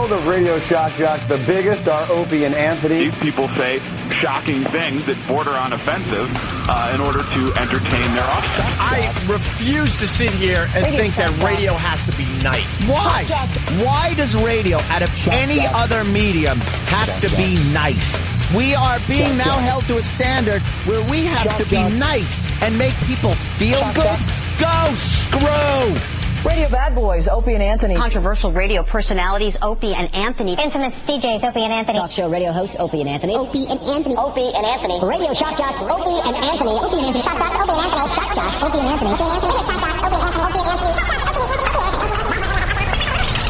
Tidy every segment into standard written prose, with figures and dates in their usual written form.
world of radio shock jocks, the biggest are Opie and Anthony. These people say shocking things that border on offensive in order to entertain their offset. I refuse to sit here and think that radio has to be nice. Why? Why does radio, out of any other medium, have to be nice? We are being now held to a standard where we have to be nice and make people feel good. Go screw! Radio bad boys, Opie and Anthony. Controversial radio personalities, Opie and Anthony. Infamous DJs, Opie and Anthony. Talk show radio hosts, Opie and Anthony. Opie and Anthony. Opie and Anthony. Radio shock jocks, Opie and Anthony. Opie and Anthony. Shock jocks, Opie and Anthony. Shock jocks, Opie and Anthony. Opie and Anthony. Shock jocks, Opie and Anthony. Opie and Anthony. Shock jocks, Opie and Anthony.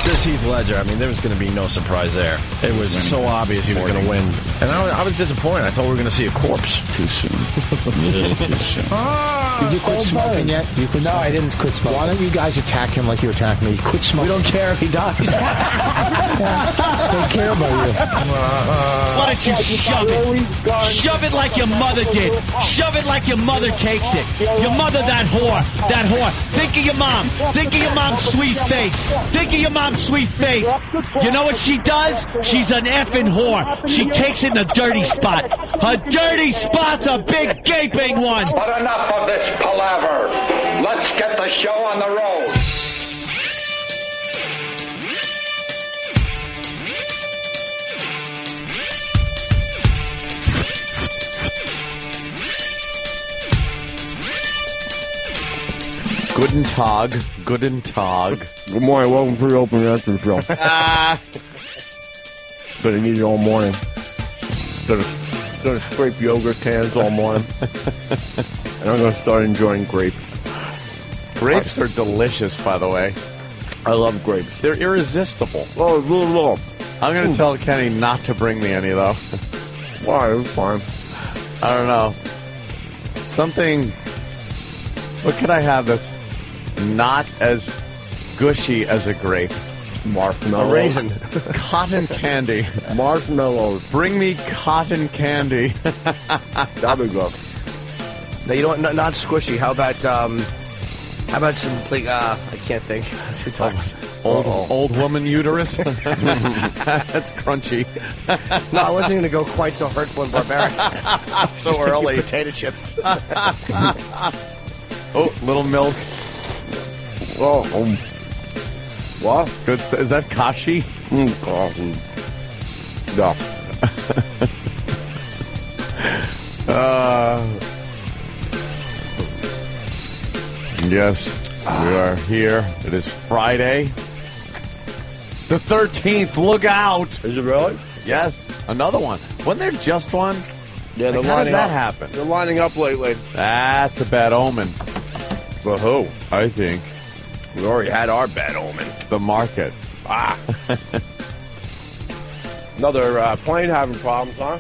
This Heath Ledger, I mean, there was going to be no surprise there. It was so obvious he was going to win. And I was disappointed. I thought we were going to see a corpse. Too soon. Too soon. Did you quit smoking yet? No, I didn't quit smoking. Why don't you guys attack him like you attack me? Quit smoking. We don't care if he dies. They care about you. Why don't you shove it? Shove it like your mother did. Shove it like your mother takes it. Your mother, that whore. That whore. Think of your mom. Think of your mom's sweet face. Think of your mom's sweet face. You know what she does? She's an effing whore. She takes it in a dirty spot. Her dirty spot's a big gaping one. But enough of this palaver. Let's get the show on the road. Guten Tag. Guten Tag. Good morning. Welcome to the Open Answer Show. Gonna need it all morning. Gonna scrape yogurt cans all morning. And I'm gonna start enjoying grape. Grapes are delicious, by the way. I love grapes. They're irresistible. Oh, really love. I'm going to tell Kenny not to bring me any, though. Why? It's fine. I don't know. Something... What could I have that's not as gushy as a grape? Marshmallow. A raisin. Cotton candy. Marshmallows. Bring me cotton candy. That'd be good. No, you don't. Not squishy. How about some? Like, I can't think. Old woman uterus. That's crunchy. No, I wasn't going to go quite so hurtful and barbaric. So Just early. Potato chips. Oh, little milk. Oh, what? Good stuff. Is that kashi? Coffee. Yeah. Yes, we are here. It is Friday, the 13th. Look out! Is it really? Yes, another one. Wasn't there just one? Yeah, Like, how does that happen? They're lining up lately. That's a bad omen. For who? I think We already had our bad omen. the market. Another plane having problems, huh?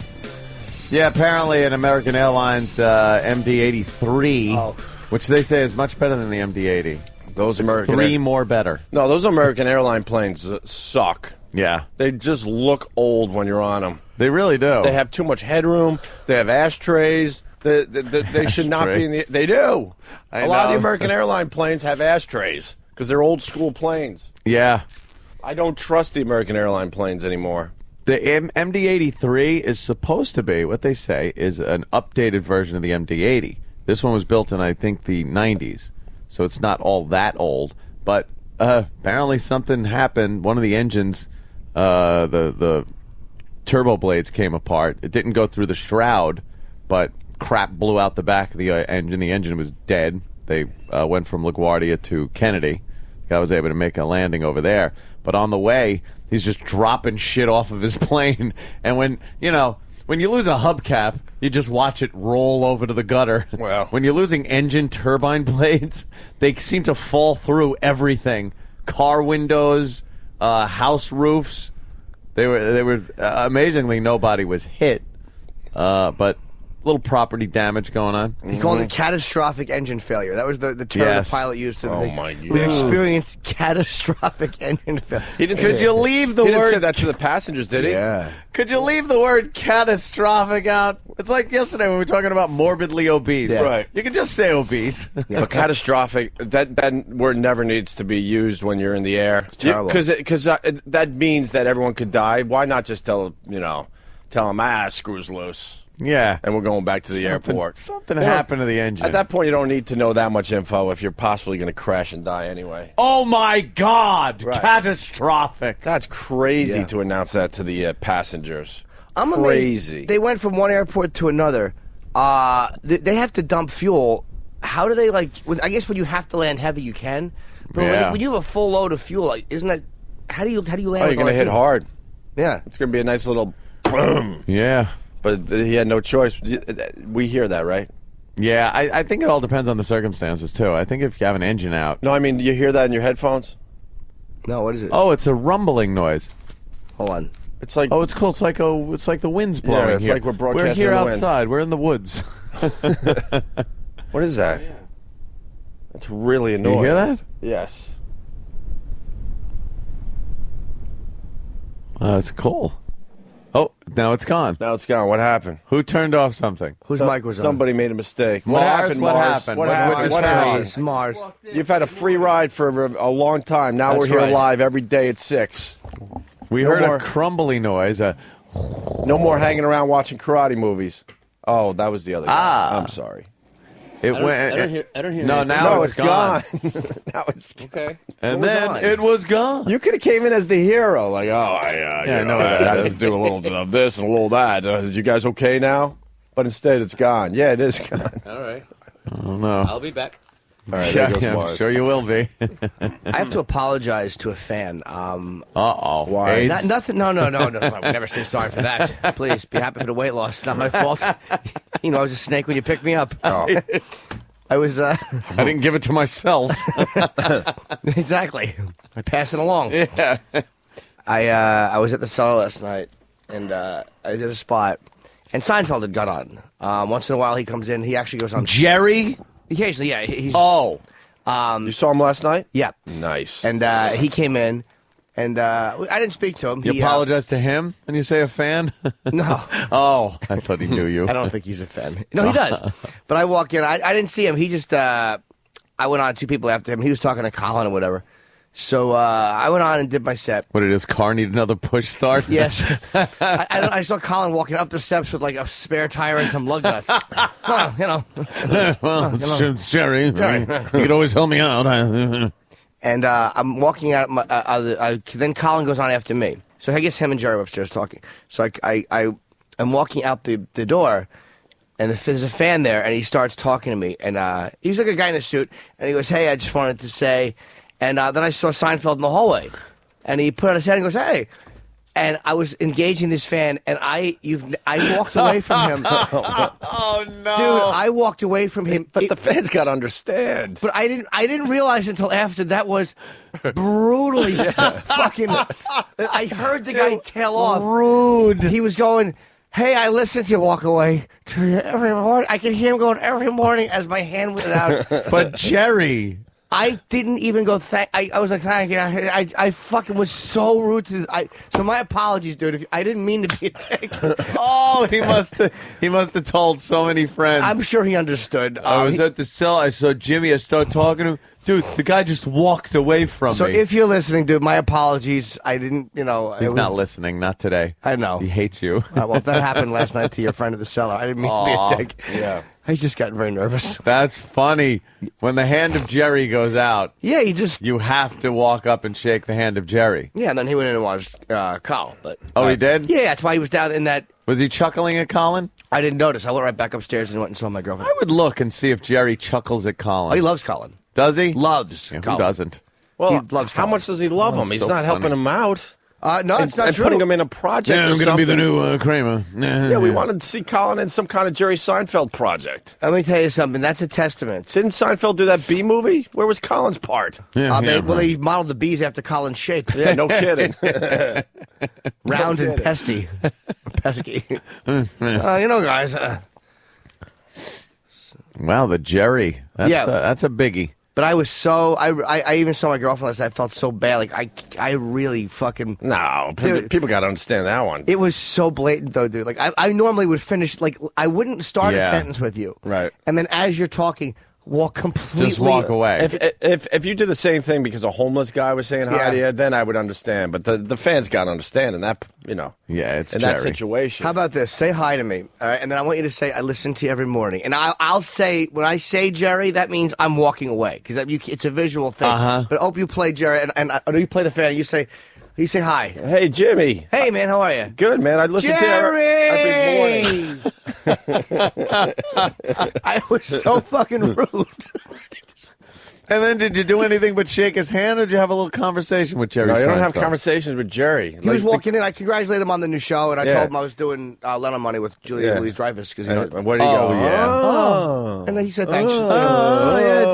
Yeah, apparently an American Airlines MD-83, which they say is much better than the MD-80. Those It's American three more better. No, those American airline planes suck. Yeah, They just look old when you're on them. they really do. They have too much headroom. They have ashtrays. They should not be in the. They do. A lot of the American airline planes have ashtrays because they're old school planes. Yeah. I don't trust the American airline planes anymore. The MD-83 is supposed to be, what they say, is an updated version of the MD-80. This one was built in, I think, the 90s, so it's not all that old. But apparently something happened. One of the engines, the turbo blades came apart. It didn't go through the shroud, but crap blew out the back of the engine. The engine was dead. They went from LaGuardia to Kennedy. The guy was able to make a landing over there. But on the way, he's just dropping shit off of his plane. And when you lose a hubcap, you just watch it roll over to the gutter. Well. When you're losing engine turbine blades, they seem to fall through everything. Car windows, house roofs. They were amazingly, nobody was hit. But little property damage going on. He called it catastrophic engine failure. That was the term the pilot used to think. My God. We experienced catastrophic engine failure. He didn't Could you leave the he word? didn't say that to the passengers, did he? Yeah. Could you leave the word catastrophic out? It's like yesterday when we were talking about morbidly obese. Yeah. Right. You can just say obese. But catastrophic, that word never needs to be used when you're in the air. Because that means that everyone could die. Why not just tell them, screws loose? Yeah. And we're going back to the airport. Something happened to the engine. At that point, you don't need to know that much info if you're possibly going to crash and die anyway. Oh, my God. Right. Catastrophic. That's crazy to announce that to the passengers. I'm crazy. Amazed. They went from one airport to another. They have to dump fuel. How do they, I guess when you have to land heavy, you can. But when you have a full load of fuel, isn't that, how do you land? Oh, you're going to hit hard. Yeah. It's going to be a nice little boom. Yeah. But he had no choice. We hear that, right? Yeah, I think it all depends on the circumstances, too. I think if you have an engine out. No, I mean, do you hear that in your headphones? No, what is it? Oh, it's a rumbling noise. Hold on. It's like... Oh, it's cool. It's like the wind's blowing it's here. like we're broadcasting We're here in the wind. outside. We're in the woods. What is that? That's really annoying. You hear that? Yes. It's cool. Oh, now it's gone. Now it's gone. What happened? Who turned off something? Whose mic was on? Somebody made a mistake. Mars? What happened, What Mars? happened? What happened? What happened? Mars. You've had a free ride for a long time. Now we're here live every day at 6. We heard a crumbly noise. No more hanging around watching karate movies. Oh, that was the other guy. I'm sorry. I don't hear No, anything. now it's gone. Now it's gone. Okay. And then it was gone. You could have came in as the hero, like, I know I that. had to do a little of this and a little of that. Is you guys okay now? But instead, it's gone. Yeah, it is gone. All right. Oh, no. I'll be back. All right, there goes I'm Mars. sure you will be. I have to apologize to a fan. Uh-oh. Why? AIDS? Nothing. No. I would never say sorry for that. Please be happy for the weight loss. It's not my fault. I was a snake when you picked me up. Oh. I was. I didn't give it to myself. Exactly. I pass it along. Yeah. I was at the cellar last night, and I did a spot, and Seinfeld had got on. Once in a while, he comes in. He actually goes on. Jerry? Occasionally, yeah. He's, you saw him last night? Yeah. Nice. And he came in, and I didn't speak to him. You apologize to him and you say a fan? No. Oh, I thought he knew you. I don't think he's a fan. No, he does. But I walk in. I didn't see him. He just, I went on 2 people after him. He was talking to Colin or whatever. So I went on and did my set. What, did his car need another push start? Yes. I saw Colin walking up the steps with like a spare tire and some lug nuts. Well, it's Jerry. He could always help me out. And I'm walking out. Then Colin goes on after me. So I guess him and Jerry were upstairs talking. So I'm walking out the door, and there's a fan there, and he starts talking to me. And he's like a guy in a suit, and he goes, "Hey, I just wanted to say." And then I saw Seinfeld in the hallway, and he put out his head and goes, "Hey." And I was engaging this fan, and I walked away from him. Oh no, dude! I walked away from him. But the fans got to understand. But I didn't realize until after that was brutally fucking. I heard the guy tail off. Rude. He was going, "Hey, I listened to you walk away every morning." I could hear him going every morning as my hand went out. But Jerry. I didn't even go I was like, thank you. I fucking was so rude to so my apologies, dude. I didn't mean to be a dick. Oh, he must have told so many friends. I'm sure he understood. I was at the cell. I saw Jimmy. I started talking to him. Dude, the guy just walked away from me. So if you're listening, dude, my apologies. I didn't, He's not listening. Not today. I know. He hates you. Well, if that happened last night to your friend at the cellar, I didn't mean to be a dick. Yeah. I just got very nervous. That's funny. When the hand of Jerry goes out, yeah, you have to walk up and shake the hand of Jerry. Yeah, and then he went in and watched Colin. But he did? Yeah, that's why he was down in that. Was he chuckling at Colin? I didn't notice. I went right back upstairs and went and saw my girlfriend. I would look and see if Jerry chuckles at Colin. Oh, he loves Colin. Does he? Loves Who Colin. doesn't? Well, he loves how Colin. much does he love him? He's so not helping funny. him out. No, it's not and true. Putting him in a project. Yeah, or I'm going to be the something. new Kramer. Yeah, we wanted to see Colin in some kind of Jerry Seinfeld project. Let me tell you something. That's a testament. Didn't Seinfeld do that Bee movie? Where was Colin's part? They modeled the bees after Colin's shape. Yeah, no kidding. Round and pesky. Pesky. Guys. Wow, the Jerry. That's a biggie. But I was so I even saw my girlfriend last night. I felt so bad. Like I really fucking people got to understand that one. It was so blatant though, dude. Like I normally would finish I wouldn't start a sentence with you, right? And then as you're talking, walk completely. Just walk away. If you did the same thing because a homeless guy was saying hi to you, then I would understand. But the fans got to understand, and that it's in Jerry. that situation. How about this? Say hi to me, all right? And then I want you to say I listen to you every morning. And I'll say when I say Jerry, that means I'm walking away because it's a visual thing. But I hope you play Jerry, and I know you play the fan. You say hi. Hey Jimmy. Hey man, how are you? Good man. I listen to you every morning. I was so fucking rude. And then did you do anything but shake his hand, or did you have a little conversation with Jerry? No, you don't Seinfeld? have conversations with Jerry. He was walking in. I congratulated him on the new show, and I told him I was doing Lennon Money with Julia Louis-Dreyfus. Because where did he go? Oh. And then he said thanks. Julia.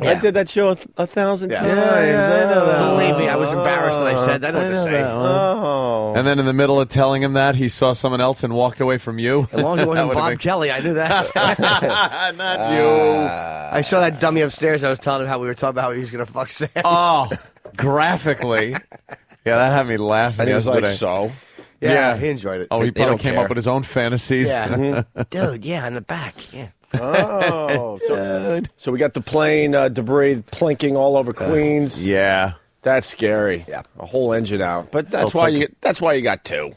I did that show 1,000 times. I know that. Believe me, I was embarrassed that I said that. I don't know what to say. And then in the middle of telling him that, he saw someone else and walked away from you. As long as it wasn't Bob Kelly, I knew that. Not you. I saw that dummy upstairs. I was telling him how we were talking about how he was going to fuck Sam. Oh, graphically. Yeah, that had me laughing. And he was like, yesterday. so? Yeah, he enjoyed it. Oh, he probably came up with his own fantasies. Yeah. Dude, in the back. Yeah. Oh, so we got the plane debris plinking all over Queens. Yeah. That's scary. Yeah. A whole engine out. But that's why you got two.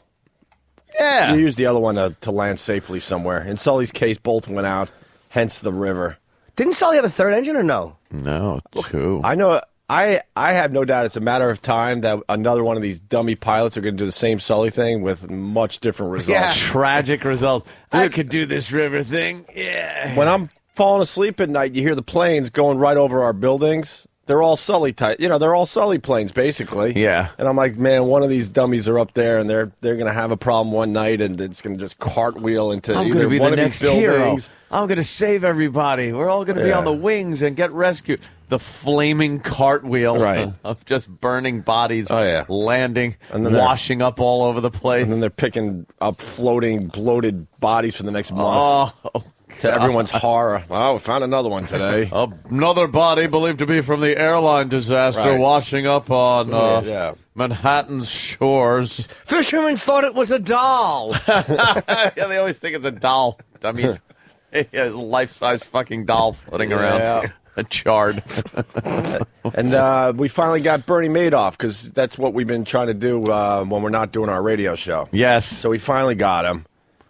Yeah. You used the other one to land safely somewhere. In Sully's case, both went out, hence the river. Didn't Sully have a third engine or no? No, two. I know. I have no doubt it's a matter of time that another one of these dummy pilots are going to do the same Sully thing with much different results. Yeah. Tragic results. I could do this river thing. Yeah. When I'm falling asleep at night, you hear the planes going right over our buildings. They're all Sully type. They're all Sully planes, basically. Yeah. And I'm like, man, one of these dummies are up there, and they're going to have a problem one night, and it's going to just cartwheel into I'm either gonna be one the of next these buildings. hero. I'm going to save everybody. We're all going to be on the wings and get rescued. The flaming cartwheel of just burning bodies landing, and then washing up all over the place. And then they're picking up floating, bloated bodies for the next month. Oh, to everyone's horror. Oh, we found another one today. Another body believed to be from the airline disaster washing up on Manhattan's shores. Fishermen thought it was a doll. They always think it's a doll. Dummies. A life-size fucking doll floating around. A chard. And we finally got Bernie Madoff, because that's what we've been trying to do when we're not doing our radio show. Yes. So we finally got him.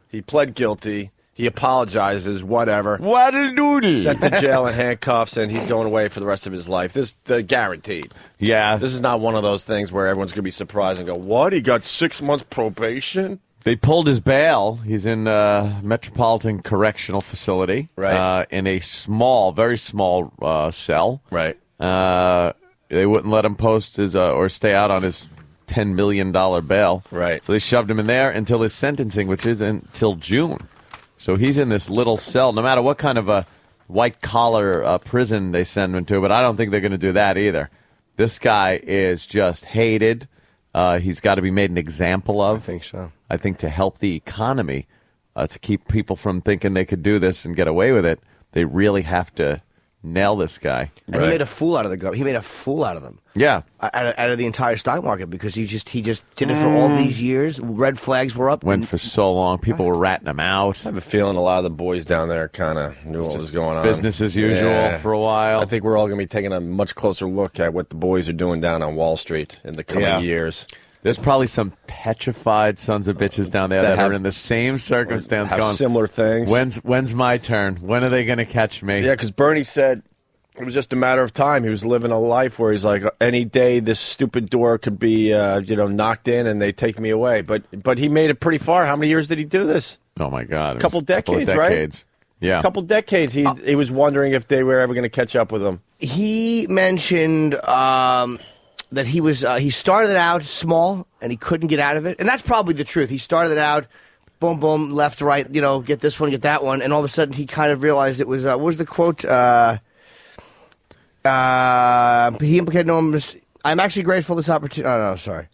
He pled guilty. He apologizes, whatever. What-a-doodle. Sent to jail in handcuffs, and he's going away for the rest of his life. This guaranteed. Yeah. This is not one of those things where everyone's going to be surprised and go, what? He got 6 months probation? They pulled his bail. He's in Metropolitan Correctional Facility. Right. In a small, very small cell. Right. They wouldn't let him post his or stay out on his $10 million bail. Right. So they shoved him in there until his sentencing, which is until June. So he's in this little cell, no matter what kind of a white-collar prison they send him to, but I don't think they're going to do that either. This guy is just hated. He's got to be made an example of. I think so. I think to help the economy, to keep people from thinking they could do this and get away with it, they really have to nail this guy. And he made a fool out of the government. He made a fool out of them. Yeah. Out of the entire stock market, because he just did it for all these years. Red flags were up. Went for so long. People were ratting him out. I have a feeling a lot of the boys down there kind of knew what was going on. Business as usual for a while. I think we're all going to be taking a much closer look at what the boys are doing down on Wall Street in the coming years. There's probably some petrified sons of bitches down there that are in the same circumstance, have going similar things. When's my turn? When are they going to catch me? Yeah, because Bernie said it was just a matter of time. He was living a life where he's like, any day this stupid door could be, knocked in and they take me away. But he made it pretty far. How many years did he do this? Oh my God, a couple decades, right? Yeah, a couple decades. He was wondering if they were ever going to catch up with him. He mentioned that he started out small and he couldn't get out of it, and that's probably the truth. He started out, boom, boom, left, right, get this one, get that one, and all of a sudden he kind of realized it was. What was the quote? He implicated no. I'm actually grateful for this opportunity. Oh no, sorry.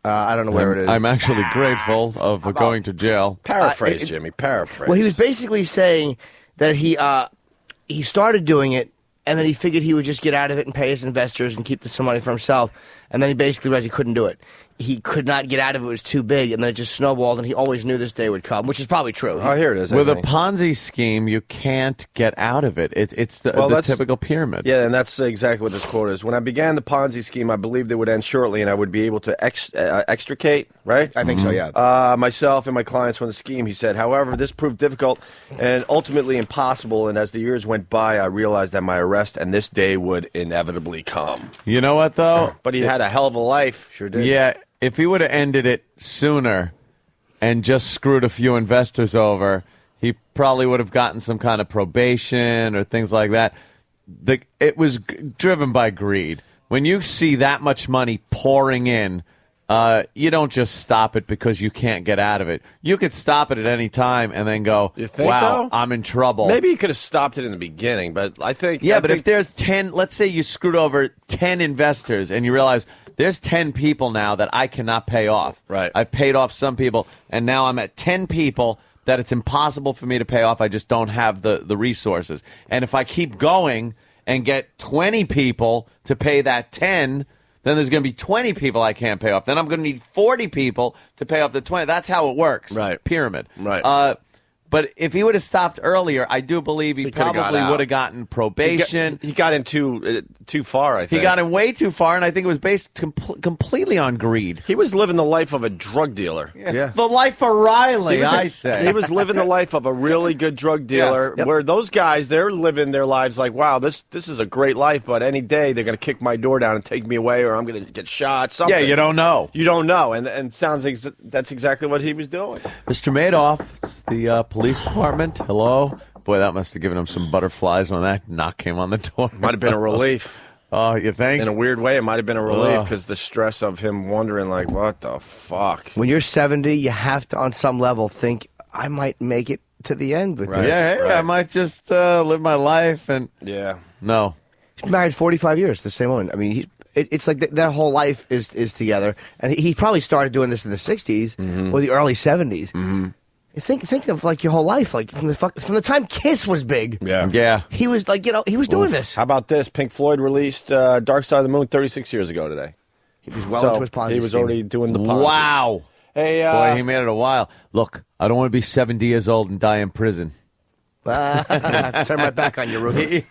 I don't know where it is. I'm actually grateful of going to jail. Paraphrase, Jimmy. Paraphrase. Well, he was basically saying that he started doing it, and then he figured he would just get out of it and pay his investors and keep some money for himself. And then he basically realized he couldn't do it. He could not get out of it. It was too big, and then it just snowballed, and he always knew this day would come, which is probably true. Oh, here it is. With a Ponzi scheme, you can't get out of it. It's the typical pyramid. Yeah, and that's exactly what this quote is. When I began the Ponzi scheme, I believed it would end shortly, and I would be able to extricate, right? I think so, yeah. Myself and my clients from the scheme, he said. However, this proved difficult and ultimately impossible, and as the years went by, I realized that my arrest and this day would inevitably come. You know what, though? But he had a hell of a life. Sure did. Yeah. If he would have ended it sooner and just screwed a few investors over, he probably would have gotten some kind of probation or things like that. It was driven by greed. When you see that much money pouring in, you don't just stop it because you can't get out of it. You could stop it at any time and then go, you think, wow, though? I'm in trouble. Maybe he could have stopped it in the beginning, but I think... Yeah, but if there's 10, let's say you screwed over 10 investors and you realize there's 10 people now that I cannot pay off. Right. I've paid off some people, and now I'm at 10 people that it's impossible for me to pay off. I just don't have the resources. And if I keep going and get 20 people to pay that 10, then there's going to be 20 people I can't pay off. Then I'm going to need 40 people to pay off the 20. That's how it works. Right. Pyramid. Right. But if he would have stopped earlier, I do believe he probably would have gotten probation. He got in too far, I think. He got in way too far, and I think it was based completely on greed. He was living the life of a drug dealer. Yeah. The life of Riley, I say. He was living the life of a really good drug dealer, where those guys, they're living their lives like, wow, this is a great life, but any day they're going to kick my door down and take me away, or I'm going to get shot, something. Yeah, you don't know. You don't know, and sounds like that's exactly what he was doing. Mr. Madoff, it's the police department. Hello. Boy, that must have given him some butterflies when that knock came on the door. Might have been a relief. Oh, you think? In a weird way, it might have been a relief because the stress of him wondering, like, what the fuck? When you're 70, you have to, on some level, think, I might make it to the end with this. Yeah, hey, I might just live my life and... Yeah. No. He's been married 45 years, the same woman. I mean, it's like their whole life is together. And he probably started doing this in the 60s or the early 70s. Mm-hmm. Think of like your whole life, like from the time Kiss was big. Yeah. He was like, he was doing this. How about this? Pink Floyd released Dark Side of the Moon 36 years ago today. He was well into his Ponzi He was scheme. already doing the Ponzi. Wow. Hey, boy, he made it a while. Look, I don't want to be 70 years old and die in prison. I have to turn my back on you, Rudy.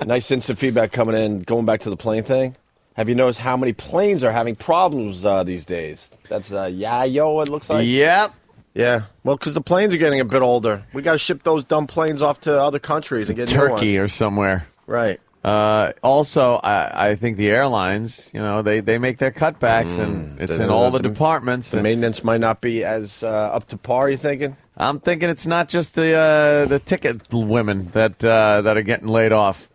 Nice instant feedback coming in. Going back to the plane thing. Have you noticed how many planes are having problems these days? That's it looks like. Yep. Yeah, well, because the planes are getting a bit older. We got to ship those dumb planes off to other countries and get Turkey new ones. or somewhere. Right. Also, I think the airlines, they make their cutbacks, and it's in all the departments. The maintenance might not be as up to par. You thinking? I'm thinking it's not just the ticket women that are getting laid off.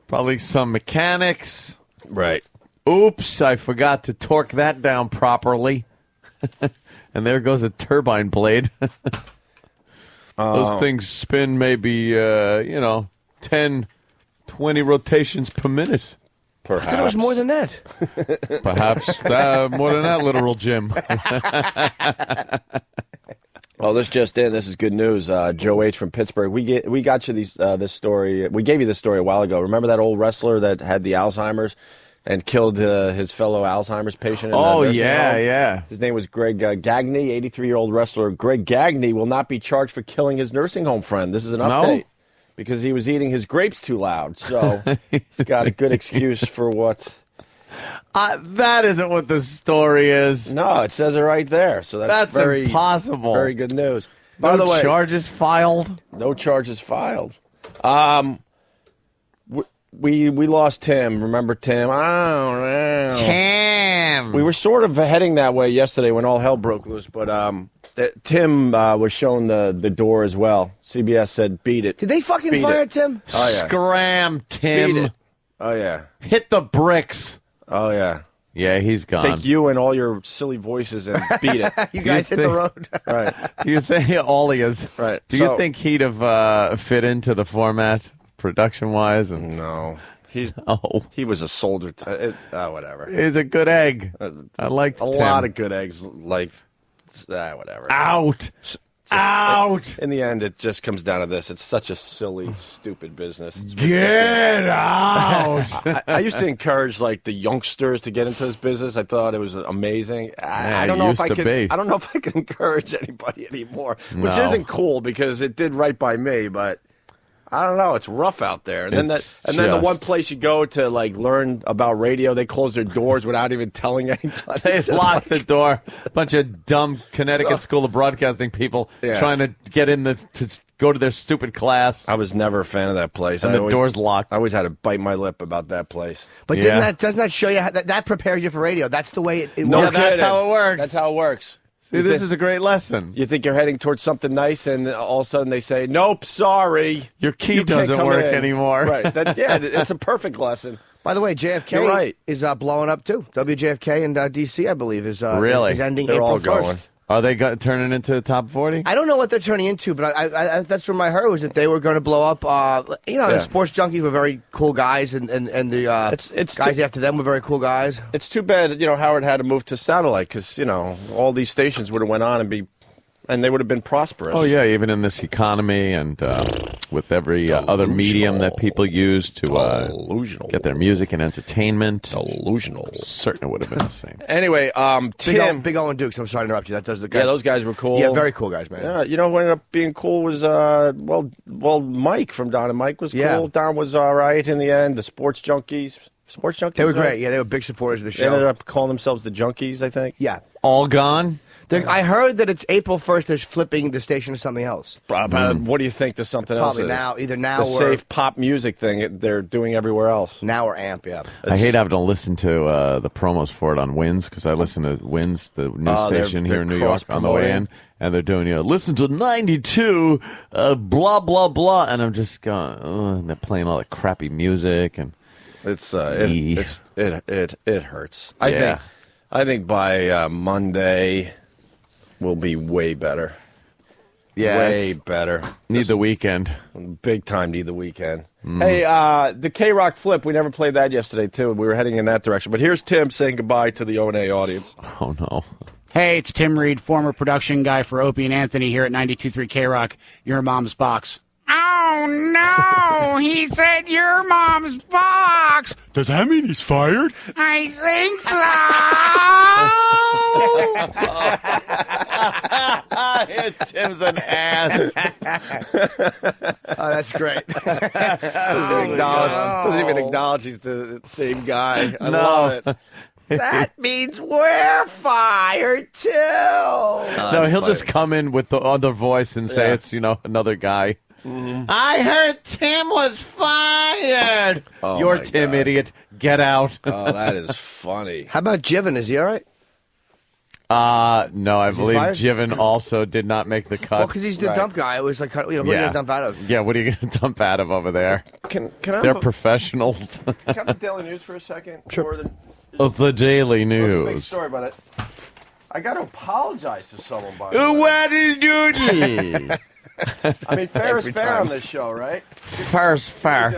Probably some mechanics. Right. Oops, I forgot to torque that down properly. And there goes a turbine blade. Those things spin maybe, 10, 20 rotations per minute. Perhaps. I thought it was more than that. Perhaps more than that, literal Jim. Oh, this just in. This is good news. Joe H. from Pittsburgh. We got you this story. We gave you this story a while ago. Remember that old wrestler that had the Alzheimer's and killed his fellow Alzheimer's patient? Yeah. His name was Greg Gagne, 83-year-old wrestler. Greg Gagne will not be charged for killing his nursing home friend. This is an update. Because he was eating his grapes too loud. So he's got a good excuse for what... that isn't what the story is. No, it says it right there. So that's very impossible. Very good news. By the way, charges filed. No charges filed. We lost Tim. Remember Tim? Tim. We were sort of heading that way yesterday when all hell broke loose, but Tim was shown the door as well. CBS said, "Beat it." Did they fucking fire Tim? Oh, yeah. Scram, Tim. Beat it. Oh yeah. Hit the bricks. Oh yeah. Yeah, he's gone. Take you and all your silly voices and beat it. You guys hit the road. Right. Do you think all he is? Right. Do you think he'd have fit into the format production-wise? No. He was a soldier. Whatever. He's a good egg. I like a lot of good eggs. Like, whatever. Out. Out. In the end, it just comes down to this. It's such a silly, stupid business. It's Get out. I used to encourage like the youngsters to get into this business. I thought it was amazing. I don't know if I could. I don't know if I can encourage anybody anymore, which isn't cool because it did right by me, but. I don't know. It's rough out there. And then the one place you go to like learn about radio, they close their doors without even telling anybody. They lock the door. Bunch of dumb Connecticut School of Broadcasting people trying to get in to go to their stupid class. I was never a fan of that place. And the door's locked. I always had to bite my lip about that place. But doesn't that show you how that prepares you for radio? That's the way it no, works. That's how it works. That's how it works. See, this is a great lesson. You think you're heading towards something nice, and all of a sudden they say, "Nope, sorry, your key doesn't work anymore." Right? It's a perfect lesson. By the way, JFK is blowing up too. WJFK in D.C., I believe, is ending They're April all 1st. going. Are they turning into top 40? I don't know what they're turning into, but I that's from I heard was that they were going to blow up. The sports junkies were very cool guys, and the guys after them were very cool guys. It's too bad, Howard had to move to satellite because all these stations would have went on and they would have been prosperous. Oh yeah, even in this economy and with every other medium that people use to get their music and entertainment. Delusional. Certainly would have been the same. Anyway, Tim. Big Owen Dukes, I'm sorry to interrupt you. That does the guy. Yeah, those guys were cool. Yeah, very cool guys, man. Yeah, who ended up being cool was, Mike from Don and Mike was cool. Yeah. Don was all right in the end. The Sports Junkies. Sports Junkies? They were great. Yeah, they were big supporters of the show. They ended up calling themselves the Junkies, I think. Yeah. All gone? I heard that it's April 1st. They're flipping the station to something else. What do you think to something else? Probably either now the or safe pop music thing they're doing everywhere else. Now or AMP, yeah. I hate having to listen to the promos for it on Wins because I listen to Wins, the news station here in New York, on the way in, and they're doing listen to 92, blah blah blah, and I'm just going, and they're playing all the crappy music, and it hurts. I think by Monday. Will be way better. Yeah, way better. Need the weekend. Big time need the weekend. Hey, the K-Rock flip, we never played that yesterday, too. We were heading in that direction. But here's Tim saying goodbye to the O&A audience. Oh, no. Hey, it's Tim Reed, former production guy for Opie and Anthony here at 92.3 K-Rock, your mom's box. Oh, no! He said your mom's box! Does that mean he's fired? I think so! Tim's an ass. Oh, that's great. Doesn't even acknowledge he's the same guy. I love it. That means we're fired, too! No, he'll just come in with the other voice and say it's, another guy. Mm-hmm. I heard Tim was fired. Oh, You're Tim, God. idiot. Get out. Oh, that is funny. How about Jiven? Is he all right? No, I believe fired? Jiven also did not make the cut. Well, because he's the dump guy. It was like, what are you going to dump out of? Yeah, what are you going to dump out of over there? Can I They're professionals. Can I have the Daily News for a second? Sure. Of the Daily Big News. story about it. I got to apologize to someone, by the way. What is doing? I mean, fair is fair on this show, right? Fair is fair.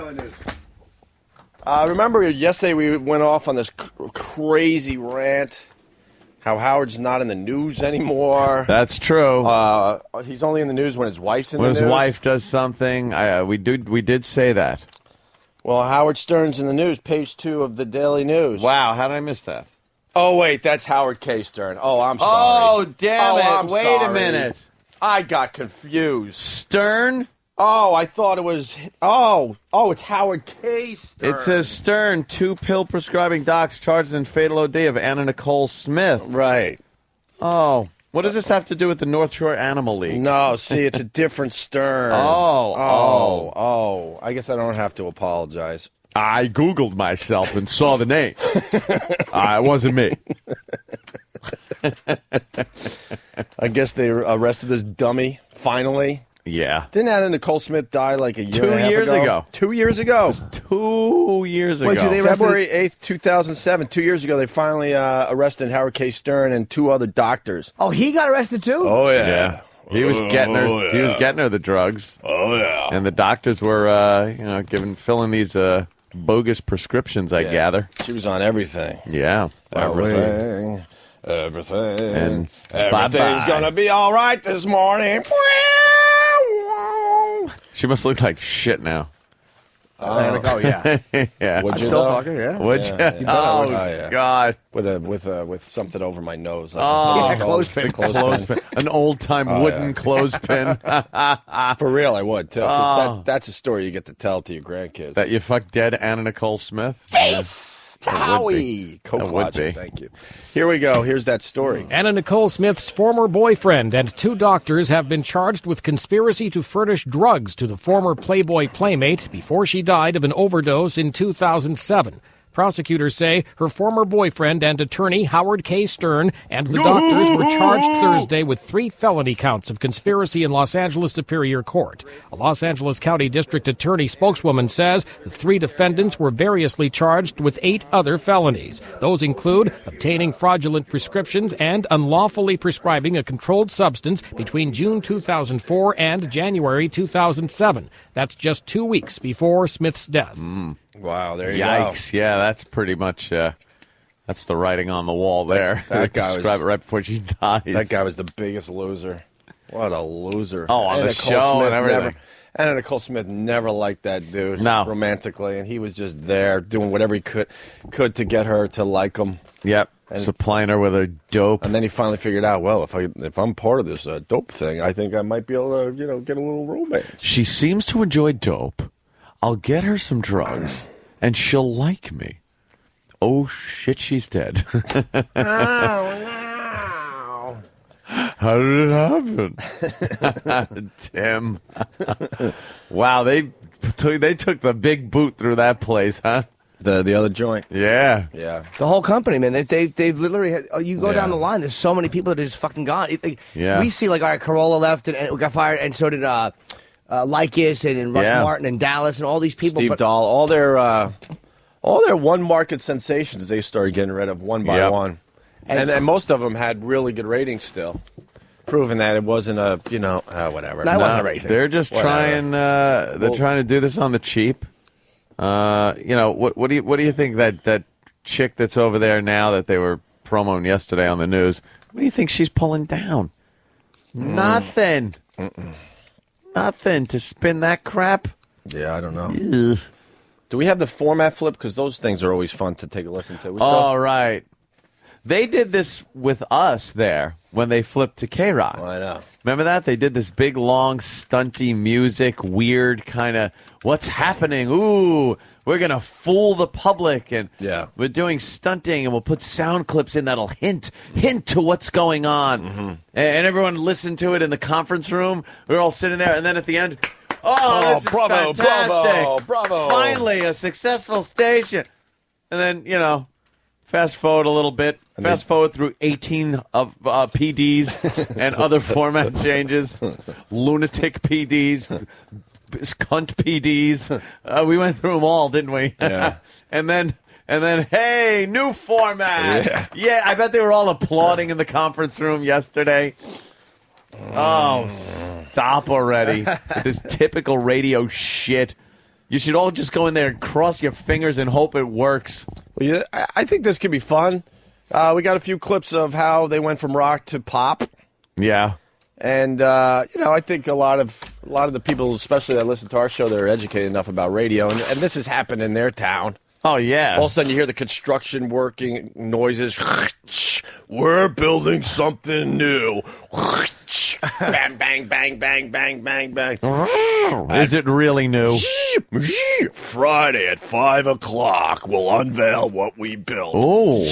Remember yesterday we went off on this crazy rant how Howard's not in the news anymore. That's true. He's only in the news when his wife's in when the news. When his wife does something, we did say that. Well, Howard Stern's in the news, page 2 of the Daily News. Wow, how did I miss that? Oh, wait, that's Howard K. Stern. Oh, I'm sorry. Oh, damn it. I'm Wait sorry. a minute. I got confused. Stern? Oh, I thought it was... Oh, it's Howard K. Stern. It says Stern, 2 pill prescribing docs charged in fatal OD of Anna Nicole Smith. Right. Oh, what does this have to do with the North Shore Animal League? No, see, it's a different Stern. Oh. I guess I don't have to apologize. I Googled myself and saw the name. It wasn't me. I guess they arrested this dummy, finally. Yeah. Didn't Anna Nicole Smith die like a year 2 and a half years ago? 2 years ago. It was 2 years ago. Wait, did they arrest February 8th, 2007. 2 years ago, they finally arrested Howard K. Stern and 2 other doctors. Oh, he got arrested too? Oh, yeah. He was getting her. He was getting her the drugs. Oh, yeah. And the doctors were, filling these bogus prescriptions, I gather. She was on everything. Yeah. Everything. And Everything's bye-bye. gonna be all right this morning. She must look like shit now. Oh yeah. Yeah. Would I'm you still though? fucking, yeah. Would you? Yeah. Oh, yeah. God. With something over my nose. Like Oh, a clothespin. clothespin. An old-time wooden clothespin. For real, I would too. 'Cause that's a story you get to tell to your grandkids. That you fucked dead Anna Nicole Smith? Face Howie. That would be. Thank you. Here we go. Here's that story. Anna Nicole Smith's former boyfriend and 2 doctors have been charged with conspiracy to furnish drugs to the former Playboy playmate before she died of an overdose in 2007. Prosecutors say her former boyfriend and attorney Howard K. Stern and the doctors were charged Thursday with 3 felony counts of conspiracy in Los Angeles Superior Court. A Los Angeles County District Attorney spokeswoman says the 3 defendants were variously charged with 8 other felonies. Those include obtaining fraudulent prescriptions and unlawfully prescribing a controlled substance between June 2004 and January 2007. That's just 2 weeks before Smith's death. Wow, there you go. Yikes. Yeah, that's pretty much, that's the writing on the wall there. That guy Describe was- it right before she dies. That guy was the biggest loser. What a loser. Oh, on Anna the Nicole show Smith and everything. Anna Nicole Smith never liked that dude romantically, and he was just there doing whatever he could to get her to like him. Yep. And- Supplying her with a dope. And then he finally figured out, well, if I'm part of this dope thing, I think I might be able to, get a little romance. She seems to enjoy dope. I'll get her some drugs, and she'll like me. Oh, shit, she's dead. Oh, How did it happen? Tim. Wow, they took the big boot through that place, huh? The other joint. Yeah. Yeah. The whole company, man. They've literally had, you go Yeah. down the line. There's so many people that are just fucking gone. Yeah. We see like all right, Corolla left and got fired, and so did Lycus and Russ Yeah. Martin and Dallas and all these people. Steve but Dahl, all their one market sensations they started getting rid of one by Yep. one, and then most of them had really good ratings still, proving that it wasn't a whatever. No, it wasn't a racing. They're just Whatever. trying. They're trying to do this on the cheap. What do you think that chick that's over there now that they were promoting yesterday on the news? What do you think she's pulling down? Nothing. Nothing to spin that crap. Yeah, I don't know. Ugh. Do we have the format flip? Because those things are always fun to take a listen to. All right. They did this with us there when they flipped to K-Rock. I know. Remember that? They did this big, long, stunty music, weird kind of, what's happening? Ooh, we're going to fool the public. And Yeah. we're doing stunting, and we'll put sound clips in that'll hint to what's going on. Mm-hmm. And everyone listened to it in the conference room. We were all sitting there, and then at the end, this is bravo, fantastic. bravo. Finally, a successful station. And then, fast forward a little bit. Fast forward through 18 of PDs and other format changes. Lunatic PDs, cunt PDs. We went through them all, didn't we? Yeah. and then, hey, new format. Yeah, I bet they were all applauding in the conference room yesterday. Oh, stop already with this typical radio shit. You should all just go in there and cross your fingers and hope it works. Well, yeah, I think this could be fun. We got a few clips of how they went from rock to pop. Yeah. And I think a lot of the people, especially that listen to our show, they're educated enough about radio, and this has happened in their town. Oh yeah! All of a sudden, you hear the construction working noises. We're building something new. Bang, bang, bang, bang, bang, bang, bang. Is it really new? Friday at 5 o'clock, we'll unveil what we built. Oh,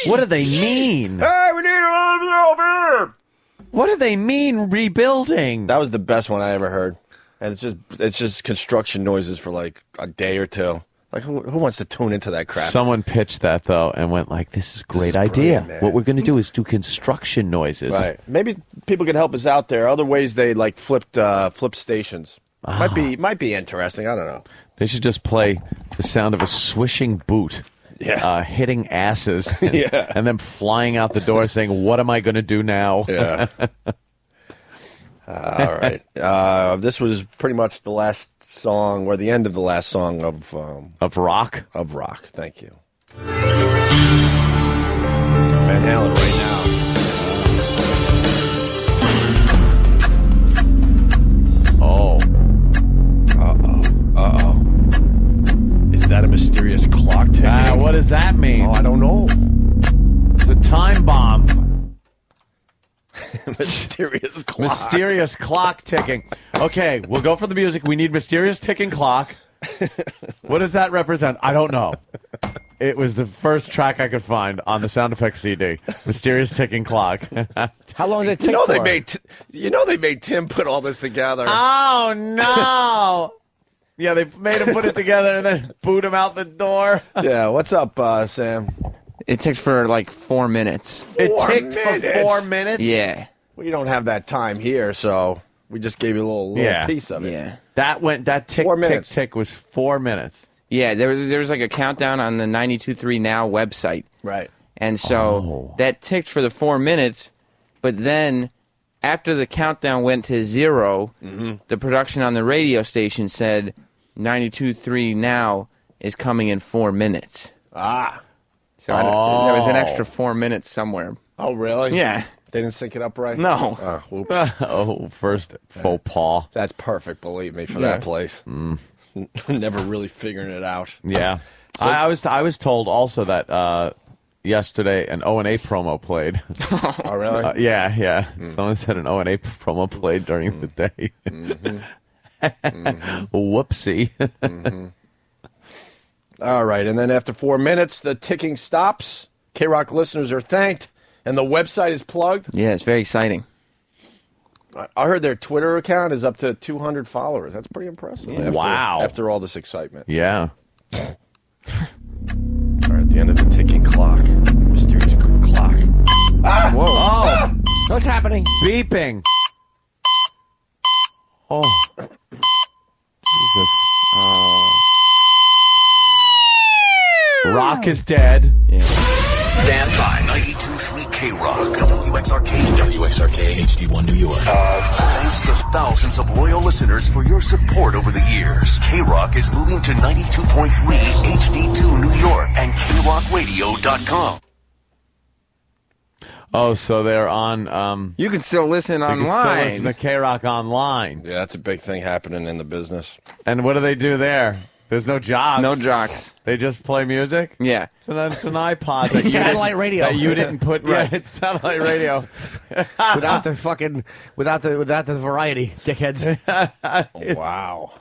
what do they mean? Hey, we need to over here. What do they mean rebuilding? That was the best one I ever heard, and it's just construction noises for like a day or two. Like who wants to tune into that crap? Someone pitched that though and went like, "This is a great idea. man. What we're going to do is do construction noises." Right? Maybe people can help us out there. Other ways they like flipped stations. Might be interesting. I don't know. They should just play the sound of a swishing boot. Yeah. Hitting asses and, Yeah. and then flying out the door saying, "What am I going to do now?" Yeah. All right. This was pretty much the last song, or the end of the last song of Rock. Of Rock. Thank you. Van Halen right now. Oh. Uh-oh. Is that a mysterious clock ticking? What does that mean? Oh, I don't know. It's a time bomb. Mysterious clock. Mysterious clock ticking. Okay, we'll go for the music. We need mysterious ticking clock. What does that represent? I don't know. It was the first track I could find on the sound effects CD. Mysterious ticking clock. How long did it take They for? made Tim put all this together. Oh, no. Yeah, they made him put it together and then boot him out the door. Yeah, what's up, Sam? It takes for like 4 minutes. It ticked for 4 minutes? Yeah. Well, you don't have that time here, so we just gave you a little piece of it. Yeah. That tick, 4 tick, minutes. tick was 4 minutes. Yeah, there was like a countdown on the 92.3 Now website. Right. And so that ticked for the 4 minutes, but then after the countdown went to 0, the production on the radio station said 92.3 Now is coming in 4 minutes. Ah. So there was an extra 4 minutes somewhere. Oh, really? Yeah. They didn't sync it up right? No. Oops. First faux pas. That's perfect, believe me, for that place. Never really figuring it out. Yeah. So- I was told also that yesterday an O&A promo played. Oh, really? Yeah. Someone said an O&A promo played during the day. Whoopsie. All right, and then after 4 minutes, the ticking stops. K-Rock listeners are thanked, and the website is plugged. Yeah, it's very exciting. I heard their Twitter account is up to 200 followers. That's pretty impressive. Yeah. Wow. After all this excitement. Yeah. All right, at the end of the ticking clock. Mysterious clock. Ah! Whoa. Oh. What's happening? Beeping. Oh. Jesus. Rock is dead. Yeah. Stand by. 92.3 K-Rock. WXRK HD1 New York. Thanks to thousands of loyal listeners for your support over the years. K-Rock is moving to 92.3 HD2 New York and KRockRadio.com. Oh, so they're on... you can still listen online. You can still listen to K-Rock online. Yeah, that's a big thing happening in the business. And what do they do there? There's no jocks. No jocks. They just play music? Yeah. It's an iPod. It's satellite radio. That you didn't put... Right. Yeah, it's satellite radio. without the variety, dickheads. Wow.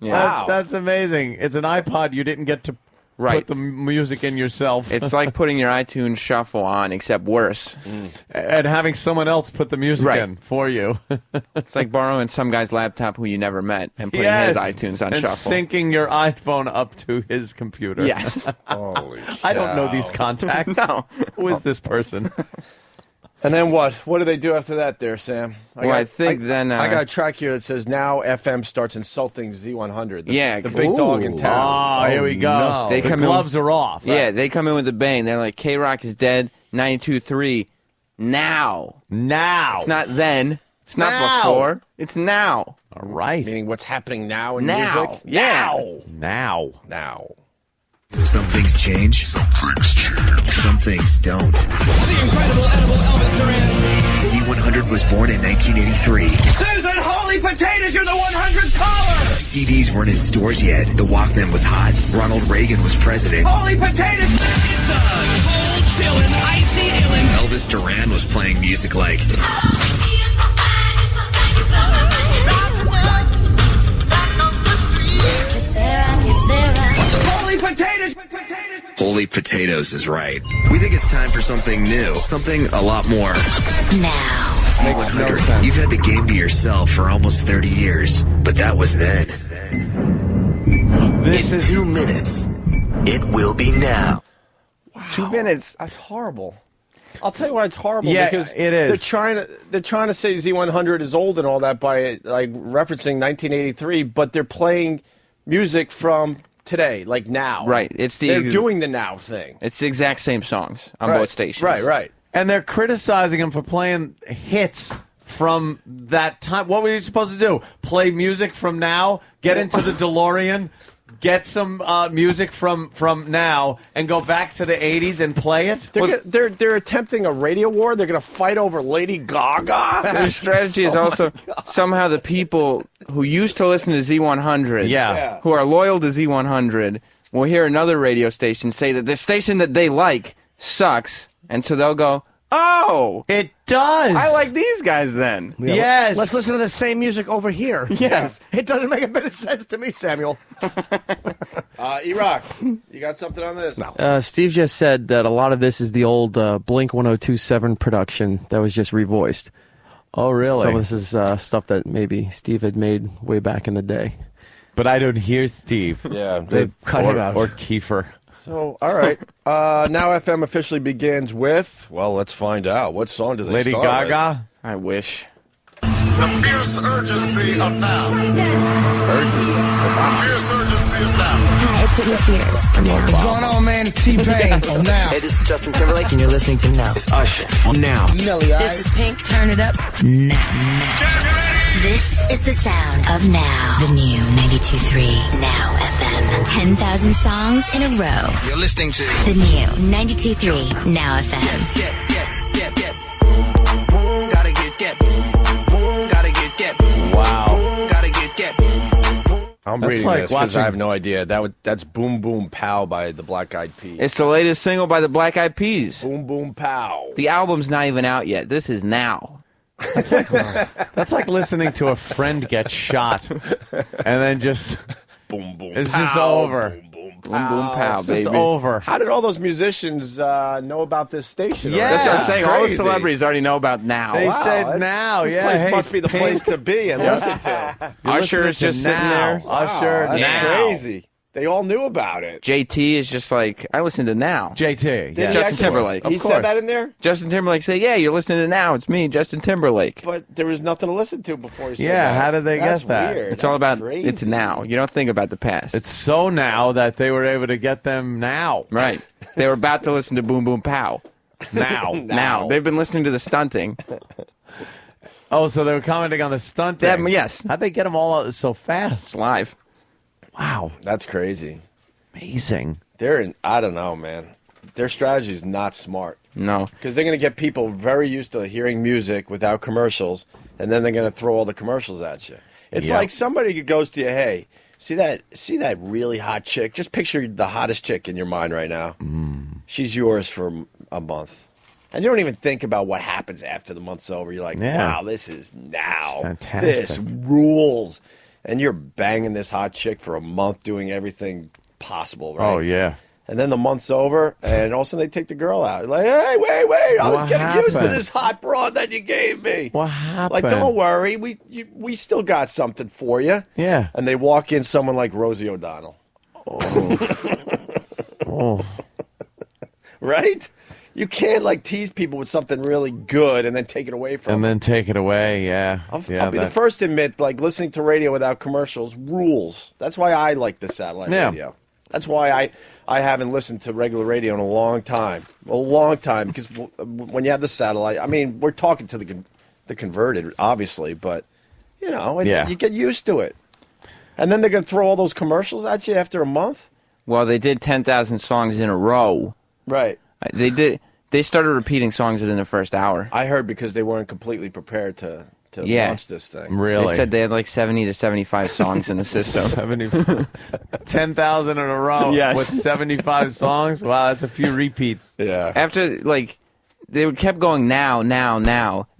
Yeah. That's amazing. It's an iPod you didn't get to put the music in yourself. It's like putting your iTunes Shuffle on, except worse. And having someone else put the music in for you. It's like borrowing some guy's laptop who you never met and putting his iTunes on and Shuffle. syncing your iPhone up to his computer. Yes. Holy I don't know these contacts. No. Who is this person? And then what? What do they do after that there, Sam? I think then... I got a track here that says, now FM starts insulting Z100. The big Ooh. dog in town. Oh, here we go. No. They the come gloves are off. Yeah, they come in with a bang. They're like, K-Rock is dead, 92.3, now. Now. It's not then. It's not Now. before. It's now. All right. Meaning what's happening now in Now. music? Yeah. Now. Some things change. Some things don't. The incredible edible Elvis Duran. Z100 was born in 1983. Susan, holy potatoes, you're the 100th caller. CDs weren't in stores yet. The Walkman was hot. Ronald Reagan was president. Holy potatoes. It's a cold, chillin', icy illin'. Elvis Duran was playing music like... Holy potatoes. Holy potatoes is right. We think it's time for something new. Something a lot more. Now. Z100. You've had the game to yourself for almost 30 years. But that was then. This in is 2 minutes. It will be now. Wow. 2 minutes. That's horrible. I'll tell you why it's horrible. Yeah, because it is. They're trying to say Z100 is old and all that by like referencing 1983, but they're playing music from today, like now. Right. They're doing the now thing. It's the exact same songs on both stations. Right. And they're criticizing him for playing hits from that time. What were you supposed to do? Play music from now? Get into the DeLorean? Get some music from now and go back to the 80s and play it? They're attempting a radio war. They're going to fight over Lady Gaga. Their strategy is also somehow the people who used to listen to Z100, who are loyal to Z100, will hear another radio station say that the station that they like sucks, and so they'll go, oh, it does. I like these guys then. Yeah, yes. Let's listen to the same music over here. Yes. It doesn't make a bit of sense to me, Samuel. E-Rock, you got something on this? No. Steve just said that a lot of this is the old Blink 102.7 production that was just revoiced. Oh, really? Some of this is stuff that maybe Steve had made way back in the day. But I don't hear Steve. Yeah. They cut him out. Or Kiefer. So, all right. Now FM officially begins with, well, let's find out. What song do they Lady start Gaga? with? I wish. The fierce urgency of now. Fierce urgency of now. Hi, it's Britney Spears. What's going on, man? It's T-Pain on Now. Hey, this is Justin Timberlake, and you're listening to Now. It's Usher on Now. This is Pink. Turn it up. Now. This is the sound of Now. The new 92.3 Now FM. 10,000 songs in a row. You're listening to The new 92.3 Now FM. Gotta get Wow. Gotta get I'm That's reading like this because watching- I have no idea. That's Boom Boom Pow by the Black Eyed Peas. It's the latest single by the Black Eyed Peas. Boom Boom Pow. The album's not even out yet. This is now. That's like listening to a friend get shot and then just Boom Boom it's Pow. just over. Boom Boom Boom, boom, pow, It's just baby. over. How did all those musicians know about this station? Yeah, That's what I'm it's saying. All the crazy. celebrities already know about now. They Wow, said this- now, This yeah. place hey, must it's be the Pink. place to be and listen to. You're Usher listening is just to sitting now. there. Usher, That's now. crazy. They all knew about it. JT is just like, I listen to now. JT. Did Yeah. he Justin actually- Timberlake. He Of said course. that in there? Justin Timberlake said, yeah, you're listening to now. It's me, Justin Timberlake. But there was nothing to listen to before he said Yeah, that. how did they That's get that? Weird. It's all That's about, crazy. it's now. You don't think about the past. It's so now that they were able to get them now. Right. They were about to listen to Boom Boom Pow. Now. Now. They've been listening to the stunting. Oh, so they were commenting on the stunt thing. Yes. How'd they get them all out so fast? Live. Wow. That's crazy. Amazing. I don't know, man. Their strategy is not smart. No. Because they're going to get people very used to hearing music without commercials, and then they're going to throw all the commercials at you. It's Yep. like somebody goes to you, hey, see that really hot chick? Just picture the hottest chick in your mind right now. She's yours for a month. And you don't even think about what happens after the month's over. You're like, Yeah. wow, this is now. It's fantastic. This rules. And you're banging this hot chick for a month doing everything possible, right? Oh, yeah. And then the month's over, and all of a sudden they take the girl out. Like, hey, wait! I was What getting used to happened? this hot broad that you gave me. What happened? Like, don't worry, we still got something for you. Yeah. And they walk in someone like Rosie O'Donnell, Oh. right? You can't like tease people with something really good and then take it away from And them. then take it away, yeah. I'll yeah, be the first to admit, like listening to radio without commercials rules. That's why I like the satellite Yeah. radio. That's why I haven't listened to regular radio in a long time. Because when you have the satellite, I mean, we're talking to the converted, obviously, but you know, Yeah. you get used to it. And then they're going to throw all those commercials at you after a month? Well, they did 10,000 songs in a row. Right. They did. They started repeating songs within the first hour. I heard because they weren't completely prepared to launch this thing. Really? They said they had like 70 to 75 songs in the system. 10,000 in a row Yes. with 75 songs? Wow, that's a few repeats. Yeah. After, like, they kept going now.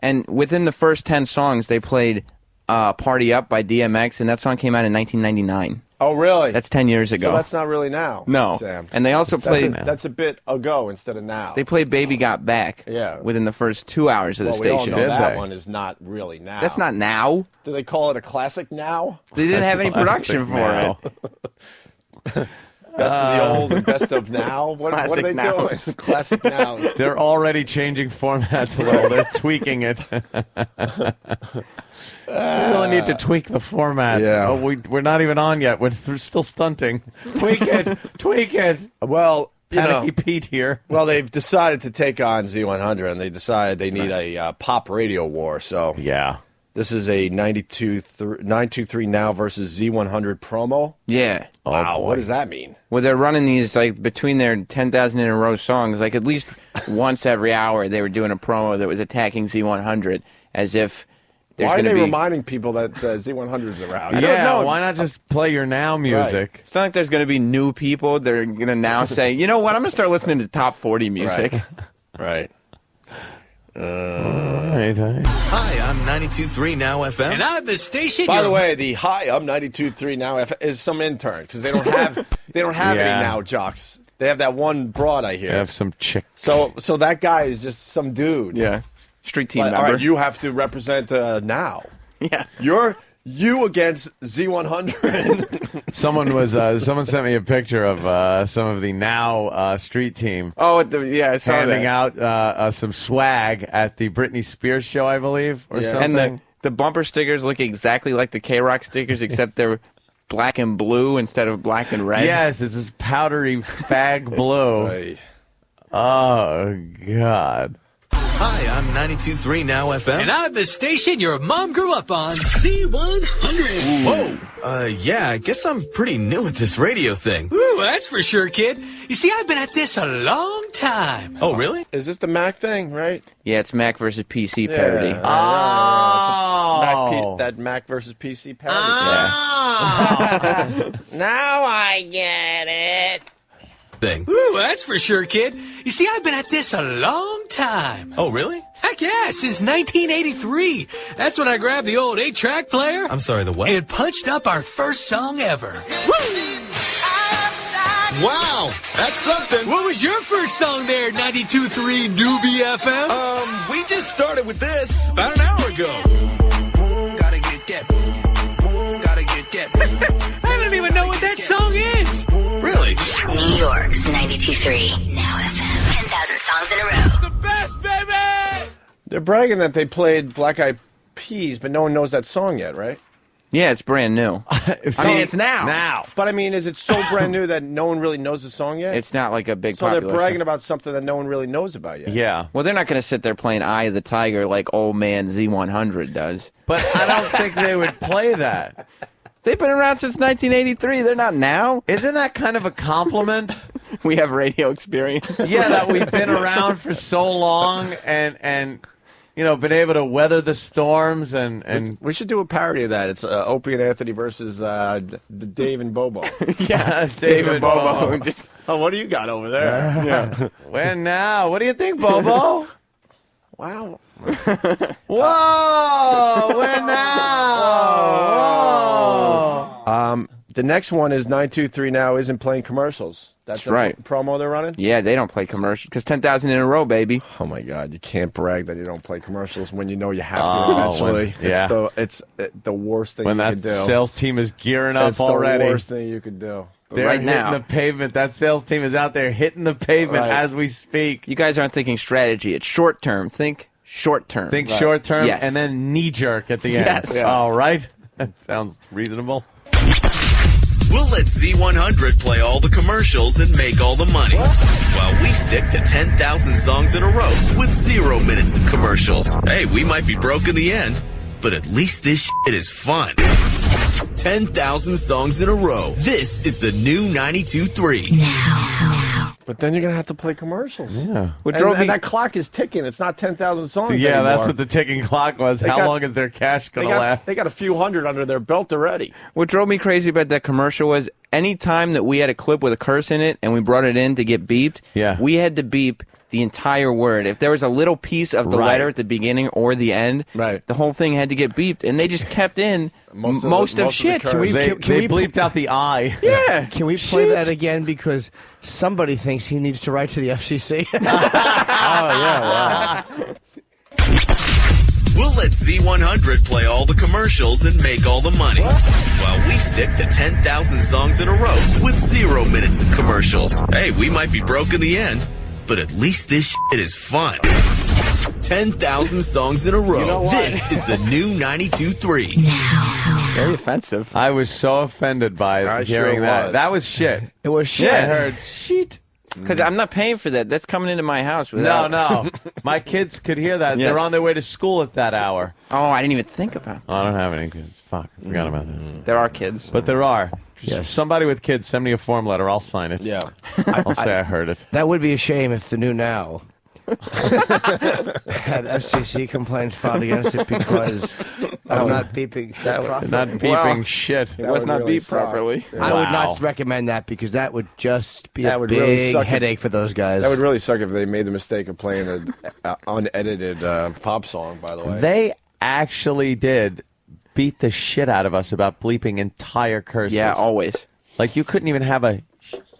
And within the first 10 songs, they played Party Up by DMX, and that song came out in 1999. Oh, really? That's 10 years ago. So that's not really now. No. Sam. And they also played... That's a bit ago instead of now. They played Baby Got Back Yeah. within the first 2 hours of the Well, we all station. know that one is not really now. That's not now. Do they call it a classic now? They didn't have any production for now. it. Best of the old and best of now? What are they Classic doing? nows. Classic now. They're already changing formats a little. They're tweaking it. We really need to tweak the format. Yeah. Oh, we're not even on yet. We're still stunting. Tweak it. Tweak it. Well, Panicky Pete here. Well, they've decided to take on Z100, and they decided they need a pop radio war. So yeah, this is a 923 Now versus Z100 promo. Yeah. Wow, what does that mean? Well, they're running these like between their 10,000 in a row songs. Like at least once every hour, they were doing a promo that was attacking Z100 as if. Why are they reminding people that Z100's around? Yeah, why not just play your Now music? Right. It's not like there's going to be new people that are going to now say, you know what, I'm going to start listening to top 40 music. Right. Hi, I'm 92.3 Now FM. And I'm the station. By the way, the Hi, I'm 92.3 Now FM is some intern because they don't have any Now jocks. They have that one broad I hear. They have some chick. So that guy is just some dude. Yeah. Street team member. All right, you have to represent Now. Yeah. You against Z100. Someone sent me a picture of some of the Now street team. Oh, I saw handing out some swag at the Britney Spears show, I believe, or something. And the bumper stickers look exactly like the K-Rock stickers, except they're black and blue instead of black and red. Yes, it's this powdery fag blue. Right. Oh God. Hi, I'm 92.3 Now FM. And I'm the station your mom grew up on, Z100. Whoa. Yeah, I guess I'm pretty new at this radio thing. Ooh, that's for sure, kid. You see, I've been at this a long time. Oh, really? Is this the Mac thing, right? Yeah, it's Mac versus PC parody. That Mac versus PC parody. Now I get it. Thing. Ooh, that's for sure, kid. You see, I've been at this a long time. Oh, really? Heck yeah, since 1983. That's when I grabbed the old 8-track player. I'm sorry, the what? And punched up our first song ever. Woo! Wow, that's something. What was your first song there, 92.3 Doobie FM? We just started with this about an hour ago. Gotta get. I don't even know what that song is. Really? New York's 92.3 Now FM. 10,000 songs in a row. The best, baby! They're bragging that they played Black Eyed Peas, but no one knows that song yet, right? Yeah, it's brand new. It's now. Now. But I mean, is it so brand new that no one really knows the song yet? It's not like a big So they're popular bragging song. about something that no one really knows about yet. Yeah. Well, they're not going to sit there playing Eye of the Tiger like old man Z100 does. But I don't think they would play that. They've been around since 1983. They're not now. Isn't that kind of a compliment? We have radio experience. Yeah, that we've been around for so long and been able to weather the storms and we should do a parody of that. It's Opie and Anthony versus Dave and Bobo. Yeah, Dave and Bobo. Oh, what do you got over there? Yeah. When now? What do you think, Bobo? Wow. Whoa! When now? The next one is 923 Now isn't playing commercials. That's right. Promo they're running? Yeah, they don't play commercials because 10,000 in a row, baby. Oh my God, you can't brag that you don't play commercials when you know you have to eventually. It's the worst thing when you that can do. sales team is gearing up already. It's the worst thing you could do. They're right hitting now, the pavement. That sales team is out there hitting the pavement as we speak. You guys aren't thinking strategy. It's short term. Think short term. Think short term, yes. and then knee jerk at the Yes. end. Yeah. All right, that sounds reasonable. We'll let Z100 play all the commercials and make all the money. While we stick to 10,000 songs in a row with 0 minutes of commercials. Hey, we might be broke in the end, but at least this shit is fun. 10,000 songs in a row. This is the new 92.3. Now. But then you're going to have to play commercials. Yeah. And that clock is ticking. It's not 10,000 songs Yeah, anymore. that's what the ticking clock was. How long is their cash going to last? They got a few hundred under their belt already. What drove me crazy about that commercial was any time that we had a clip with a curse in it and we brought it in to get beeped, we had to beep the entire word. If there was a little piece of the letter at the beginning or the end, the whole thing had to get beeped, and they just kept in most of shit. Can we bleeped out the I. Yeah. Can we play that again because somebody thinks he needs to write to the FCC? Wow. We'll let Z100 play all the commercials and make all the money. While we stick to 10,000 songs in a row with 0 minutes of commercials. Hey, we might be broke in the end, but at least this shit is fun. 10,000 songs in a row. You know what? This is the new 92.3. Very offensive. I was so offended by hearing sure that. was. That was shit. It was shit. I heard shit. Because I'm not paying for that. That's coming into my house without. No. My kids could hear that. Yes. They're on their way to school at that hour. Oh, I didn't even think about Oh, I don't have any kids. Fuck, I forgot about that. There are kids. But there are. Yes. Somebody with kids, send me a form letter. I'll sign it. Yeah. I'll say I heard it. That would be a shame if the new Now had FCC complaints filed against it because I'm not beeping shit properly. Not beeping shit. It was not beeped properly. I would not recommend that because that would just be That a would big really suck headache for those guys. That would really suck if they made the mistake of playing an unedited pop song, by the way. They actually did beat the shit out of us about bleeping entire curses. Yeah, always. Like, you couldn't even have a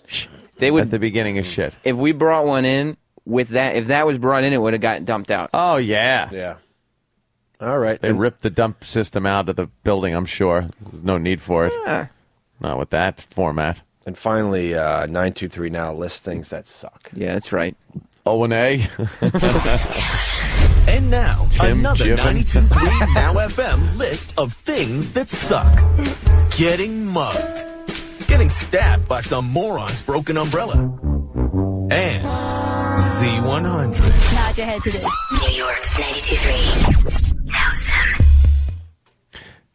sh They would at the beginning of shit. If we brought one in with that, if that was brought in, it would have gotten dumped out. Oh, yeah. Yeah. All right. They ripped the dump system out of the building, I'm sure. There's no need for it. Yeah. Not with that format. And finally, 923 Now lists things that suck. Yeah, that's right. O&A. And now, Tim another Gibbon. 92.3 Now FM list of things that suck. Getting mugged. Getting stabbed by some moron's broken umbrella. And Z100. Nod your head to this. New York's 92.3 Now FM.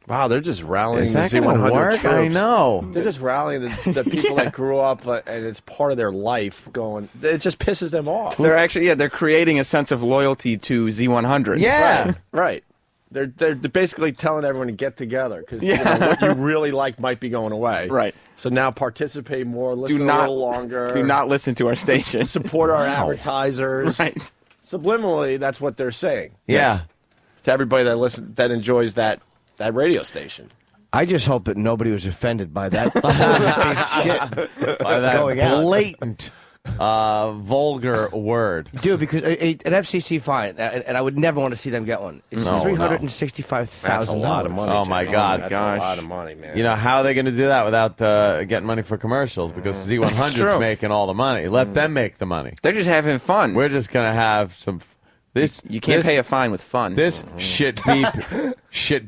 Wow, they're just rallying Is the that gonna Z100 work? troops. I know. They're just rallying the people that grew up and it's part of their life going. It just pisses them off. They're actually, they're creating a sense of loyalty to Z100. Yeah. Right. They're basically telling everyone to get together because what you really like might be going away. Right. So now participate more, listen not- a little longer. Do not listen to our station. Support our advertisers. Right. Subliminally, that's what they're saying. Yeah. Yes. To everybody that enjoys that radio station. I just hope that nobody was offended by that shit By that going out. blatant, vulgar word. Dude, because an FCC fine, and I would never want to see them get one. It's No, $365,000. That's a lot of money. Oh, my Jimmy. God. That's Gosh. a lot of money, man. You know, how are they going to do that without getting money for commercials? Because Z100's true. making all the money. Let them make the money. They're just having fun. We're just going to have some... This You can't this- pay a fine with fun. This shit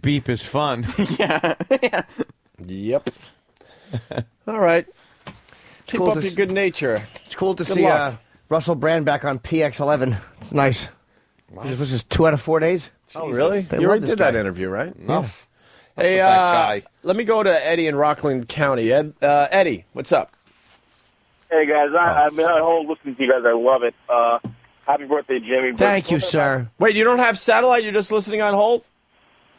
beep is fun. Yep. All right. Keep cool up to your s- good nature. It's cool to Good see luck. Russell Brand back on PX11. It's nice. This was just 2 out of 4 days. Oh, really? They You love already this did guy. that interview, right? No. Hey, that guy. let me go to Eddie in Rockland County. Eddie, what's up? Hey guys, I've been on hold listening to you guys. I love it. Happy birthday, Jimmy. Thank you, sir. Wait, you don't have satellite? You're just listening on hold?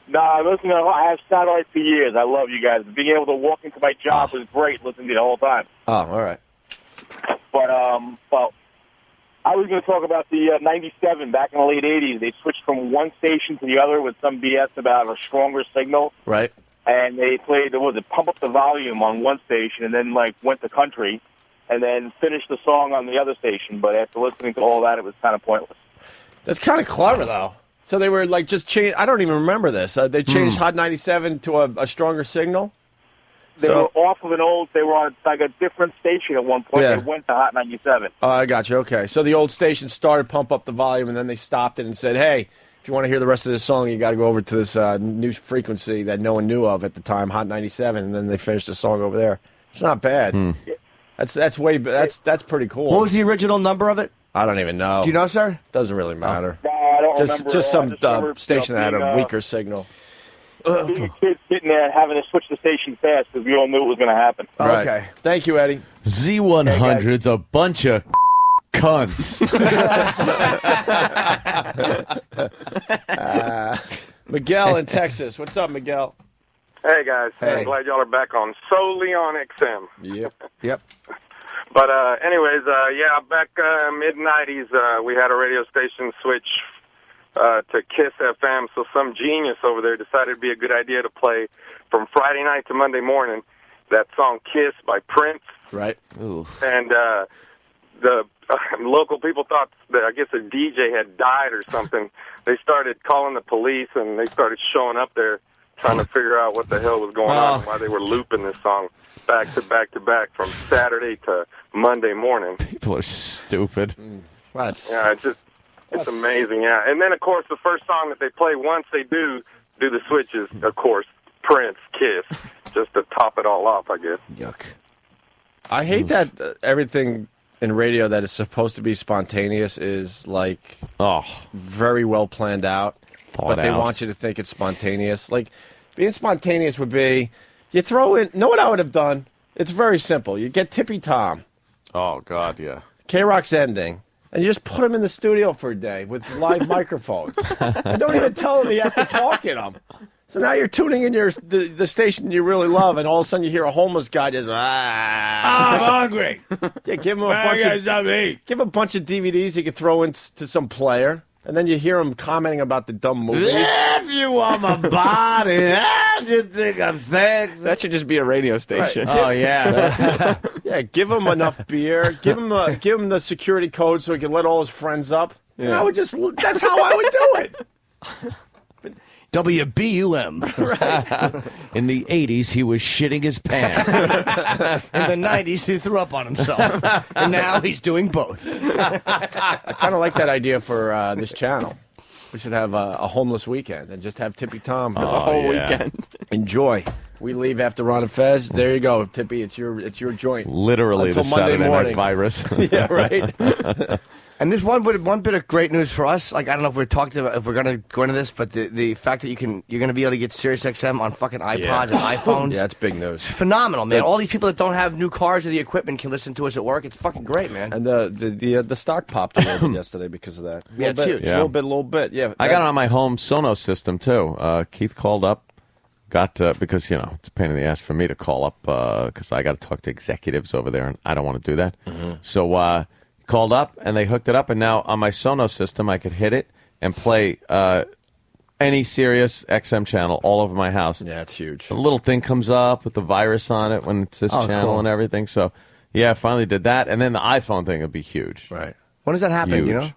No, I'm listening. I have satellite for years. I love you guys. Being able to walk into my job was great listening to you the whole time. Oh, all right. But well, I was going to talk about the 97 back in the late 80s. They switched from one station to the other with some BS about a stronger signal. Right. And they played, Pump Up the Volume on one station and then, went to country and then finished the song on the other station. But after listening to all that, it was kind of pointless. That's kind of clever, though. So they were, just change. I don't even remember this. They changed Hot 97 to a stronger signal? They were off of they were on a different station at one point. Yeah. They went to Hot 97. Oh, I got you. Okay. So the old station started Pump Up the Volume, and then they stopped it and said, hey, if you want to hear the rest of this song, you got to go over to this new frequency that no one knew of at the time, Hot 97, and then they finished the song over there. It's not bad. That's pretty cool. What was the original number of it? I don't even know. Do you know, sir? Doesn't really matter. No, I don't remember. Just some I just remember, station that had being, a weaker signal. Being a kid sitting there and having to switch the station fast because we all knew it was going to happen. Right. Okay. Thank you, Eddie. Z100's a bunch of cunts. Miguel in Texas. What's up, Miguel? Hey, guys. Hey. I'm glad y'all are back on solely on XM. Yep. But anyways, back mid-'90s, we had a radio station switch to Kiss FM, so some genius over there decided it'd be a good idea to play from Friday night to Monday morning that song Kiss by Prince. Right. Ooh. And the local people thought that, I guess, a DJ had died or something. They started calling the police, and they started showing up there trying to figure out what the hell was going on and why they were looping this song back to back to back from Saturday to Monday morning. People are stupid. Yeah, it's amazing, yeah. And then, of course, the first song that they play once they do the switches, of course, Prince, Kiss, just to top it all off, I guess. Yuck. I hate that everything in radio that is supposed to be spontaneous is like very well planned out, but they want you to think it's spontaneous. Like being spontaneous would be you throw in. Know what I would have done? It's very simple. You get Tippy Tom. Oh God, yeah. K-Rock's ending. And you just put him in the studio for a day with live microphones. And don't even tell him he has to talk in them. So now you're tuning in the station you really love, and all of a sudden you hear a homeless guy just, I'm hungry. Yeah, give him a bunch of DVDs you can throw into some player, and then you hear him commenting about the dumb movies. If you want my body, how do you think I'm sexy? That should just be a radio station. Oh yeah. Yeah, give him enough beer. Give him the security code so he can let all his friends up. Yeah. And I would that's how I would do it. WBUM. Right. In the 80s, he was shitting his pants. In the 90s, he threw up on himself. And now he's doing both. I kind of like that idea for this channel. We should have a homeless weekend and just have Tippy Tom for the whole weekend. Enjoy. We leave after Ron and Fez. There you go, Tippy. It's your joint. Literally until the Monday Saturday morning. Night Virus. Yeah, right. And there's one bit of great news for us. Like I don't know if we're talking about if we're gonna go into this, but the fact that you're gonna be able to get Sirius XM on fucking iPods and iPhones. Yeah, that's big news. Phenomenal, man. All these people that don't have new cars or the equipment can listen to us at work. It's fucking great, man. And the stock popped a little bit yesterday because of that. Yeah, it's huge. A little bit. Yeah. I got it on my home Sonos system too. Keith called up. Got because it's a pain in the ass for me to call up because I got to talk to executives over there, and I don't want to do that. Mm-hmm. So called up, and they hooked it up, and now on my Sonos system, I could hit it and play any Sirius XM channel all over my house. Yeah, it's huge. The little thing comes up with the virus on it when it's this channel and everything. So, yeah, I finally did that, and then the iPhone thing will be huge. Right. When does that happen? Huge. You know?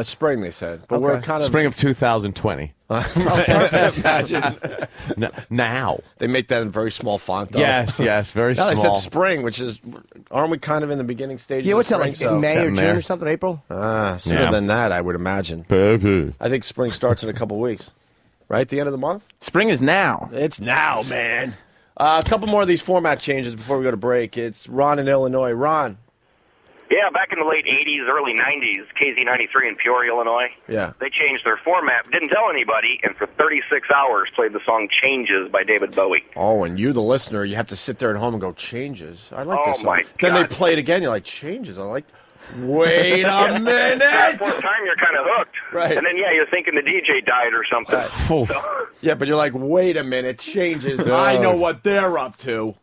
Spring, they said. But we're kind of... Spring of 2020. Perfect. Imagine. Now. They make that in very small font, though. Yes, very no, small. They said spring, which is... Aren't we kind of in the beginning stages Yeah, what's of that, spring? like in May or May. June or something, April? Sooner than that, I would imagine. I think spring starts in a couple weeks. Right? The end of the month? Spring is now. It's now, man. A couple more of these format changes before we go to break. It's Ron in Illinois. Ron. Yeah, back in the late 80s, early 90s, KZ93 in Peoria, Illinois. Yeah. They changed their format, didn't tell anybody, and for 36 hours played the song Changes by David Bowie. Oh, and you, the listener, you have to sit there at home and go, Changes? I like this song. My Then they God. play it again, you're like, Changes? I like... Wait a minute! That fourth time, you're kind of hooked. Right. And then, you're thinking the DJ died or something. So, Yeah, but you're like, wait a minute, Changes. I know what they're up to.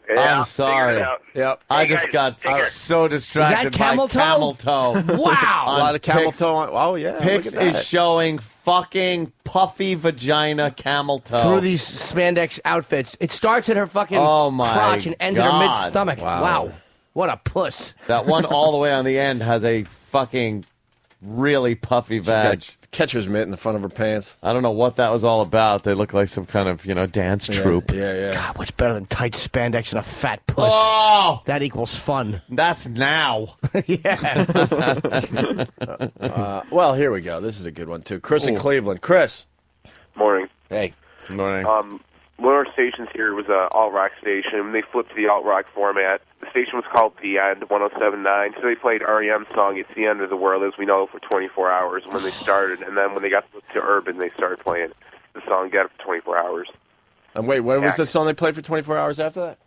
yeah, I'm sorry. figured it out. Yep. I Hey, just guys, got take care. so distracted Camel by Toe? Camel Toe. Wow. A lot of camel Pix- toe on... Oh, yeah. Pix look at that. is showing fucking puffy vagina camel toe. Through these spandex outfits. It starts at her fucking Oh, my crotch and ends at her God. mid-stomach. Wow. Wow. What a puss. That one all the way on the end has a fucking really puffy She's got vag. a catcher's mitt in the front of her pants. I don't know what that was all about. They look like some kind of, dance troupe. Yeah. God, what's better than tight spandex and a fat puss? Oh! That equals fun. That's now. Well, here we go. This is a good one, too. Chris in Cleveland. Chris. Morning. Hey. Good morning. One of our stations here was an alt-rock station. They flipped to the alt-rock format. The station was called The End, 107.9. So they played REM's song, It's the End of the World, as we know, for 24 hours when they started. And then when they got to Urban, they started playing the song Get It for 24 hours. And wait, what was the song they played for 24 hours after that?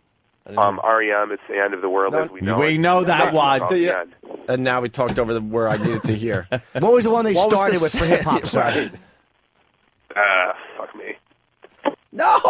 REM, It's the End of the World, as we know. We know that one. The End. And now we talked over where I needed to hear. What was the one they What was started the with for hip-hop? Right. Fuck me. No,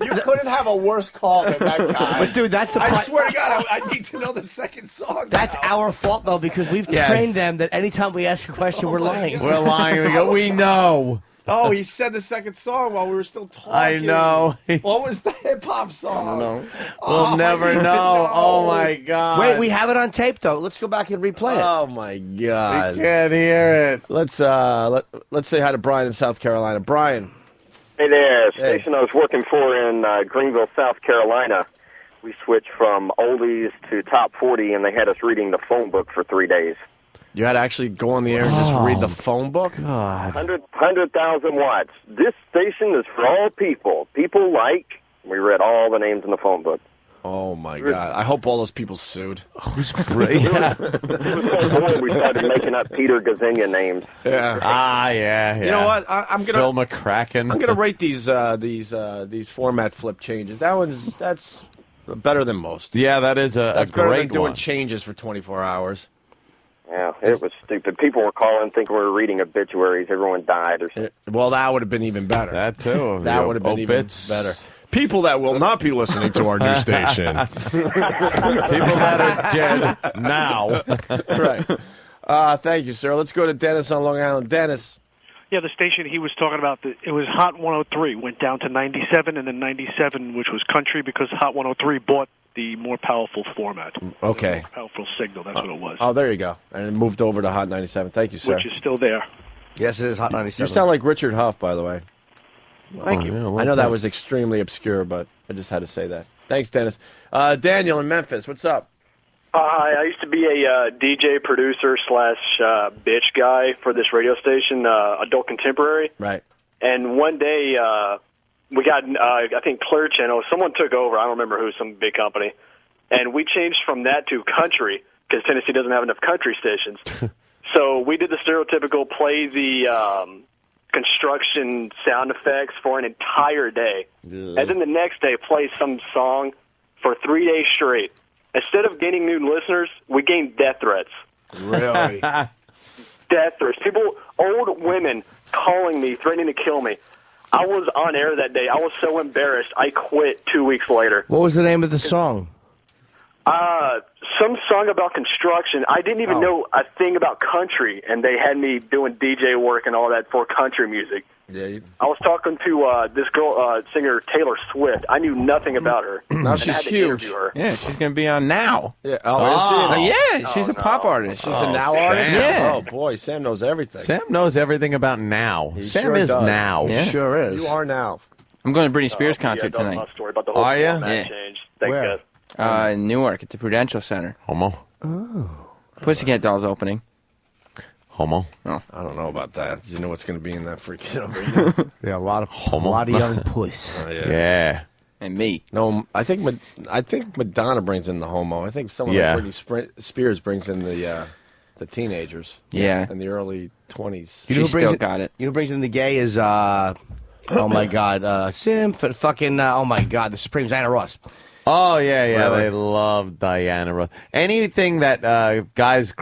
you couldn't have a worse call than that guy. But dude, that's the I swear to God, I need to know the second song. That's now. our fault, though, because we've Yes. trained them that anytime we ask a question, we're lying. We're lying. We go, we know. Oh, he said the second song while we were still talking. I know. What was the hip hop song? I don't know. We'll never know. Oh, my God. Wait, we have it on tape, though. Let's go back and replay it. Oh my God! We can't hear it. Let's let's say hi to Brian in South Carolina. Brian. Hey there, Hey. station I was working for in Greenville, South Carolina. We switched from oldies to top 40, and they had us reading the phone book for 3 days. You had to actually go on the air and just read the phone book? God. 100,000 watts. This station is for all people. People like... We read all the names in the phone book. Oh my God! I hope all those people sued. Who's great? Yeah. We started making up Peter Gazziniga names. Yeah. Yeah. You know what? I'm gonna Phil McCracken. I'm gonna rate these format flip changes. That's better than most. Yeah, that is a That's better than great doing one. changes for 24 hours. Yeah, it was stupid. People were calling thinking we were reading obituaries. Everyone died or something. Well, that would have been even better. That too. That would have been even better. People that will not be listening to our new station. People that are dead now. Right. Thank you, sir. Let's go to Dennis on Long Island. Dennis. Yeah, the station he was talking about, it was Hot 103, went down to 97, and then 97, which was country, because Hot 103 bought the more powerful format. Okay. The more powerful signal, that's what it was. Oh, there you go. And it moved over to Hot 97. Thank you, sir. Which is still there. Yes, it is Hot 97. You sound like Richard Huff, by the way. Thank you. I know that was extremely obscure, but I just had to say that. Thanks, Dennis. Daniel in Memphis, what's up? Hi, I used to be a DJ, producer / bitch guy for this radio station, Adult Contemporary. Right. And one day we got, I think, Clear Channel. Someone took over. I don't remember who, some big company. And we changed from that to country because Tennessee doesn't have enough country stations. So we did the stereotypical play the construction sound effects for an entire day. And then the next day play some song for 3 days straight. Instead of gaining new listeners, we gained death threats. Really? Death threats. People, old women calling me, threatening to kill me. I was on air that day. I was so embarrassed, I quit 2 weeks later. What was the name of the song? Some song about construction. I didn't even know a thing about country, and they had me doing DJ work and all that for country music. Yeah, I was talking to this girl, singer Taylor Swift. I knew nothing about her. Now and she's I had to huge. interview her. Yeah, she's going to be on Now. Yeah. Oh, is she? Yeah, she's a pop artist. She's a Now artist? Yeah. Oh, boy, Sam knows everything. Sam knows everything about Now. Sam sure is does. Now. Yeah. Sure is. You are Now. I'm going to Britney Spears Yeah, concert I don't know tonight. a story about the whole Are ya? format Yeah. change. Thank Where? God. In Newark at the Prudential Center. Homo. Pussycat Dolls opening. Homo. Oh. I don't know about that. Do you know what's going to be in that freaking arena? Yeah, a lot Homo. of young puss. Yeah. And me. No, I think Madonna brings in the homo. I think someone Yeah. like Britney Spears brings in the teenagers. Yeah. In the early 20s. She still got it. You know who brings in the gay is, oh my God, oh my God, the Supremes, Anna Ross. Oh, yeah. Really? They love Diana Ross. Anything that guys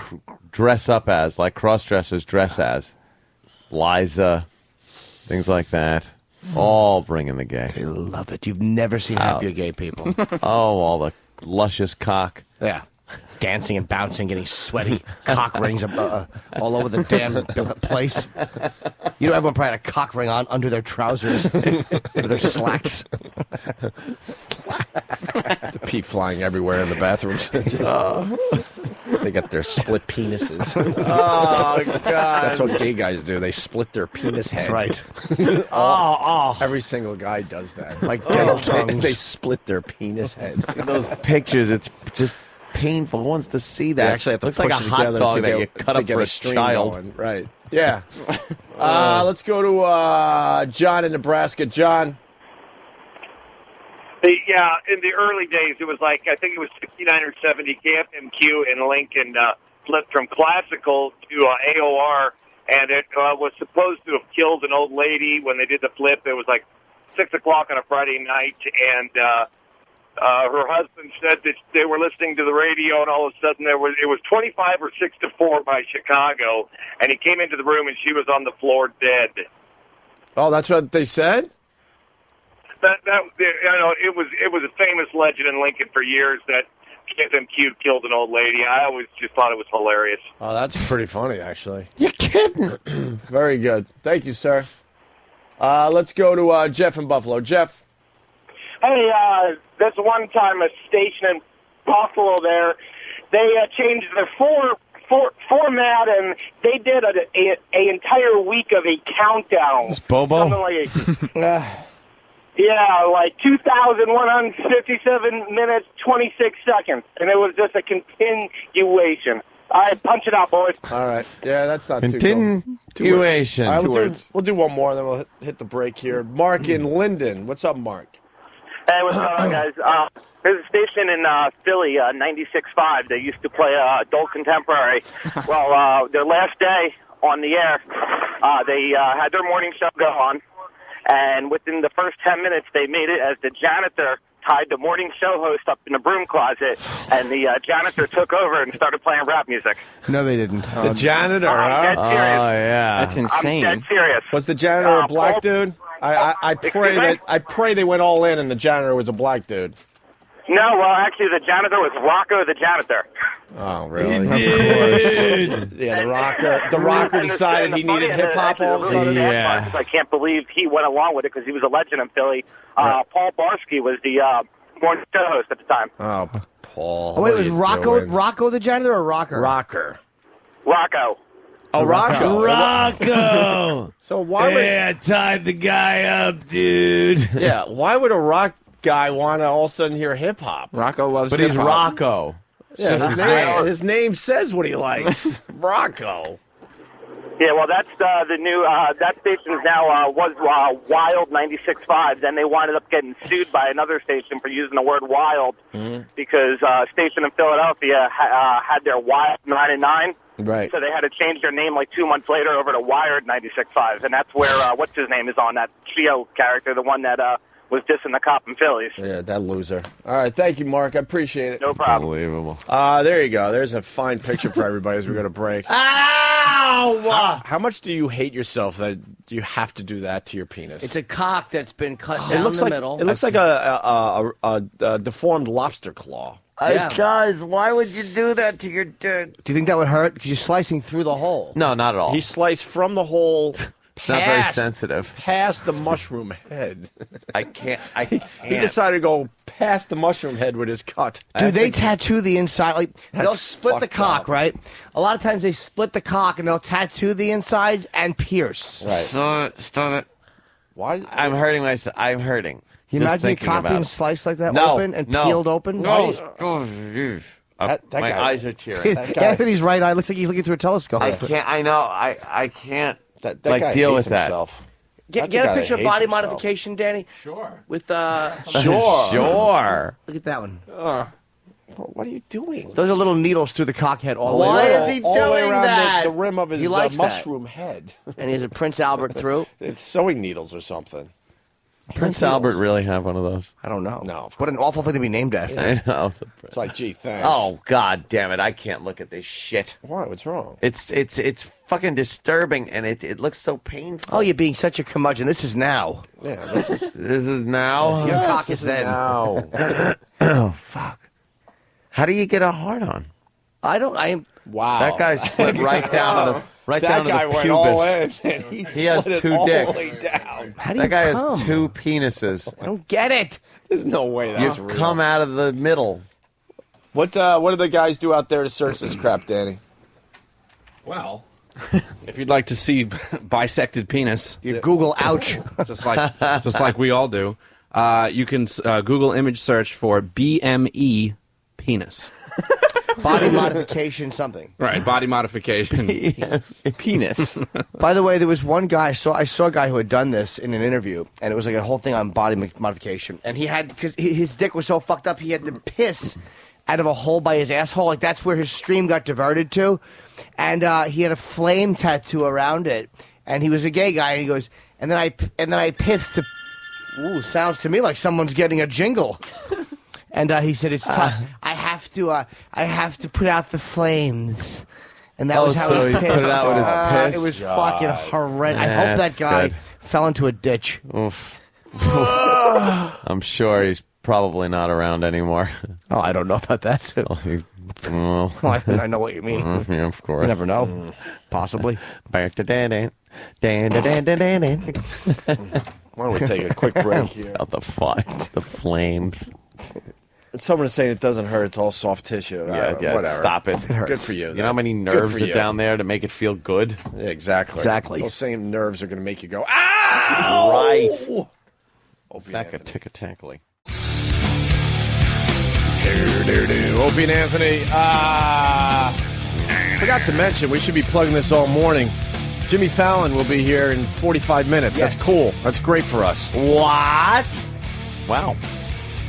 dress up as, like cross-dressers dress as. Liza, things like that. All bring in the gay. They love it. You've never seen happier gay people. Oh, all the luscious cock. Yeah. Dancing and bouncing, getting sweaty, cock rings all over the damn place. You know, everyone probably had a cock ring on under their trousers or their slacks. The pee flying everywhere in the bathrooms. They got their split penises. Oh, God. That's what gay guys do. They split their penis head. That's right. Every single guy does that. Like dental tongues. They split their penis head. Those pictures, it's just painful. Who wants to see that? They actually have to looks push like a it hot together dog to that get, you cut to up get for a a stream child. going. Right. Yeah. Let's go to John in Nebraska. John. Yeah, in the early days, it was like, I think it was 69 or 70, KFMQ in Lincoln flipped from classical to AOR, and it was supposed to have killed an old lady when they did the flip. It was like 6 o'clock on a Friday night, and her husband said that they were listening to the radio, and all of a sudden it was 25 or 6 to 4 by Chicago, and he came into the room, and she was on the floor dead. Oh, that's what they said? It was a famous legend in Lincoln for years that KFMQ killed an old lady. I always just thought it was hilarious. Oh, that's pretty funny, actually. You're kidding. Very good. Thank you, sir. Let's go to Jeff in Buffalo. Jeff. Hey, there's one time a station in Buffalo there, they changed their format, and they did a entire week of a countdown. It's Bobo? Something like yeah, like 2,157 minutes, 26 seconds. And it was just a continuation. All right, punch it out, boys. All right. Yeah, that's not Continuation. too All right, we'll do one more, and then we'll hit the break here. Mark in Linden. What's up, Mark? Hey, what's going on, guys? There's a station in Philly, 96.5. They used to play adult contemporary. Well, their last day on the air, they had their morning show go on, and within the first 10 minutes, they made it as the janitor tied the morning show host up in the broom closet, and the janitor took over and started playing rap music. No, they didn't. The janitor, I'm dead huh? serious. yeah. That's insane. I'm dead serious. Was the janitor a black dude? I pray they went all in and the janitor was a black dude. No, well, actually, the janitor was Rocco the janitor. Oh, really? Of course. Yeah, the rocker decided he needed hip hop all of a sudden. Yeah. I can't believe he went along with it because he was a legend in Philly. Paul Barsky was the morning show host at the time. Oh, Paul. Oh, wait, was Rocco the janitor or Rocker? Rocker. Rocco. Oh, Rocco. Rocco. So why would... I tied the guy up, dude. Yeah, why would a rock guy want to all of a sudden hear hip-hop? Rocco loves But hip-hop. he's Rocco. Yeah, his name says what he likes. Rocco. Yeah, well, that's the new, that station now was Wild 96.5. Then they wound up getting sued by another station for using the word wild because a station in Philadelphia had their Wild 99. Right. So they had to change their name like 2 months later over to Wired 96.5. And that's where, what's his name is on, that Trio character, the one that was dissing the cop in Phillies. Yeah, that loser. All right, thank you, Mark. I appreciate it. No problem. Unbelievable. There you go. There's a fine picture for everybody as we go to break. Ow! How much do you hate yourself that you have to do that to your penis? It's a cock that's been cut down the middle. It looks like a deformed lobster claw. Guys, why would you do that to your dick? Do you think that would hurt? Because you're slicing through the hole. No, not at all. He sliced from the hole. It's not very sensitive. Past the mushroom head. I can't. He decided to go past the mushroom head with his cut. Do they tattoo the inside? Like they'll split the cock, up. right? A lot of times they split the cock and they'll tattoo the insides and pierce. Right. Stop it. Why? I'm hurting myself. I'm hurting. You Just imagine your thinking cock about being it. sliced like that, No, open and no. peeled open? No. That My guy- eyes are tearing. Anthony's right eye looks like he's looking through a telescope. I can't. I know. I can't. That like guy deal hates with that. himself. Get That's a guy picture that of body hates himself. modification, Danny. Sure. With Sure. Look at that one. What are you doing? Those are little needles through the cock head all the way Why around. is he all the way doing around that? The rim of his He likes that. mushroom head. And he has a Prince Albert through. It's sewing needles or something. Prince Albert really have one of those? I don't know. No. What an awful thing to be named after. I know. It's like, gee, thanks. Oh God damn it! I can't look at this shit. Why? What's wrong? It's fucking disturbing, and it looks so painful. Oh, you're being such a curmudgeon. This is now. Yeah, this is This is now. Your cock is then. now. Oh fuck! How do you get a hard on? I am. Wow. That guy split right down to the That down guy to the went pubis. all in. And he has split it two all dicks. the way down. How do That you guy come? has two penises. I don't get it. There's no way You that's real. come out of the middle. What do the guys do out there to search this crap, Danny? Well, if you'd like to see bisected penis, You Google ouch. just like we all do, you can Google image search for BME penis. Body modification something. Right, body modification. Yes, penis. By the way, there was one guy. I saw a guy who had done this in an interview, and it was like a whole thing on body modification. And he had, because his dick was so fucked up, he had to piss out of a hole by his asshole. Like that's where his stream got diverted to, and he had a flame tattoo around it. And he was a gay guy, and he goes, and then I pissed to. Ooh, sounds to me like someone's getting a jingle. And he said, "It's tough. I have to put out the flames." And that was how so he he pissed. put it out with his piss? It was fucking horrendous. I Yeah, hope that that's guy good. fell into a ditch. Oof. I'm sure he's probably not around anymore. Oh, I don't know about that. Well, I know what you mean. yeah, of course. You never know. Possibly. Back to Dan. Dan. Why don't we take a quick break here? About the fight, the flames. Someone is saying it doesn't hurt. It's all soft tissue. Yeah, whatever. stop it. Good for you. You know how many nerves are down there to make it feel good? Yeah, exactly. Exactly. Those same nerves are going to make you go, ow! Right. Sack a tick-a-tackly. Opie and Anthony. Forgot to mention, we should be plugging this all morning. Jimmy Fallon will be here in 45 minutes. Yes. That's cool. That's great for us. What? Wow.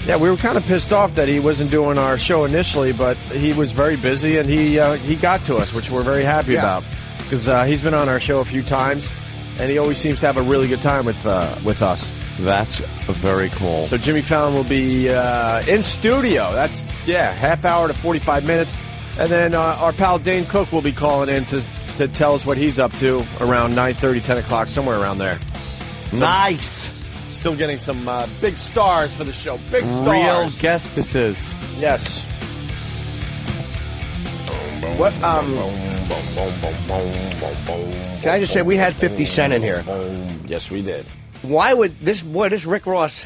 Yeah, we were kind of pissed off that he wasn't doing our show initially, but he was very busy, and he got to us, which we're very happy about, because he's been on our show a few times, and he always seems to have a really good time with us. That's very cool. So Jimmy Fallon will be in studio. That's, half hour to 45 minutes. And then our pal Dane Cook will be calling in to tell us what he's up to around 9:30, 10 o'clock, somewhere around there. Nice. Still getting some big stars for the show. Big stars. Real guestesses. Yes. What? Can I just say we had 50 Cent in here? Yes, we did. Why would this Rick Ross?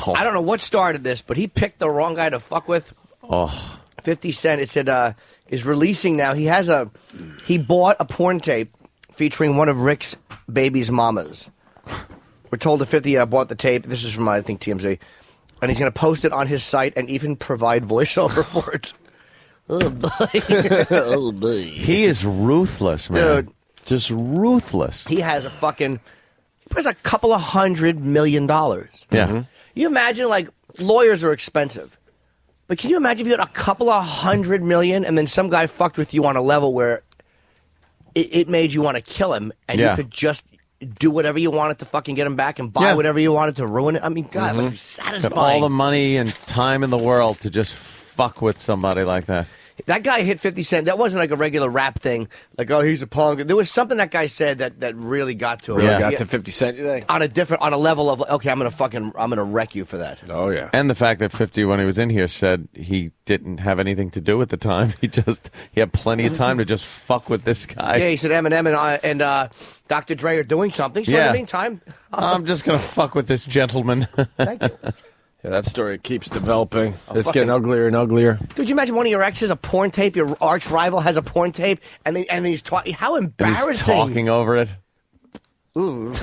I don't know what started this, but he picked the wrong guy to fuck with. Oh. 50 Cent. It said is releasing now. He bought a porn tape featuring one of Rick's baby's mamas. We're told that 50 bought the tape. This is from, I think, TMZ. And he's going to post it on his site and even provide voiceover for it. Oh, boy. Oh, boy. He is ruthless, man. Dude. Just ruthless. He has he has a couple of $100 million. Yeah. You imagine, like, lawyers are expensive. But can you imagine if you had a couple of $100 million and then some guy fucked with you on a level where it made you want to kill him and you could just do whatever you wanted to fucking get him back and buy whatever you wanted to ruin it? I mean, God, it must be satisfying. Got all the money and time in the world to just fuck with somebody like that. That guy hit 50 Cent. That wasn't like a regular rap thing. Like, oh, he's a punk. There was something that guy said that really got to him. Really got to 50 Cent, you think? On a level of, okay, I'm gonna wreck you for that. Oh, yeah. And the fact that 50, when he was in here, said he didn't have anything to do at the time. He had plenty of time to just fuck with this guy. Yeah, he said Eminem and Dr. Dre are doing something. So in the meantime, I'm just gonna fuck with this gentleman. Thank you. Yeah, that story keeps developing. It's getting uglier and uglier. Dude, you imagine one of your exes a porn tape, your arch rival has a porn tape, and he's talking. How embarrassing! And he's talking over it. Ooh.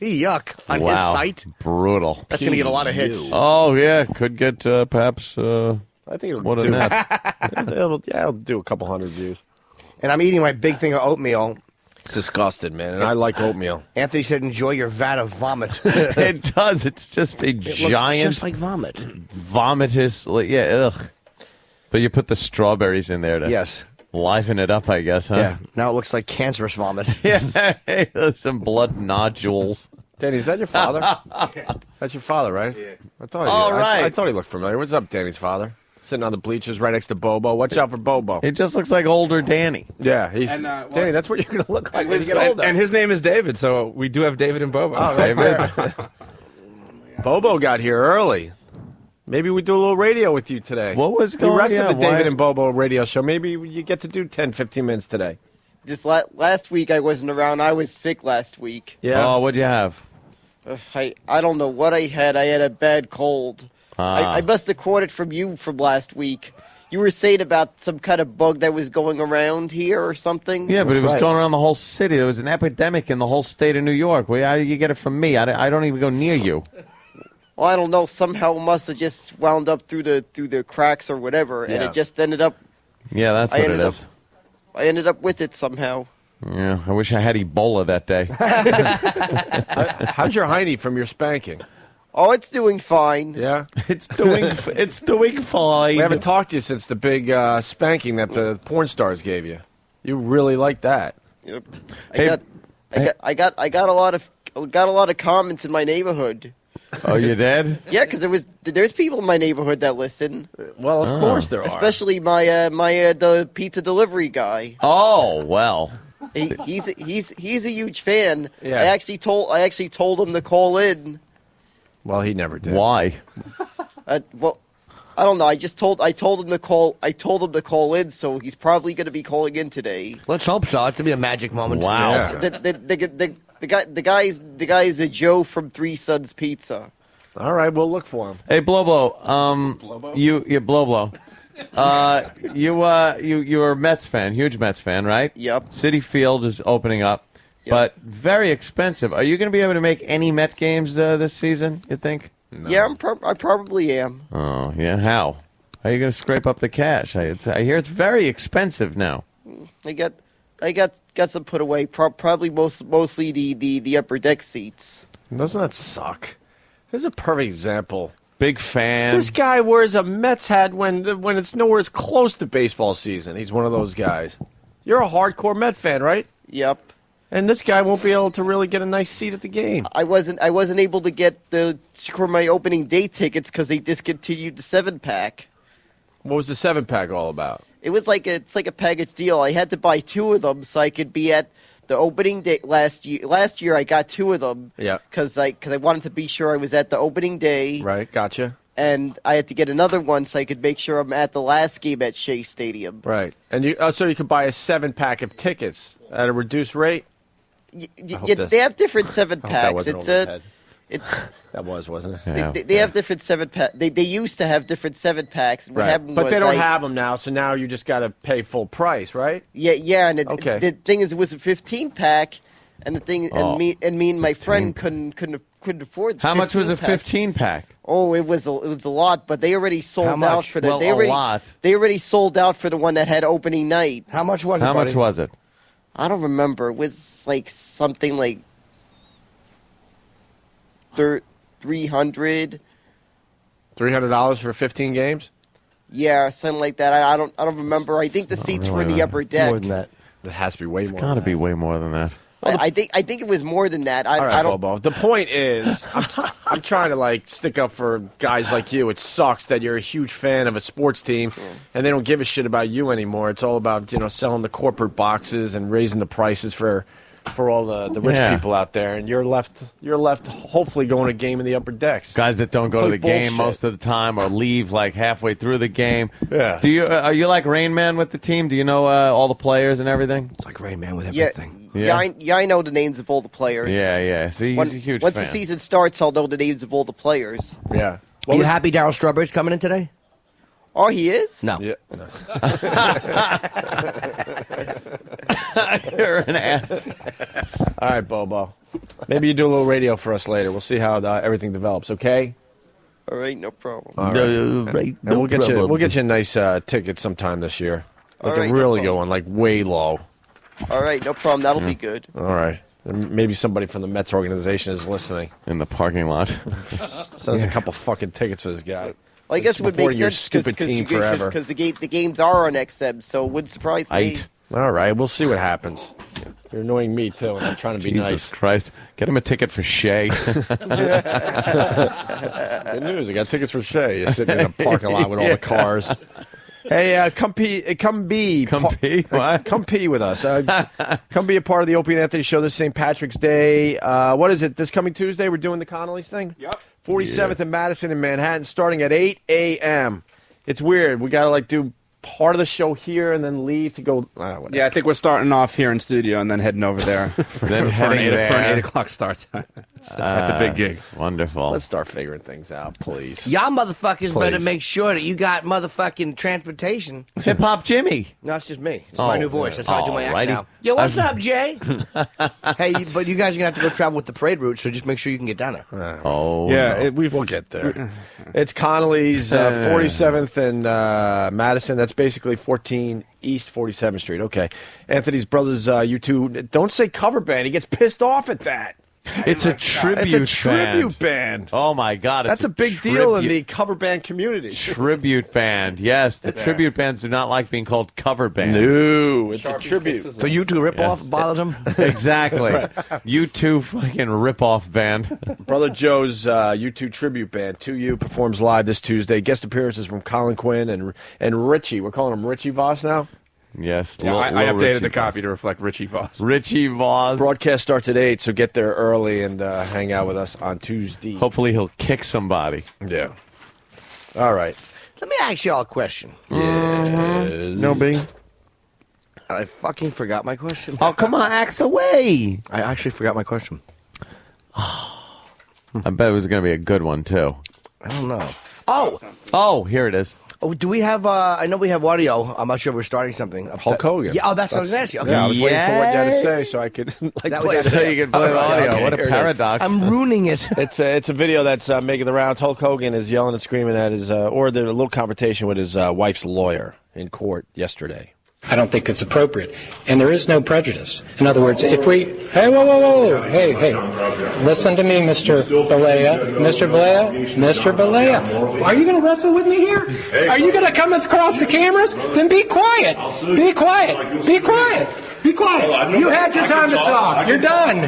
Yuck on his site. Brutal. That's gonna get a lot of hits. Oh yeah, could get perhaps. I think it'll what do. a net. It'll do a couple hundred views. And I'm eating my big thing of oatmeal. It's disgusting, man, and I like oatmeal. Anthony said, "Enjoy your vat of vomit." It does. It's just a giant, looks just like vomit. Vomitous. Ugh. But you put the strawberries in there to liven it up, I guess, huh? Yeah. Now it looks like cancerous vomit. Yeah. Some blood nodules. Danny, is that your father? That's your father, right? Yeah. I thought. All right. I thought he looked familiar. What's up, Danny's father? Sitting on the bleachers right next to Bobo. Watch out for Bobo. It just looks like older Danny. Yeah, he's Danny. That's what you're going to look like when you get older. And his name is David, so we do have David and Bobo. Oh, David. Bobo got here early. Maybe we do a little radio with you today. What was going on? The rest of the David and Bobo radio show. Maybe you get to do 10, 15 minutes today. Just last week I wasn't around. I was sick last week. Yeah. Oh, what'd you have? I don't know what I had. I had a bad cold. I must have caught it from you from last week. You were saying about some kind of bug that was going around here or something? Yeah, but it was going around the whole city. There was an epidemic in the whole state of New York. How did you get it from me? I don't even go near you. Well, I don't know. Somehow it must have just wound up through the cracks or whatever, and it just ended up... Yeah, that's what it is. I ended up with it somehow. Yeah, I wish I had Ebola that day. How's your hiney from your spanking? Oh, it's doing fine. Yeah? It's doing fine. We haven't talked to you since the big spanking that the porn stars gave you. You really like that. Yep. I got a lot of comments in my neighborhood. Oh, you did? Yeah, because there's people in my neighborhood that listen. Well, of course there are. Especially the pizza delivery guy. Oh, well. He's a huge fan. Yeah. I actually told him to call in. Well, he never did. Why? Well, I don't know. I told him to call. I told him to call in, so he's probably going to be calling in today. Let's hope so. It's gonna be a magic moment. Wow. Yeah. The guy is a Joe from Three Sons Pizza. All right, we'll look for him. Hey, Blobo. You Blobo. You're a Mets fan, huge Mets fan, right? Yep. Citi Field is opening up, but very expensive. Are you going to be able to make any Met games this season? You think? No. Yeah, I probably am. Oh yeah, how? How are you going to scrape up the cash? I hear it's very expensive now. I got some put away. Probably mostly the upper deck seats. Doesn't that suck? This is a perfect example Big fan. This guy wears a Mets hat when it's nowhere as close to baseball season. He's one of those guys. You're a hardcore Met fan, right? Yep. And this guy won't be able to really get a nice seat at the game. I wasn't able to get for my opening day tickets because they discontinued the 7-pack. What was the 7-pack all about? It was it's like a package deal. I had to buy 2 of them so I could be at the opening day last year. Last year I got 2 of them. Yeah. Because I wanted to be sure I was at the opening day. Right, gotcha. And I had to get another one so I could make sure I'm at the last game at Shea Stadium. Right. And so you could buy a 7-pack of tickets at a reduced rate? They have different 7-packs. That wasn't it? Yeah. They have different 7-packs. They used to have different 7-packs. Right. But they don't have them now, so now you just got to pay full price, right? Yeah. And the thing is, it was a 15-pack, and the thing, me and my friend couldn't afford. How much was a 15-pack? Oh, it was a lot, but they already sold out for the. Well, they already sold out for the one that had opening night. How much was it? How much was it? I don't remember. It was like something like $300. $300 for 15 games? Yeah, something like that. I don't remember. I think the seats were in the upper deck. More than that. It has to be way more. It's got to be way more than that. I think it was more than that. All right, I don't. Bobo. The point is, I'm trying to stick up for guys like you. It sucks that you're a huge fan of a sports team, and they don't give a shit about you anymore. It's all about selling the corporate boxes and raising the prices for all the rich people out there, and you're left hopefully going to a game in the upper decks. Guys that don't go to the game bullshit. most of the time or leave halfway through the game. Yeah. Are you like Rain Man with the team? Do you know all the players and everything? It's like Rain Man with everything. I know the names of all the players. Yeah. See, he's a huge once fan. the season starts, I'll know the names of all the players. Yeah. Are you happy Darryl Strawberry's coming in today? Oh, he is? No. Yeah. You're an ass. All right, Bobo. Maybe you do a little radio for us later. We'll see how everything develops. Okay. All right, no problem. All right. And we'll get you a nice ticket sometime this year. All Like right, a no really problem. good one, like way low. All right, no problem. That'll be good. All right. And maybe somebody from the Mets organization is listening. In the parking lot. Send us a couple fucking tickets for this guy. Well, I guess it would make Supporting your sense stupid team forever. because the games are on XM, so it wouldn't surprise me. All right, we'll see what happens. You're annoying me too, and I'm trying to be Jesus nice. Christ. Get him a ticket for Shea. Good news, I got tickets for Shea. You're sitting in a parking lot with all the cars. Hey, come pee with us. Come be a part of the Opie and Anthony show this St. Patrick's Day. What is it? This coming Tuesday, we're doing the Connolly's thing? Yep. 47th and Madison in Manhattan, starting at 8 a.m. It's weird. We got to do part of the show here and then leave to go. Yeah, I think we're starting off here in studio and then heading over there for an 8 o'clock start time. It's like the big gig. Wonderful. Let's start figuring things out, please. Y'all motherfuckers better Please. make sure that you got motherfucking transportation. Hip Hop Jimmy. No, it's just me. It's my new voice. That's how I do my act Alrighty. now. Yo, what's up, Jay? Hey, but you guys are going to have to go travel with the parade route, so just make sure you can get down there. We'll get there. It's Connolly's 47th and Madison. That's basically 14 East 47th Street. Okay. Anthony's brothers, you two, don't say cover band. He gets pissed off at that. It's a tribute It's a tribute band. Oh, my God. That's a big deal in the cover band community. Tribute band. Yes, the tribute bands do not like being called cover bands. No, it's a tribute. So you two rip-off bothers them? Exactly. You two fucking rip-off band. Brother Joe's U2 tribute band, 2U, performs live this Tuesday. Guest appearances from Colin Quinn and Richie. We're calling him Richie Voss now? Yes. Yeah, I Lil updated Richie the copy Voss. to reflect Richie Voss. Richie Voss. Broadcast starts at 8, so get there early and hang out with us on Tuesday. Hopefully he'll kick somebody. Yeah. All right. Let me ask y'all a question. Yeah. No big. I fucking forgot my question. Oh, come on, axe away. I actually forgot my question. I bet it was going to be a good one, too. I don't know. Oh, here it is. Oh, do we have, I know we have audio. I'm not sure if we're starting something. Hulk Hogan. Yeah, that's what I was going to ask you. Okay. Yeah, I was waiting for what you had to say so I could That play was- it. So you can play the audio. What a paradox. I'm ruining it. It's a video that's making the rounds. Hulk Hogan is yelling and screaming at his, or there's a little confrontation with his wife's lawyer in court yesterday. I don't think it's appropriate. And there is no prejudice. In other words, if we... Hey, whoa. Hey. Listen to me, Mr. Balea. Mr. Balea. Are you going to wrestle with me here? Are you going to come across the cameras? Then be quiet. Be quiet. You had your time to talk. You're done.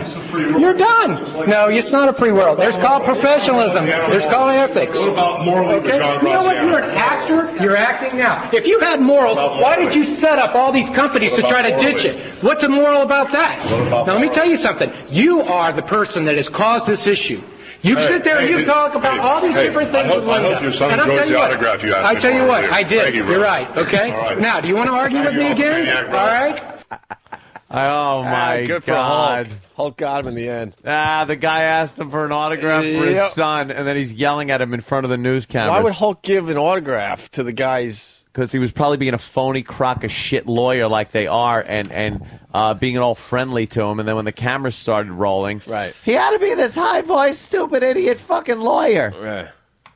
No, it's not a free world. There's called professionalism. There's called ethics. What about moral? Okay? You know what? You're an actor. You're acting now. If you had morals, why did you set up all these companies to try to ditch it? What's immoral about that? Now, let me tell you something. You are the person that has caused this issue. You sit there and you talk about all these different things. I hope your son enjoys the autograph you asked I me tell you for. what, I did. Thank you, You're right, okay? All right. Now, do you want to argue with me again? All right? Oh, my good God. for Hulk. Hulk got him in the end. The guy asked him for an autograph for his son, and then he's yelling at him in front of the news cameras. Why would Hulk give an autograph to the guys? Because he was probably being a phony crock of shit lawyer like they are, and being all friendly to him. And then when the cameras started rolling, right, he had to be this high-voiced, stupid, idiot fucking lawyer. Right.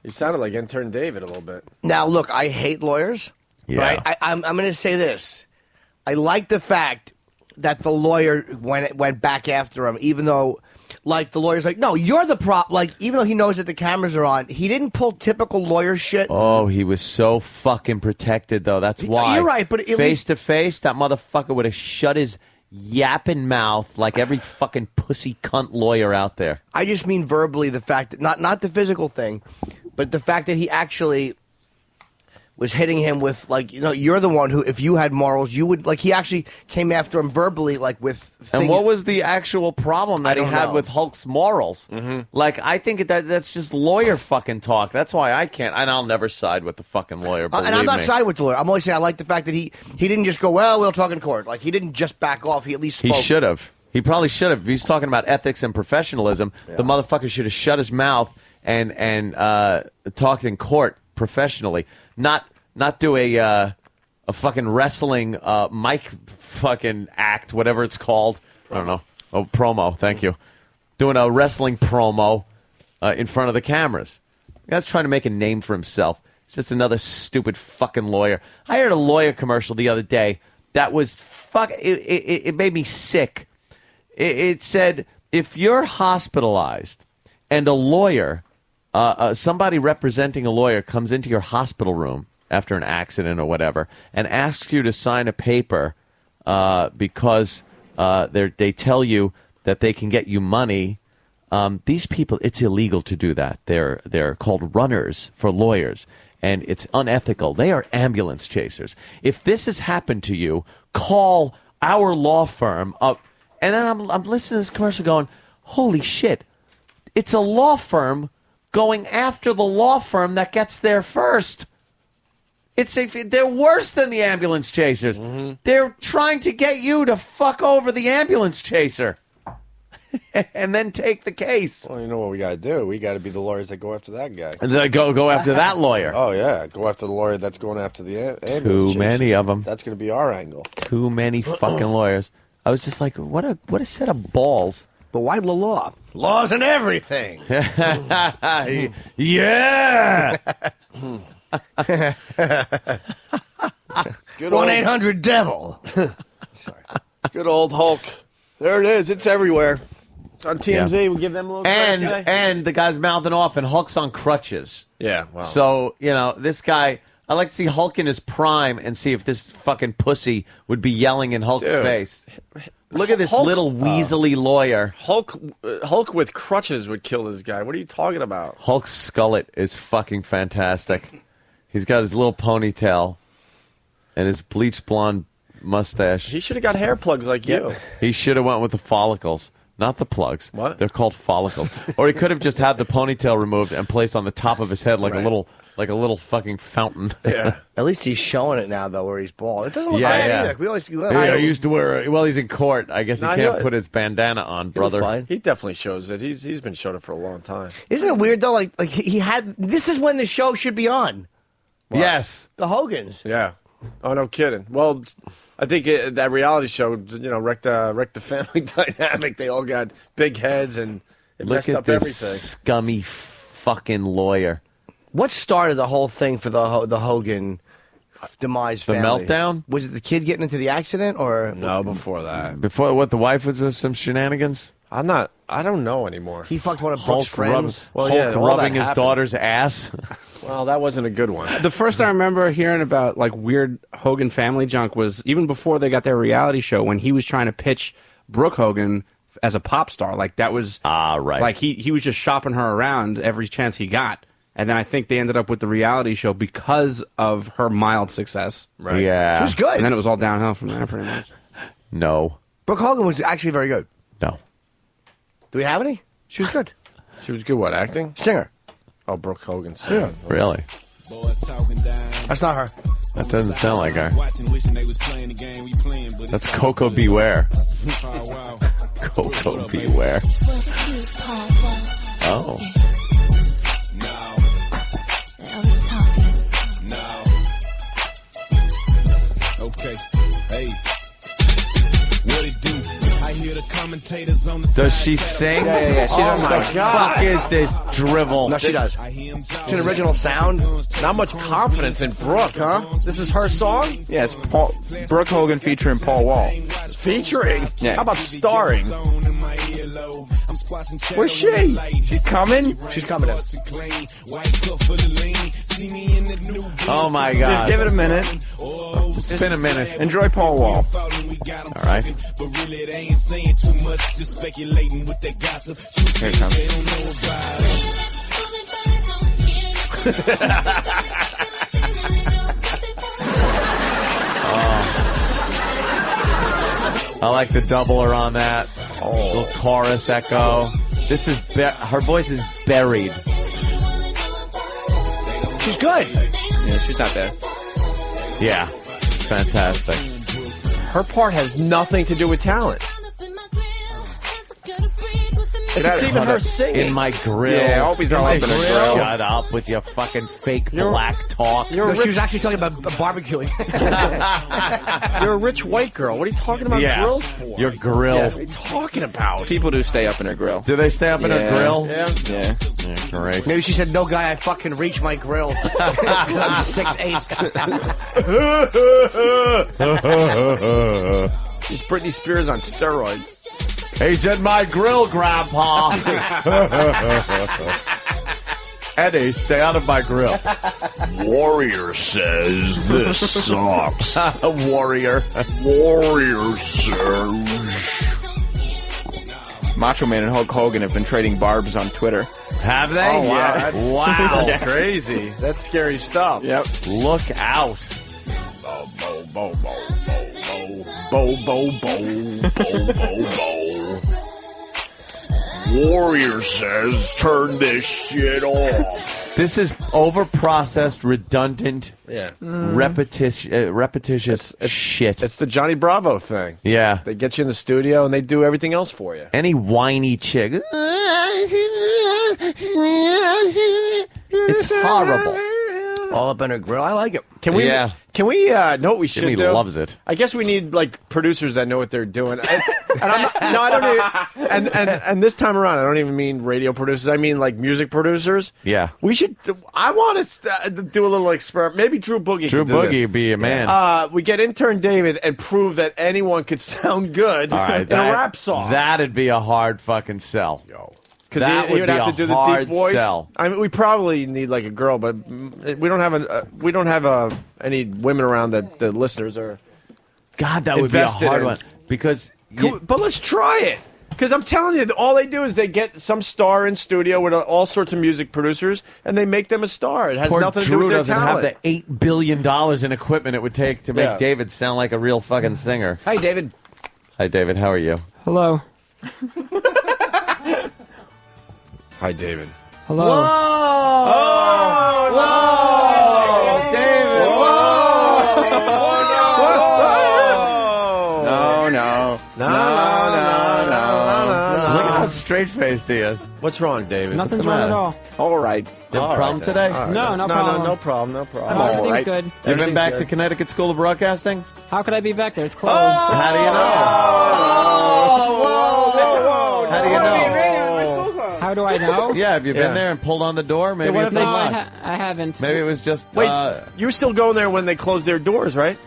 He sounded like intern David a little bit. Now, look, I hate lawyers. Yeah. But I'm going to say this. I like the fact that the lawyer went back after him, even though, like, the lawyer's like, no, you're the like, even though he knows that the cameras are on, he didn't pull typical lawyer shit. Oh, he was so fucking protected, though. That's why. You're right, but at face to face, that motherfucker would have shut his yapping mouth like every fucking pussy cunt lawyer out there. I just mean verbally the fact that, not the physical thing, but the fact that he actually was hitting him with, like, you know, you're the one who, if you had morals, you would, like, he actually came after him verbally, like, with things. And what was the actual problem that he had with Hulk's morals? Mm-hmm. Like, I think that's just lawyer fucking talk. That's why I can't, and I'll never side with the fucking lawyer, believe and I'm not me. siding with the lawyer. I'm only saying I like the fact that he didn't just go, well, we'll talk in court. Like, he didn't just back off. He at least spoke. He should have. He probably should have. If he's talking about ethics and professionalism, the motherfucker should have shut his mouth and talked in court professionally. Not do a fucking wrestling mic fucking act, whatever it's called. I don't know. Oh, promo. Thank you. Doing a wrestling promo in front of the cameras. The guy's trying to make a name for himself. It's just another stupid fucking lawyer. I heard a lawyer commercial the other day that was it made me sick. It said, if you're hospitalized and a lawyer, somebody representing a lawyer comes into your hospital room after an accident or whatever, and asks you to sign a paper because they tell you that they can get you money. These people, it's illegal to do that. They're called runners for lawyers, and it's unethical. They are ambulance chasers. If this has happened to you, call our law firm up. And then I'm listening to this commercial going, holy shit, it's a law firm going after the law firm that gets there first. They're worse than the ambulance chasers. Mm-hmm. They're trying to get you to fuck over the ambulance chaser and then take the case. Well, you know what we got to do? We got to be the lawyers that go after that guy. And go after that lawyer. Oh, yeah. Go after the lawyer that's going after the ambulance Too chasers. many of them. That's going to be our angle. Too many fucking lawyers. I was just like, what a set of balls. But why the law? Laws and everything. Yeah. Good 1-800-DEVIL. Sorry. Good old Hulk. There it is. It's everywhere. It's on TMZ. Yeah. We'll give them a little credit today. And the guy's mouthing off, and Hulk's on crutches. Yeah, wow. So, this guy, I like to see Hulk in his prime and see if this fucking pussy would be yelling in Hulk's face. Look at this little weaselly lawyer. Hulk with crutches would kill this guy. What are you talking about? Hulk's skullet is fucking fantastic. He's got his little ponytail and his bleached blonde mustache. He should have got hair plugs like you. He should have went with the follicles, not the plugs. What? They're called follicles. Or he could have just had the ponytail removed and placed on the top of his head like a little fucking fountain. Yeah. At least he's showing it now, though, where he's bald. It doesn't look bad either. We always I used to wear. Well, he's in court. I guess he can't put his bandana on, brother. He definitely shows it. He's been showing it for a long time. Isn't it weird though? Like he had. This is when the show should be on. What? Yes, the Hogans. Yeah. Oh, no kidding. Well, I think that reality show, wrecked the family dynamic. They all got big heads and it Look messed at up this everything. scummy fucking lawyer. What started the whole thing for the Hogan? demise The family. meltdown? Was it the kid getting into the accident, or No, before that. Before what? The wife was some shenanigans. I don't know anymore. he fucked one of Hulk, Brooks' friends? Well, Hulk yeah, all rubbing that his happened. daughter's ass. Well, that wasn't a good one. The first I remember hearing about like weird Hogan family junk was even before they got their reality show when he was trying to pitch Brooke Hogan as a pop star. Like that was right. Like he was just shopping her around every chance he got. And then I think they ended up with the reality show because of her mild success. Right. Yeah. She was good. And then it was all downhill from there pretty much. No. Brooke Hogan was actually very good. No. Do we have any? She was good. She was good. What, acting? Singer. Oh, Brooke Hogan singer. Really? That's not her. That doesn't sound like her. That's Coco Beware. Coco Beware. Oh. Okay. Hey. What it do? I hear the commentators on the Does she sing? Yeah. She's on my Fuck is this drivel? No, she does. It's an original sound. Not much confidence in Brooke, huh? This is her song? Yeah, it's Brooke Hogan featuring Paul Wall. Featuring? Yeah. How about starring? Where's she? She's coming? She's coming in. Oh my God. Just give it a minute. It's been a minute. Enjoy Paul Wall. All right. Here it comes. I like the doubler on that. Little chorus echo. This is her voice is buried. She's good. Yeah, she's not bad. Yeah, fantastic. Her part has nothing to do with talent. If it's even her singing. In my grill. Yeah, I hope he's all up in her grill. Shut up with your fucking fake black talk. No, she was actually talking about barbecuing. You're a rich white girl. What are you talking about grills for? Your grill. Yeah, what are you talking about? People do stay up in her grill. Do they stay up in her grill? Yeah. Yeah. Yeah, great. Maybe she said, "No guy, I fucking reach my grill because I'm 6'8". She's Britney Spears on steroids. He's in my grill, Grandpa. Eddie, stay out of my grill. Warrior says this sucks. Warrior. Warrior says. Macho Man and Hulk Hogan have been trading barbs on Twitter. Have they? Oh, wow. Yeah. That's, Wow. That's crazy. That's scary stuff. Yep. Look out. Bo, bo, bo, bo, bo, bo, bo, bo, bo, bo. Warrior says, turn this shit off. This is over-processed, redundant, Yeah. repetitious shit. It's the Johnny Bravo thing. Yeah. They get you in the studio and they do everything else for you. Any whiny chick. It's horrible. All up in her grill. I like it. Can we? Yeah. Can we? Know what we should Jimmy do? loves it. I guess we need like producers that know what they're doing. And I'm not, no, I don't. Even, and this time around, I don't even mean radio producers. I mean like music producers. Yeah. We should. I want to do a little experiment. Maybe Drew Boogie. Drew could do this. Boogie be a man. We get intern David and prove that anyone could sound good All right, in a rap song. That'd be a hard fucking sell. Because that he would would be have a to do the hard deep voice. sell. I mean, we probably need like a girl, but we don't have any women around that the listeners are. God, that would be a invested hard in. one because. But let's try it. Because I'm telling you, all they do is they get some star in studio with all sorts of music producers, and they make them a star. It has Poor nothing to do Drew with their doesn't talent. have the $8 billion in equipment it would take to make Yeah. David sound like a real fucking singer. Hi, David. Hi, David. How are you? Hello. Hi, David. Hello. Oh, David! No. Look at how straight-faced he is. What's wrong, David? Nothing's wrong at all. All right. You have a problem today? No, no problem. No problem. No problem. Everything's right. good. You been Everything's back good. to Connecticut School of Broadcasting? How could I be back there? It's closed. How do you know? How do you know? How do I I know? Yeah, have you been there and pulled on the door? Maybe what it's if they- No, unlocked. I haven't. Maybe it was just. Wait, you were still going there when they closed their doors, right?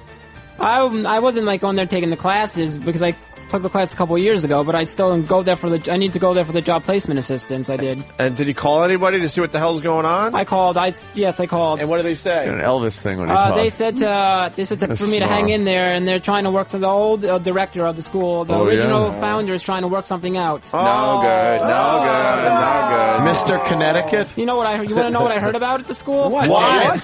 I wasn't like going there taking the classes because I took the class a couple of years ago, but I still go there for the. I need to go there for the job placement assistance. I did. And did you call anybody to see what the hell's going on? I called. Yes, I called. And what did they say? An Elvis thing when he talks. They said for me to hang in there, and they're trying to work to the old director of the school. The original founder is trying to work something out. No good. Mr. Connecticut. You know what I heard? You want to know what I heard about at the school? What?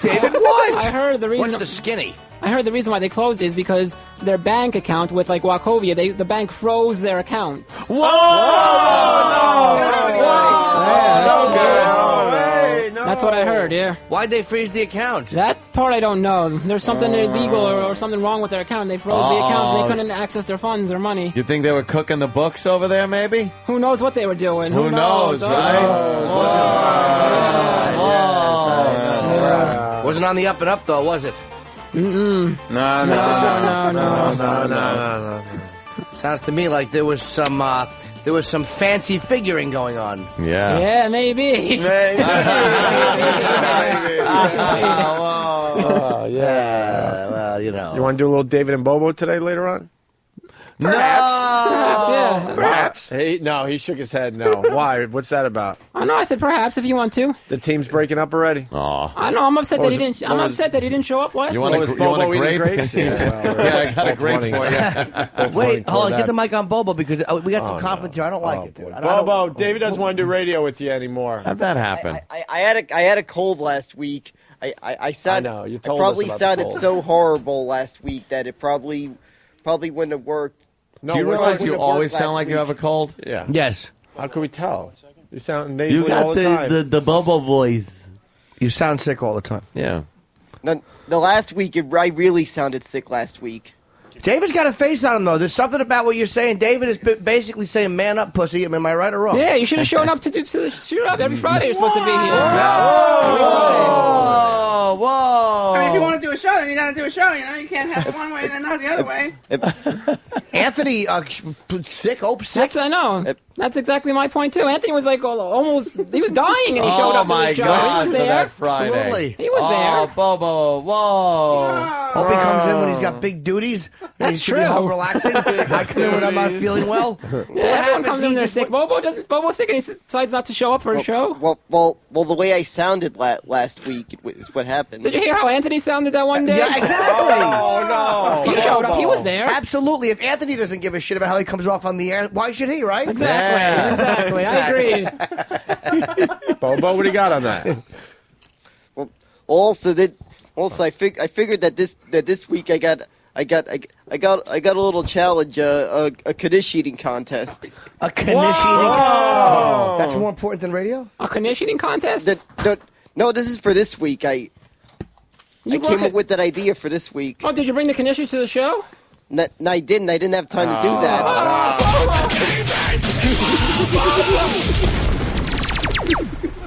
David? What? I heard the reason. What's the skinny? I heard the reason why they closed is because their bank account with like Wachovia, the bank froze their account. That's what I heard. Yeah. Why'd they freeze the account? That part I don't know. There's something illegal or something wrong with their account. They froze the account. And they couldn't access their funds or money. You think they were cooking the books over there? Maybe. Who knows what they were doing? Who knows, right? Wasn't on the up and up though, was it? Mm-mm. No. Sounds to me like there was some fancy figuring going on. Yeah. Yeah, maybe. Well, you know. You want to do a little David and Bobo today later on? Perhaps, yeah. Perhaps. No, he shook his head. No. Why? What's that about? I know. I said perhaps if you want to. The team's breaking up already. Oh. I know. I'm upset What that he was it- didn't. what I'm was- upset that he didn't show up last You week. want a grape? Yeah, I got a grape for you. Wait, hold on. Get the mic on Bobo because we got some conflict here. I don't like it, dude. Bobo, David doesn't want to do radio with you anymore. How'd that happen? I had a cold last week. I sound, I know, you I told probably us about the sounded cold. so horrible last week that it probably wouldn't have worked. Do you realize you always sound like you have a cold? Yeah. Yes. How can we tell? You sound You nasally got all the time. the Bobo voice. You sound sick all the time. Yeah. The last week, I really sounded sick last week. David's got a face on him, though. There's something about what you're saying. David is basically saying, man up, pussy. Am I right or wrong? Yeah, you should have shown up to shoot up every Friday. You're supposed to be here. Whoa, whoa. I mean, if you want to do a show, then you got to do a show. You know, you can't have it one way and then not the other way. Anthony, sick, sick. I know. That's exactly my point, too. Anthony was like almost, he was dying and he showed up to the show. God, He was for there. that Friday. Absolutely. He was there. Bobo, whoa. Hope he comes in when he's got big duties. And That's he should be true. home relaxing. I come in when I'm not feeling well. Yeah, everyone comes in there sick. Bobo's sick and he decides not to show up for a show. Well, the way I sounded last week is what happened. Did you hear how Anthony sounded that one day? Yeah, exactly. Oh, no. He showed up. He was there. Absolutely. If Anthony doesn't give a shit about how he comes off on the air, why should he, right? Exactly. I agree. Bobo, what do you got on that? Well, also I figured that this week I got a little challenge, a Knish eating contest. A Knish eating contest? That's more important than radio? A Knish eating contest? No, this is for this week. I came up with that idea for this week. Oh, did you bring the Knishes to the show? No, I didn't. I didn't have time to do that.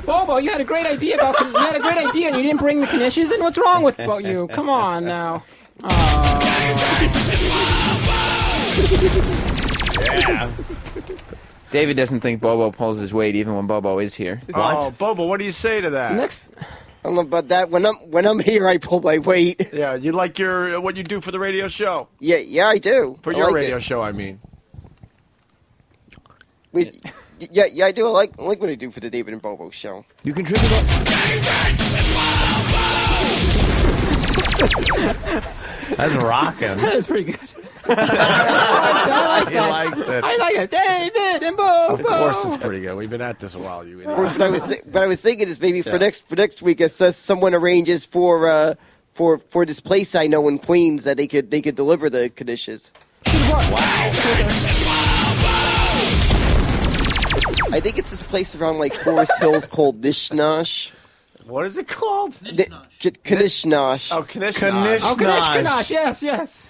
Bobo, you had a great idea and you didn't bring the Knishes in? What's wrong with you? Come on now. Yeah. David doesn't think Bobo pulls his weight even when Bobo is here. Oh, Bobo, what do you say to that? Next. I don't know about that. When I'm here, I pull my weight. Yeah, you like what you do for the radio show? Yeah, I do. For I your like radio it. show, I mean. Yeah, I do. I like what I do for the David and Bobo show. You contribute. That's rocking. That is pretty good. I like He that. likes it. I like it. David and Bobo. Of course, it's pretty good. We've been at this a while, you idiot. What I was thinking is maybe for next week, if someone arranges for this place I know in Queens that they could deliver the Knishes. I think it's this place around like Forest Hills called Nishnosh. What is it called? Knishnosh. Oh, Knish. Oh, Knish. Yes.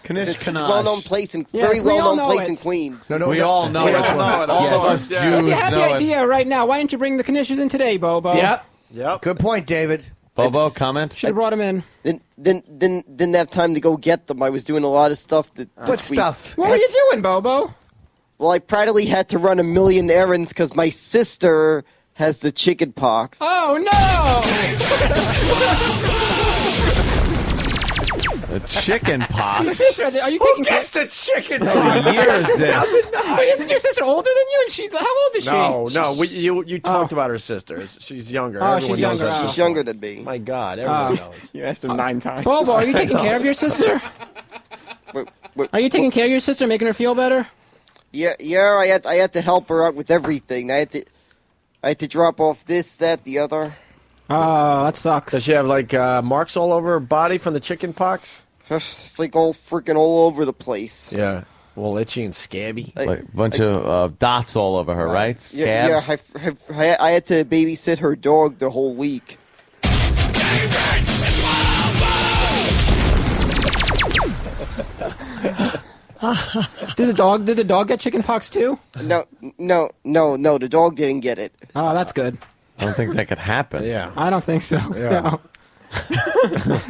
It's a well-known place Yes, very we all well-known know place it. in Queens. We all know it. All of us Jews If you have the know it. idea right now, why didn't you bring the Knishes in today, Bobo? Yep. Good point, David. Bobo, comment? Should have brought him in. Didn't have time to go get them. I was doing a lot of stuff. What stuff? What were you doing, Bobo? Well, I practically had to run a million errands because my sister has the chicken pox. Oh The chicken no! pox. Your sister, are you taking care? the chicken How many years this? Wait, isn't your sister older than you? And she's how old is she? No. You talked about her sister. She's younger. Oh, Everyone she's knows younger. that. She's younger than me. My God, everyone knows. You asked him 9 times. Bobo, are you taking care of your sister? Are you taking care of your sister, making her feel better? Yeah. I had to help her out with everything. I had to drop off this, that, the other. Oh, that sucks. Does she have like marks all over her body from the chicken pox? It's like all over the place. Yeah. Well, itchy and scabby. Like a bunch of dots all over her, right? Scabs? Yeah. I had to babysit her dog the whole week. Did the dog get chicken pox too? No. The dog didn't get it. Oh, that's good. I don't think that could happen. Yeah. I don't think so. Yeah. No.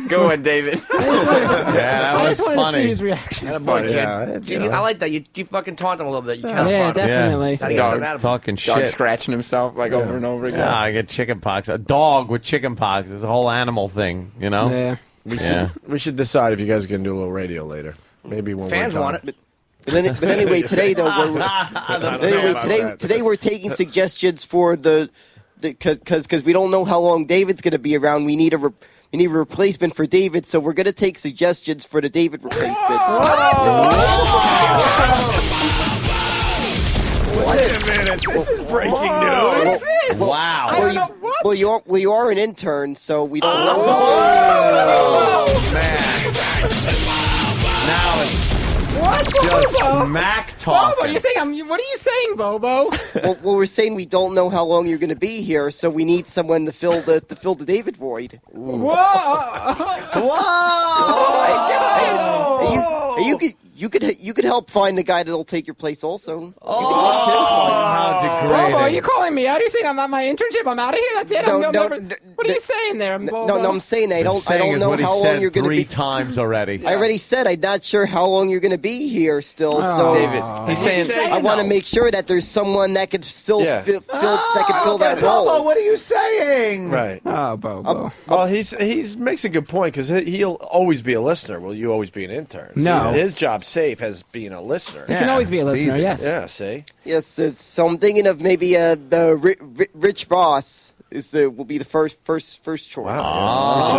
Go ahead, David. I just wanted to funny. see his reaction. I like that. You fucking taunt him a little bit. You kind of Yeah, definitely. Yeah. Gotta get something out of him. Talking Dog shit. scratching himself like over and over again. Yeah, I get chicken pox. A dog with chicken pox is a whole animal thing, you know? Yeah. We should decide if you guys are going to do a little radio later. Maybe when Fans we're done. want it. But anyway, today though, today we're taking suggestions for because we don't know how long David's going to be around. We need a replacement for David, so we're going to take suggestions for the David replacement. Wait a minute, this is breaking news. What is this? Wow. I don't know what. Well, you are an intern, so we don't know. Oh, man. Now it's What? just Bobo? smack Bobo, talking. you're saying what are you saying, Bobo? Well, we're saying we don't know how long you're going to be here, so we need someone to fill the David void. Whoa! You could help find the guy that'll take your place also. How degrading. Bobo, are you calling me out? Are you saying I'm at my internship? I'm out of here. That's it. No, what are you saying there, Bobo? No, I'm saying I don't know what he how said long you're going to 3 be. times already. I already said I'm not sure how long you're going to be here still. So David, he's saying I want to make sure that there's someone that could still fill that role. What are you saying? Right. Oh, Bobo. Well, he's makes a good point because he'll always be a listener. Will you always be an intern? No. See, his job's safe as being a listener. You can always be a listener, easy. yes. Yeah, see? Yes, so I'm thinking of maybe the Rich Voss will be the first choice. Wow.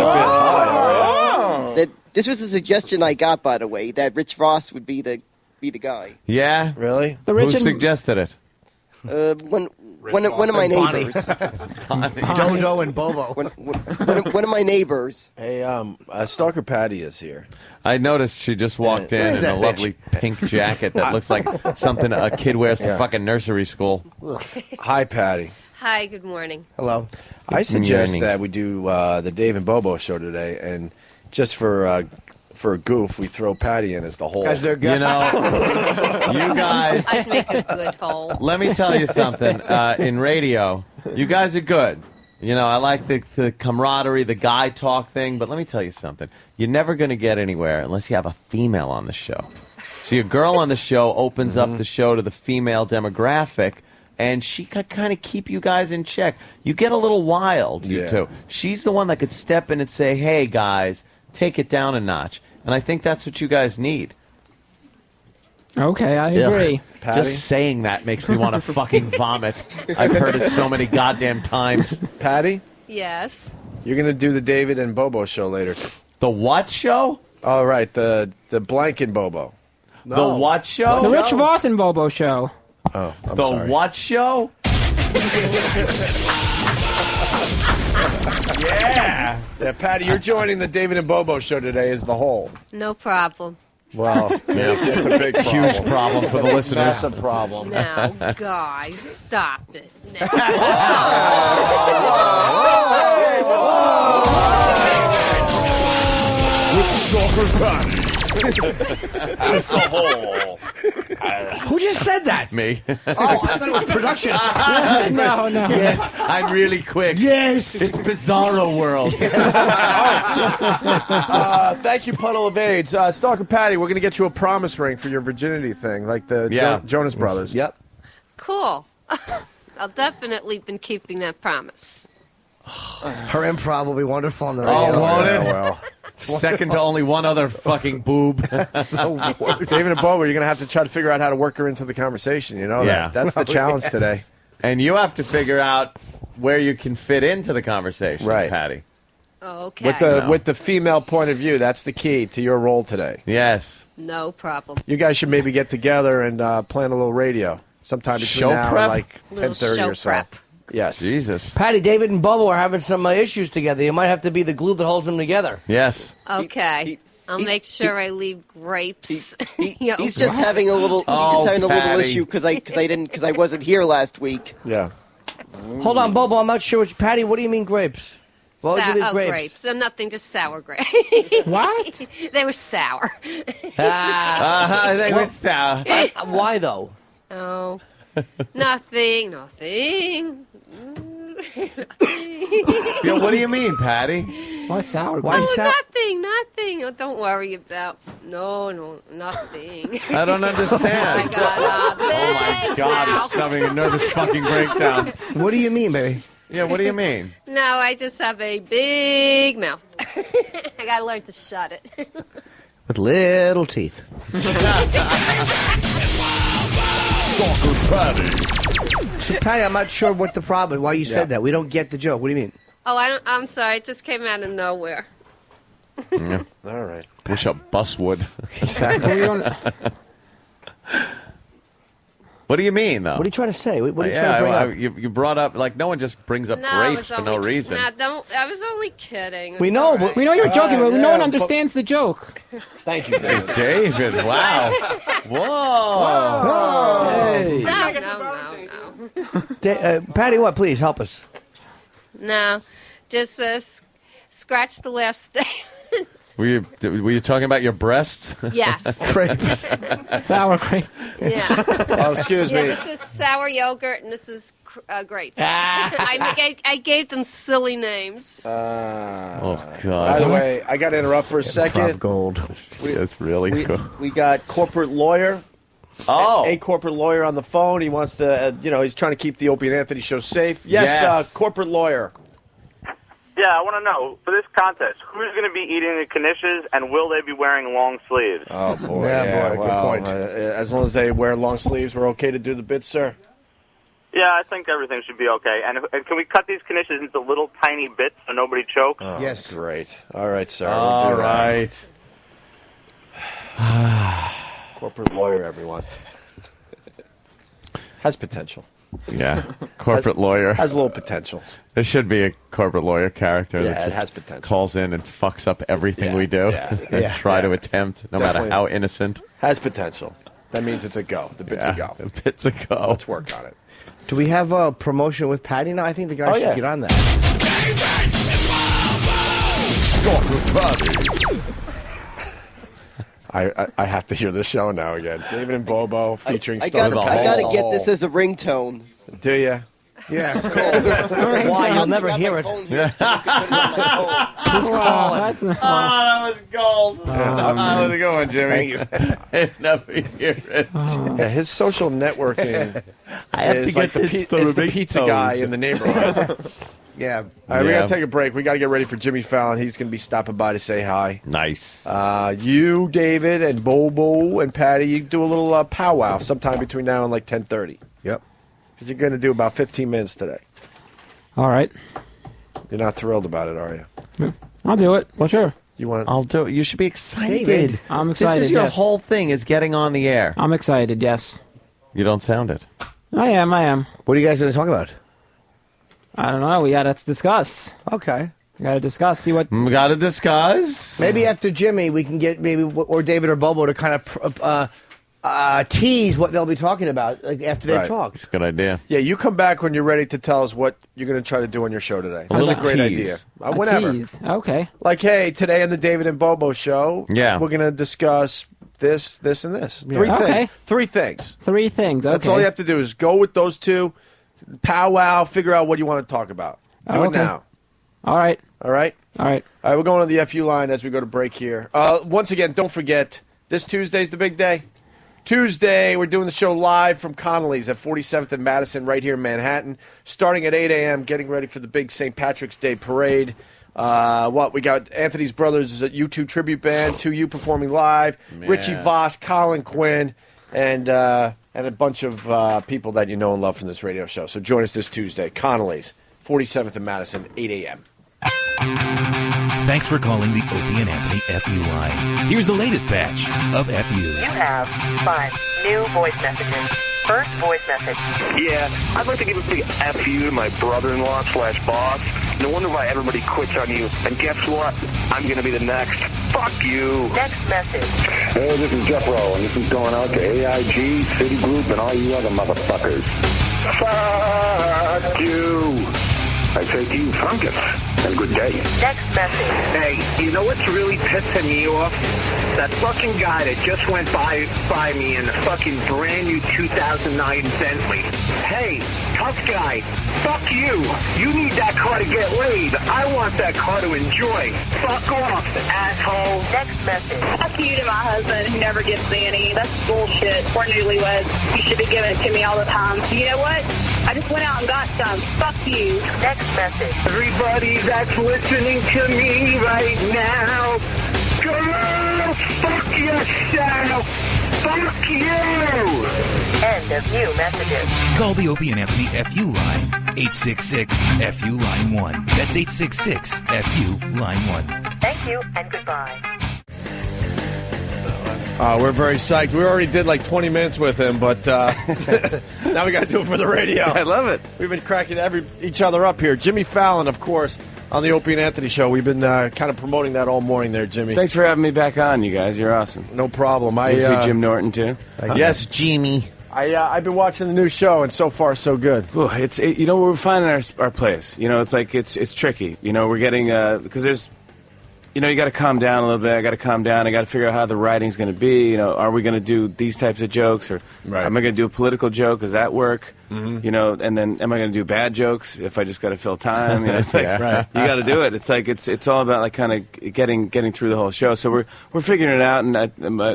This was a suggestion I got, by the way, that Rich Voss would be the guy. Yeah? Really? Who suggested it? One of my neighbors. Jojo and Bobo. One of my neighbors. Hey, Stalker Patty is here. I noticed she just walked in Where's in a that lovely pink jacket that looks like something a kid wears to fucking nursery school. Hi, Patty. Hi, good morning. Hello. I suggest morning. that we do the Dave and Bobo show today, and just for a goof, we throw Patty in as the whole. Guys, they're good. You know, you guys. I'd make a good hole. Let me tell you something. In radio, you guys are good. You know, I like the camaraderie, the guy talk thing, but let me tell you something. You're never going to get anywhere unless you have a female on the show. See, a girl on the show opens up the show to the female demographic, and she could kind of keep you guys in check. You get a little wild, you two. She's the one that could step in and say, hey, guys, take it down a notch. And I think that's what you guys need. Okay, I agree. Just saying that makes me want to fucking vomit. I've heard it so many goddamn times. Patty? Yes. You're going to do the David and Bobo show later. The what show? Oh, right, the Blank and Bobo. The what show? The Rich Voss and Bobo show. Oh, I'm the sorry. what show? Yeah. Yeah, Patty, you're joining the David and Bobo show today as the whole. No problem. Well, it's a big problem. Huge problem for the listeners. Massive problem. Now, guys, stop it. Now. With Stalker Patty. As the whole. Who just said that? Me. Oh, I thought it was production. No. Yes, I'm really quick. Yes. It's Bizarro World. Thank you, Puddle of AIDS. Stalker Patty, we're going to get you a promise ring for your virginity thing, like the Jonas Brothers. Yep. Cool. I'll definitely been keeping that promise. Her improv will be wonderful on the radio. Oh, won't it? Well, Second to only one other fucking boob. David and Bobo, you're going to have to try to figure out how to work her into the conversation. You know, Yeah. that's the challenge today. And you have to figure out where you can fit into the conversation, Right. Patty. Okay. With the female point of view, that's the key to your role today. Yes. No problem. You guys should maybe get together and plan a little radio sometime between Show now prep? and like Little 10:30 show or so. prep. Yes. Jesus. Patty, David, and Bubba are having some issues together. You might have to be the glue that holds them together. Yes. Okay. I'll make sure I leave grapes. You know, He's just having a little. Oh, he's just having a little Patty. issue because I wasn't here last week. Yeah. Hold on, Bobo. I'm not sure what. Patty, what do you mean grapes? What would you leave grapes? grapes. Nothing, just sour grapes. What? They were sour. They were sour. Why though? Oh, nothing. Yeah, what do you mean, Patty? Why sour? Why Oh, sour? nothing. Oh, don't worry about. No, nothing. I don't understand. I got a Oh my big God, mouth. he's having a nervous fucking breakdown. What do you mean, baby? Yeah, what do you mean? No, I just have a big mouth. I gotta learn to shut it. With little teeth. Stalker Patty. So, Patty, I'm not sure what the problem. Why you said that? We don't get the joke. What do you mean? Oh, I'm sorry. It just came out of nowhere. Yeah. All right. Wish a bus would. Exactly. We don't- What do you mean, though? What are you trying to say? What are you trying to bring up? You brought up, like, no one just brings up No, I grapes was for no only- reason. Nah, don't. I was only kidding. We It's know, all but right. we know you're joking, but no one yeah, understands the joke. Thank you, David. David, wow. Whoa. Hey. No. Patty, what? Please help us. No, just scratch the last statement. Were you talking about your breasts? Yes. Grapes. Sour grape. Yeah. Oh, excuse Yeah, me. this is sour yogurt and this is grapes. I gave them silly names. Oh, By God. the way, I got to interrupt for a Prov second. gold. That's really cool. We got corporate lawyer. Oh. A corporate lawyer on the phone. He wants to, he's trying to keep the Opie and Anthony show safe. Yes. Corporate lawyer. Yeah, I want to know, for this contest, who's going to be eating the knishes, and will they be wearing long sleeves? Oh, boy. Yeah, boy, good well, point. As long as they wear long sleeves, we're okay to do the bit, sir. Yeah, I think everything should be okay. And can we cut these knishes into little tiny bits so nobody chokes? Oh, Yes. Great. All right, sir. All we'll do right. that. Corporate lawyer, everyone. Has potential. Yeah. Corporate lawyer. Has a little potential. There should be a corporate lawyer character Yeah, that it just has potential. calls in and fucks up everything we do and Yeah. try to Yeah. attempt, no Definitely. matter how innocent. Has potential. That means it's a go. The bit's a go. The bit's a go. Let's work on it. Do we have a promotion with Patty now? I think the guy should yeah. get on that. Stalker Patty. I have to hear this show now again. David and Bobo featuring I Star gotta get this as a ringtone. Do you? Yeah, it's cool. Why? You'll never hear it. Yeah. Who's calling? that was gold. That was a good one, Jimmy. I never hear it. Yeah, his social networking I have to is get like this through it's the the pizza tone. guy in the neighborhood. Yeah. All right, we Yeah. got to take a break. We got to get ready for Jimmy Fallon. He's going to be stopping by to say hi. Nice. You, David, and Bobo and Patty, you do a little powwow sometime between now and like 10:30. Yep. Because you're going to do about 15 minutes today. All right. You're not thrilled about it, are you? I'll do it. Sure. You want? I'll do it. You should be excited. David. I'm excited. This is your yes. whole thing is getting on the air. I'm excited. Yes. You don't sound it. I am. What are you guys going to talk about? I don't know. We got to discuss. Okay. We got to discuss. See what. We got to discuss. Maybe after Jimmy, we can get or David or Bobo to kind of tease what they'll be talking about after they've Right. talked. Good idea. Yeah, you come back when you're ready to tell us what you're going to try to do on your show today. A That's a little great tease. idea. A Whenever. tease. Okay. Like, hey, today on the David and Bobo show, Yeah. we're going to discuss this, and this. Three Okay. things. 3 things. 3 things. Okay. That's all you have to do is go with those 2, powwow, figure out what you want to talk about. Do it Okay. now. All right. All right? All right. All right, we're going to the FU line as we go to break here. Once again, don't forget, this Tuesday's the big day. Tuesday, we're doing the show live from Connolly's at 47th and Madison right here in Manhattan, starting at 8 a.m., getting ready for the big St. Patrick's Day parade. We got Anthony's Brothers U2 tribute band, 2U performing live, Man. Richie Voss, Colin Quinn, and a bunch of people that you know and love from this radio show. So join us this Tuesday, Connolly's, 47th and Madison, 8 a.m. Thanks for calling the Opie and Anthony FU line. Here's the latest batch of FUs. You have 5 new voice messages. First voice message. Yeah, I'd like to give a big F you to my brother-in-law / boss. No wonder why everybody quits on you. And guess what? I'm going to be the next. Fuck you. Next message. Hey, this is Jeff Rowe, and this is going out to AIG, Citigroup, and all you other motherfuckers. Fuck you. I say to you, Fungus, and good day. Next message. Hey, you know what's really pissing me off? That fucking guy that just went by me in the fucking brand new 2009 Bentley. Hey, tough guy, fuck you. You need that car to get laid. I want that car to enjoy. Fuck off, asshole. Next message. Fuck you to my husband who never gives me any. That's bullshit. We're newlyweds. You should be giving it to me all the time. You know what? I just went out and got some. Fuck you. Next message. Everybody that's listening to me right now, go fuck yourself. Fuck you. End of new messages. Call the Opie and Anthony FU line. 866-FU line 1. That's 866-FU line 1. Thank you and goodbye. We're very psyched. We already did like 20 minutes with him, but now we got to do it for the radio. I love it. We've been cracking each other up here. Jimmy Fallon, of course, on the Opie and Anthony show. We've been kind of promoting that all morning there, Jimmy. Thanks for having me back on, you guys. You're awesome. No problem. You see Jim Norton, too? Yes, Jimmy. I've been watching the new show, and so far, so good. Ooh, you know, we're finding our place. You know, it's like it's tricky. You know, we're getting because there's. You know, you got to calm down a little bit. I got to calm down. I got to figure out how the writing's going to be. You know, are we going to do these types of jokes, or am I going to do a political joke? Does that work? Mm-hmm. You know, and then am I going to do bad jokes if I just got to fill time? You know, it's like you got to do it. It's like it's all about like kind of getting through the whole show. So we're figuring it out, and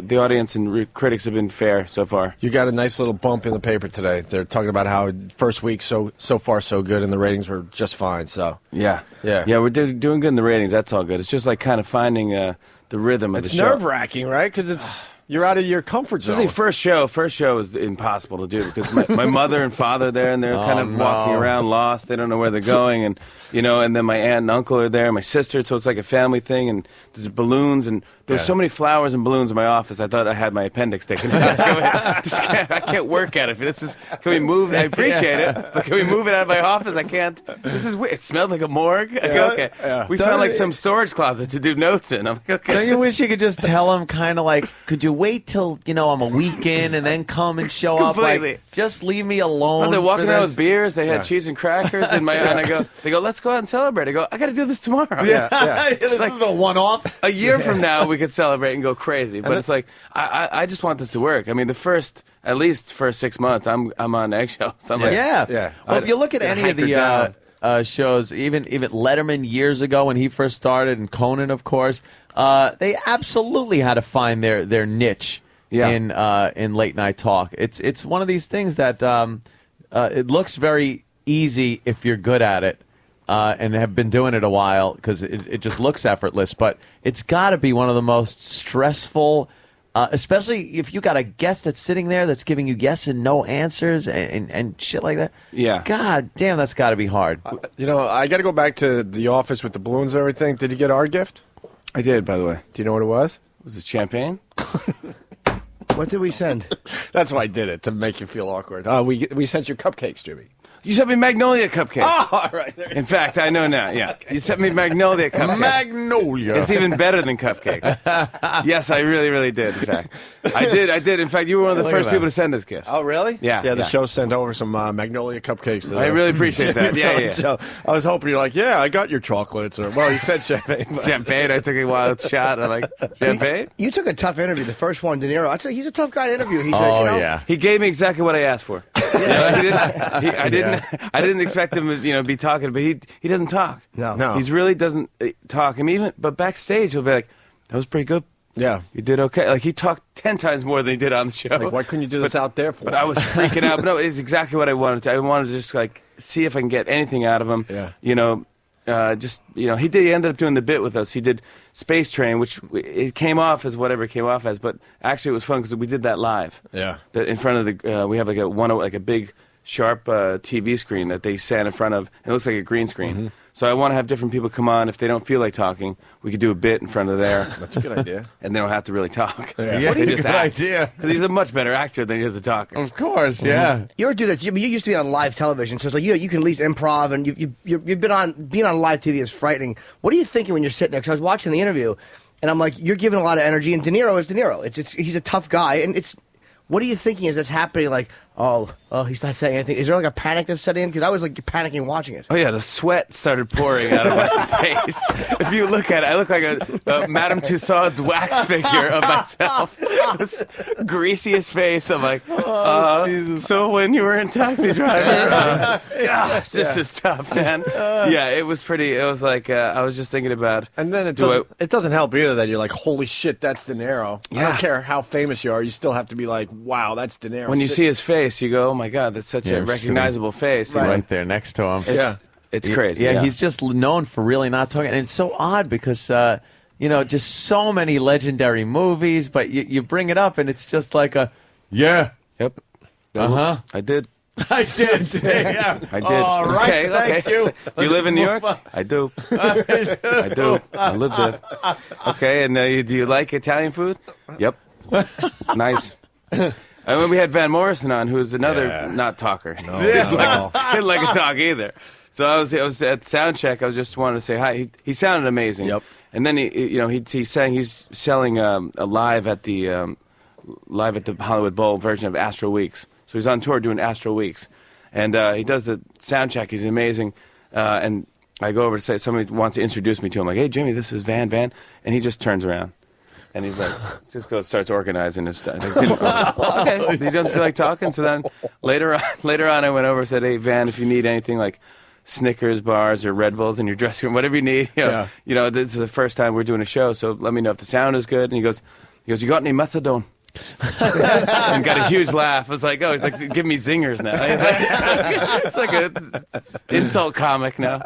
the audience and critics have been fair so far. You got a nice little bump in the paper today. They're talking about how first week so far so good, and the ratings were just fine. So yeah, we're doing good in the ratings. That's all good. It's just like kind of finding the rhythm of the show. It's nerve-wracking, right? Because you're out of your comfort zone. Especially first show is impossible to do because my mother and father are there, and they're kind of walking around lost. They don't know where they're going, and and then my aunt and uncle are there, and my sister. So it's like a family thing, and there's balloons, and there's so many flowers and balloons in my office. I thought I had my appendix taken out. I can't work at it. Can we move? I appreciate it, but can we move it out of my office? I can't. This is weird. It smelled like a morgue. I go, okay. Yeah. We found like some storage closet to do notes in. I'm like, okay. Don't you wish you could just tell them kind of like, could you wait till I'm a week in and then come and show up? Like, just leave me alone. Oh, Well, they're walking around with beers. They had cheese and crackers, and they go, let's go out and celebrate. I go, I got to do this tomorrow. This is a one-off. A year from now, we could celebrate and go crazy. But it's like I just want this to work. I mean, at least first 6 months, I'm on eggshells. I'm like, Well, if you look at any of the shows, even Letterman years ago when he first started, and Conan, of course, they absolutely had to find their niche in late night talk. It's one of these things that it looks very easy if you're good at it. And have been doing it a while because it just looks effortless. But it's got to be one of the most stressful, especially if you got a guest that's sitting there that's giving you yes and no answers and shit like that. Yeah. God damn, that's got to be hard. I got to go back to the office with the balloons and everything. Did you get our gift? I did, by the way. Do you know what it was? Was it champagne? What did we send? That's why I did it, to make you feel awkward. We sent you cupcakes, Jimmy. You sent me Magnolia cupcakes. Oh, all right. In fact, I know now. Yeah, you sent me Magnolia cupcakes. Magnolia. It's even better than cupcakes. Yes, I really, really did. In fact, I did. In fact, you were one of the first people to send us gifts. Oh, really? Yeah. Yeah. The show sent over some Magnolia cupcakes. I really appreciate that. Yeah. I was hoping you're like, I got your chocolates, or you said champagne. Champagne. I took a wild shot. I'm like, champagne. You took a tough interview. The first one, De Niro. I'd say he's a tough guy to interview. He says, He gave me exactly what I asked for. I didn't expect him to be talking, but he doesn't talk. No. He really doesn't talk. But backstage he'll be like, "That was pretty good. Yeah. You did okay. Like, he talked 10 times more than he did on the show. It's like, why couldn't you do this out there for? But I was freaking out. But no, it's exactly what I wanted to. I wanted to just, like, see if I can get anything out of him. Yeah. You know, he ended up doing the bit with us. He did Space Train, which it came off as whatever it came off as, but actually it was fun because we did that live. Yeah. In front of the, we have like a big, sharp TV screen that they stand in front of, and it looks like a green screen. Mm-hmm. So I want to have different people come on. If they don't feel like talking, we could do a bit in front of there. That's a good idea. And they don't have to really talk. Yeah, They just good act. idea. Because he's a much better actor than he is a talker. Of course, yeah. You're a dude that you used to be on live television, so it's like you can at least improv, and you've been on being on live TV is frightening. What are you thinking when you're sitting there? Because I was watching the interview, and I'm like, you're giving a lot of energy, and De Niro is De Niro. He's a tough guy, and it's. What are you thinking as that's happening? Like, oh, he's not saying anything. Is there like a panic that's set in? Because I was like panicking watching it. Oh yeah, the sweat started pouring out of my face. If you look at it, I look like a Madame Tussauds wax figure of myself. This greasiest face. I'm like, so when you were in Taxi Driver, gosh, this is tough, man. Yeah, it was pretty. It was like I was just thinking about. And then it doesn't help either that you're like, holy shit, that's De Niro. I don't care how famous you are, you still have to be like, wow, that's De Niro. When you see his face, you go, oh my God, that's such a recognizable face. Right there next to him. It's crazy. Yeah, he's just known for really not talking. And it's so odd because, just so many legendary movies, but you bring it up and it's just like Yep. Uh-huh. I did. I did. Yeah. I did. All right, okay. thank you. Do you live in New York? I do. I do. I live there. Okay, and do you like Italian food? Yep. It's nice. And when we had Van Morrison on, who's another not talker. No, didn't like a talk either. So I was at sound check. I was just wanted to say hi. He sounded amazing. Yep. And then he sang. He's selling a live at the Hollywood Bowl version of Astro Weeks. So he's on tour doing Astro Weeks, and he does the sound check. He's amazing. And I go over to say somebody wants to introduce me to him. Like, hey Jimmy, this is Van, and he just turns around. And he's like, starts organizing his stuff. Okay, he doesn't feel like talking. So then later on, I went over and said, "Hey, Van, if you need anything like Snickers bars or Red Bulls in your dressing room, whatever you need, you know, this is the first time we're doing a show, so let me know if the sound is good." And he goes, "You got any methadone?" And got a huge laugh. I was like, "Oh, he's like, give me zingers now." It's like an insult comic now.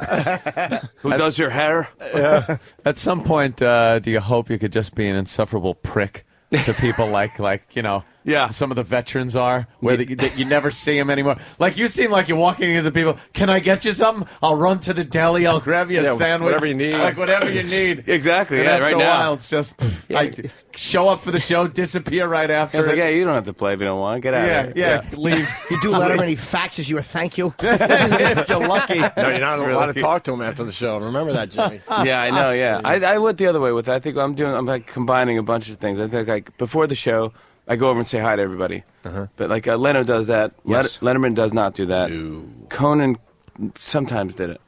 Who does your hair? Yeah. At some point, do you hope you could just be an insufferable prick to people like some of the veterans are, where you never see them anymore? Like, you seem like you're walking into the people, "Can I get you something? I'll run to the deli, I'll grab you a sandwich." Whatever you need. Like, whatever you need. Exactly, And yeah, after right a now. while, it's just, I show up for the show, disappear right after. I was like, it. "Yeah, you don't have to play if you don't want. Get out of here." Leave. You do Letterman, he faxes you a thank you. If you're lucky. No, you're not allowed to talk to him after the show. Remember that, Jimmy. Yeah, I know. Yeah, I went the other way with it. I think I'm like combining a bunch of things. I think like before the show, I go over and say hi to everybody. But like Leno does that. Yes. Letterman does not do that. No. Conan sometimes did it.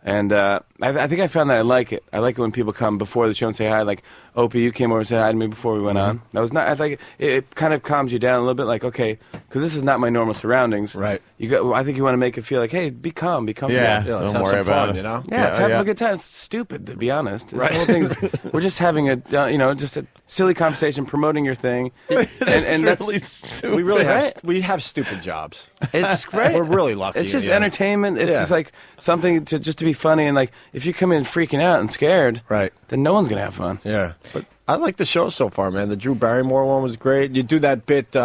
And I think I found that I like it. I like it when people come before the show and say hi. Like, Opie, you came over and said hi to me before we went on. That was not. I think it kind of calms you down a little bit. Like, okay, because this is not my normal surroundings. Right. I think you want to make it feel like, hey, be calm, be comfortable. Yeah, let's don't have worry some about fun, it. you know? Yeah, let's have a good time. It's stupid, to be honest. It's Right. the whole thing's, we're just having a, just a silly conversation, promoting your thing, and that's really stupid. We have stupid jobs. It's great. We're really lucky. It's just in the end. entertainment. It's Yeah. just like something to be funny, and like if you come in freaking out and scared, Right. then no one's gonna have fun. Yeah, but I like the show so far, man. The Drew Barrymore one was great. You do that bit.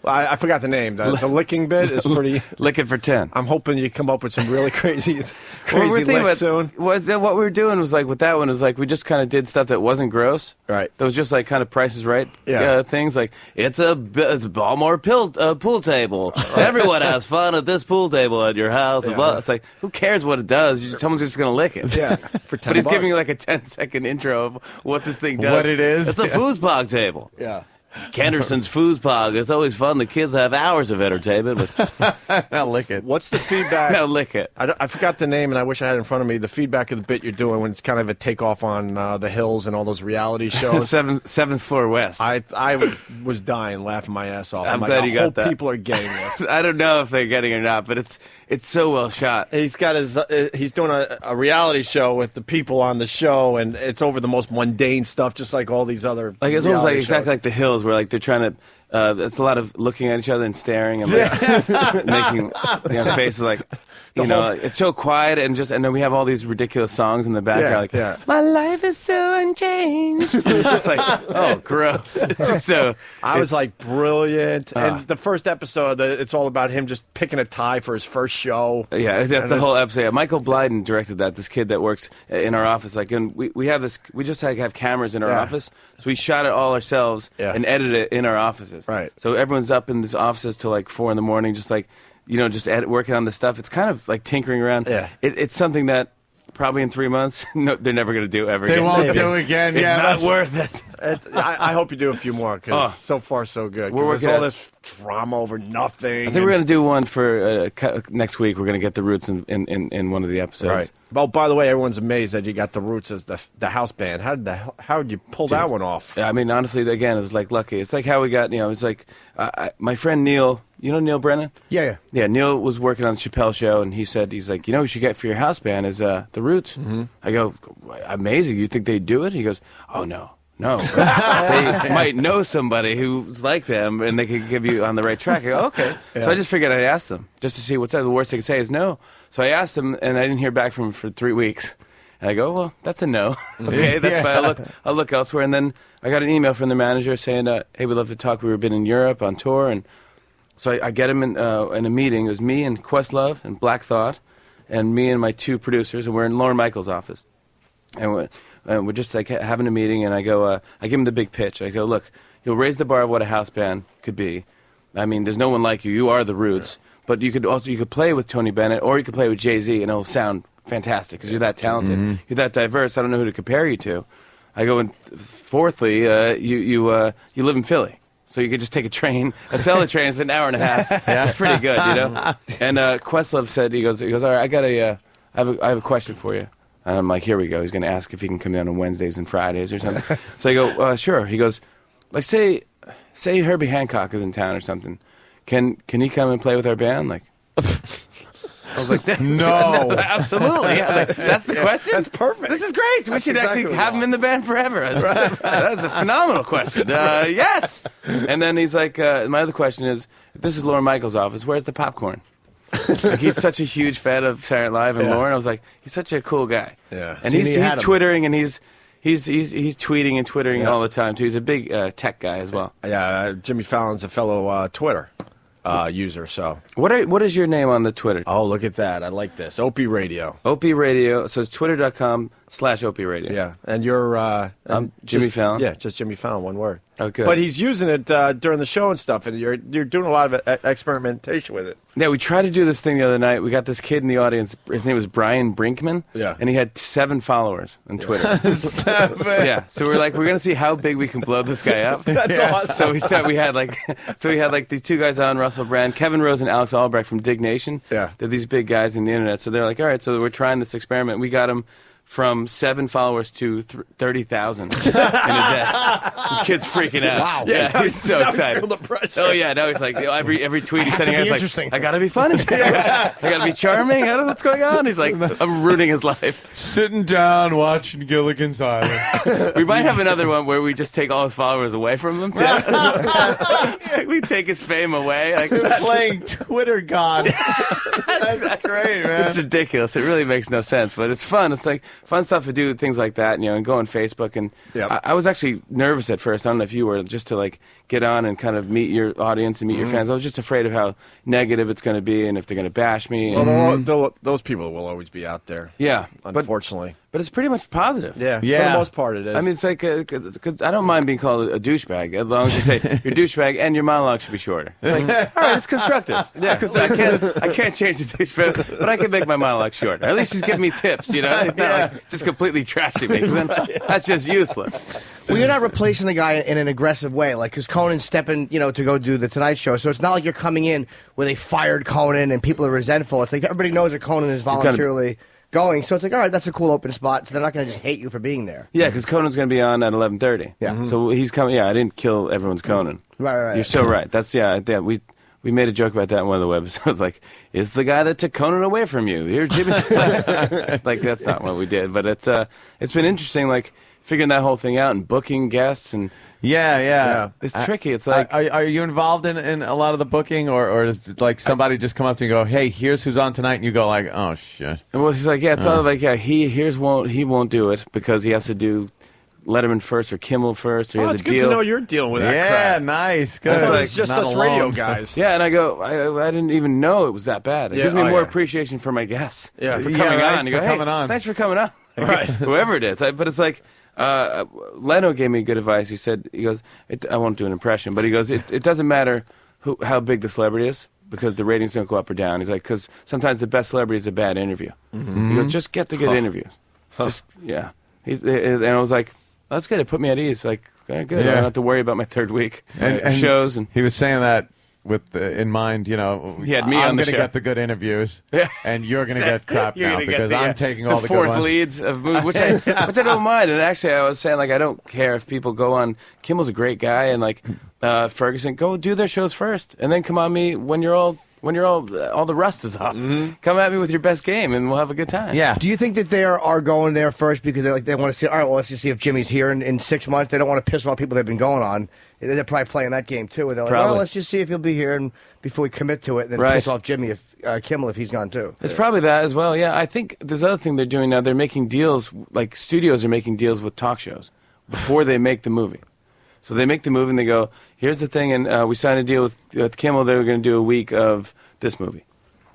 I forgot the name. The licking bit is pretty. Lick it for 10. I'm hoping you come up with some really crazy What licks soon. what we were doing was like with that one is like we just kind of did stuff that wasn't gross. Right. That was just like kind of Price is Right Yeah. things like it's a Baltimore pool table. Everyone has fun at this pool table at your house. Yeah. It's like who cares what it does? Someone's just gonna lick it. Yeah, for 10 But he's bucks. giving you like a 10-second intro of what this thing does. What it is. It's a foosball table. Yeah. Kenderson's Foosbog. It's always fun. The kids have hours of entertainment. But now lick it. What's the feedback? Now lick it. I forgot the name, and I wish I had it in front of me. The feedback of the bit you're doing when it's kind of a takeoff on The Hills and all those reality shows. Seventh Floor West. I was dying, laughing my ass off. I'm like, glad you got that. People are getting this. I don't know if they're getting it or not, but it's so well shot. He's got he's doing a reality show with the people on the show, and it's over the most mundane stuff, just like all these other. Like it's almost like reality exactly shows. like The Hills, where like they're trying to. It's a lot of looking at each other and staring and like, making faces like. It's so quiet and then we have all these ridiculous songs in the background. My life is so unchanged. It's just like, oh, gross. It's just so. I was like, brilliant. And the first episode, it's all about him just picking a tie for his first show. Yeah, that's the whole episode. Yeah, Michael Blyden directed that. This kid that works in our office, like, and we have this. We just have cameras in our office, so we shot it all ourselves and edited it in our offices. Right. So everyone's up in these offices till like 4 a.m, just like. Working on the stuff. It's kind of like tinkering around. Yeah. It's something that probably in 3 months, they're never going to do ever again. They won't do again. It's yeah, not worth it. I hope you do a few more because so far so good. We're There's working all on- this drama over nothing. I think we're going to do one for next week. We're going to get the Roots in one of the episodes. Right. Well, by the way, everyone's amazed that you got the Roots as the house band. How did you pull that one off? Yeah, I mean, honestly, again, it was like lucky. It's like how we got, it's like my friend Neil, you know Neil Brennan? Yeah. Yeah, Neil was working on the Chappelle Show, and he's like, what you should get for your house band is the Roots. Mm-hmm. I go, amazing. You think they'd do it? He goes, oh, no. They might know somebody who's like them, and they could give you on the right track. I go, okay. Yeah. So I just figured I'd ask them just to see what's up. The worst they could say is no. So I asked them, and I didn't hear back from them for 3 weeks. And I go, well, that's a no. Okay, that's fine. I'll look elsewhere. And then I got an email from the manager saying, hey, we'd love to talk. We've been in Europe on tour, and so I get him in a meeting. It was me and Questlove and Black Thought, and me and my 2 producers, and we're in Lorne Michaels' office, and we're just like having a meeting. And I go, I give him the big pitch. I go, look, you'll raise the bar of what a house band could be. I mean, there's no one like you. You are the Roots, but you could play with Tony Bennett, or you could play with Jay-Z, and it'll sound fantastic because you're that talented. Mm-hmm. You're that diverse. I don't know who to compare you to. I go, and fourthly, you live in Philly. So you could just take a train, sell a train. It's an hour and a half. It's pretty good, And Questlove said, he goes, all right, I have a question for you. And I'm like, here we go. He's going to ask if he can come down on Wednesdays and Fridays or something. So I go, sure. He goes, like, say Herbie Hancock is in town or something. Can he come and play with our band? Like, I was like, no, absolutely. Yeah. Like, that's the question. That's perfect. This is great. We should actually have him in the band forever. That's a phenomenal question. Yes. And then he's like, my other question is, if this is Lorne Michaels' office, where's the popcorn? Like, he's such a huge fan of Saturday Night Live and Lorne. I was like, he's such a cool guy. Yeah. And he's twittering and he's tweeting and twittering all the time too. He's a big tech guy as well. Yeah, Jimmy Fallon's a fellow Twitter user. So what is your name on the Twitter? Oh, look at that! I like this. Opie Radio. Opie Radio. So it's twitter.com/Opie Radio. Yeah, and you're I'm Jimmy Fallon. Yeah, just Jimmy Fallon, one word. Okay. But he's using it during the show and stuff, and you're doing a lot of experimentation with it. Yeah, we tried to do this thing the other night. We got this kid in the audience. His name was Brian Brinkman. Yeah. And he had 7 followers on Twitter. 7. Yeah. So we're like, we're gonna see how big we can blow this guy up. That's awesome. So we said we had like these 2 guys on, Russell Brand, Kevin Rose, and Alex Albrecht from Dig Nation. Yeah. They're these big guys in the internet. So they're like, all right, so we're trying this experiment. We got him from 7 followers to 30,000 in a day. This kid's freaking out. Wow. Yeah, he's so excited. Feel the pressure. Oh yeah, now he's like every tweet he's sending out, he's interesting. like, I gotta be funny. I gotta be charming. I don't know what's going on. He's like, I'm ruining his life. Sitting down watching Gilligan's Island. We might have another one where we just take all his followers away from him too. We take his fame away. Like, Playing Twitter God. That's great, man. it's ridiculous. It really makes no sense, but it's fun. It's like fun stuff to do, things like that, and go on Facebook. And Yep. I was actually nervous at first. I don't know if you were, just to like get on and kind of meet your audience and meet your fans. I was just afraid of how negative it's going to be and if they're going to bash me. And, Well, those people will always be out there. yeah, Unfortunately. but it's pretty much positive. Yeah. For Yeah. the most part, it is. I mean, it's like, cause I don't mind being called a douchebag as long as you say you're a douchebag and your monologue should be shorter. It's like, all right, it's constructive. Yeah, because I can't change the douchebag, but I can make my monologue shorter. At least he's giving me tips, It's not like just completely trashing me. 'Cause then that's just useless. Well, you're not replacing the guy in an aggressive way, like because Conan's stepping, to go do the Tonight Show. So it's not like you're coming in where they fired Conan and people are resentful. It's like everybody knows that Conan is voluntarily going. So it's like, all right, that's a cool open spot. So they're not going to just hate you for being there. Yeah, because Conan's going to be on at 11:30. Yeah. So he's coming. Yeah, I didn't kill everyone's Conan. Right. You're so right. That's we made a joke about that in one of the websites. Like, it's the guy that took Conan away from you. Here's Jimmy. Like that's not what we did, but it's been interesting. Like figuring that whole thing out and booking guests and. Yeah. It's tricky. It's like, are you involved in a lot of the booking, or does like somebody just come up to you and go, "Hey, here's who's on tonight," and you go like, "Oh shit." Well, he's like, it's all like, he won't do it because he has to do Letterman first or Kimmel first, or he has it's a good deal. to know you're dealing with that Yeah, crap. nice. Good. I thought it was It's just not us alone. radio guys. Yeah, and I go, I didn't even know it was that bad. It gives me more appreciation for my guests. Yeah, for yeah, coming right, on. You go, for hey, coming on. thanks for coming on. Right. Whoever it is. But it's like, Leno gave me good advice. He goes, I won't do an impression, but he goes, it doesn't matter how big the celebrity is because the ratings don't go up or down. He's like, because sometimes the best celebrity is a bad interview. Mm-hmm. He goes, just get the good interviews. Just, yeah. And I was like, that's good. It put me at ease. Like, good. I don't have to worry about my third week of shows. And he was saying that with in mind, He had me I'm on the going to show. get the good interviews, and you're going to get crap You're now gonna get because I'm taking all the good fourth ones. leads of movies, which I don't mind. And actually, I was saying like I don't care if people go on. Kimmel's a great guy, and like Ferguson, go do their shows first, and then come on me when you're all the rust is off. Mm-hmm. Come at me with your best game, and we'll have a good time. Yeah. Do you think that they are going there first because they want to see? All right, well, let's just see if Jimmy's here in 6 months. They don't want to piss off people they've been going on. They're probably playing that game too. Where they're like, Probably. well, let's just see if he'll be here and before we commit to it, and then Right. piss off Jimmy Kimmel if he's gone too. It's probably that as well. Yeah, I think there's other thing they're doing now. They're making deals, like studios are making deals with talk shows before they make the movie. So they make the movie and they go, here's the thing, and we signed a deal with Kimmel. They were going to do a week of this movie.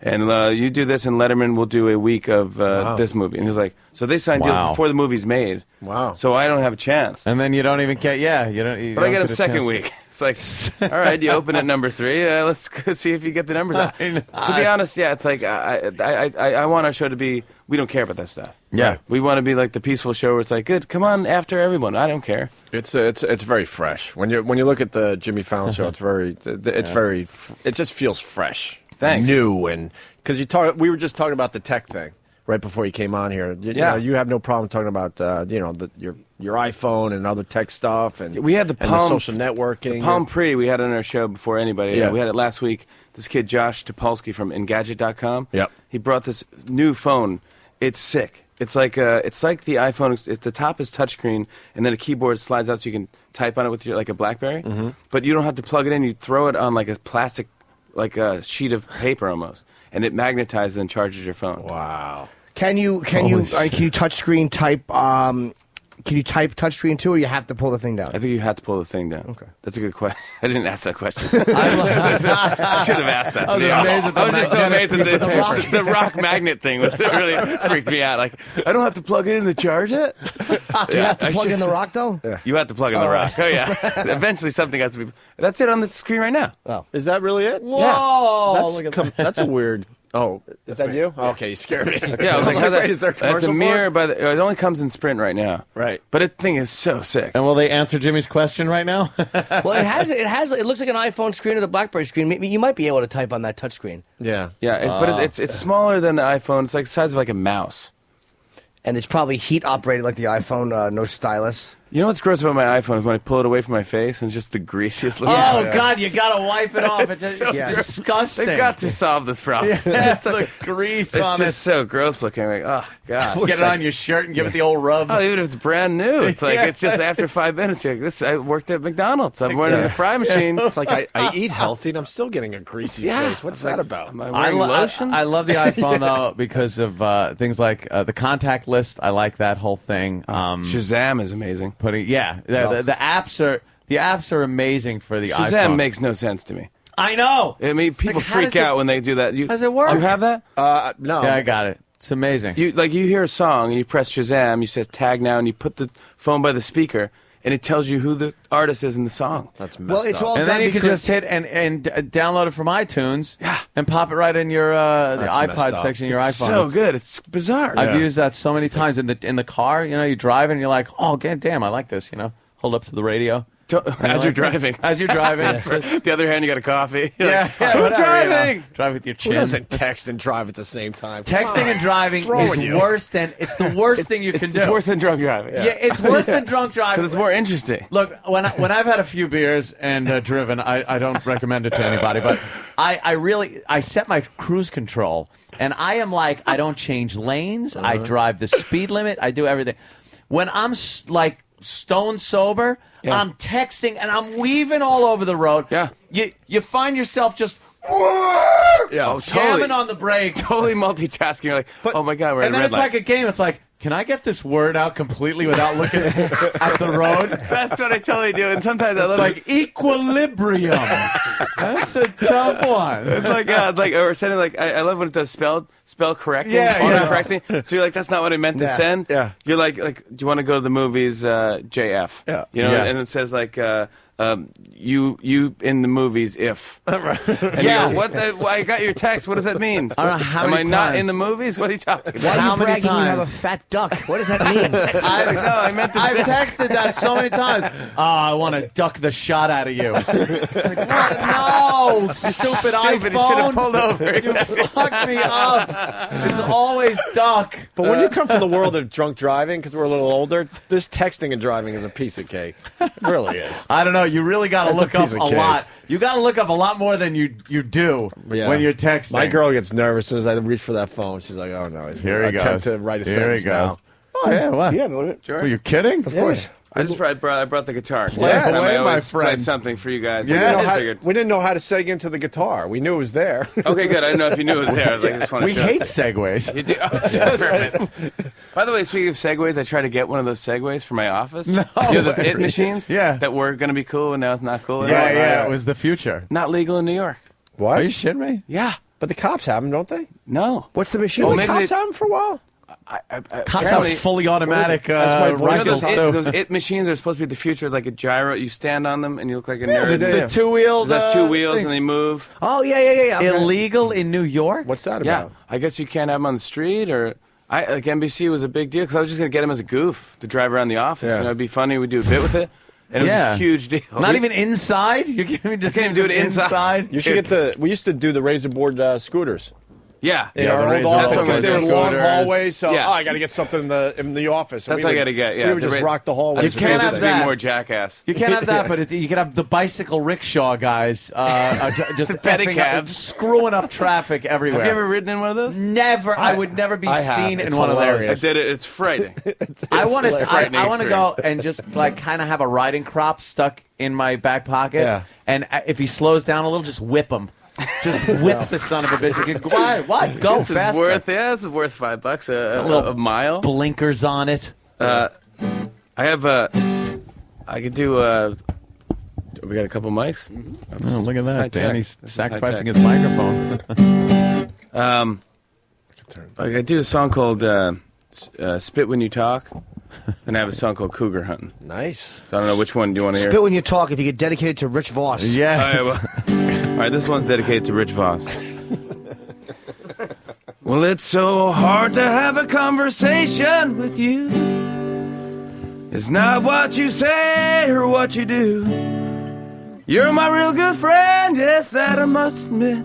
And you do this, and Letterman will do a week of this movie. And he's like, so they sign deals before the movie's made. Wow. So I don't have a chance. And then you don't even get, you don't. But I get a him second chance week. It's like, all right, you open at number 3. Let's go see if you get the numbers out. To be honest, yeah, it's like I want our show to be. We don't care about that stuff. Yeah. Right. We want to be like the peaceful show where it's like, good, come on after everyone. I don't care. It's very fresh. When you look at the Jimmy Fallon show, it just feels fresh. Thanks. New, and because we were just talking about the tech thing right before you came on here. You know, you have no problem talking about your iPhone and other tech stuff, and we had the social networking. The Palm Pre we had on our show before anybody. Yeah. We had it last week. This kid Josh Topolsky from Engadget.com. Yep. He brought this new phone. It's sick. It's like the iPhone. The top is touchscreen, and then a keyboard slides out so you can type on it with like a BlackBerry. Mm-hmm. But you don't have to plug it in. You throw it on like a plastic, like a sheet of paper almost, and it magnetizes and charges your phone. Wow. Can you touchscreen type? Can you type touchscreen too, or you have to pull the thing down? I think you have to pull the thing down. Okay. That's a good question. I didn't ask that question. I should have asked that. I was amazed at I was just so amazed magnetic at the rock magnet thing was really freaked me out. Like, I don't have to plug it in to charge it. Do you have to plug in the rock though? Yeah. You have to plug in the rock. Oh yeah. Eventually something has to be. That's it on the screen right now. Oh, is that really it? Whoa! That's a weird. Oh, is that you? Oh, okay, you scared me. Yeah, I was like, wait, is there a that's a commercial mirror, but it only comes in Sprint right now. Right. But the thing is so sick. And will they answer Jimmy's question right now? Well, it looks like an iPhone screen or the BlackBerry screen. Maybe you might be able to type on that touchscreen. Yeah. Yeah, but it's smaller than the iPhone. It's like the size of like a mouse. And it's probably heat operated like the iPhone, no stylus. You know what's gross about my iPhone is when I pull it away from my face and it's just the greasiest looking. God, you gotta wipe it off. It's so disgusting. They've got to solve this problem. It's the grease It's on just so gross looking. Like, oh god, Get it on your shirt and give it the old rub. Oh, even if it's brand new, it's like it's just after 5 minutes. You're like, this. I worked at McDonald's. I'm running the fry machine. It's like I eat healthy and I'm still getting a greasy face. What's that about? Am I wearing lotion? I love the iPhone though because of things like the contact list. I like that whole thing. Shazam is amazing. The apps are amazing for the iPhone. Shazam makes no sense to me. I know. I mean, people freak out when they do that. How does it work? You have that? No. Yeah, I got it. It's amazing. You hear a song and you press Shazam. You say tag now and you put the phone by the speaker. And it tells you who the artist is in the song. That's messed up. And then you can just hit and download it from iTunes and pop it right in your the iPod section of your it's iPhone. So good. It's bizarre. I've used that so many times in the car. You know, you drive and you're like, oh, god damn, I like this. You know. hold up to the radio. As you're driving. As you're driving. The other hand, you got a coffee. You're Yeah, like, yeah, who's whatever, driving? you know. Drive with your Who chin. doesn't text and drive at the same time? Texting and driving What's wrong with is you? worse than it's the worst thing you can do. It's worse than drunk driving. Yeah, it's worse than drunk driving. Because it's more interesting. Look, when I've had a few beers and driven, I don't recommend it to anybody, but I set my cruise control, and I am like, I don't change lanes, I drive the speed limit, I do everything. When I'm like stone sober, I'm texting and I'm weaving all over the road. Yeah, you find yourself just. Jamming on the brakes, totally multitasking. You're like, oh my god, we're at and a then red it's light. like a game. It's like, can I get this word out completely without looking at the road? That's what I totally do. And sometimes I It's love like equilibrium. That's a tough one. It's like or sending like I love when it does spell correcting, correcting. So you're like, that's not what I meant to send. Yeah. You're like, do you want to go to the movies, JF? Yeah. You know, Yeah. and it says like. You in the movies if and Yeah. you go, what the, I got your text, what does that mean? I don't know how am I many not times. in the movies? What are you talking Why about? How are you many bragging you have a times? fat duck? What does that mean? I meant to say I've texted that so many times. Oh, I want to duck the shot out of you. It's like, what? No, stupid iPhone. You should have pulled over. You fucked me up. It's always duck. But when you come from the world of drunk driving, because we're a little older, this texting and driving is a piece of cake. It really is. I don't know. You really got to That's a look up piece of a cake. lot. You got to look up a lot more than you do Yeah. when you're texting. My girl gets nervous as soon as I reach for that phone. She's like, "Oh no, he's Here he attempt goes. to write a Here he sentence now." goes. Oh yeah, what? Yeah, Sure. Are you kidding? Of course. I brought the guitar. Play Last time away, I my always play friend. something for you guys. Yeah. I figured. We didn't know how to seg into the guitar. We knew it was there. Okay, good. I didn't know if you knew it was there. I was like, I just want to We show hate it. segues. You do? Oh, perfect. By the way, speaking of segways, I tried to get one of those segways for my office. No you know those way. it machines? Yeah. That were going to be cool and now it's not cool. Yeah, anymore? yeah. It was the future. Not legal in New York. What? Are you shitting me? Yeah. But the cops have them, don't they? No. What's the machine? Oh, the maybe cops they- have them for a while. Cops have apparently- fully automatic That's my voice. You know rifles those too. it machines are supposed to be the future, like a gyro. You stand on them and you look like a Yeah, nerd. they do. The two wheels. That's two wheels and they move. Oh yeah. Okay. Illegal in New York? What's that Yeah. about? I guess you can't have them on the street or. Like NBC was a big deal because I was just going to get him as a goof to drive around the office. Yeah. You know, it'd be funny. We'd do a bit with it. And it was a huge deal. Not even inside? You can't even, can't even do it inside. You should get the. We used to do the razor board scooters. Yeah. In Yeah, our the old razor office, board because they were long scooters. hallways. So Yeah. I got to get something in the office. And That's we what I would- got to get. Yeah. we would just rock the hallways. You can't have just that. be more jackass. You can't have that, but you can have the bicycle rickshaw guys just effing pedicabs. screwing up traffic everywhere. Have you ever ridden in one of those? Never. I would never be I have. seen It's in one hilarious. I of those. did it. It's frightening. I want to. frightening I want to go experience. and just like kind of have a riding crop stuck in my back pocket. Yeah. And if he slows down a little, just whip him. Just whip the son of a bitch. You can- Why? What? Go This faster. is worth $5 A a little mile. Blinkers on it. I have I could do. We got a couple mics. Oh, look at that. high tech. Danny's This is high sacrificing tech. his microphone. I could do a song called "Spit When You Talk," and I have a song called "Cougar Hunting." Nice. So I don't know which one do you want to hear. Spit when you talk. If you get dedicated to Rich Voss. Yes. All right, well, all right, this one's dedicated to Rich Voss. Well, it's so hard to have a conversation with you. It's not what you say or what you do. You're my real good friend, yes, that I must admit.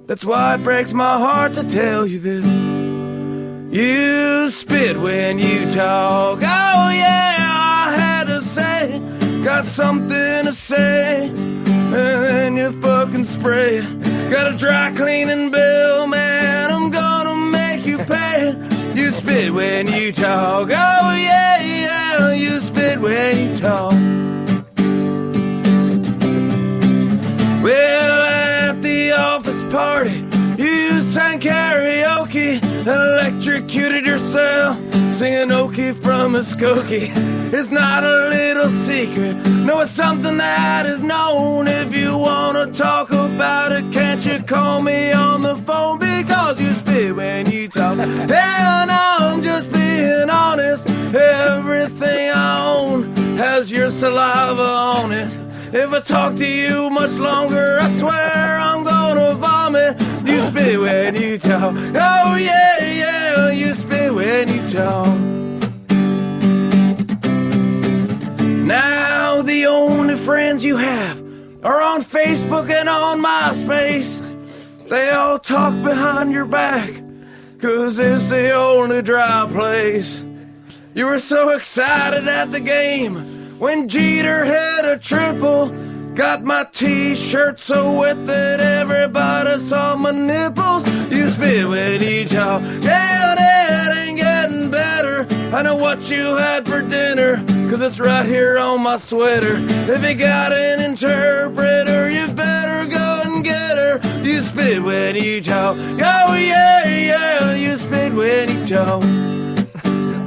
That's why it breaks my heart to tell you this. You spit when you talk. Oh yeah, I had to say, got something to say, and then you fucking spray it. Got a dry cleaning bill, man, I'm gonna make you pay. You spit when you talk. Oh yeah, you spit when you talk. Well, at the office party, you sang karaoke, electrocuted yourself, singing Okie from Muskogee. It's not a little secret, no, it's something that is known. If you want to talk about it, can't you call me on the phone? Because you spit when you talk. Hell no, I'm just being honest. Everything I own has your saliva on it. If I talk to you much longer, I swear I'm gonna vomit. You spit when you talk. Oh yeah, you spit when you talk. Now the only friends you have are on Facebook and on MySpace. They all talk behind your back, 'cause it's the only dry place. You were so excited at the game when Jeter hit a triple. Got my t-shirt so wet that everybody saw my nipples. You spit when you talk. Yeah, that ain't getting better. I know what you had for dinner, 'cause it's right here on my sweater. If you got an interpreter, you better go and get her. You spit when you talk. Oh yeah, yeah, you spit when you talk.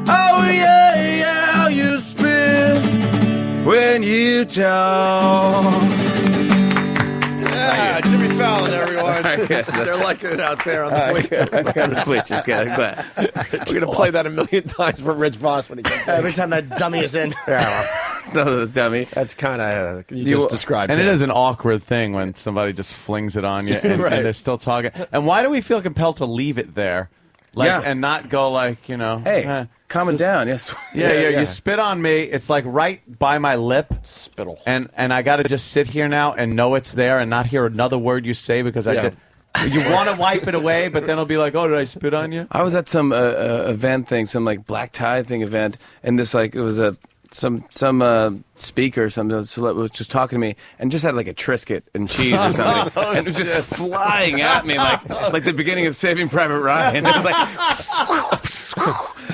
Oh yeah, yeah, you spit when you talk. Yeah, Jimmy Fallon, everyone. They're liking it out there on the bleachers. We're going to play that a million times for Rich Voss when he comes Every time that dummy is in. the dummy. That's kind of you just described. And it it is an awkward thing when somebody just flings it on you and, Right. and they're still talking. And why do we feel compelled to leave it there? Like, Yeah. and not go like, you know, Hey, calm down. Yes. You spit on me. It's like right by my lip. Spittle. And I got to just sit here now and know it's there and not hear another word you say because I just. You want to wipe it away, but then it'll be like, oh, did I spit on you? I was at some event thing, some like black tie thing event, and this like it was some speaker or something was just talking to me and just had like a Triscuit and cheese or something, and it was just flying at me like the beginning of Saving Private Ryan. It was like,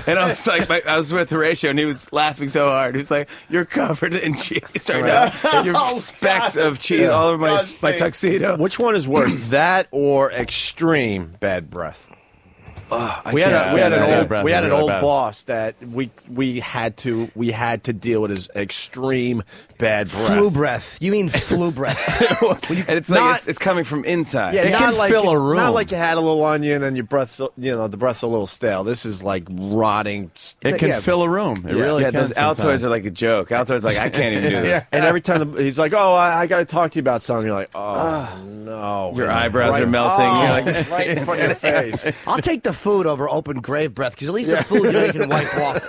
and I was like, I was with Horatio, and he was laughing so hard. He was like, "You're covered in cheese right now. Your specks of cheese all over my tuxedo." Which one is worse, that or extreme bad breath? We had an old boss that we had to deal with his extreme bad breath. Flu breath. You mean flu breath? And it's like it's coming from inside. Yeah, It can fill a room. Not like you had a little onion and your breath's the breath's a little stale. This is like rotting. It can fill a room. It really can. Those Altoids sometimes. are like a joke. Altoids like I can't even do this. And every time he's like, "Oh, I got to talk to you about something," you're like, "Oh no!" Your eyebrows are melting. Oh, You're like, right in front of your face. I'll take the food over open grave breath because at least the food you can wipe off.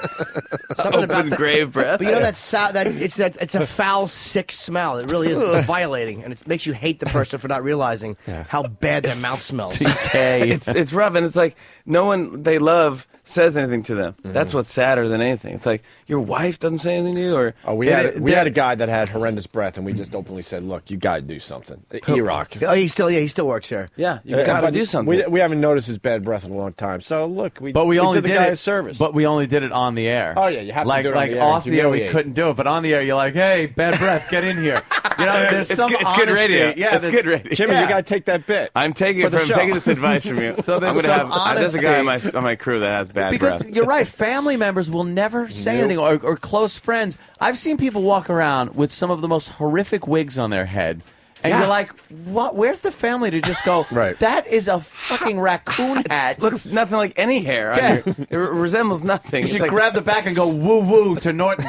Something about Open grave breath. But you know it's a foul, sick smell. It really is. It's violating, and it makes you hate the person for not realizing how bad their mouth smells. It's rough, and it's like no one they love says anything to them. That's what's sadder than anything. It's like your wife doesn't say anything to you, or we had a guy that had horrendous breath, and we just openly said, "Look, you got to do something." E-Rock. Oh, he still works here. Yeah, you got to do something. We haven't noticed his bad breath in a long time. So look, we only did the did guy it a service. But we only did it on the air. Oh yeah, you have to do it on the air. Off the air we Humiliate. couldn't do it, but on the air you're like, hey, bad breath, get in here. You know, there's It's some good- it's honesty. good radio. Yeah, It's good radio. Jimmy, you got to take that bit. I'm taking For the show. this advice from you. So there's I'm gonna some there's a guy honesty. on my crew that has bad Because breath. you're right, family members will never say anything, or close friends. I've seen people walk around with some of the most horrific wigs on their head. And you're like, what? Where's the family to just go, Right. that is a fucking raccoon hat. Looks nothing like any hair. Yeah. It resembles nothing. You It's should like, grab the back and go woo-woo to Norton.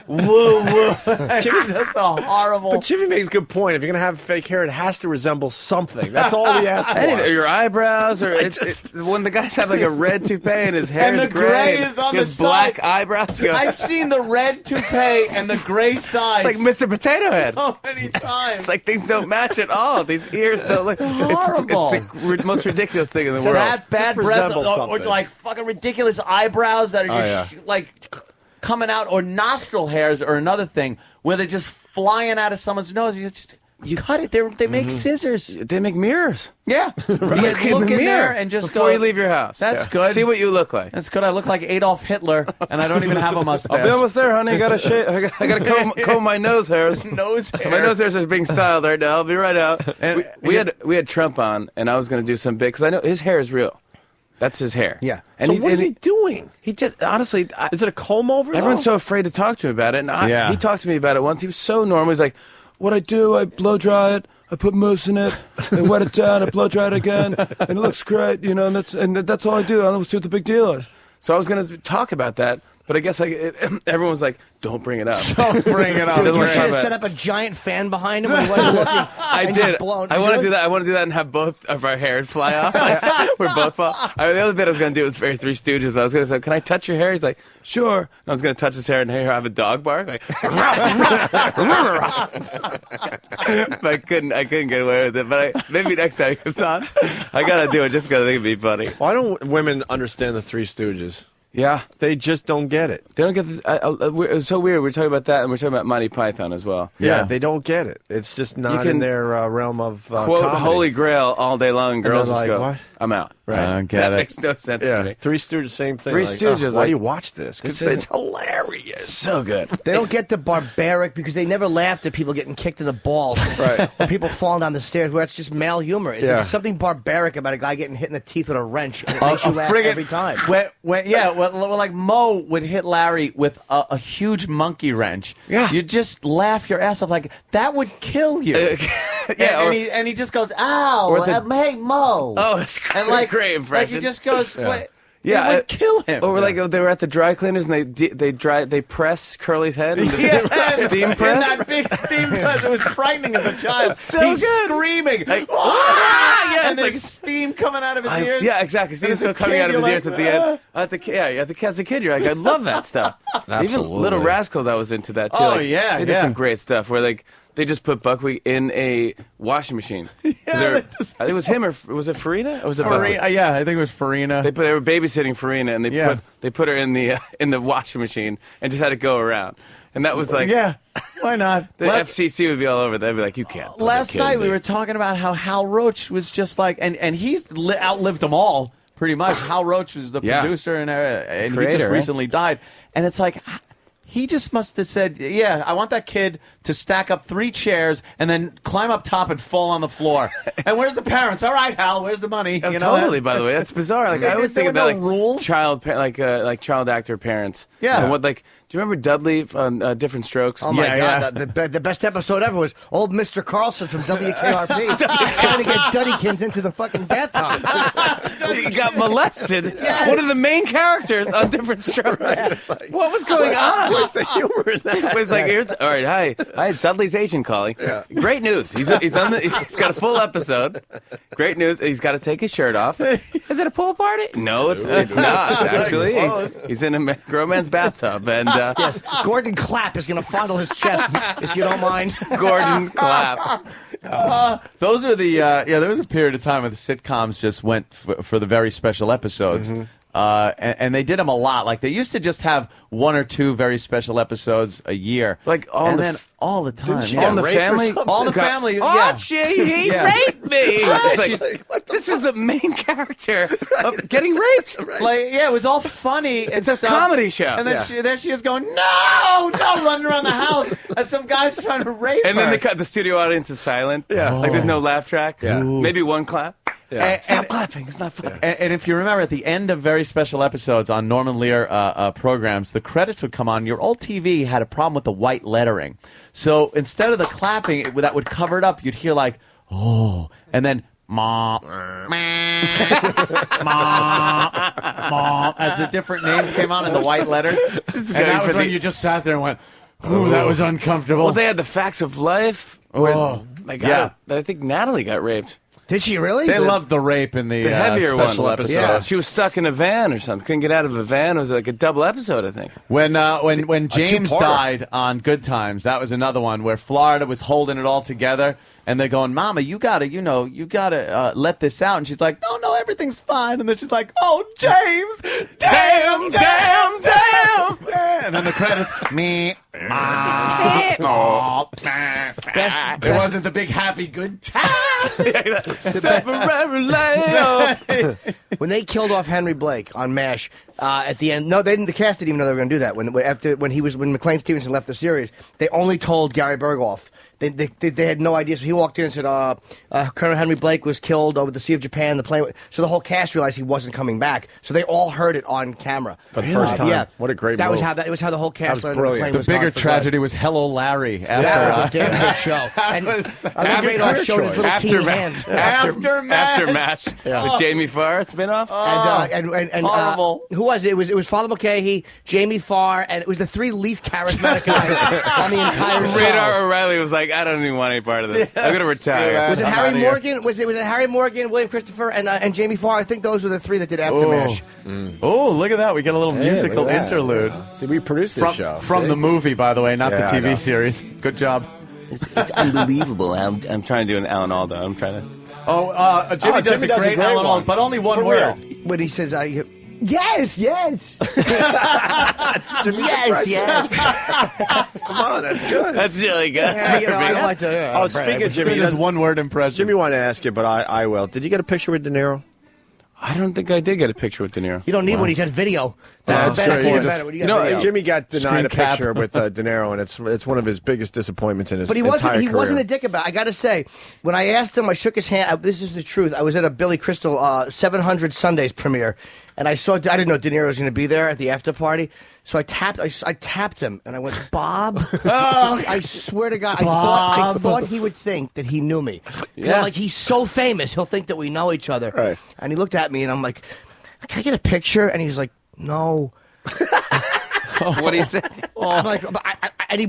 Woo-woo. Jimmy does the horrible... But Jimmy makes a good point. If you're gonna have fake hair, it has to resemble something. That's all we ask for. Anything, your eyebrows, or it's when the guys have like a red toupee and his hair And is the gray and is on he the has black side. eyebrows. You go, I've seen the red toupee and the gray sides. it's like Mr. Potato Head. so many times. It's like things don't match at all. These ears don't look. Horrible. It's the most ridiculous thing in the world. bad Just breath, resemble or something. like fucking ridiculous eyebrows that are just like coming out, or nostril hairs, or another thing where they're just flying out of someone's nose. You cut it. They make scissors. They make mirrors. Yeah, Look you look in mirror there and just before go, you leave your house. That's Yeah. good. See what you look like. That's good. I look like Adolf Hitler, and I don't even have a mustache. I'll be almost there, honey. I gotta shave. I gotta comb my nose hairs. Nose hair. My nose hairs are being styled right now. I'll be right out. And we had Trump on, and I was gonna do some bit because I know his hair is real. That's his hair. Yeah. And So what is he doing? He just honestly. Is it a comb over? Everyone's though? so afraid to talk to him about it, and Yeah. he talked to me about it once. He was so normal. He's like, "What I do, I blow dry it, I put mousse in it, I wet it down, I blow dry it again, and it looks great, you know. And that's all I do. I don't see what the big deal is." So I was going to talk about that, But I guess everyone was like, "Don't bring it up. Don't bring it up." Dude, you should have set up a giant fan behind him when he wasn't looking. I did. I want to do that. I want to do that and have both of our hair fly off. We're both fall. The other bit I was going to do was very Three Stooges. I was going to say, "Can I touch your hair?" He's like, "Sure." And I was going to touch his hair and have a dog bark. Like, but I couldn't get away with it. But maybe next time he comes on, I got to do it just because I think it'd be funny. Why don't women understand the Three Stooges? Yeah. They just don't get it. They don't get this. It's so weird. We're talking about that, and we're talking about Monty Python as well. Yeah, they don't get it. It's just not in their realm of quote comedy. Holy Grail all day long, and girls just like, go, what? I'm out. Right. I don't get that it. makes no sense to me. Three Stooges, same thing. Three like, Stooges. why do you watch this? Because it's hilarious. So good. They don't get the barbaric because they never laughed at people getting kicked in the balls. Right. Or people falling down the stairs where it's just male humor. There's something barbaric about a guy getting hit in the teeth with a wrench. And it makes you laugh every time. Well, like Mo would hit Larry with a huge monkey wrench. Yeah. You just laugh your ass off like, that would kill you. And he just goes, ow, hey, Mo. Oh, that's and like, great impression. Like he just goes, what? Yeah, it would kill him. Or like they were at the dry cleaners and they press Curly's head. And steam press. In that big steam press. It was frightening as a child. He's screaming. Like, yeah, and there's steam coming out of his ears. Yeah, exactly. Steam's still coming out of his ears at the end. As a kid, you're like, I love that stuff. Absolutely. Even Little Rascals, I was into that too. Oh, like, yeah, they did some great stuff where like they just put Buckwheat in a washing machine. I think it was him or was it Farina? Or was it Farina? Yeah, I think it was Farina. They were babysitting Farina and they put her in the washing machine and just had it go around. And that was like, why not? The FCC would be all over. They'd be like, you can't. Last night we were talking about how Hal Roach was just like, and he's outlived them all pretty much. Hal Roach was the producer and Creator, he just recently died. And it's like, he just must have said, yeah, I want that kid to stack up 3 chairs and then climb up top and fall on the floor. And where's the parents? All right, Hal, where's the money? You know, totally, by the way. That's bizarre. Like I always think about rules. Child actor parents. Yeah. And what do you remember Dudley on Different Strokes? Oh, my God. The best episode ever was old Mr. Carlson from WKRP trying to get Duddykins into the fucking bathtub. He got molested. Yes. One of the main characters on Different Strokes. Like, what was going on? Where's the humor in that? It's like, all right, hi, Dudley's agent calling. Yeah. Great news. He's got a full episode. Great news. He's got to take his shirt off. Is it a pool party? No, it's not, actually. He's in a grown man's bathtub. And yes, Gordon Clapp is going to fondle his chest, if you don't mind. Gordon Clapp. Those are there was a period of time when the sitcoms just went for the very special episodes. Mm-hmm. And they did them a lot. Like they used to just have 1 or 2 very special episodes a year, like all the time. All the family, all the family. Oh, he raped me. It's like, this is the main character of getting raped. Like, it was all funny. It's a comedy show. And then there she is going, no, running around the house as some guy's trying to rape her. And then the studio audience is silent. Yeah, like there's no laugh track. Yeah, maybe one clap. Yeah. Stop clapping. It's not funny. And if you remember, at the end of very special episodes on Norman Lear programs, the credits would come on. Your old TV had a problem with the white lettering. So instead of the clapping that would cover it up, you'd hear like, oh, and then ma, ma, as the different names came on in the white letter. And that was when you just sat there and went, ooh, that was uncomfortable. Well, they had the Facts of Life. I think Natalie got raped. Did she really? They loved the rape in the heavier special one. episode. Yeah. She was stuck in a van or something. Couldn't get out of a van. It was like a double episode, I think. When James died on Good Times, that was another one where Florida was holding it all together. And they're going, Mama, you gotta let this out. And she's like, no, everything's fine. And then she's like, oh, James, damn. And then the credits, me, it wasn't the big happy good time. When they killed off Henry Blake on MASH at the end, no, they didn't. The cast didn't even know they were going to do that. When McLean Stevenson left the series, they only told Gary Berghoff. They had no idea, so he walked in and said, Colonel Henry Blake was killed over the Sea of Japan. The plane. So the whole cast realized he wasn't coming back. So they all heard it on camera for the first time. Yeah, what a great that move. It was how the whole cast learned brilliant. the plane The was bigger gone for tragedy good. was Hello, Larry. That was a damn good show. And that was a great show. His little teeny hand. After MASH. With Jamie Farr spinoff. And horrible. Who was. It was Father Mulcahy, Jamie Farr, and it was the three least charismatic guys on the entire show. Radar O'Reilly was like, I don't even want any part of this. I'm going to retire. Was it Harry Morgan? Was it Harry Morgan, William Christopher, and Jamie Farr? I think those were the three that did Aftermash. Oh, look at that. We got a little musical interlude. See, we produced this show. From the movie, by the way, not the Yeah, I know. TV series. Good job. It's unbelievable. I'm trying to do an Alan Alda. I'm trying to. Jimmy does a great Alan Alda, but only one word. When he says, yes. Yes. Come on, that's good. That's really good. Yeah, I don't like to. Speaking of Jimmy, Just one word impression. Jimmy wanted to ask you, but I will. Did you get a picture with De Niro? I don't think I did get a picture with De Niro. You don't need one. He's had video. That's better. true. It's better. When you got video. Jimmy got denied Screen a cap. picture with De Niro, and it's one of his biggest disappointments in his But he entire wasn't. He career. wasn't a dick about it. I got to say, when I asked him, I shook his hand. This is the truth. I was at a Billy Crystal 700 Sundays premiere, and I didn't know De Niro was going to be there at the after party. So I tapped him, and I went, Bob. I swear to God, I thought he would think that he knew me. Yeah. Like, he's so famous, he'll think that we know each other. Right. And he looked at me, and I'm like, can I get a picture? And he's like, no. What do you say? I'm like,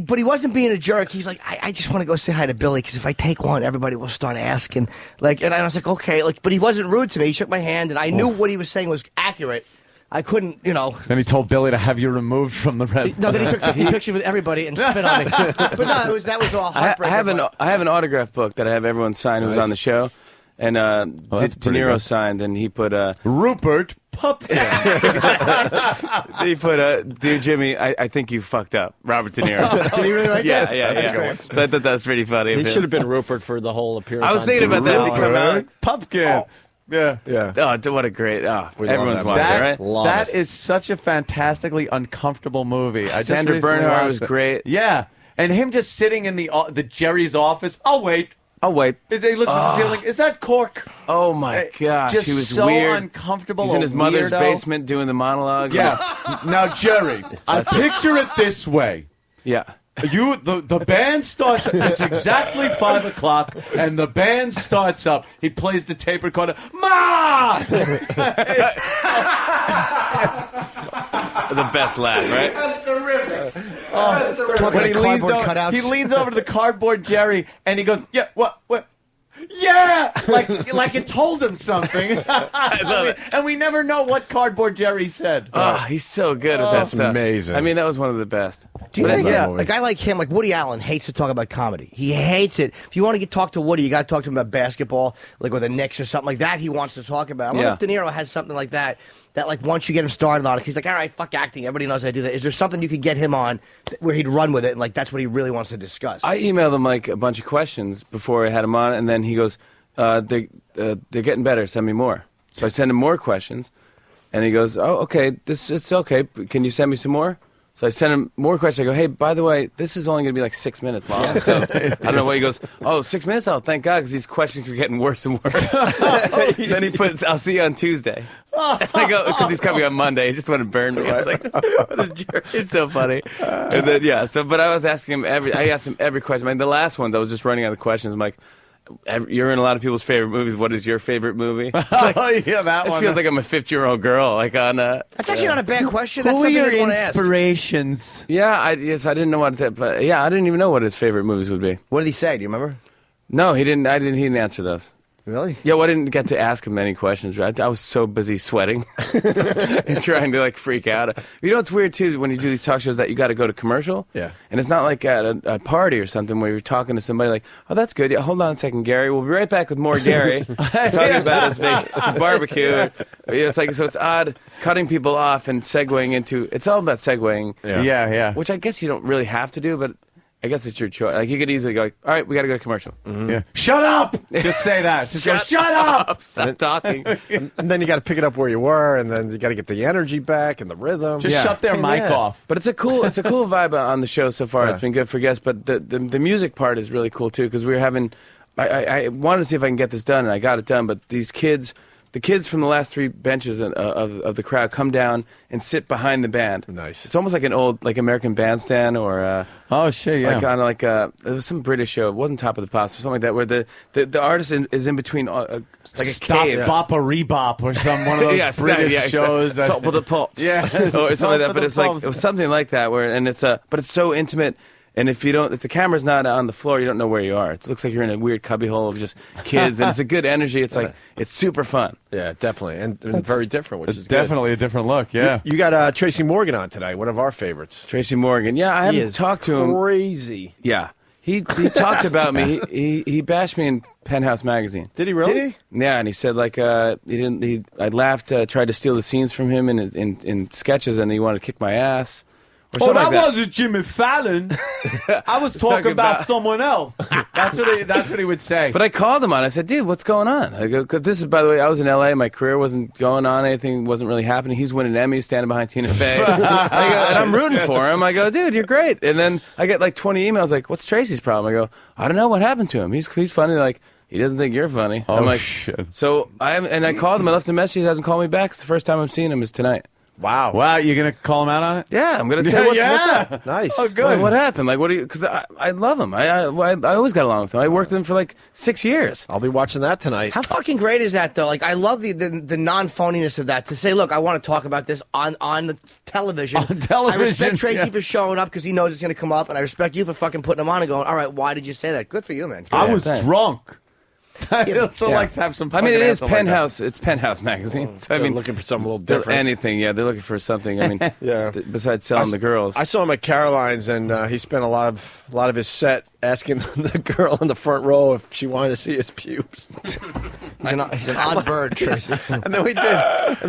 but he wasn't being a jerk. He's like, I just want to go say hi to Billy because if I take one, everybody will start asking. Like, and I was like, okay. Like, but he wasn't rude to me. He shook my hand, and I knew what he was saying was accurate. I couldn't, Then he told Billy to have you removed from the red. No, then he took 50 pictures with everybody and spit on me. But no, that was all heartbreaking. I have an autograph book that I have everyone sign who's on the show. And that's De pretty Niro good. signed, and he put Rupert Pupkin. he put dear Jimmy, I think you fucked up, Robert De Niro. Did he really write that? Yeah. So I thought that was pretty funny. He should have been Rupert for the whole appearance. I was thinking about that to come out. Pupkin. Yeah. Oh, what a great! We everyone's love watched that it, right? Love That it. is such a fantastically uncomfortable movie. I just Sandra recently Bernhard watched was it. great. Yeah, and him just sitting in the Jerry's office. I'll wait. He looks at the ceiling. Is that cork? Oh my gosh, Just he was so weird. uncomfortable. He's in a his mother's weirdo. basement doing the monologue. Yeah. Now, Jerry, I picture it this way. Yeah. The band starts. It's exactly 5 o'clock, and the band starts up. He plays the tape recorder. Ma! The best laugh, right? That's terrific. Talking When like cardboard cutouts. he leans over to the cardboard Jerry, and he goes, "Yeah, what?" Yeah, like it told him something. I love it. And we never know what cardboard Jerry said. Oh, he's so good at that That's stuff. amazing. I mean, that was one of the best. Do you think yeah. a guy like him, like Woody Allen, hates to talk about comedy? He hates it. If you want to talk to Woody, you got to talk to him about basketball, like with the Knicks or something like that. He wants to talk about. I wonder Yeah. if De Niro has something like that. That like once you get him started on it, he's like, all right, fuck acting. Everybody knows I do that. Is there something you could get him on where he'd run with it and like that's what he really wants to discuss? I emailed him like a bunch of questions before I had him on, and then he goes, they're getting better. Send me more. So I send him more questions, and he goes, oh, okay, it's okay. Can you send me some more? So I sent him more questions. I go, hey, by the way, this is only going to be like 6 minutes long. So I don't know what he goes, oh, 6 minutes? Oh, thank God, because these questions are getting worse and worse. Then he puts, I'll see you on Tuesday. And I go, because he's coming on Monday. He just want to burn me. I was like, what a jerk. It's so funny. And then, yeah, but I was asking him I asked him every question. I mean, the last ones, I was just running out of questions. I'm like, you're in a lot of people's favorite movies. What is your favorite movie? It's like, yeah, that this one. feels like I'm a 50-year-old girl. Like on. That's actually not a bad question. That's Who are something your you'd want to ask. inspirations? Yeah, I didn't know what to. But yeah, I didn't even know what his favorite movies would be. What did he say? Do you remember? No, he didn't. He didn't answer those. Really? Yeah, well, I didn't get to ask him any questions. Right? I was so busy sweating and trying to like freak out. You know, it's weird too when you do these talk shows that you got to go to commercial. Yeah. And it's not like at a party or something where you're talking to somebody like, "Oh, that's good. Yeah, hold on a second, Gary. We'll be right back with more Gary talking about his barbecue." Yeah, it's like so. It's odd cutting people off and segueing into. It's all about segueing. Yeah. Which I guess you don't really have to do, but I guess it's your choice. Like you could easily go, like, all right, we got to go to commercial. Yeah. Shut up! Just say that. Just go, shut up! Stop talking. And then you got to pick it up where you were, and then you got to get the energy back and the rhythm. Just shut their mic off. But it's a cool vibe on the show so far. Yeah. It's been good for guests, but the music part is really cool too because we were having. I wanted to see if I can get this done, and I got it done. But these kids the kids from the last 3 benches of the crowd come down and sit behind the band. Nice. It's almost like an old American Bandstand or oh shit, yeah. like on there was some British show. It wasn't Top of the Pops or something like that, where the artist is in between like a Stop cave. Bop a Rebop or some one of those British shows. Top of the Pops. Yeah, or something like that. But it's like it was something like that but it's so intimate. And if the camera's not on the floor, you don't know where you are. It looks like you're in a weird cubbyhole of just kids, and it's a good energy. It's like it's super fun. Yeah, definitely, and very different, which is definitely good. a different look. Yeah, you got Tracy Morgan on today, one of our favorites. Tracy Morgan, yeah, I haven't talked to him. Crazy. Yeah, he talked about me. He bashed me in Penthouse magazine. Did he really? Did he? Yeah, and he said like I laughed, tried to steal the scenes from him in sketches, and he wanted to kick my ass. Oh, that wasn't Jimmy Fallon. I was talking about someone else. That's what he would say. But I called him on. I said, "Dude, what's going on?" I go, because this is, by the way, I was in L.A. My career wasn't going on. Anything wasn't really happening. He's winning Emmys, standing behind Tina Fey. I go, and I'm rooting for him. I go, "Dude, you're great." And then I get like 20 emails like, "What's Tracy's problem?" I go, "I don't know what happened to him. He's funny." Like, he doesn't think you're funny. Oh, I'm like, shit. So I called him. I left him a message. He hasn't called me back. It's the first time I'm seeing him is tonight. Wow, you're going to call him out on it? Yeah, I'm going to say, what's up? Nice. Oh, good. Like, what happened? Like, what do you, because I love him. I always got along with him. I worked with him for like 6 years. I'll be watching that tonight. How fucking great is that, though? Like, I love the non-phoniness of that. To say, look, I want to talk about this on the television. On television. I respect Tracy for showing up because he knows it's going to come up, and I respect you for fucking putting him on and going, all right, why did you say that? Good for you, man. I was drunk. He'll still likes to have some. I mean, it is fucking answer Penthouse. It's Penthouse magazine. So, I They're mean, looking for something a little different. Anything, yeah. They're looking for something. I mean, Yeah. Besides selling the girls. I saw him at Caroline's, and he spent a lot of his set asking the girl in the front row if she wanted to see his pubes. He's an odd bird, Tracy. and then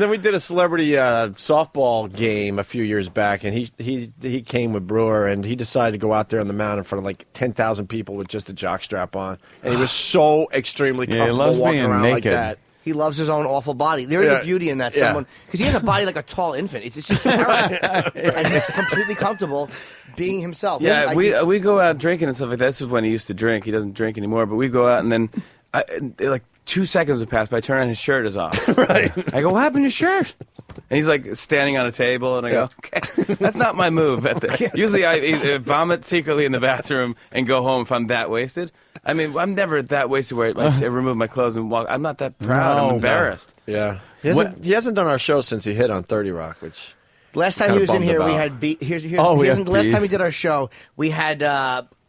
we did a celebrity softball game a few years back, and he came with Brewer, and he decided to go out there on the mound in front of like 10,000 people with just a jockstrap on, and he was so extremely comfortable walking around like that. He loves his own awful body. There is a beauty in that. Someone because he has a body like a tall infant. It's just terrible, and he's completely comfortable being himself. Yeah, we go out drinking and stuff like that. This is when he used to drink. He doesn't drink anymore, but we go out and then like 2 seconds would pass by. I turn around, his shirt is off. Right. I go, what happened to your shirt? And he's like standing on a table, and I go, okay, that's not my move. Usually I vomit secretly in the bathroom and go home if I'm that wasted. I mean, I'm never that wasted where I remove my clothes and walk. I'm not that proud. I'm embarrassed. Yeah. He hasn't done our show since he hit on 30 Rock, which... Last time he was in here, we had last time he did our show, we had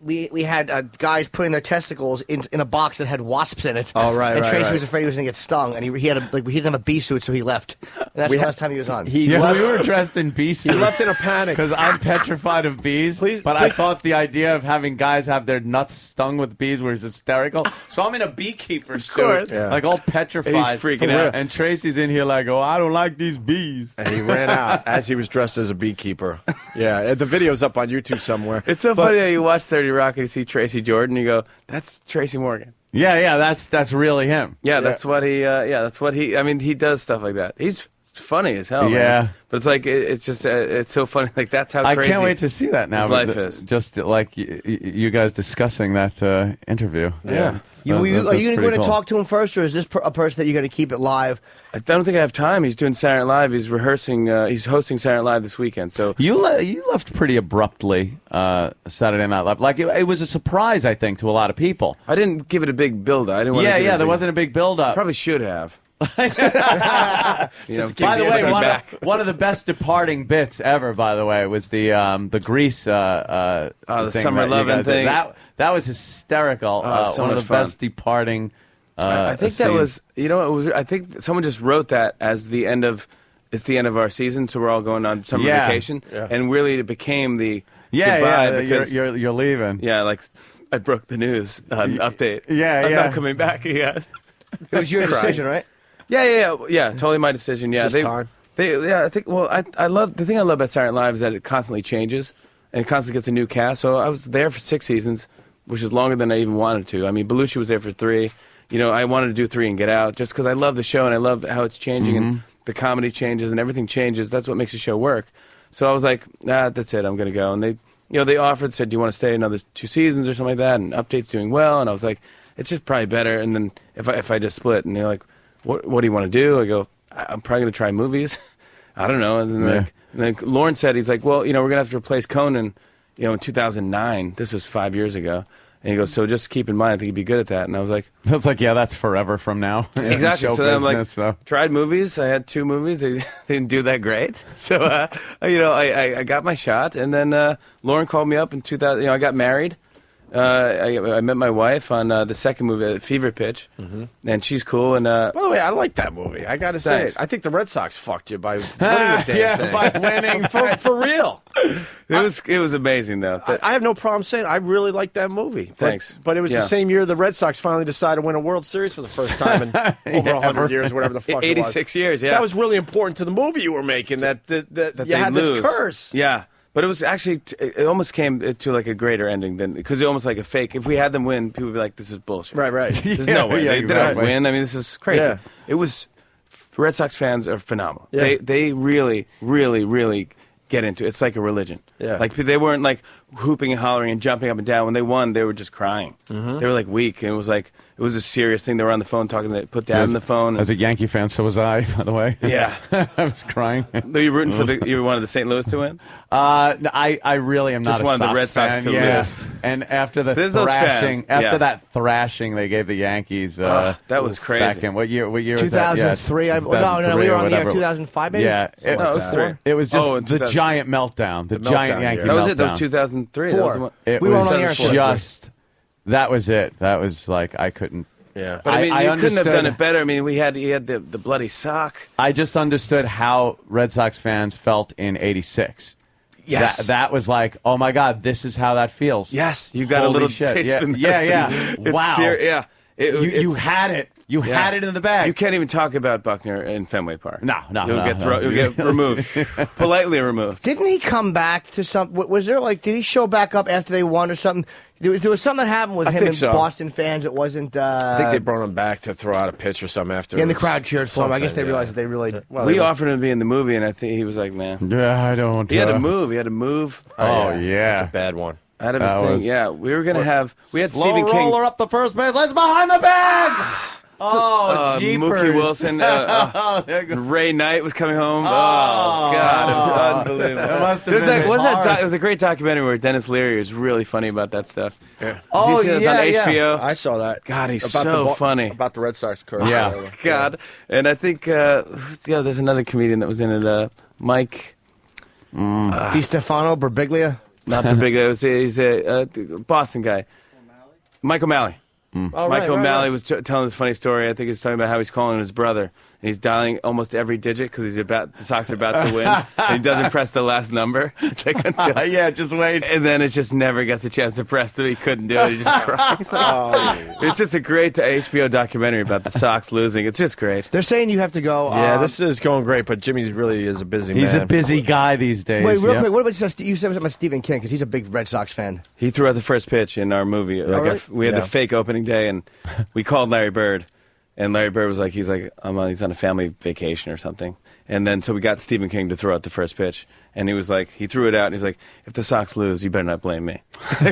we had guys putting their testicles in a box that had wasps in it. Oh, right, and Tracy right. was afraid he was going to get stung, and he had we hit him a bee suit, so he left. And that's the last time he was on. We were dressed in bee suits. He left in a panic because I'm petrified of bees. I thought the idea of having guys have their nuts stung with bees was hysterical. So I'm in a beekeeper suit, like all petrified. And he's freaking out. And Tracy's in here like, oh, I don't like these bees. And he ran out as he was dressed as a beekeeper. Yeah, the video's up on YouTube somewhere. It's so funny that you watch 30 Rock and you see Tracy Jordan, you go, that's Tracy Morgan. Yeah, that's really him. Yeah, that's what he. I mean, he does stuff like that. He's funny as hell. Yeah, man. But it's like it's just it's so funny. Like that's how crazy. I can't wait to see that now. His life is just like you guys discussing that interview. Yeah. Are you going to talk to him first, or is this a person that you're going to keep it live? I don't think I have time. He's doing Saturday Night Live. He's rehearsing. He's hosting Saturday Night Live this weekend. So you left pretty abruptly Saturday Night Live. Like it was a surprise, I think, to a lot of people. I didn't give it a big build up. I didn't. There wasn't a big build up. Probably should have. By the way, one of the best departing bits ever, by the way, was the Grease the thing Summer Lovin' thing. That was hysterical. So one of the fun. best departing. I think that was. You know, it was. I think someone just wrote that as the end of. It's the end of our season, so we're all going on summer vacation, and really it became the goodbye because you're leaving. Yeah, like I broke the news update. I'm not coming back. Yes, it was your decision, right? Yeah. Totally my decision. Yeah, time. I think. Well, I love the thing I love about Saturday Night Live is that it constantly changes and it constantly gets a new cast. So I was there for 6 seasons, which is longer than I even wanted to. I mean, Belushi was there for 3. You know, I wanted to do 3 and get out just because I love the show and I love how it's changing and the comedy changes and everything changes. That's what makes the show work. So I was like, that's it. I'm going to go. And they offered, said, do you want to stay another 2 seasons or something like that? And Update's doing well. And I was like, it's just probably better. And then if I just split, and they're like, what do you want to do? I go, I'm probably going to try movies. I don't know. And then Lauren said, he's like, well, we're going to have to replace Conan, in 2009. This is 5 years ago. And he goes, so just keep in mind, I think you'd be good at that. And I was like... That's like, yeah, that's forever from now. Exactly. So then I'm like, so. Tried movies. I had 2 movies. They didn't do that great. So, I got my shot. And then Lauren called me up in 2000. I got married. I met my wife on the second movie, Fever Pitch, and she's cool. And by the way, I like that movie. I got to say it. I think the Red Sox fucked you by winning the damn thing. By winning for real. It was amazing though. I have no problem saying I really like that movie. Thanks. But it was the same year the Red Sox finally decided to win a World Series for the first time in over 100 years, whatever the fuck. 86 years. Yeah, that was really important to the movie you were making. That you had this curse. Yeah. But it was actually, it almost came to like a greater ending than, because it almost like a fake. If we had them win, people would be like, this is bullshit. Right. There's no way. They don't win. I mean, this is crazy. Yeah. It was, Red Sox fans are phenomenal. Yeah. They really, really, really get into it. It's like a religion. Yeah. Like, they weren't like hooping and hollering and jumping up and down. When they won, they were just crying. They were like weak. And it was like, it was a serious thing. They were on the phone talking. They put Dad on the phone. As a Yankee fan, so was I, by the way. Yeah. I was crying. Were you rooting for you wanted the St. Louis to win? I really am not just wanted the Red Sox to lose. And after the There's thrashing, those fans. that thrashing they gave the Yankees, that was crazy. Back in, what year was that? 2003. Yeah, No, we were on the air 2005, maybe. Yeah, it was 3. It was just the giant meltdown, the giant Yankee meltdown. That was it. That was 2003. 4. That was the one. It we was were on the air just. That was it. That was like I couldn't. Yeah, but I mean, you couldn't have done it better. I mean, he had the bloody sock. I just understood how Red Sox fans felt in '86. Yes, that was like, oh my God, this is how that feels. Yes, you got Holy a little shit. taste. Yeah. Wow. Yeah, you had it. You had it in the bag. You can't even talk about Buckner in Fenway Park. No. You'll get removed, politely removed. Didn't he come back to some? Was there did he show back up after they won or something? There was something that happened with him and Boston fans. It wasn't. I think they brought him back to throw out a pitch or something after. Yeah, and the crowd cheered for him. I guess they realized that they really. We offered him to be in the movie, and I think he was like, "Man, yeah, I don't." He had to move. Oh yeah, that's a bad one. Out of his thing. Yeah, we were gonna have. We had Stephen King. Roller up the first base. Let's behind the bag. Oh, jeepers. Mookie Wilson, Ray Knight was coming home. Oh, God, it was unbelievable. It must have been hard. It was a great documentary where Dennis Leary was really funny about that stuff. Yeah. Did you see this on HBO? I saw that. God, he's so funny. About the Red Sox curse. Yeah. God. And I think, there's another comedian that was in it, Mike. Di Stefano, Birbiglia? Not Birbiglia. He's a Boston guy. Mike O'Malley. Mike O'Malley was telling this funny story. I think he's talking about how he's calling his brother, and he's dialing almost every digit because the Sox are about to win, and he doesn't press the last number. It's like until just wait, and then it just never gets a chance to press it. He couldn't do it. He just cries. It's just a great HBO documentary about the Sox losing. It's just great. They're saying you have to go. Yeah, this is going great, but Jimmy really is a busy man. He's a busy guy these days. Wait, real quick. What about you said something about Stephen King because he's a big Red Sox fan. He threw out the first pitch in our movie. We had the fake opening day, and we called Larry Bird, and Larry Bird was like, he's on a family vacation or something. And then so we got Stephen King to throw out the first pitch, and he was like, he threw it out, and he's like, if the Sox lose, you better not blame me.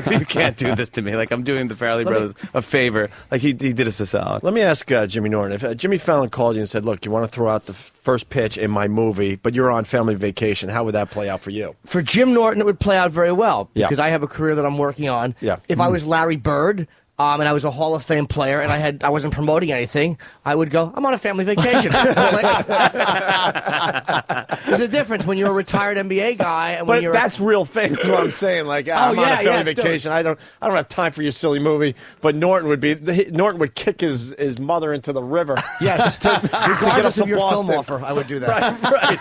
You can't do this to me. Like, I'm doing the Farrelly brothers a favor. Like, he did us a solid. Let me ask Jimmy Norton. If Jimmy Fallon called you and said, look, you want to throw out the first pitch in my movie, but you're on family vacation, how would that play out for you? For Jim Norton, it would play out very well, because I have a career that I'm working on. Yeah. If I was Larry Bird, and I was a Hall of Fame player, and I wasn't promoting anything, I would go, I'm on a family vacation. There's a difference when you're a retired NBA guy and when you're. That's real fame. That's what I'm saying. Like, I'm on a family vacation. Dude. I don't have time for your silly movie. But Norton would kick his mother into the river. Yes, to get up regardless to of your Boston. film offer, I would do that. Right.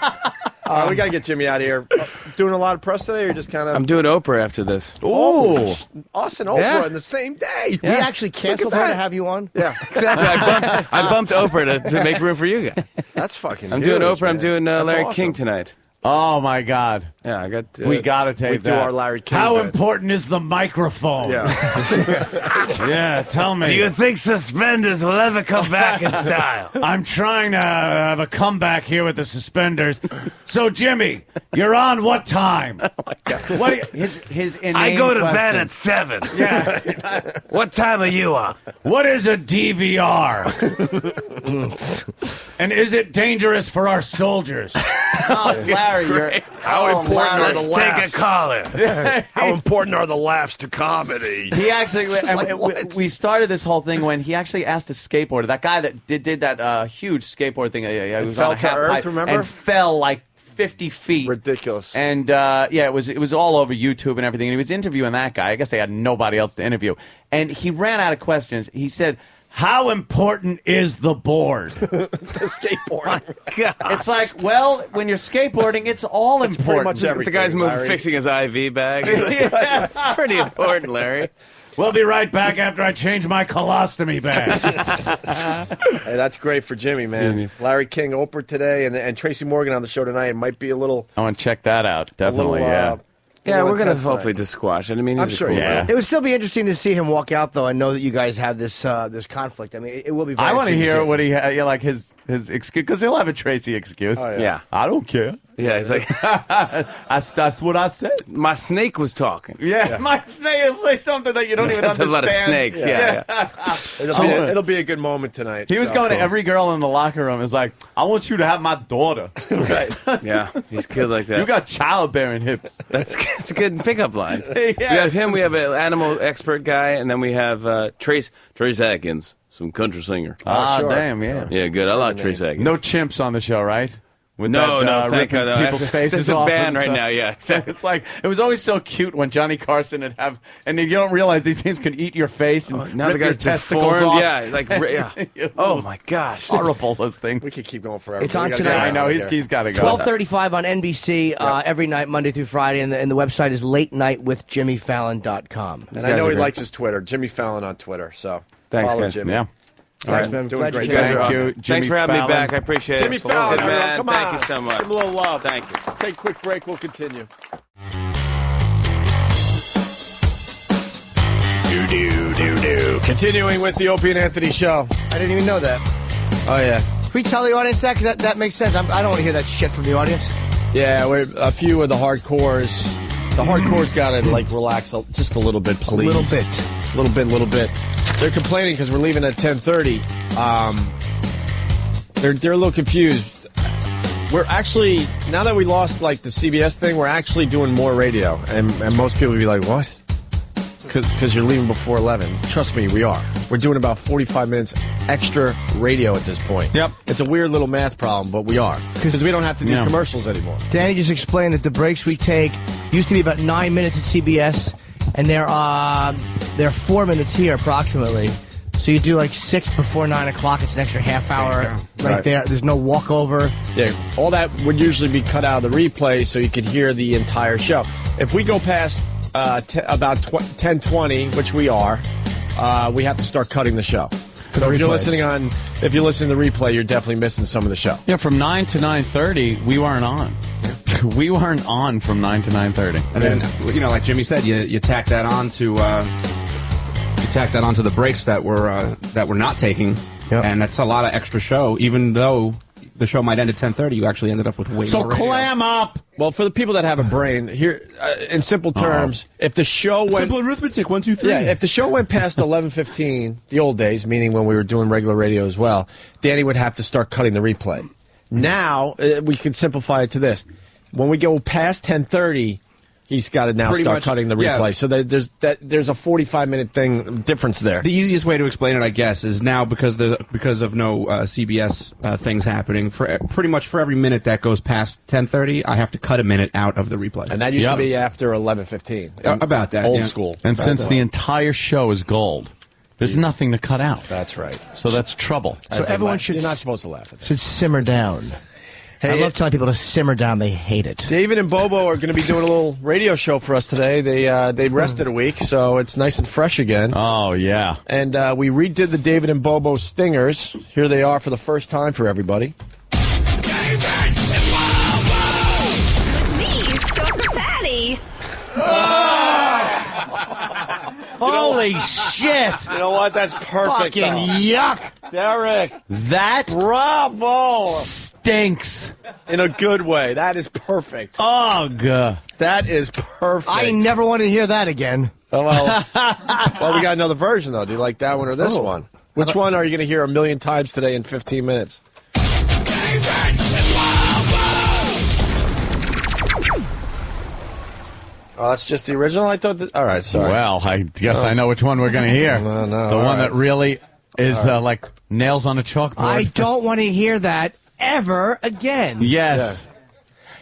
We got to get Jimmy out of here. Doing a lot of press today, or just kind of? I'm doing Oprah after this. Oh, us and Oprah in the same day. We actually canceled her to have you on. Yeah, exactly. I bumped Oprah to make room for you guys. That's fucking. I'm huge, doing Oprah. man. I'm doing That's Larry awesome. King tonight. Oh my God. Yeah, I got. We gotta take we that. do our Larry King. How bit. important is the microphone? Yeah, tell me. Do you think suspenders will ever come back in style? I'm trying to have a comeback here with the suspenders. So, Jimmy, you're on what time? What His I go to bed at 7. Yeah. What time are you on? What is a DVR? And is it dangerous for our soldiers? Oh, Larry, you're How important are the Let's laughs? take a caller. How important are the laughs to comedy? He actually, we started this whole thing when he actually asked a skateboarder, that guy that did that huge skateboard thing. He was fell on a to half earth, pipe remember? And fell like 50 feet. Ridiculous. And it was all over YouTube and everything. And he was interviewing that guy. I guess they had nobody else to interview. And he ran out of questions. He said, how important is the board? The skateboard. It's like, well, when you're skateboarding, it's all important. Pretty much everything. The guy's moving, Larry. fixing his IV bag. Yeah, it's pretty important, Larry. We'll be right back after I change my colostomy bag. Hey, that's great for Jimmy, man. Genius. Larry King, Oprah today, and Tracy Morgan on the show tonight. It might be a little. I want to check that out. Definitely, yeah. Yeah, we're gonna intense hopefully tonight. just squash it. I mean, I'm he's sure a cool you guy. will. It would still be interesting to see him walk out, though. I know that you guys have this this conflict. I mean, it will be. Very I want to interesting hear see. what he like his excuse, because he'll have a Tracy excuse. Oh, Yeah. I don't care. Yeah, he's like, That's what I said. my snake was talking. Yeah, my snake will say something that you don't even That's understand. a lot of snakes. Yeah. It'll be a good moment tonight. He was so. going to every girl in the locker room. Is like, I want you to have my daughter. Yeah, he's good like that. You got childbearing hips. That's a good pickup line. Yeah. We have him. We have an animal expert guy, and then we have Trace Atkins, some country singer. Ah, sure. damn, yeah. Yeah, good. I like Trace Atkins. No chimps on the show, right? With No, that, thank ripping God. people's faces There's a off ban and right stuff. now, yeah, exactly. It's like, it was always so cute when Johnny Carson would have, and you don't realize these things could eat your face and Now rip the guy's your testicles deformed. off. Yeah, like yeah. Oh my gosh, Horrible, those things. We could keep going forever. It's on We gotta tonight. get I know, out of he's here. got to go. 12:35 on NBC every night, Monday through Friday, and the website is latenightwithjimmyfallon.com. And I know he likes his Twitter. Jimmy Fallon on Twitter. So Thanks, follow guys. Jimmy. Yeah. Thanks, man. Doing Glad great. you you guys came. are Thank awesome. you, Thanks Jimmy for having Fallon. me back. I appreciate Jimmy it. Fallon, Good man. come Thank on. you so much. Give him a little love. Thank you. Take a quick break. We'll continue. Continuing with the Opie and Anthony show. I didn't even know that. Oh, yeah. Can we tell the audience that? Because that makes sense. I don't want to hear that shit from the audience. Yeah, we're a few of the hardcores. The hardcores got to, like, relax just a little bit, please. Little bit. Little bit. They're complaining because we're leaving at 10:30. They're a little confused. We're actually, now that we lost, like, the CBS thing, we're actually doing more radio. And most people would be like, what? Because you're leaving before 11. Trust me, we are. We're doing about 45 minutes extra radio at this point. Yep. It's a weird little math problem, but we are. Because we don't have to do commercials anymore. Danny just explained that the breaks we take used to be about 9 minutes at CBS, and they're 4 minutes here approximately. So you do like 6 before 9 o'clock. It's an extra half hour right there. There's no walkover. Yeah, all that would usually be cut out of the replay so you could hear the entire show. If we go past about 10:20, which we are, we have to start cutting the show. So if you're listening to the replay, you're definitely missing some of the show. Yeah, from 9 to 9:30, we weren't on. We weren't on from 9 to 9:30. And then, like Jimmy said, you tack that on to the breaks that we're not taking, and that's a lot of extra show. Even though the show might end at 10:30, you actually ended up with way more radio. Clam up. Well, for the people that have a brain, here, in simple terms, if the show went simple arithmetic, 1, 2, 3. Yeah, if the show went past 11:15, the old days, meaning when we were doing regular radio as well, Danny would have to start cutting the replay. Now we can simplify it to this: when we go past 10:30. He's got to now start cutting the replay. Yeah. So there's a 45-minute thing difference there. The easiest way to explain it, I guess, is now because of no CBS things happening. Pretty much for every minute that goes past 10:30, I have to cut a minute out of the replay. And that used to be after 11:15. About that, old school. And since the entire show is gold, there's nothing to cut out. That's right. So that's trouble. So everyone should. You're not supposed to laugh at that. Should simmer down. Hey, I love telling people to simmer down. They hate it. David and Bobo are going to be doing a little radio show for us today. They rested a week, so it's nice and fresh again. Oh, yeah. And we redid the David and Bobo stingers. Here they are for the first time for everybody. Me, so Holy shit! You know what? That's perfect. Fucking yuck. Derek. That bravo stinks in a good way. That is perfect. Ugh. That is perfect. I never want to hear that again. Oh, well, we got another version though. Do you like that one or this one? Which one are you going to hear a million times today in 15 minutes? Oh, that's just the original? I thought that... All right, sorry. Well, I guess I know which one we're going to hear. No, the one right. that really is like nails on a chalkboard. I don't want to hear that ever again. Yes.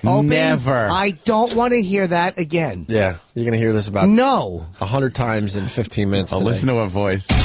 Opie, Never. I don't want to hear that again. Yeah, you're going to hear this about No. 100 times in 15 minutes I'll today. listen to her voice. Me,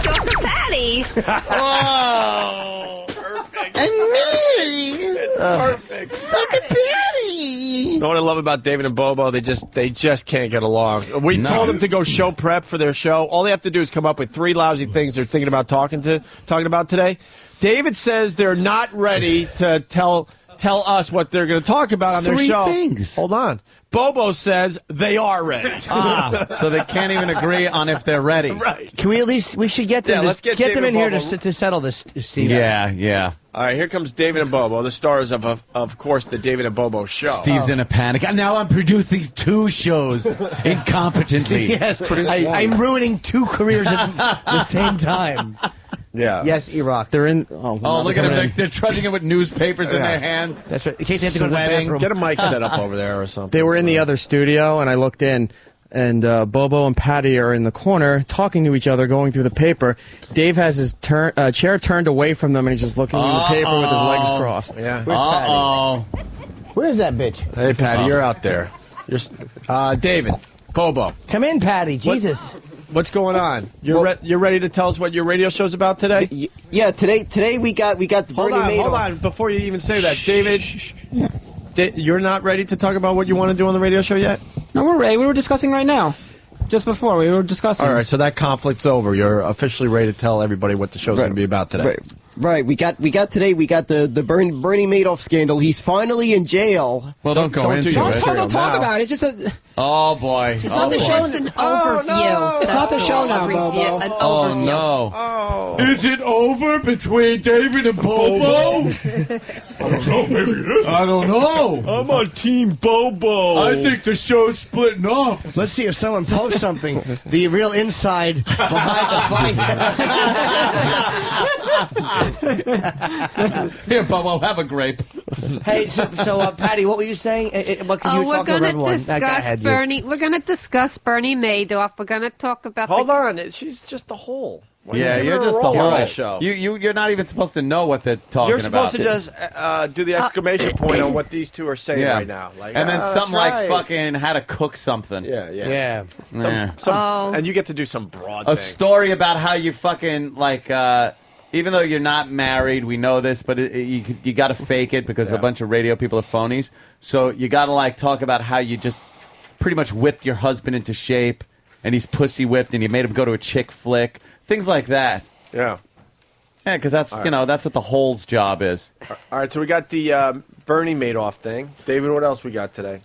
Sugar Patty. Oh, perfect. And me. Perfect. Sugar Patty. You know what I love about David and Bobo? They just can't get along. We told them to go show prep for their show. All they have to do is come up with 3 lousy things they're thinking about talking about today. David says they're not ready to tell us what they're going to talk about on their 3 show. things. Hold on. Bobo says they are ready. So they can't even agree on if they're ready. Right. Can we at least, we should get them, let's get them David in here Bobo. to settle this, Steve. Yeah. All right, here comes David and Bobo, the stars of course, the David and Bobo show. Steve's in a panic. Now I'm producing 2 shows incompetently. Yes, I'm ruining 2 careers at the same time. Yeah. Yes, Iraq. They're in. Oh, look at them. They're trudging in with newspapers in their hands. That's right. In case they have to go to the Sweating. bathroom. Get a mic set up over there or something. They were in the other studio, and I looked in, and Bobo and Patty are in the corner talking to each other, going through the paper. Dave has his chair turned away from them, and he's just looking in the paper with his legs crossed. Yeah. Where's that bitch? Hey, Patty, you're out there. David, Bobo. Come in, Patty. Jesus. What's going on? You're ready to tell us what your radio show's about today? Yeah, today we got the Bernie Madoff. Hold on. Before you even say that, David, you're not ready to talk about what you want to do on the radio show yet? No, we're ready. We were discussing right now. Just before we were discussing. All right, so that conflict's over. You're officially ready to tell everybody what the show's going to be about today. Right. We got the Bernie Madoff scandal. He's finally in jail. Well, don't go into it. Don't talk about it. Just Oh, boy. It's not the show. Just an overview. No. It's not the show now, Bobo. An Oh, overview. no. Oh. Is it over between David and Bobo? I don't know. Maybe it is. I don't know. I'm on Team Bobo. I think the show's splitting up. Let's see if someone posts something. The real inside behind the fight. Here, Bobo, have a grape. Hey, so Patty, what were you saying? What could you We're talk going about to everyone? discuss Bernie. We're going to discuss Bernie Madoff. We're going to talk about. Hold on. She's just a hole. Yeah, you're just a whole show. You're not even supposed to know what they're talking You're supposed about. to just do the exclamation point on what these two are saying right now. Like, and then something that's like right. fucking how to cook something. Yeah. Yeah. And you get to do some broad A thing. story about how you fucking like. Even though you're not married, we know this, but you got to fake it because a bunch of radio people are phonies. So you got to like talk about how you just pretty much whipped your husband into shape, and he's pussy whipped, and you made him go to a chick flick, things like that. Yeah, because that's that's what the hole's job is. All right, so we got the Bernie Madoff thing. David, what else we got today?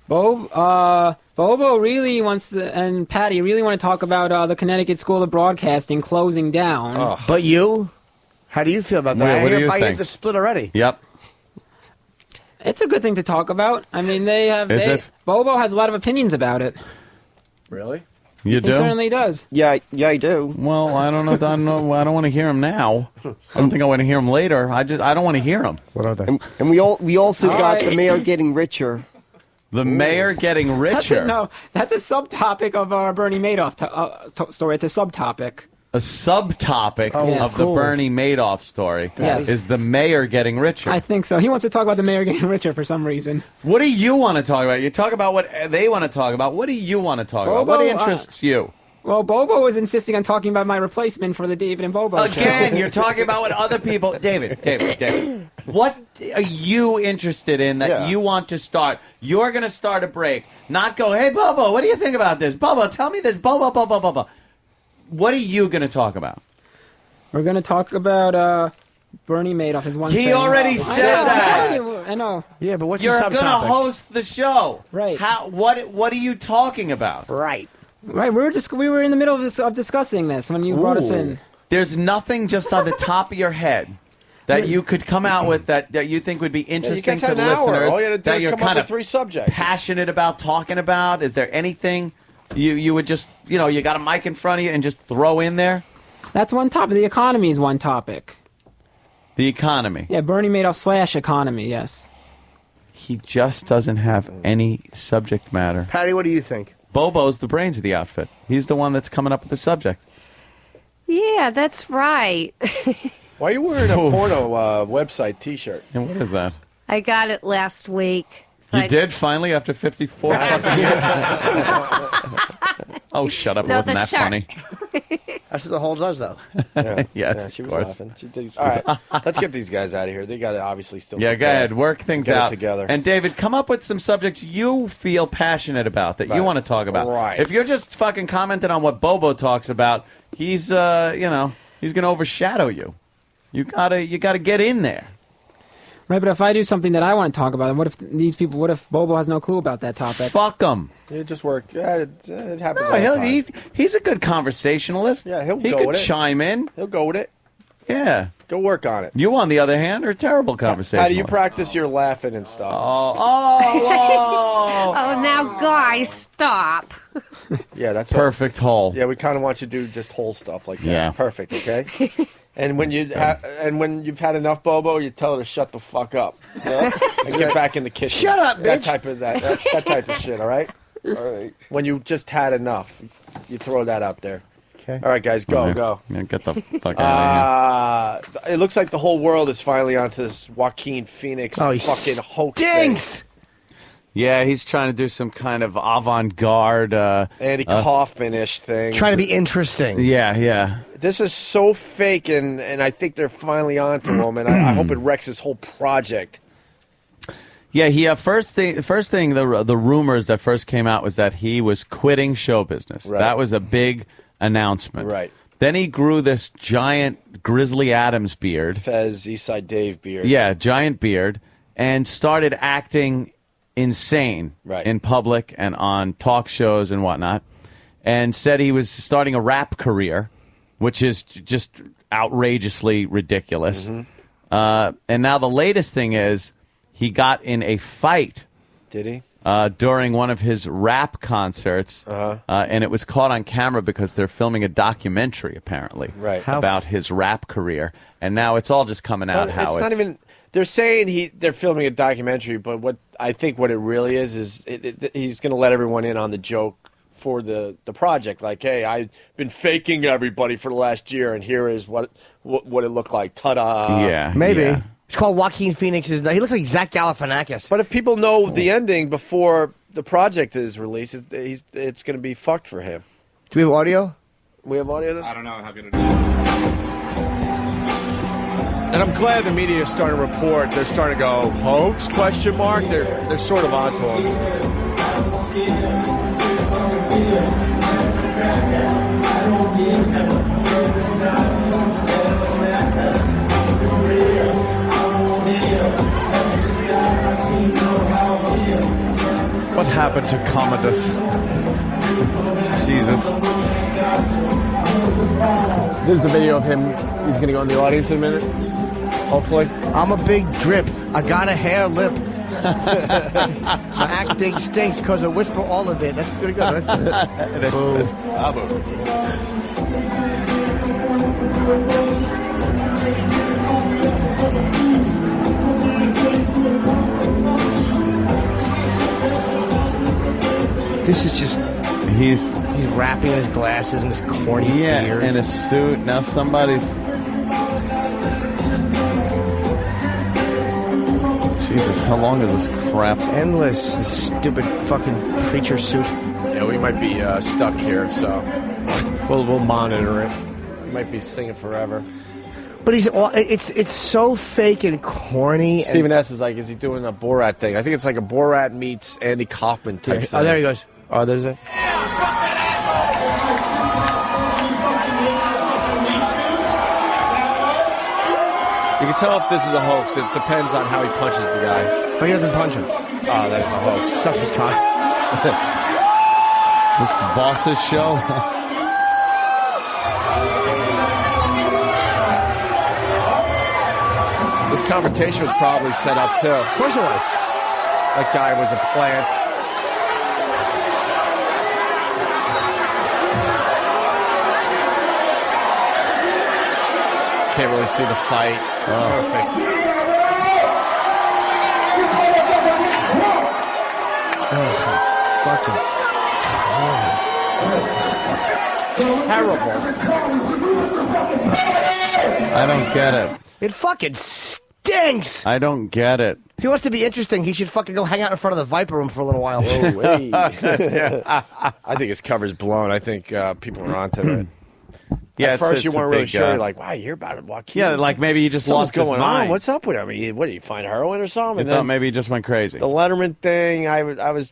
Bobo really wants to, and Patty really want to talk about the Connecticut School of Broadcasting closing down. But you? How do you feel about that? Well, what do you I hear think? the split already. Yep. It's a good thing to talk about. I mean, Is it? Bobo has a lot of opinions about it. Really? You do? He certainly does. Yeah, I do. Well, I don't know. I don't want to hear him now. I don't think I want to hear him later. I don't want to hear him. What are they? And we also got right. the mayor getting richer. The mayor getting richer. That's a subtopic of our Bernie Madoff story. It's a subtopic. A subtopic Yes. of the Bernie Madoff story Yes. is the mayor getting richer. I think so. He wants to talk about the mayor getting richer for some reason. What do you want to talk about? You talk about what they want to talk about. What do you want to talk about? What Bobo, interests you? Well, Bobo is insisting on talking about my replacement for the David and Bobo show. Again, you're talking about what other people... David. What are you interested in that you want to start? You're going to start a break. Not go, hey, Bobo, what do you think about this? Bobo, tell me this. Bobo. What are you going to talk about? We're going to talk about Bernie Madoff is one He thing. already I said know, that. I'm telling you, I know. Yeah, but what's You're the going to subtopic? host the show. Right. What are you talking about? Right. Right, we were in the middle of discussing this when you brought us in. There's nothing just on the top of your head that you could come out with that you think would be interesting guys to had the an hour. listeners. All you had to do that is you're come up kind with of 3 subjects. passionate about talking about. Is there anything you would just, you got a mic in front of you and just throw in there? That's one topic. The economy is one topic. The economy. Yeah, Bernie Madoff / economy, yes. He just doesn't have any subject matter. Patty, what do you think? Bobo's the brains of the outfit. He's the one that's coming up with the subject. Yeah, that's right. Why are you wearing a porno website T-shirt? And what is that? I got it last week. So You I- did finally after 54 fucking years? Oh, shut up. It No, wasn't the that shirt. funny. That's what the whole does, though. Yes, she of was course. laughing. She did, all right, let's get these guys out of here. They got to obviously still. Yeah, go prepare. ahead. Work things Get it out together. And David, come up with some subjects you feel passionate about that you Right. want to talk about. Right. If you're just fucking commenting on what Bobo talks about, he's he's going to overshadow you. You gotta get in there. Right, but if I do something that I want to talk about, what if Bobo has no clue about that topic? Fuck him. It just worked. It happens. No, all the time. he's a good conversationalist. Yeah, he'll he go could with it. chime in. He'll go with it. Yeah. Go work on it. You, on the other hand, are a terrible conversationalist. How do you practice your laughing and stuff? Oh, now, guys, stop. Yeah, that's Perfect hole. Yeah, we kind of want you to do just whole stuff like that. Yeah. Perfect. Okay. And when when you've had enough, Bobo, you tell her to shut the fuck up, and get back in the kitchen. Shut up, That bitch. type of that type of shit. All right. All right. When you just had enough, you throw that out there. Okay. All right, guys, go. Yeah, get the fuck out of here. It looks like the whole world is finally onto this Joaquin Phoenix Oh, he fucking hoax stinks. Yeah, he's trying to do some kind of avant-garde Andy Kaufman-ish thing. Trying to be interesting. Yeah. This is so fake, and I think they're finally onto him, and I hope it wrecks his whole project. Yeah, first thing, the rumors that first came out was that he was quitting show business. Right. That was a big announcement. Right. Then he grew this giant Grizzly Adams beard. Fez, Eastside Dave beard. Yeah, giant beard, and started acting insane in public and on talk shows and whatnot, and said he was starting a rap career, which is just outrageously ridiculous. And now the latest thing is he got in a fight. Did he? During one of his rap concerts, and it was caught on camera because they're filming a documentary, apparently, about his rap career. And now it's all just coming out how it's not even. They're saying they're filming a documentary, but what it really is he's going to let everyone in on the joke for the project. Like, hey, I've been faking everybody for the last year, and here is what it looked like. Ta-da! Yeah, Maybe. yeah. It's called Joaquin Phoenix's. He looks like Zach Galifianakis. But if people know the ending before the project is released, it's going to be fucked for him. Do we have audio? We have audio of this? I don't know how good it is. And I'm glad the media is starting to report. They're starting to go, hoax, question mark? They're sort of onto him. What happened to Commodus? Jesus. This is the video of him. He's going to go in the audience in a minute, hopefully. I'm a big drip. I got a hair lip. My acting stinks because I whisper all of it. That's pretty good, right? That's Boom. This is just... He's wrapping his glasses and his corny beard. in a suit. Now somebody's... Jesus, how long is this crap? It's endless. This stupid fucking preacher suit. Yeah, we might be stuck here, so we'll monitor it. We might be singing forever. But it's so fake and corny. Stephen S. is like, is he doing a Borat thing? I think it's like a Borat meets Andy Kaufman type thing. Oh, there he goes. Oh, there's it. You tell if this is a hoax. It depends on how he punches the guy. But he doesn't punch him. Oh, then it's a hoax. Sucks his cock. This Voss's show. This confrontation was probably set up too. Of course it was. That guy was a plant. Can't really see the fight. Perfect. Fucking terrible. I don't get it. It fucking stinks. I don't get it. If he wants to be interesting, he should fucking go hang out in front of the Viper Room for a little while. I think his cover's blown. I think people are onto it. Yeah, at first you it's weren't a really big, sure. You're like, wow, you hear about it, Joaquin? Yeah, like maybe he just Something's lost his going mind. on. What's up with him? What did you find heroin or something? I And thought then maybe he just went crazy. the Letterman thing, I was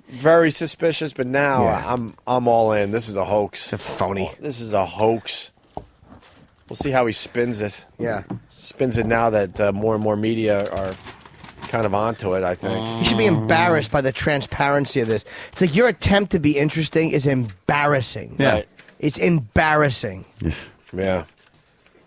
very suspicious, but now I'm all in. This is a hoax. It's a phony. This is a hoax. We'll see how he spins it. Yeah. Spins it now that more and more media are kind of onto it, I think. You should be embarrassed by the transparency of this. It's like your attempt to be interesting is embarrassing. Yeah. Right. It's embarrassing. Yeah.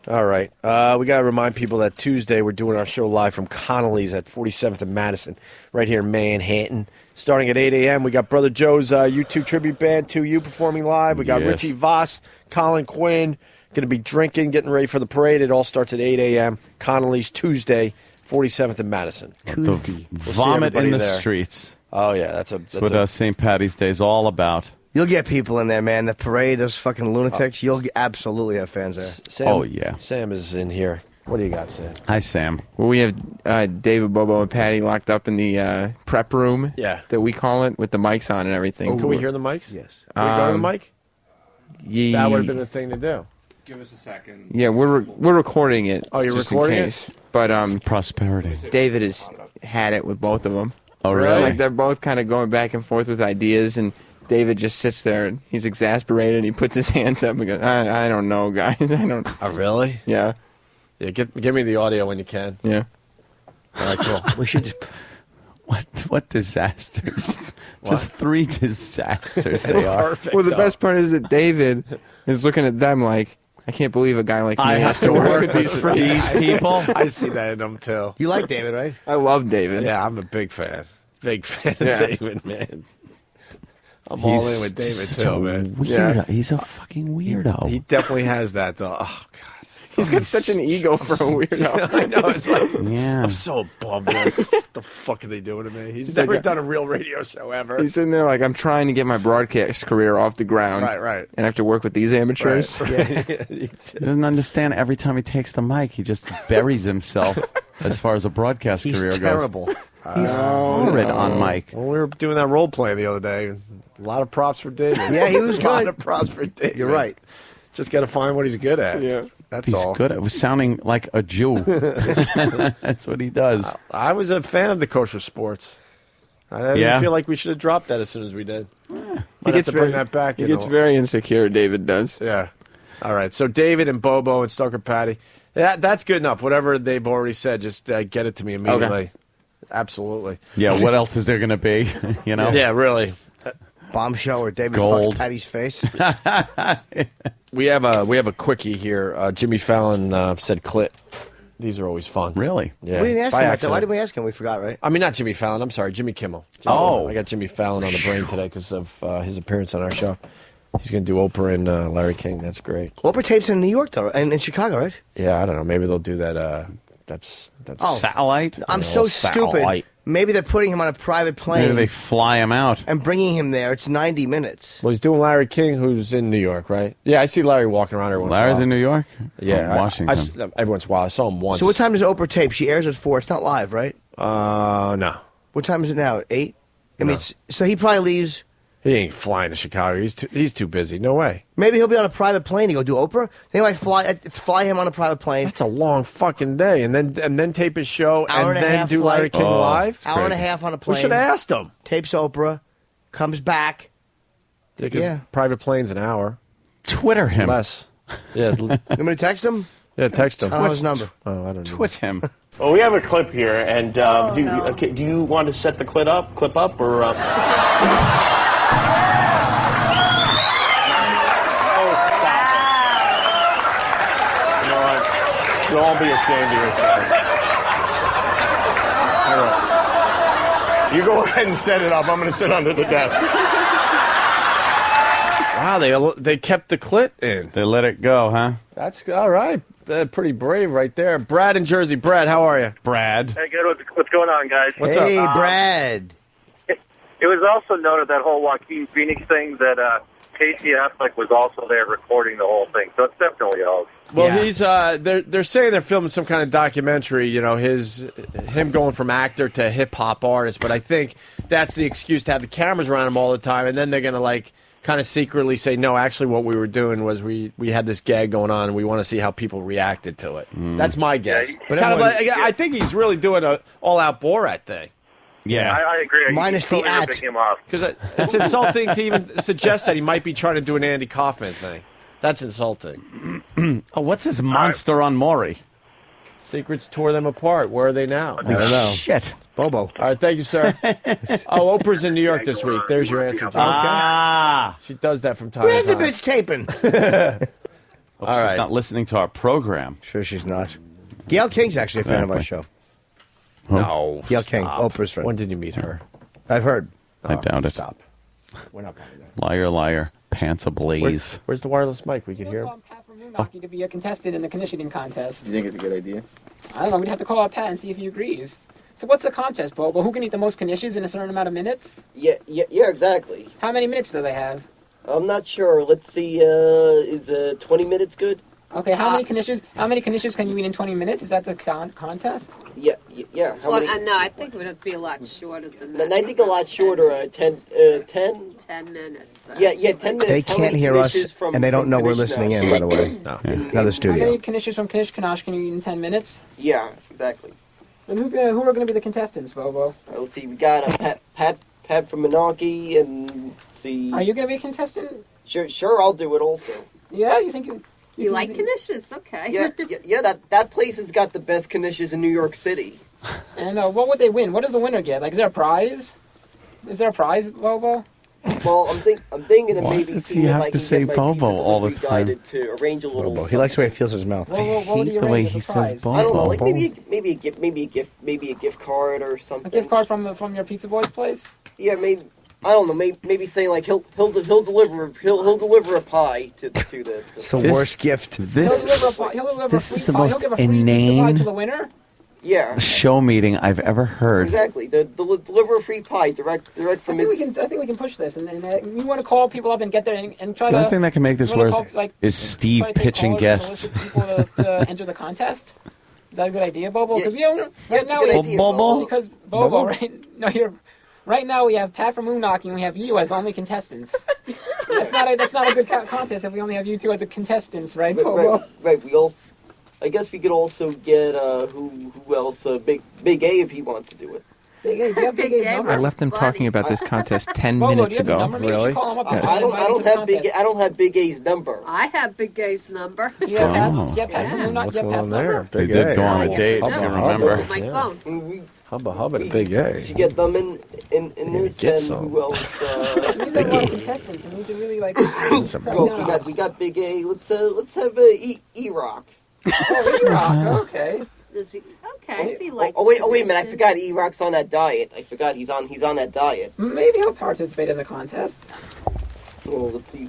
All right. We got to remind people that Tuesday we're doing our show live from Connolly's at 47th and Madison, right here in Manhattan. Starting at 8 a.m., we got Brother Joe's U2 tribute band, 2U, performing live. We got Yes. Richie Voss, Colin Quinn, going to be drinking, getting ready for the parade. It all starts at 8 a.m. Connolly's Tuesday, 47th and Madison. Tuesday. We'll see Vomit in everybody the there. streets. Oh, yeah. That's What St. Patty's Day is all about. You'll get people in there, man. The parade, those fucking lunatics, you'll absolutely have fans there. Sam, Oh, yeah. Sam is in here. What do you got, Sam? Hi, Sam. Well, we have David, Bobo, and Patty locked up in the prep room. Yeah. That we call it, with the mics on and everything. Can we hear the mics? Yes. Can we go to the mic? Yeah. That would have been the thing to do. Give us a second. Yeah, we're recording it. Oh, you're just recording in it? case. But Prosperity. David has had it with both of them. Oh, really? Like they're both kind of going back and forth with ideas, and David just sits there and he's exasperated and he puts his hands up and goes, I don't know, guys. I don't. Oh, really? Yeah. Yeah, give me the audio when you can. Yeah. All right, cool. We should just. What disasters? Just 3 disasters they are. Perfect. Well, the best part is that David is looking at them like, I can't believe a guy like me I has have to work with these freaks. These people. I see that in them, too. You like David, right? I love David. Yeah, I'm a big fan. Big fan Yeah. of David, man. I'm all in with David, such too, a man. Weirdo. Yeah. He's a fucking weirdo. He definitely has that, though. Oh, God. He's got such an ego for a weirdo. I know. It's like, yeah. I'm so above this. What the fuck are they doing to me? He's never done a real radio show ever. He's sitting there like, I'm trying to get my broadcast career off the ground. Right. And I have to work with these amateurs. He doesn't understand. Every time he takes the mic, he just buries himself as far as a broadcast He's career terrible. goes. He's horrid on mic. Well, we were doing that role play the other day. A lot of props for David. Yeah, he was A lot good. of props for David. You're right. Just got to find what he's good at. Yeah. That's He's all. good at sounding like a Jew. That's what he does. I was a fan of the kosher sports. I didn't Yeah? feel like we should have dropped that as soon as we did. He Might have gets to bring that back. He you gets know. very insecure, David does. Yeah. All right. So David and Bobo and Stoker Patty. That's good enough. Whatever they've already said, just get it to me immediately. Absolutely. Yeah, what else is there going to be? You know? Yeah, really. Bombshell where David Gold. fucks Patty's face. We have a quickie here. Jimmy Fallon said clit. These are always fun. Really? Yeah. We didn't ask By him that, though. accident. Why didn't we ask him? We forgot, right? I mean, not Jimmy Fallon. I'm sorry, Jimmy Kimmel. I got Jimmy Fallon on the brain today because of his appearance on our show. He's going to do Oprah and Larry King. That's great. Oprah tapes in New York, though, and in Chicago, right? Yeah, I don't know. Maybe they'll do that. That's Satellite? I'm so stupid. Satellite. Maybe they're putting him on a private plane Maybe they fly him out. and bringing him there. It's 90 minutes. Well, he's doing Larry King, who's in New York, right? Yeah, I see Larry walking around every once Larry's in a in while. New York? Yeah, Oh, Washington. every once in a while. I saw him once. So what time does Oprah tape? She airs at 4. It's not live, right? No. What time is it now? 8? I mean, so he probably leaves. He ain't flying to Chicago. He's too busy. No way. Maybe he'll be on a private plane to go do Oprah. They might fly him on a private plane. That's a long fucking day, and then tape his show Hour and and a then half do Larry flight. King live. Hour and a half on a plane. We should have asked him. Tapes Oprah, comes back. Yeah, 'cause Yeah. private plane's an hour. Twitter him. Less. Yeah. You want me to text him? Yeah, text him. I don't have his number. Oh, I don't know. Twit him. Well, we have a clip here, and do you want to set the clip up, or? Oh, stop it! You know what? You'll all be ashamed of yourselves. All right. You go ahead and set it up. I'm going to sit under the desk. Wow, they kept the clit in. They let it go, huh? That's all right. Pretty brave right there. Brad in Jersey. Brad, how are you? Brad. Hey, good. What's going on, guys? What's up? Hey, Brad. It was also noted, that whole Joaquin Phoenix thing, that Casey Affleck was also there recording the whole thing. So it's definitely all. Well, he's they're saying they're filming some kind of documentary, you know, him going from actor to hip hop artist, but I think that's the excuse to have the cameras around him all the time, and then they're gonna like kind of secretly say, no, actually what we were doing was we had this gag going on and we want to see how people reacted to it. That's my guess. Yeah, but kind of like, I think he's really doing an all-out Borat thing. Yeah. I agree. Minus the at. Because it's insulting to even suggest that he might be trying to do an Andy Kaufman thing. That's insulting. Oh, what's this monster on Maury? Secrets tore them apart. Where are they now? I don't know. Shit. Bobo. All right, thank you, sir. Oh, Oprah's in New York this week. There's your answer, Jim. Ah. She does that from time Where's to the time. bitch taping? All right. She's not listening to our program. Sure she's not. Gail King's actually a fan of our show. No. Gail King, Oprah's friend. When did you meet her? I've heard. I doubt it. Stop. We're not going there. Liar, liar. Pants ablaze. Where's the wireless mic? We could hear him. Knocking to be a contestant in the conditioning contest. Do you think it's a good idea? I don't know. We'd have to call out Pat and see if he agrees. So what's the contest, Bobo? Who can eat the most knishes in a certain amount of minutes? Yeah, exactly. How many minutes do they have? I'm not sure. Let's see. Is 20 minutes good? Okay, how many knishes can you eat in 20 minutes? Is that the contest? Yeah. How Well, many? no, I think it would be a lot shorter than that. I think a lot shorter. 10. 10 minutes. 10 minutes. They How can't many hear us, knishes from- and they don't from know we're Knish listening Knash? in, by the way. No. Another How many studio. knishes from Knish Knosh can you eat in 10 minutes? Yeah, exactly. And who are going to be the contestants, Bobo? Let's see. We got a Pat from Menarche, and let's see. Are you going to be a contestant? Sure. I'll do it also. Yeah, you think You like knishes? Okay. Yeah. That place has got the best knishes in New York City. And what would they win? What does the winner get? Like, is there a prize? Is there a prize, Bobo? Well, I'm thinking of Why maybe does he seeing if have I to can say get my Bobo pizza all the delivery time? guy to arrange a little. Bobo. He likes the way it feels in his mouth. What would you the way arrange he as a says prize? I don't know, like Bobo. maybe a gift card or something. A gift card from your Pizza Boy's place? Yeah, maybe. I don't know. Maybe saying like he'll deliver a pie to the. It's the worst gift. He'll deliver a free the pie. most He'll give a free pizza pie inane to the winner? Yeah. show meeting I've ever heard. Exactly. Deliver a free pie direct from his. I think we can push this, and you want to call people up and get there and try The to. only thing that can make this you wanna worse call, is Steve try to take pitching callers guests. and solicit people to enter the contest. Is that a good idea, Bobo? Because we don't. Right now, a good idea, Bobo? Because Bobo, Bobo? right? No, you're. Right now, we have Pat from Moon Knocking. We have you as the only contestants. That's not a good contest if we only have you two as the contestants, right, Bobo? Right. I guess we could also get who else? Big A if he wants to do it. Big A, do you have Big A's number? I left them talking about this contest 10 Bobo, minutes do you have his ago. number? Maybe you should call him up and I don't have Big. contest. I don't have Big A's number. I have Big A's number. Do you have Pat? Oh. Do you have Pat from Moon Knocking? What's Do you have going Pat's on there? number? They Big did A. go on a yes, date, I if do. you It's remember. on my phone. Hubba to Big A. We should get them in get this. And some. who else? We need a lot of contestants. We need to really like. Who else we got Big A. Let's have E-Rock. Oh, E-Rock. Okay. Okay, if he likes. Oh wait a minute! I knishes. forgot E-Rock's on that diet. I forgot he's on that diet. Maybe he'll participate in the contest. Oh, let's see.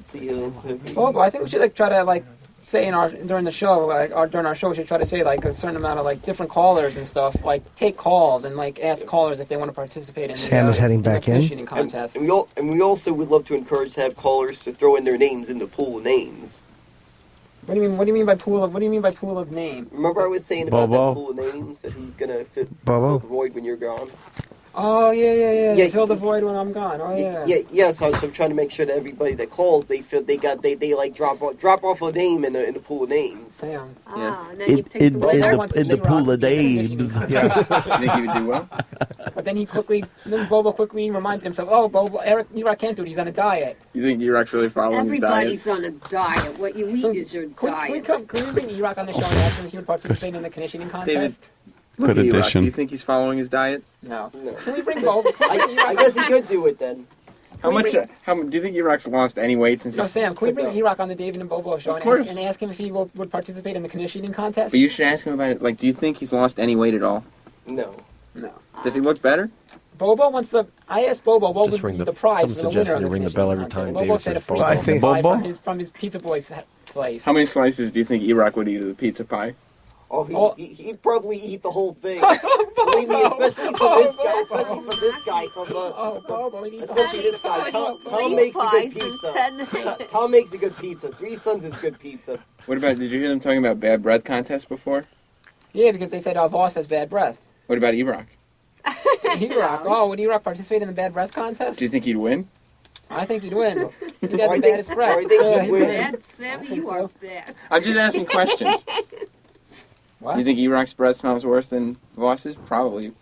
Well, I think we should try to say during the show, during our show, we should try to say a certain amount of different callers and stuff. Take calls and ask callers if they want to participate in. Sam is heading the back in. conditioning contest. And we also would love to encourage to have callers to throw in their names in the pool of names. What do you mean? What do you mean by pool of name? Remember I was saying about Bobo? that pool of names that who's gonna fill Bobo? the void when you're gone. Oh yeah. Yeah, Fill the void when I'm gone. Oh yeah. Yeah. So I'm trying to make sure that everybody that calls, they feel they like drop off a name in the pool of names. Damn. Oh, and then you pick the winner. In the pool of names. Yeah. You think he would do well? But then Bobo quickly reminded himself, oh, Bobo, E-Rock can't do it. He's on a diet. You think E-Rock's really following his diet? Everybody's on a diet. What you eat is your diet. Can we bring E-Rock on the show and ask him if he would participate in the conditioning contest? Look Good at E-Rock. addition. Do you think he's following his diet? No. Can we bring Bobo? I guess he could do it then. How much? Do you think E-Rock's lost any weight since? No, Sam. Can we bring E-Rock on the David and Bobo show and ask him if he would participate in the conditioning contest? But you should ask him about it. Like, do you think he's lost any weight at all? No. Does he look better? Bobo wants the. I asked Bobo what Just would ring be the- the prize someone for the winner suggested of you the ring the conditioning bell every contest. time Bobo David said says a free Bobo. pizza I think- pie Bobo? from his Pizza Boy's place. How many slices do you think E-Rock would eat of the pizza pie? Oh, he'd probably eat the whole thing. Believe me, especially for this guy. Especially for this guy from the. Especially this guy. Tom makes a good pizza. Tom makes a good pizza. Three Sons is good pizza. What about? Did you hear them talking about bad breath contest before? Yeah, because they said Voss has bad breath. What about E-Rock? E-Rock. Oh, would E-Rock participate in the bad breath contest? Do you think he'd win? I think he'd win. He'd have the baddest breath. Bad, Sammy, you are bad. I'm just asking questions. What? You think E-Rock's breath smells worse than Voss's? Probably.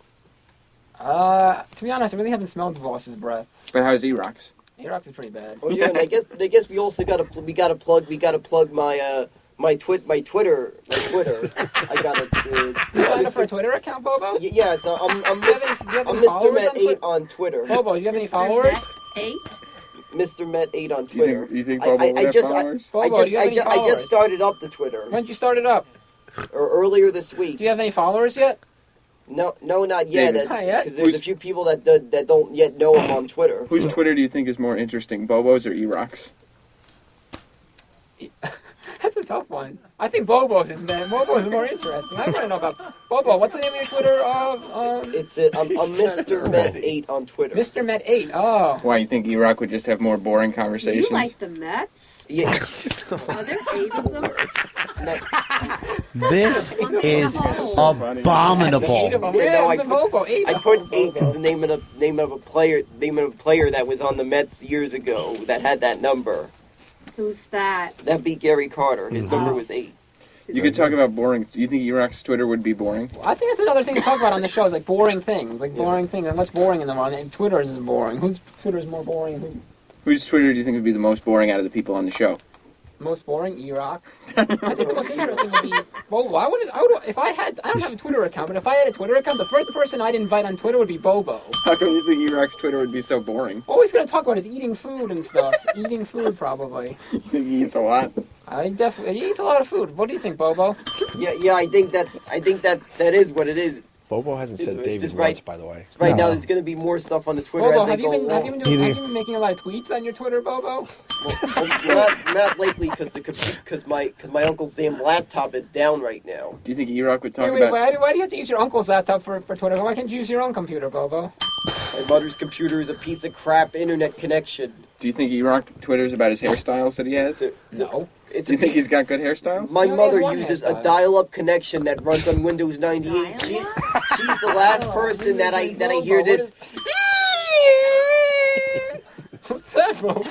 To be honest, I really haven't smelled Voss's breath. But how's E-Rock's? E-Rock's is pretty bad. Oh yeah, and I guess we also gotta plug my Twitter. I gotta. You signed up for a Twitter account, Bobo? Yeah, it's, I'm any Mr. followers Met on 8 on Twitter. Bobo, do you have any followers? Mr. Met 8 on Twitter. You think Bobo would have followers? Bobo, do you have any I just followers? started up the Twitter. When did you start it up? Or earlier this week. Do you have any followers yet? No, not yet. David. Not yet? Because there's a few people that don't yet know him on Twitter. Whose Twitter do you think is more interesting, Bobo's or E-Rock's? That's a tough one. I think Bobo's is man. Bobo's more interesting. I want to know about Bobo. What's the name of your Twitter? I'm Mr. Met 8 on Twitter. Mr. Met 8. Oh. Why, you think E-Rock would just have more boring conversations? You like the Mets? Yeah. Are there 8 of them? This is abominable. I put 8 because the name of a player that was on the Mets years ago that had that number. Who's that? That beat Gary Carter. His number was 8. You could talk about boring. Do you think E-Rock's Twitter would be boring? I think that's another thing to talk about on the show is like boring things. And what's boring in them? And Twitter is boring. Whose Twitter is more boring? Whose Twitter do you think would be the most boring out of the people on the show? Most boring? E-Rock. I think the most interesting would be Bobo. I would if I don't have a Twitter account, but if I had a Twitter account, the first person I'd invite on Twitter would be Bobo. How come you think E-Rock's Twitter would be so boring? All he's going to talk about is eating food and stuff. Eating food, probably. You think he eats a lot? He eats a lot of food. What do you think, Bobo? Yeah, I think that is what it is. Bobo hasn't said David just once, by the way. Right now, there's going to be more stuff on the Twitter. Bobo, as have they you go along. been making a lot of tweets on your Twitter, Bobo? Not lately, because my uncle's damn laptop is down right now. Do you think E-Rock would talk Wait, about... why do you have to use your uncle's laptop for Twitter? Why can't you use your own computer, Bobo? My mother's computer is a piece of crap internet connection. Do you think E-Rock Twitter's about his hairstyles that he has? No. Do you think he's got good hairstyles? My mother uses a dial-up connection that runs on Windows 98. She's the last person that I hear this. What's that, Bobo?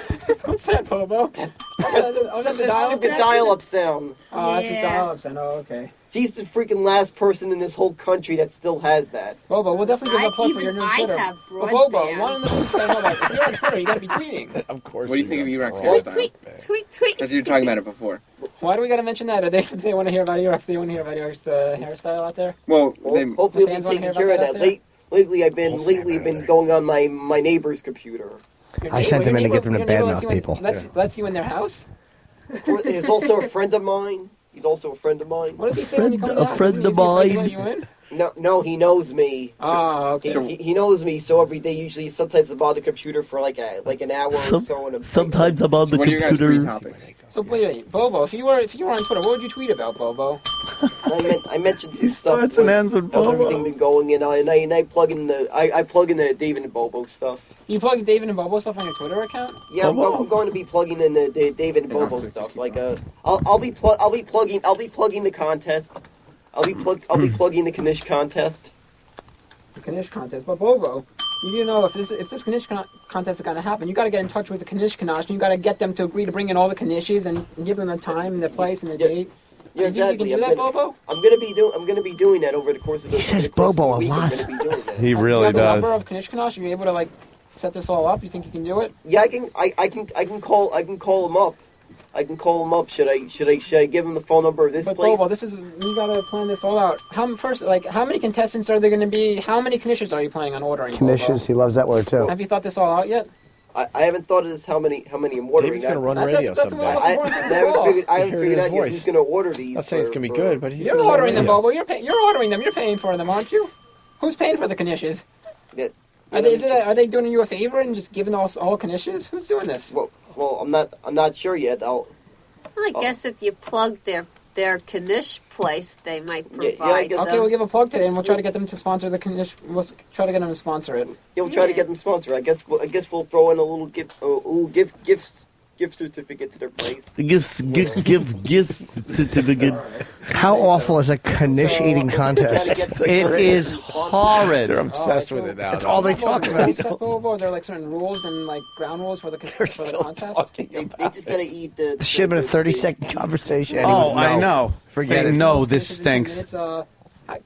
What's that, Bobo? Oh, that's the dial-up? Stupid dial-up sound. Oh, that's a dial-up sound. Oh, okay. She's the freaking last person in this whole country that still has that. Bobo, we'll definitely give a plug for your new Twitter. I have broadband. Bobo, one of the things I know about if you're on Twitter, you gotta be tweeting. Of course. What do you think of E-Rock's Tweet, hairstyle? tweet. Because you were talking about it before. Why do we gotta mention that? Or they want to hear about E-Rock? They want to hear about E-Rock's hairstyle out there? Well, hopefully we'll be taking care of that. Lately, I've been going on my neighbor's computer. I sent them in to get them to badmouth people. Lets you in their house? He's also a friend of mine. What does he say when you come in? A friend of mine. No, he knows me. Oh, okay. He knows me, so every day, usually, sometimes I'm on the computer for like an hour or so. And Sometimes I'm on the computer. So wait, Bobo, if you were on Twitter, what would you tweet about, Bobo? I mentioned He stuff starts and ends with how's Bobo. everything been going, and I plug in the David and Bobo stuff. You plug David and Bobo stuff on your Twitter account? Yeah, I'm going to be plugging in the David and Bobo stuff. Like I'll be plugging the contest. I'll be plugging the Knish contest. The Knish contest, but Bobo, You need to know if this Knish contest is going to happen. You got to get in touch with the Knish Kanash, and you got to get them to agree to bring in all the Knishes and give them the time and the place and the date. Yeah, Do you think you can do that, Bobo? I'm gonna be doing that over the course of the. He says Bobo a lot. He You really have the does. number of Knish Kanash? Are you able to like set this all up? You think you can do it? Yeah, I can call him up. I can call him up. Should I give him the phone number of this But place? Bobo, we gotta plan this all out. How many contestants are there going to be? How many Knishes are you planning on ordering? Knishes, he loves that word too. Have you thought this all out yet? I haven't thought of this. How many I'm ordering? David's gonna run That's radio the someday. most important thing of all. I haven't figured out yet voice. who's gonna order these. Not saying it's gonna be good, but he's You're gonna run ordering them, radio. Bobo. You're ordering them. You're paying for them, aren't you? Who's paying for the Knishes? Yeah. Are they doing you a favor and just giving all Knishes? Who's doing this? Well, I'm not sure yet. I guess if you plug their Knish place, they might provide them. Okay, we'll give a plug today, and we'll try to get them to sponsor the Knish. We'll try to get them to sponsor it. Yeah, we'll try to get them sponsored. I guess we'll throw in a little gift certificate to their place. Give certificate. How awful is a Knish eating contest? It is horrid. They're obsessed with it now. That's all they talk about. Are there like certain rules and like ground rules for the contest? They just gotta eat the. This should have been a 30-second conversation. Oh, I know. Forget Say, it. no, this stinks.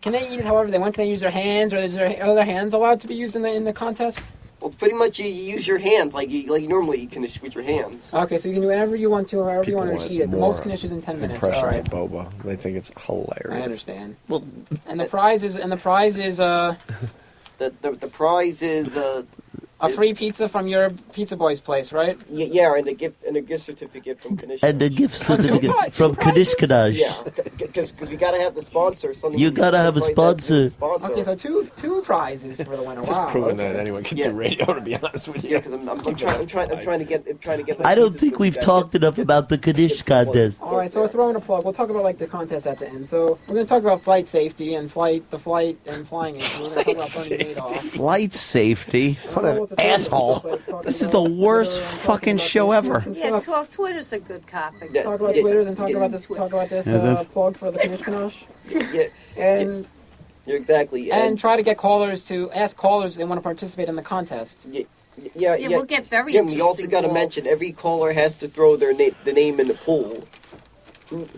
Can they eat it however they want? Can they use their hands, or are their hands allowed to be used in the contest? Well, pretty much you use your hands like you normally you can with your hands. Okay, so you can do whatever you want to, however People you want want to eat it. The more most Knishes in 10 minutes. All Impressions right. of Boba. They think it's hilarious. I understand. Well, and the prize is the prize is a free pizza from your Pizza Boy's place, right? Yeah, and a gift certificate from Knish. And a gift certificate from Knish Kanash. Yeah, because you gotta have the sponsor. You gotta have a sponsor. Okay, so two prizes for the winner. Wow. Proving that anyone can do radio, to be honest with you. Yeah, because I'm trying to get. I don't think we've talked enough about the Knish contest. All right, so we're throwing a plug. We'll talk about like the contest at the end. So we're going to talk about flight safety and flight and flying. We're going to talk about Bernie Madoff. Flight safety. What an asshole. This is the worst fucking show ever. Yeah, Twitter's a good topic. Talk about Twitters and talk about this Is it? plug for the Knish Kanash. Yeah, And you're exactly. and try to get callers to ask callers if they want to participate in the contest. Yeah, we'll get very Yeah, we also interesting got to rules. mention every caller has to throw the name in the pool.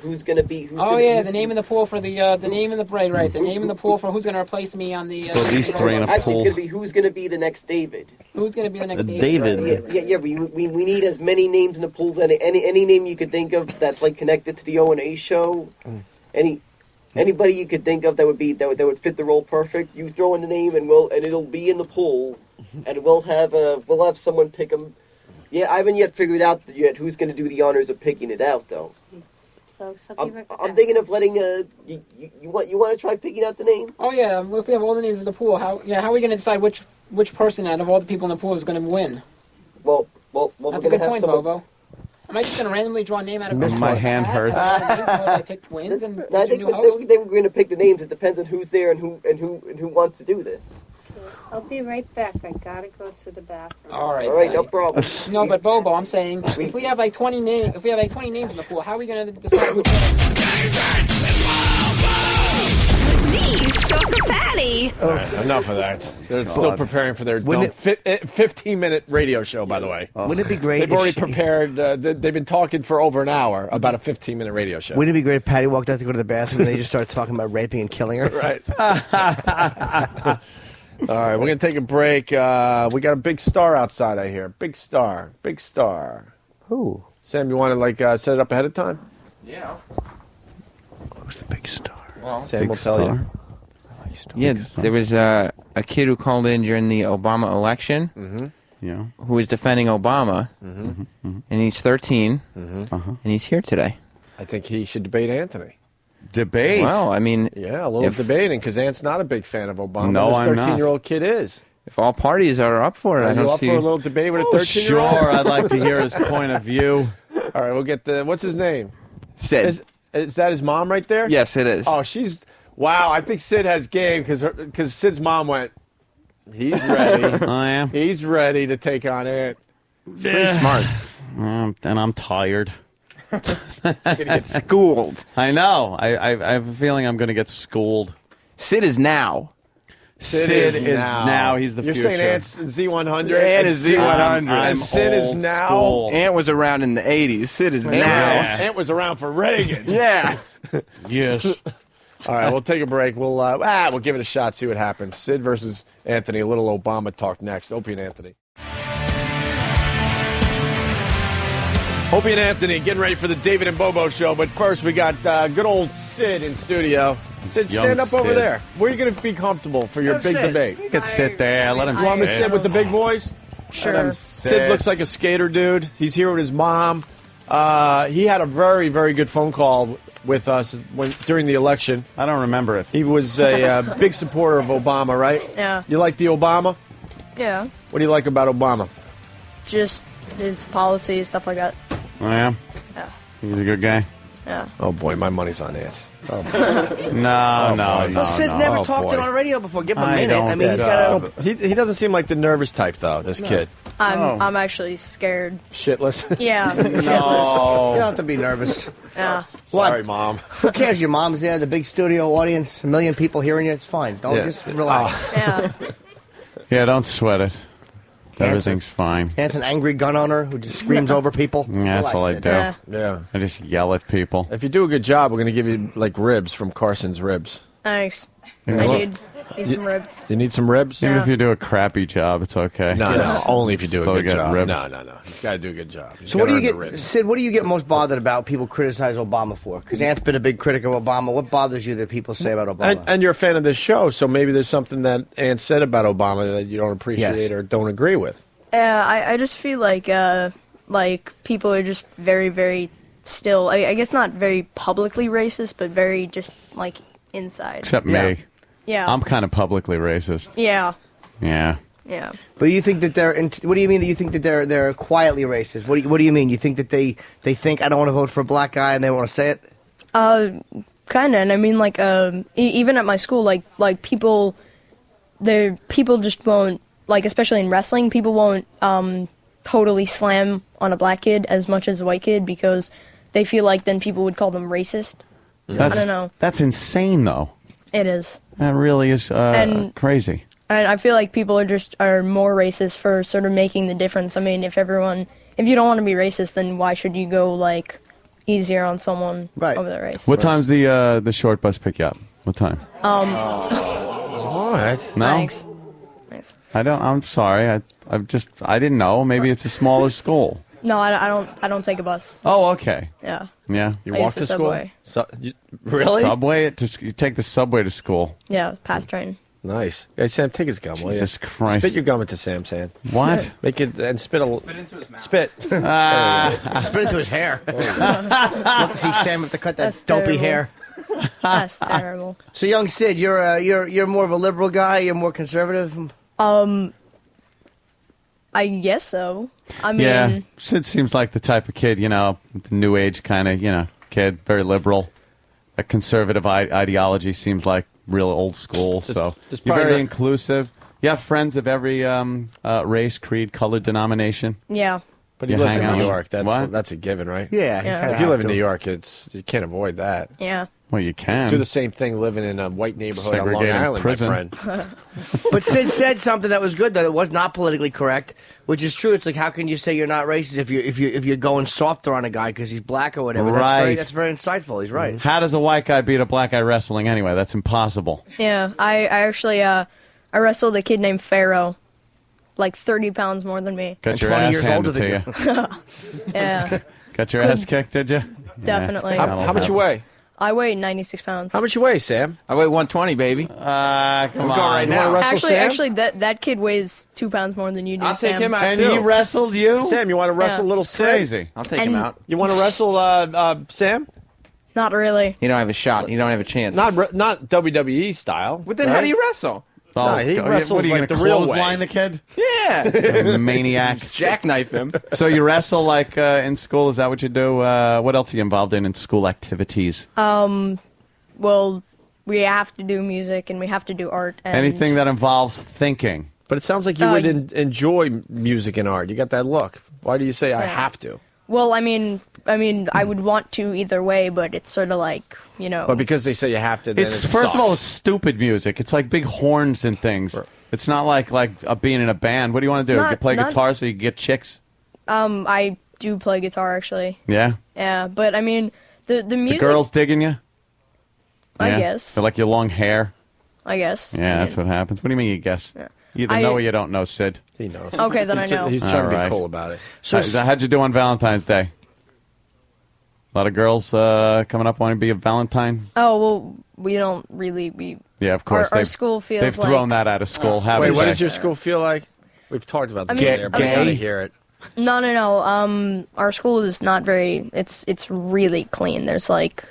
Who's gonna be? The name in the pool for the name in the right. The name in the pool for who's going to replace me on the. these three in a Actually, pool. it's gonna be who's gonna be the next David. Who's going to be the next David. Yeah. We need as many names in the pool as any name you could think of that's like connected to the O&A show. Anybody you could think of that would fit the role perfect. You throw in the name and it'll be in the pool, and we'll have someone pick them. Yeah, I haven't yet figured out yet who's going to do the honors of picking it out though. Folks, I'll be right I'm back. thinking of letting you want to try picking out the name. Oh yeah, if we have all the names in the pool, how are we going to decide which person out of all the people in the pool is going to win? Well, That's we're a gonna good have point, someone. Bobo. Am I just going to randomly draw a name out of My hand hurts. I pick wins and No, I who's think your new host? we're going to pick the names. It depends on who's there and who wants to do this. I'll be right back. I gotta go to the bathroom. All right, no problem. No, but Bobo, I'm saying if we have like 20 names, in the pool, how are we going to decide which one? The Soccer Patty. All right, enough of that. They're still preparing for their Wouldn't 15-minute radio show, by the way. Wouldn't it be great They've if already she- prepared. They've been talking for over an hour about a 15-minute radio show. Wouldn't it be great if Patty walked out to go to the bathroom and they just started talking about raping and killing her? Right. All right, we're going to take a break. We got a big star outside, I hear. Big star. Who? Sam, you want to set it up ahead of time? Yeah. Who's the big star? Well, Sam will tell you. Yeah, there was a kid who called in during the Obama election. Mm-hmm. Yeah. Who was defending Obama, and he's 13, and he's here today. I think he should debate Anthony. Debate? Well, I mean, Yeah, a little if- debating, because Ant's not a big fan of Obama. No, this I'm not. 13-year-old kid is. if all parties are up for it, I Are don't you up see. for a little debate with a 13-year-old? Sure, I'd like to hear his point of view. All right, we'll get the... What's his name? Sid. Is that his mom right there? Yes, it is. Oh, she's... Wow, I think Sid has game, because Sid's mom went, he's ready. I am. He's ready to take on it. It's pretty smart. And I'm tired. You're going to get Schooled. I know. I have a feeling I'm going to get schooled. Sid is now. Sid is now. He's the You're future. saying Ant's Z100? Ant is Z100. And Sid is old now. school. Ant was around in the 80s. Sid is now. Ant was around for Reagan. Yeah. Yes. All right, we'll take a break. We'll give it a shot, see what happens. Sid versus Anthony. A little Obama talk next. Opie and Anthony. Opie and Anthony getting ready for the David and Bobo show. But first, we got good old Sid in studio. Sid, Young stand up over Sid. there. Where are you going to be comfortable for your big debate? You can sit there. Let him You want me to sit. sit with the big boys? Sure. Sid looks like a skater dude. He's here with his mom. He had a very, very good phone call with us during the election. I don't remember it. He was a big supporter of Obama, right? Yeah. You like the Obama? Yeah. What do you like about Obama? Just his policies, stuff like that. Oh, yeah? Yeah. He's a good guy? Yeah. Oh, boy, my money's on Ant. Oh, No. Well, Sid's never Oh, talked boy. it on radio before. Give him a I minute. don't I mean, he's No, got a. he doesn't seem like the nervous type, though, this kid. I'm actually scared. Shitless. Yeah. You don't have to be nervous. Yeah. Sorry, Mom. Who cares? Your mom's there, the big studio audience, a million people hearing you. It's fine. Don't just relax. Yeah. Yeah, don't sweat it. Everything's fine. Ant's an angry gun owner who just screams over people. Yeah, that's all I Relax, do. Sid. Yeah. I just yell at people. If you do a good job, we're going to give you, like, ribs from Carson's Ribs. Thanks. Yeah. I Well- need some ribs. You need some ribs? Even if you do a crappy job, it's okay. No, only if you do Still a good get job. ribs. No. He's got to do a good job. He's So what do gotta you earn the get, ribs. Sid? What do you get most bothered about? People criticize Obama for? Because Ant's been a big critic of Obama. What bothers you that people say about Obama? And you're a fan of this show, so maybe there's something that Ant said about Obama that you don't appreciate Yes. or don't agree with. I just feel like people are just very, very still. I guess not very publicly racist, but very just like inside. Except me. Yeah. I'm kind of publicly racist. Yeah. Yeah. Yeah. But you think that they're? What do you mean that you think that they're quietly racist? What do you mean? You think that they think I don't want to vote for a black guy and they want to say it? Kind of. And I mean, like, even at my school, like people just won't, like, especially in wrestling, people won't totally slam on a black kid as much as a white kid because they feel like then people would call them racist. I don't know. That's insane, though. It is. That really is And- crazy. And I feel like people are more racist for sort of making the difference. I mean, if you don't want to be racist, then why should you go, like, easier on someone over the race? What time's the short bus pick you up? What time? What? No? Thanks. I'm sorry. I didn't know. Maybe it's a smaller school. No, I don't take a bus. Oh, okay. Yeah. Yeah. You I walk use the to school? Subway. Really? Subway you take the subway to school. Yeah, pass train. Nice. Hey, Sam, take his gum, will you? Jesus Christ. Spit your gum into Sam's hand. What? Make it, and spit into his mouth. Spit. Spit into his hair. Love to see Sam have to cut that That's dopey terrible. hair. That's terrible. So, young Sid, you're more of a liberal guy. You're more conservative. I guess so. I mean, Yeah. Sid seems like the type of kid, the new age kind of, kid, very liberal. A conservative ideology seems like real old school. So just you're probably very not- inclusive. You have friends of every race, creed, color, denomination. yeah. But he You lives hang in out New with- York. What? That's a given, right? Yeah. Yeah. If you live in New York, you can't avoid that. Yeah. Well, you can. Do the same thing living in a white neighborhood on Long Segregated Island, prison. my friend. But Sid said something that was good, that it was not politically correct, which is true. It's like, how can you say you're not racist if you're going softer on a guy because he's black or whatever? Right. That's very insightful. He's right. How does a white guy beat a black guy wrestling anyway? That's impossible. Yeah. I actually I wrestled a kid named Pharaoh, like 30 pounds more than me. Got your 20 ass years handed older to than you. Yeah. Got your Good. ass kicked, did you? Definitely. How much you weigh? I weigh 96 pounds. How much you weigh, Sam? I weigh 120, baby. Come We'll on. go right now. You wanna wrestle Sam? Actually, that kid weighs 2 pounds more than you do. I'll take Sam. him out, And too. he wrestled you? Sam, you want to wrestle Yeah. little Sid? Crazy. I'll take And- him out. You want to wrestle Sam? Not really. You don't have a shot. You don't have a chance. Not WWE style. But then how do you wrestle? Oh, No, he wrestles what are you like gonna the real clothesline way. the kid? Yeah. Maniac. Jackknife him. So you wrestle like in school? Is that what you do? What else are you involved in school activities? Well, we have to do music and we have to do art. And Anything that involves thinking. But it sounds like you Oh, would enjoy music and art. You got that look. Why do you say I have to? Well, I mean, I would want to either way, but it's sort of like, But because they say you have to, then It's it first of all, sucks. it's stupid music. It's like big horns and things. It's not like being in a band. What do you want to do? Not- Play not- guitar so you can get chicks? I do play guitar actually. Yeah. Yeah, but I mean, the The music. girls digging you? I Yeah? guess. They like your long hair. I guess. Yeah, that's what happens. What do you mean you guess? You either I- know or you don't know, Sid. He knows. Okay, then I know. He's trying to be cool about it. How'd you do on Valentine's Day? A lot of girls coming up wanting to be a Valentine. Oh well, we don't really. Yeah, of course. Our They've- school feels They've like. thrown that out of school, haven't Wait, what they? does your school feel like? We've talked about this I mean- earlier, but I gotta hear it. No. Our school is not very. It's really clean. There's like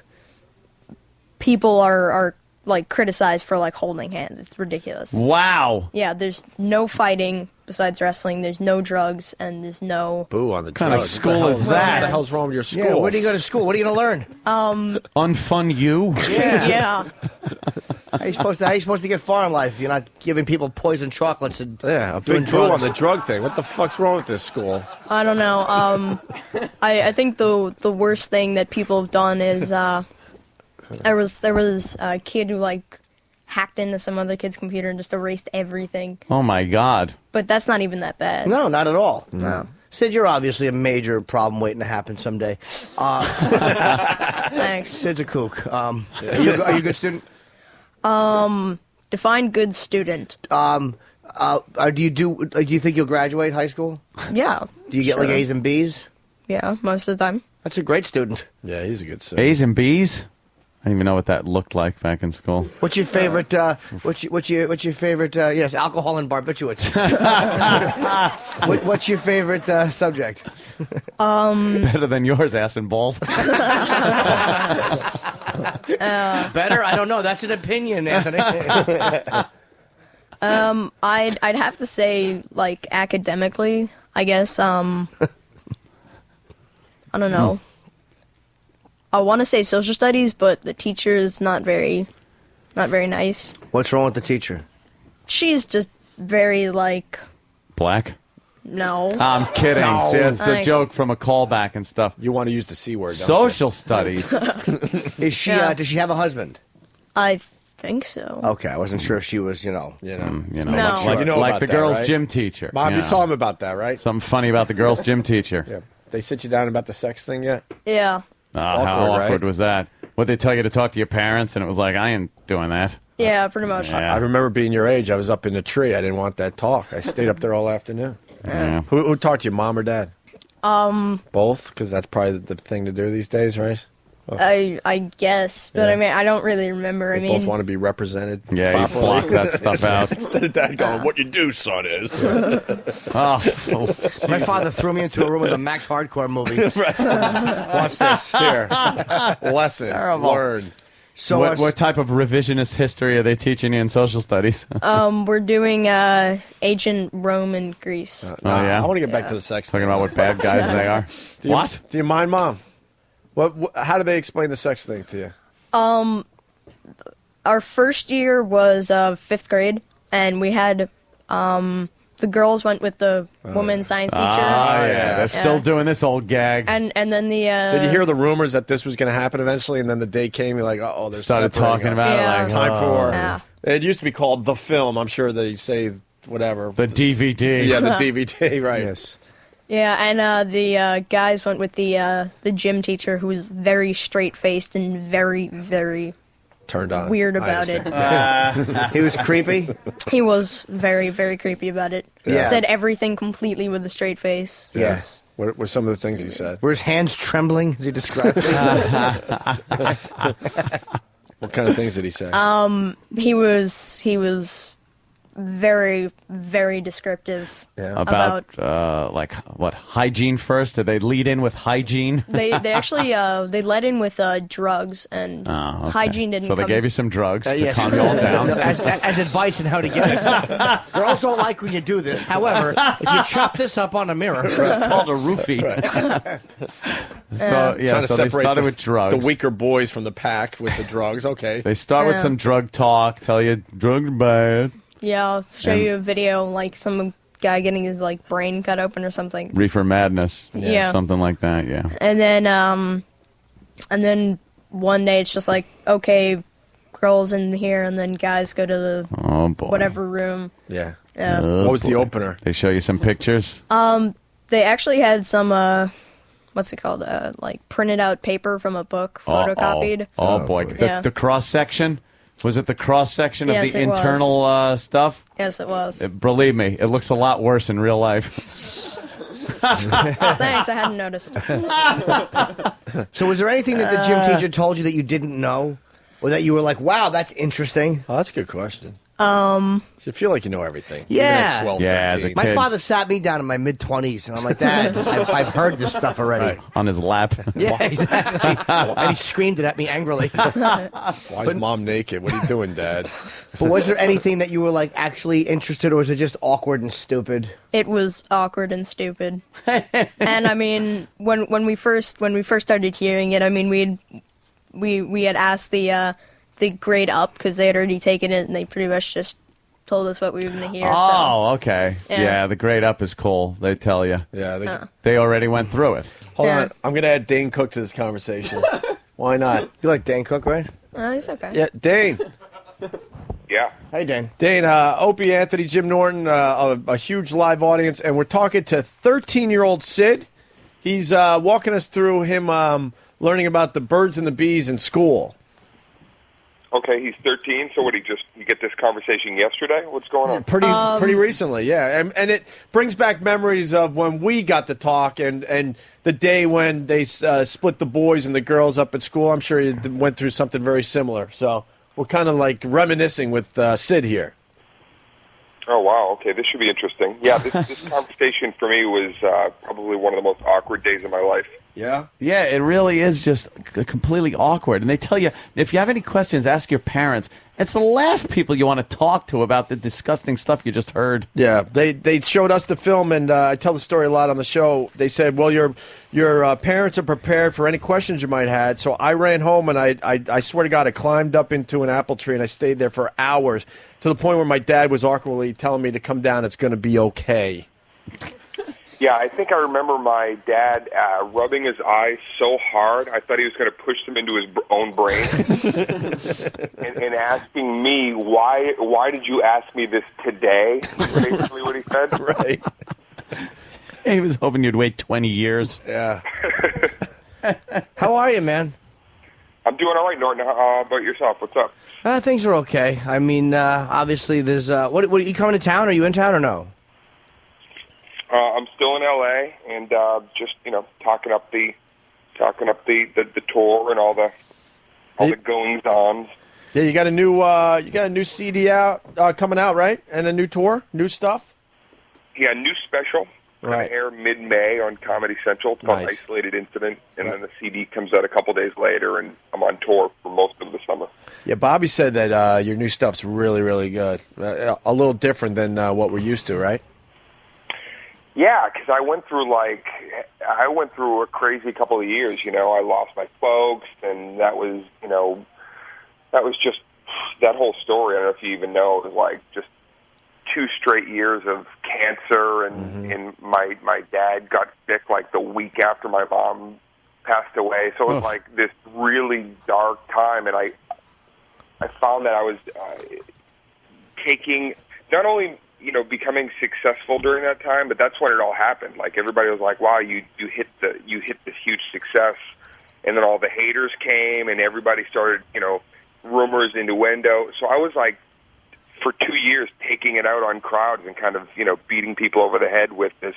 people are like criticized for like holding hands. It's ridiculous. Wow. Yeah, there's no fighting besides wrestling. There's no drugs and there's no. Boo on the kind of drugs. school What is the hell- that? What the hell's wrong with your school? Yeah, where do you go to school? What are you going to learn? Unfun you? Yeah. How you supposed to get far in life? You're not giving people poison chocolates and Yeah, a doing big boo on drugs. the drug thing. What the fuck's wrong with this school? I don't know. I think the worst thing that people have done is there was a kid who like hacked into some other kid's computer and just erased everything. Oh, my God. But that's not even that bad. No, not at all. No. Sid, you're obviously a major problem waiting to happen someday. Thanks. Sid's a kook. Are you a good student? Define good student. Do you think you'll graduate high school? Yeah. Do you get like Sure. A's and B's? Yeah, most of the time. That's a great student. Yeah, he's a good student. A's and B's? I don't even know what that looked like back in school. What's your favorite? What's your favorite? Yes, alcohol and barbiturates. What's your favorite subject? Better than yours, ass and balls. Better? I don't know. That's an opinion, Anthony. I'd have to say like academically, I guess. I don't know. I want to say social studies, but the teacher is not very nice. What's wrong with the teacher? She's just very like Black? no. I'm kidding. No. See, that's the Thanks. joke from a callback and stuff. You want to use the C word, don't Social studies. Is she? Yeah. Does she have a husband? I think so. Okay, I wasn't sure if she was. You know. No. No. You know like about the that, girls' right? gym teacher. Mom, you Yeah. saw him about that, right? Something funny about the girls' gym teacher. Yeah. They sit you down about the sex thing yet? Yeah. Oh, Awkward, how right? awkward was that? What they tell you to talk to your parents, and it was like, I ain't doing that. Yeah, pretty much. Yeah. I remember being your age. I was up in the tree. I didn't want that talk. I stayed up there all afternoon. Yeah. Who talked to you, mom or dad? Um, Both? Because that's probably the thing to do these days, right? I guess, but Yeah. I mean, I don't really remember. I They mean, both want to be represented. Yeah, you properly. block that stuff out. Instead of dad going, what you do, son, is. Oh, My father threw me into a room with a Max Hardcore movie. Watch this. Here. Lesson. Terrible. Learn. So what type of revisionist history are they teaching you in social studies? we're doing ancient Rome and Greece. yeah? I want to get back to the sex Talking thing. about what bad guys they are. Do you, What? Do you mind, Mom? How do they explain the sex thing to you? Our first year was 5th grade, and we had the girls went with the woman science teacher. Oh, yeah. They're still doing this old gag. And then the Did you hear the rumors that this was going to happen eventually, and then the day came, you're like, oh, they're Started separating talking us. about it Yeah. like, Time for... Yeah. It used to be called The Film. I'm sure they say whatever. the DVD. Yeah, the DVD, right. Yes. Yeah, and the guys went with the gym teacher who was very straight faced and very, very Turned on. weird I about it. understand. He was creepy. He was very, very creepy about it. Yeah. Said everything completely with a straight face. Yes. What were some of the things he said? Were his hands trembling as he described it? What kind of things did he say? He was very, very descriptive About like what, hygiene first? Did they lead in with hygiene? They actually they let in with drugs and Oh, okay. hygiene didn't. So they come gave you some drugs to yes. calm you all down. as advice on how to get it. Girls don't like when you do this. However, if you chop this up on a mirror, It's called a roofie. So yeah, Trying to so they separate started the, with drugs. the weaker boys from the pack with the drugs. Okay. They start with Yeah. some drug talk, tell you drugs are bad. Yeah, I'll show And- you a video like some guy getting his like brain cut open or something. Reefer Madness. Yeah. Something like that, yeah. And then one day it's just like, okay, girls in here, and then guys go to the whatever room. Yeah. Yeah. What was the opener? They show you some pictures? They actually had some, what's it called? Like printed out paper from a book, photocopied. Oh boy. Yeah. The cross section? Was it the cross section of Yes, the it was. internal stuff? Yes, it was. Believe me, it looks a lot worse in real life. Thanks, I hadn't noticed. So was there anything that the gym teacher told you that you didn't know? Or that you were like, wow, that's interesting? Oh, that's a good question. Um, You feel like you know everything. Yeah. Even at 12, Yeah, 13. My father sat me down in my mid-20s, and I'm like, Dad, I've heard this stuff already. On his lap. Yeah, exactly. And he screamed it at me angrily. Why is Mom naked? What are you doing, Dad? But was there anything that you were like actually interested, or was it just awkward and stupid? It was awkward and stupid. And I mean, when we first started hearing it, I mean, we had asked the grade up because they had already taken it, and they pretty much just told us what we were going to hear. Oh, okay. Yeah. Yeah, the grade up is cool. They tell you. Yeah, they already went through it. Hold on. I'm going to add Dane Cook to this conversation. Why not? You like Dane Cook, right? He's okay. Yeah, Dane. Yeah. Hey, Dane. Dane, Opie Anthony, Jim Norton, a huge live audience, and we're talking to 13-year-old Sid. He's walking us through him learning about the birds and the bees in school. Okay, he's 13, so you get this conversation yesterday? What's going on? Pretty recently, yeah. And it brings back memories of when we got to talk and the day when they split the boys and the girls up at school. I'm sure you went through something very similar. So we're kind of like reminiscing with Sid here. Oh, wow, okay, this should be interesting. Yeah, this conversation for me was probably one of the most awkward days of my life. Yeah? Yeah, it really is just completely awkward. And they tell you, if you have any questions, ask your parents. It's the last people you want to talk to about the disgusting stuff you just heard. Yeah, they showed us the film, and I tell the story a lot on the show. They said, well, your parents are prepared for any questions you might have. So I ran home, and I swear to God, I climbed up into an apple tree, and I stayed there for hours, to the point where my dad was awkwardly telling me to come down, it's going to be okay. Yeah, I think I remember my dad rubbing his eyes so hard, I thought he was going to push them into his own brain, and asking me, why did you ask me this today? Basically what he said. Right. He was hoping you'd wait 20 years. Yeah. How are you, man? I'm doing all right, Norton. How about yourself? What's up? Things are okay. I mean, obviously, there's... What are you coming to town? Are you in town or no? I'm still in L.A. and just talking up the tour and all the goings on. Yeah, you got a new CD out coming out, right? And a new tour, new stuff. Yeah, new special. Right. Air mid-May on Comedy Central. It's called Nice. Isolated Incident, and then the CD comes out a couple days later, and I'm on tour for most of the summer. Yeah, Bobby said that your new stuff's really, really good. A little different than what we're used to, right? Yeah, because I went through a crazy couple of years. I lost my folks, and that was just that whole story. I don't know if you even know. It was like just 2 straight years of cancer, and my dad got sick like the week after my mom passed away. So it was like this really dark time, and I found that I was taking not only becoming successful during that time, but that's when it all happened. Like everybody was like, "Wow, you hit this huge success," and then all the haters came, and everybody started rumors, innuendo. So I was like, for 2 years, taking it out on crowds and kind of beating people over the head with this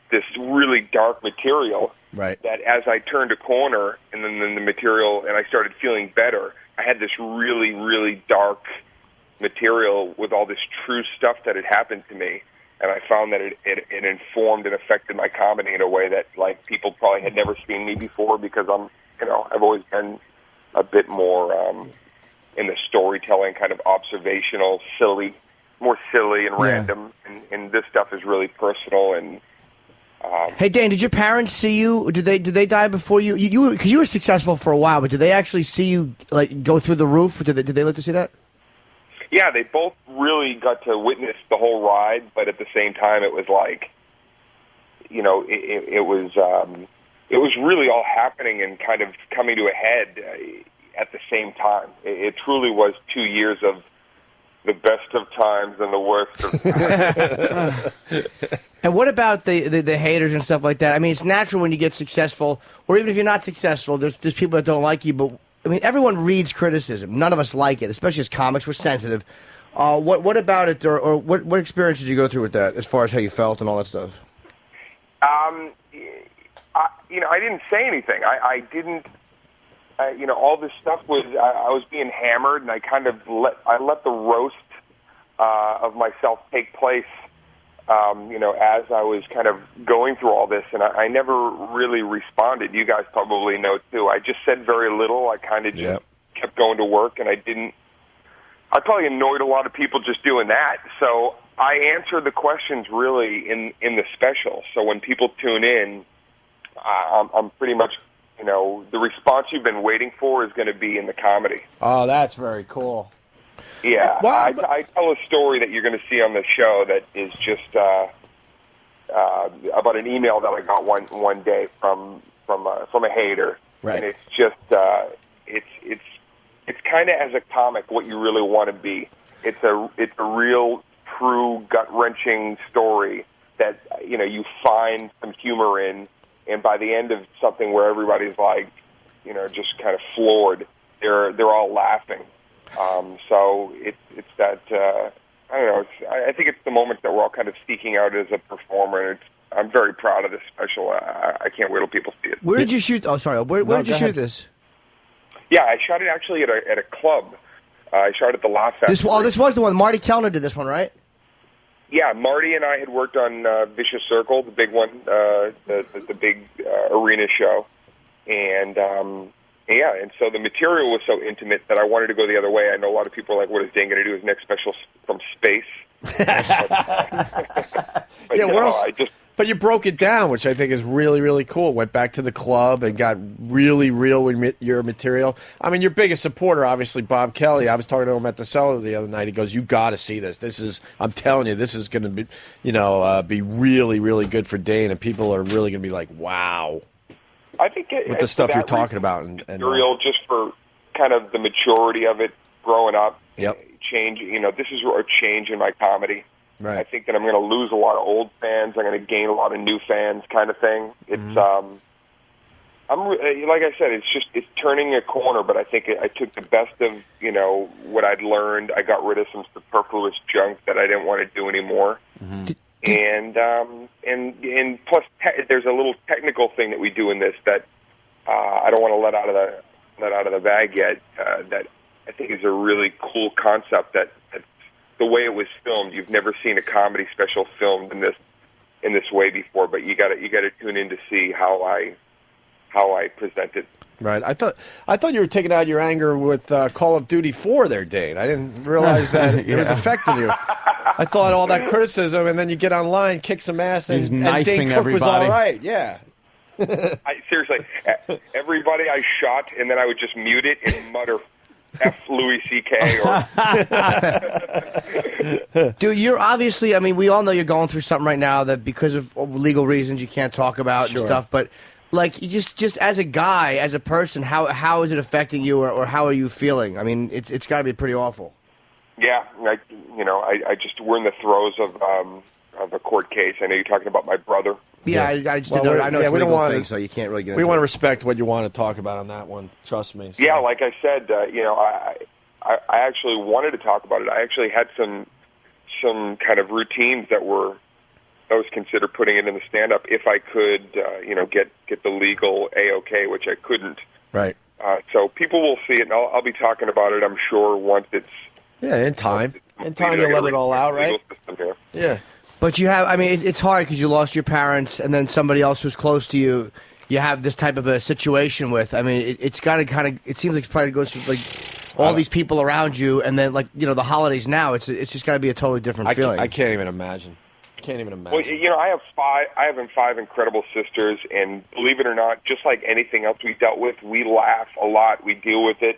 this really dark material. Right. That as I turned a corner, and then the material, and I started feeling better, I had this really, really dark material with all this true stuff that had happened to me, and I found that it informed and affected my comedy in a way that like people probably had never seen me before, because I've always been a bit more in the storytelling, kind of observational, more silly and random, and this stuff is really personal. And Hey, Dane, did your parents see you? Did they die before you? Because you were successful for a while, but did they actually see you like go through the roof? Did they live to see that? yeah, they both really got to witness the whole ride, but at the same time, it was like, you know, it was really all happening and kind of coming to a head at the same time. It truly was 2 years of the best of times and the worst of times. And what about the haters and stuff like that? I mean, it's natural when you get successful, or even if you're not successful, there's people that don't like you, but I mean, everyone reads criticism. None of us like it, especially as comics. We're sensitive. What about it, or what experience did you go through with that, as far as how you felt and all that stuff? I didn't say anything. I didn't. All this stuff was. I was being hammered, and I kind of let the roast of myself take place. As I was kind of going through all this, and I never really responded. You guys probably know too. I just said very little. I kind of just kept going to work, and I probably annoyed a lot of people just doing that. So I answered the questions really in the special. So when people tune in, I'm pretty much, the response you've been waiting for is going to be in the comedy. Oh, that's very cool. Yeah, I tell a story that you're going to see on the show that is just about an email that I got one day from a hater, right. And it's just it's kind of, as a comic, what you really want to be. It's a real, true, gut wrenching story that you find some humor in, and by the end of something where everybody's like, just kind of floored, they're all laughing. So it's that I don't know. I think it's the moment that we're all kind of seeking out as a performer, and I'm very proud of this special. I can't wait till people see it. Where did you shoot? Oh, sorry. Where did you shoot this? Yeah, I shot it actually at a club. I shot at the Laugh Factory. This was the one. Marty Kellner did this one, right? Yeah, Marty and I had worked on Vicious Circle, the big one, the big arena show, and. Yeah, and so the material was so intimate that I wanted to go the other way. I know a lot of people are like, what is Dane going to do his next special from space? But you broke it down, which I think is really, really cool. Went back to the club and got really real with your material. I mean, your biggest supporter, obviously, Bob Kelly. I was talking to him at the Cellar the other night. He goes, "You got to see this. I'm telling you, this is going to be, be really, really good for Dane, and people are really going to be like, wow." I think with the stuff you're talking about, and material just for kind of the maturity of it, growing up, change. This is a change in my comedy. Right. I think that I'm going to lose a lot of old fans. I'm going to gain a lot of new fans, kind of thing. It's I'm like I said, it's turning a corner. But I think I took the best of what I'd learned. I got rid of some superfluous junk that I didn't want to do anymore. Mm-hmm. And plus, there's a little technical thing that we do in this that I don't want to let out of the bag yet. That I think is a really cool concept. That the way it was filmed, you've never seen a comedy special filmed in this way before. But you got to tune in to see how I present it. Right. I thought you were taking out your anger with Call of Duty 4 there, Dane. I didn't realize that it was affecting you. I thought all that criticism, and then you get online, kick some ass, and Dane Cook was all right. Yeah. Seriously, everybody I shot, and then I would just mute it and mutter F Louis C.K. Dude, you're obviously, I mean, we all know you're going through something right now that because of legal reasons you can't talk about and stuff, but like, just as a guy, as a person, how is it affecting you, or how are you feeling? I mean, it's got to be pretty awful. Yeah, I just, we're in the throes of a court case. I know you're talking about my brother. Yeah, I just didn't know. I know it's a legal thing, so you can't really get into it. We want to respect what you want to talk about on that one. Trust me. So. Yeah, like I said, I actually wanted to talk about it. I actually had some kind of routines that I was considered putting it in the stand-up if I could, get the legal A-OK, which I couldn't. Right. So people will see it, and I'll be talking about it, I'm sure, once it's... Yeah, in time. In time you'll let it all out, right? Yeah. But you have, I mean, it's hard because you lost your parents, and then somebody else who's close to you, you have this type of a situation with. I mean, it's got to kind of, it seems like it probably goes through, like, all these people around you, and then, like, the holidays now, it's just got to be a totally different feeling. I can't even imagine. Can't even imagine. Well, I have five incredible sisters, and believe it or not, just like anything else we dealt with, we laugh a lot. We deal with it.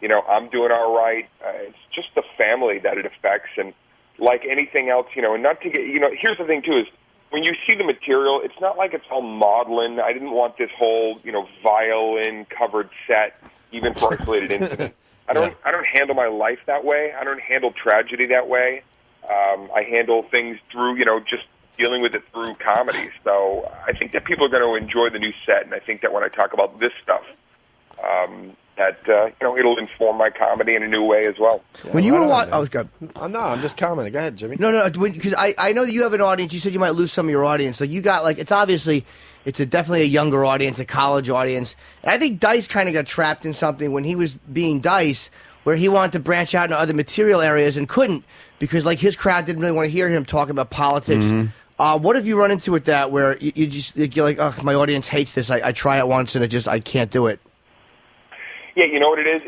I'm doing all right. It's just the family that it affects, and like anything else, and not to get, here's the thing too is when you see the material, it's not like it's all maudlin. I didn't want this whole, violin covered set, even for isolated incidents. I don't handle my life that way. I don't handle tragedy that way. I handle things through, just dealing with it through comedy. So I think that people are going to enjoy the new set, and I think that when I talk about this stuff, it'll inform my comedy in a new way as well. When you were watching, good. No, I'm just commenting. Go ahead, Jimmy. No, because I know that you have an audience. You said you might lose some of your audience. So you got it's definitely a younger audience, a college audience. And I think Dice kind of got trapped in something when he was being Dice, where he wanted to branch out into other material areas and couldn't because his crowd didn't really want to hear him talk about politics. Mm-hmm. What have you run into with that where you're like, oh, my audience hates this. I try it once and I can't do it. Yeah, you know what it is?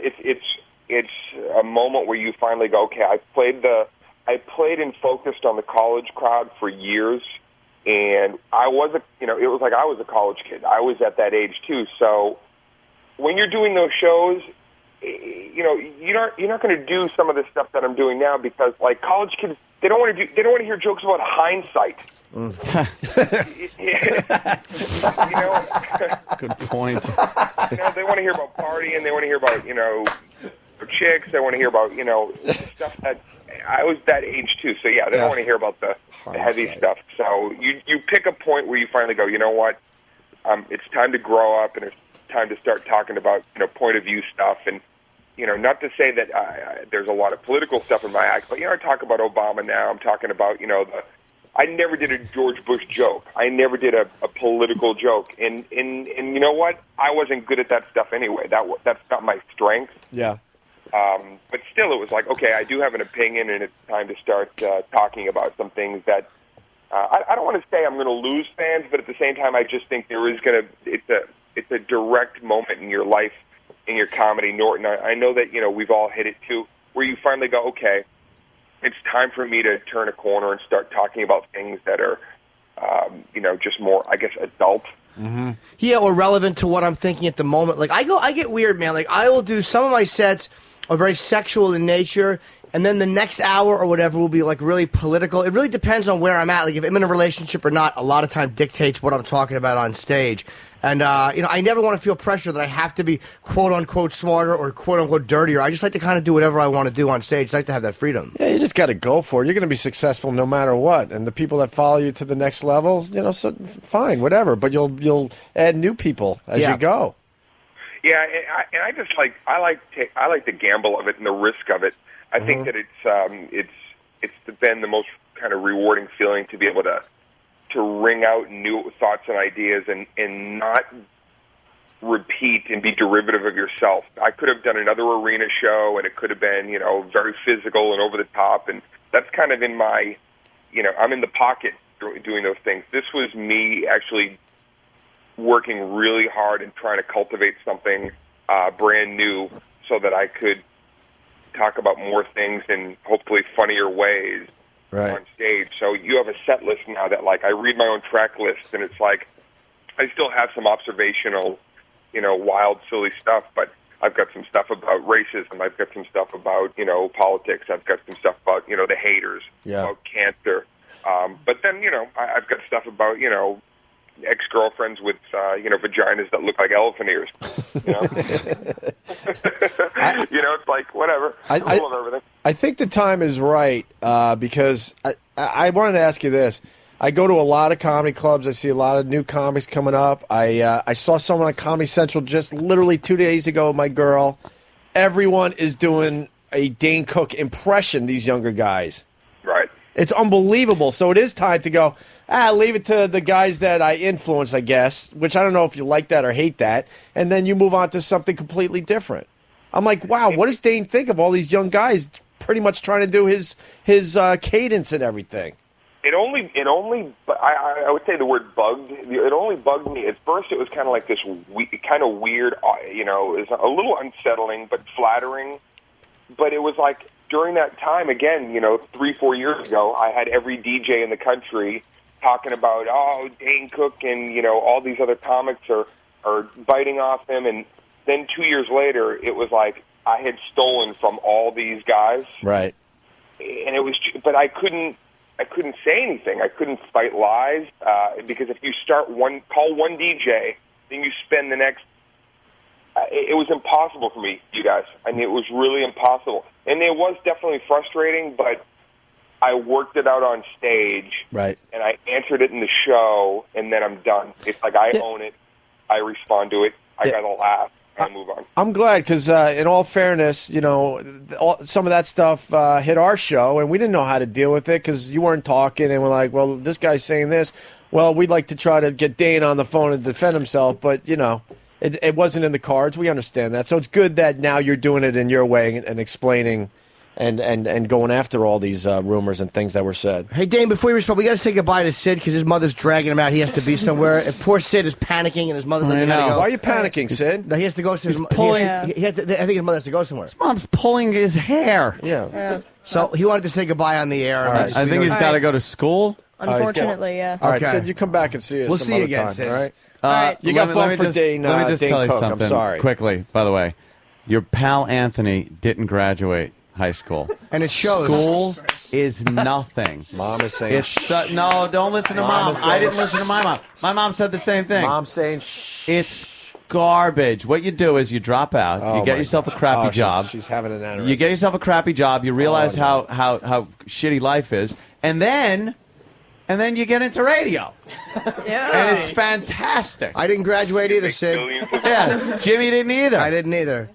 It's a moment where you finally go, okay, I played and focused on the college crowd for years, and I was it was like I was a college kid. I was at that age too. So when you're doing those shows, you're not going to do some of the stuff that I'm doing now because like college kids, they don't want to hear jokes about hindsight. Good point. They want to hear about partying. They want to hear about chicks. They want to hear about stuff that I was that age too. So yeah, they don't want to hear about the heavy stuff. So you pick a point where you finally go, you know what? It's time to grow up, and it's time to start talking about point of view stuff. And not to say that there's a lot of political stuff in my act, but I talk about Obama now. I'm talking about I never did a George Bush joke. I never did a political joke. And you know what? I wasn't good at that stuff anyway. That's not my strength. Yeah. But still, it was like, okay, I do have an opinion, and it's time to start talking about some things that I don't want to say I'm going to lose fans, but at the same time, I just think there is going to. It's a direct moment in your life, in your comedy, Norton. I know that we've all hit it too, where you finally go, okay, it's time for me to turn a corner and start talking about things that are, just more, I guess, adult. Mm-hmm. Yeah, or relevant to what I'm thinking at the moment. Like I get weird, man. Like I will do some of my sets are very sexual in nature, and then the next hour or whatever will be like really political. It really depends on where I'm at. Like if I'm in a relationship or not, a lot of time dictates what I'm talking about on stage. And, I never want to feel pressure that I have to be quote-unquote smarter or quote-unquote dirtier. I just like to kind of do whatever I want to do on stage. It's nice to have that freedom. Yeah, you just got to go for it. You're going to be successful no matter what. And the people that follow you to the next level, so fine, whatever. But you'll add new people as you go. Yeah, and I just like I like the gamble of it and the risk of it. I think that it's been the most kind of rewarding feeling to be able to wring out new thoughts and ideas and not repeat and be derivative of yourself. I could have done another arena show, and it could have been, very physical and over the top, and that's kind of in my, I'm in the pocket doing those things. This was me actually working really hard and trying to cultivate something brand new so that I could talk about more things in hopefully funnier ways. Right. On stage. So you have a set list now that, like, I read my own track list, and it's like I still have some observational, wild, silly stuff, but I've got some stuff about racism. I've got some stuff about, politics. I've got some stuff about, the haters, about cancer. But then, I've got stuff about, ex-girlfriends with, vaginas that look like elephant ears. It's like, whatever. I love everything. I think the time is right because I wanted to ask you this. I go to a lot of comedy clubs. I see a lot of new comics coming up. I saw someone on Comedy Central just literally 2 days ago with my girl. Everyone is doing a Dane Cook impression, these younger guys. Right. It's unbelievable. So it is time to go, leave it to the guys that I influence, I guess, which I don't know if you like that or hate that, and then you move on to something completely different. I'm like, wow, what does Dane think of all these young guys pretty much trying to do his cadence and everything? It only, I would say the word bugged. It only bugged me. At first, it was kind of like this kind of weird, it was a little unsettling, but flattering. But it was like during that time, again, 3-4 years ago, I had every DJ in the country talking about, Dane Cook and, all these other comics are biting off him. And then 2 years later, it was like I had stolen from all these guys. Right. And it was, but I couldn't say anything. I couldn't fight lies because if you call one DJ, then you spend the next. It was impossible for me, you guys. I mean, it was really impossible, and it was definitely frustrating. But I worked it out on stage, right? And I answered it in the show, and then I'm done. It's like I own it. I respond to it. I got to laugh. And move on. I'm glad because, in all fairness, you know, some of that stuff hit our show, and we didn't know how to deal with it because you weren't talking, and we're like, well, this guy's saying this. Well, we'd like to try to get Dane on the phone and defend himself, but, you know, it wasn't in the cards. We understand that. So it's good that now you're doing it in your way and explaining and going after all these rumors and things that were said. Hey, Dane, before you respond, we got to say goodbye to Sid because his mother's dragging him out. He has to be somewhere. And poor Sid is panicking, and his mother's like, I know. go. Why are you panicking, Sid? No, he has to go. He's pulling. I think his mother has to go somewhere. His mom's pulling his hair. Yeah. So he wanted to say goodbye on the air. All right. I think he's got to go to school. Unfortunately, yeah. All right, Okay. Sid, you come back and see us We'll some see you other again, time, Sid. all right? right. You got bumped for Dane Let me just Dane tell you Cook. something I'm sorry. quickly, by the way. Your pal Anthony didn't graduate high school. And it shows. School is nothing. Mom is saying no, don't listen to Mom. is I saying didn't listen to my mom. My mom said the same thing. Mom's saying It's garbage. What you do is you drop out. Oh, you get my yourself a God. crappy Oh, job. She's having an aneurysm. You get yourself a crappy job. You realize no. how shitty life is, and then you get into radio. And it's fantastic. I didn't graduate either, Sid. Yeah, Jimmy didn't either. I didn't either.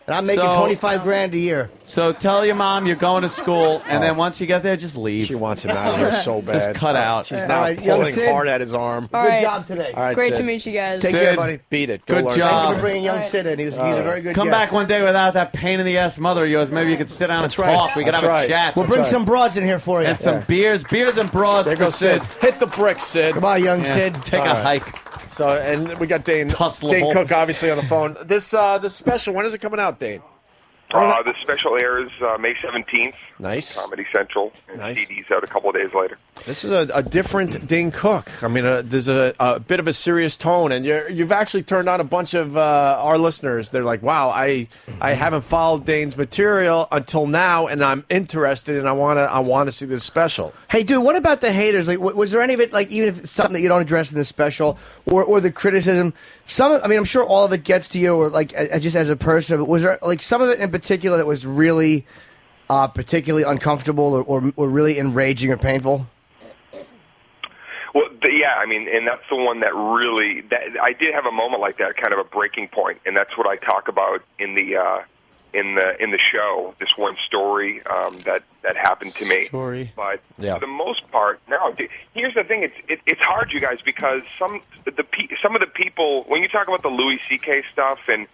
And I'm making So- $25,000 a year. So tell your mom you're going to school, and then once you get there, just leave. She wants him out of here so bad. Just cut out. She's All now right, young pulling Sid. hard at his arm. All Good right. job today. All right, Great Sid. to meet you guys. Take Sid, care, buddy. Beat it. Go Good learn job. Thank you something. for bringing young All right. Sid in. He's a very good Come guest. back one day without that pain in the ass mother of yours. Maybe you could sit down and That's right. talk. We could That's have right. a chat. We'll bring some broads in here for you. and some beers and broads There for goes Sid. Hit the bricks, Sid. Goodbye, young Yeah. Sid. Take All a right. hike. So, and we got Dane Tussleable. Cook obviously on the phone. This special, when is it coming out, Dane? The special airs May 17th. Nice. Comedy Central. And Nice. CD's out a couple of days later. This is a different Dane Cook. I mean, there's a bit of a serious tone, and you've actually turned on a bunch of our listeners. They're like, "Wow, I haven't followed Dane's material until now, and I'm interested, and I want to see this special." Hey, dude, what about the haters? Like, was there any of it, like, even if it's something that you don't address in the special, or the criticism? I'm sure all of it gets to you, or like, just as a person. But was there like some of it in particular that was really, particularly uncomfortable, or really enraging or painful? Well, yeah, I mean, and that's the one that really I did have a moment like that, kind of a breaking point, and that's what I talk about in the show. This one story that happened to me. But for the most part, no. Here's the thing: it's hard, you guys, because some of the people, when you talk about the Louis C.K. stuff and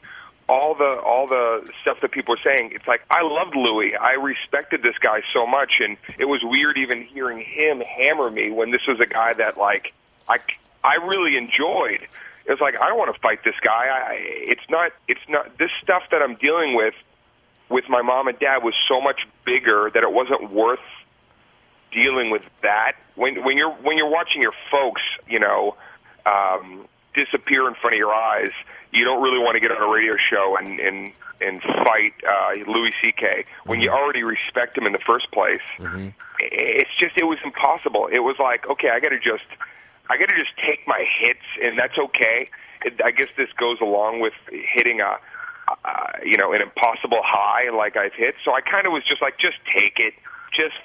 all the stuff that people are saying, it's like, I loved Louis. I respected this guy so much, and it was weird even hearing him hammer me when this was a guy that, like, I really enjoyed. It was like, I don't want to fight this guy. It's not this stuff that I'm dealing with my mom and dad was so much bigger that it wasn't worth dealing with that. When you're watching your folks, disappear in front of your eyes, you don't really want to get on a radio show and fight Louis C.K. when you already respect him in the first place. Mm-hmm. It was impossible. It was like, okay, I got to just take my hits, and that's okay. I guess this goes along with hitting an impossible high like I've hit. So I kind of was just like, just take it, just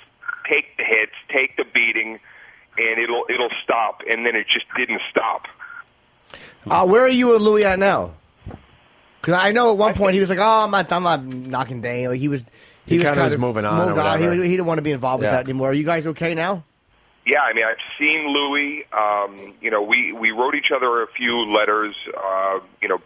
take the hits, take the beating, and it'll stop. And then it just didn't stop. Where are you and Louis at now? Because I know at one point he was like, "Oh, I'm not knocking Dane." Like he was kind of was moving on. Moved on. He didn't want to be involved with Yeah. that anymore. Are you guys okay now? Yeah, I mean, I've seen Louis. We wrote each other a few letters,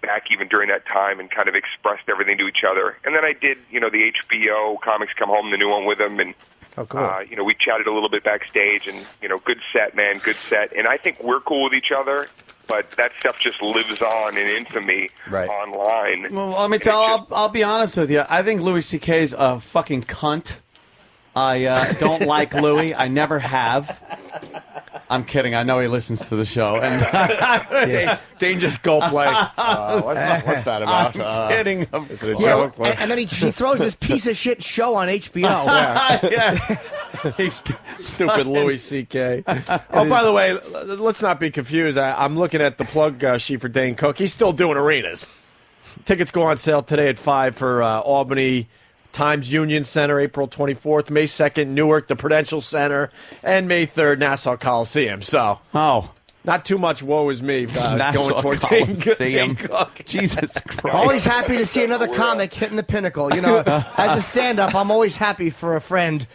back even during that time, and kind of expressed everything to each other. And then I did, the HBO Comics Come Home, the new one with him, and oh, cool. We chatted a little bit backstage, and good set, man, good set. And I think we're cool with each other, but that stuff just lives on in infamy online. Well, let me tell. I'll be honest with you. I think Louis C.K.'s a fucking cunt. I don't like Louis. I never have. I'm kidding. I know he listens to the show. And Dane just gulped like, what's that about? I'm kidding. Is it a Yeah, joke? and then he throws this piece of shit show on HBO. He's stupid Louis C.K. Oh, by the way, let's not be confused. I'm looking at the plug sheet for Dane Cook. He's still doing arenas. Tickets go on sale today at 5 for Albany Times Union Center, April 24th, May 2nd, Newark, the Prudential Center, and May 3rd, Nassau Coliseum. So, not too much woe is me going toward Dane Cook. Jesus Christ. Always happy to see another comic hitting the pinnacle. You know, as a stand-up, I'm always happy for a friend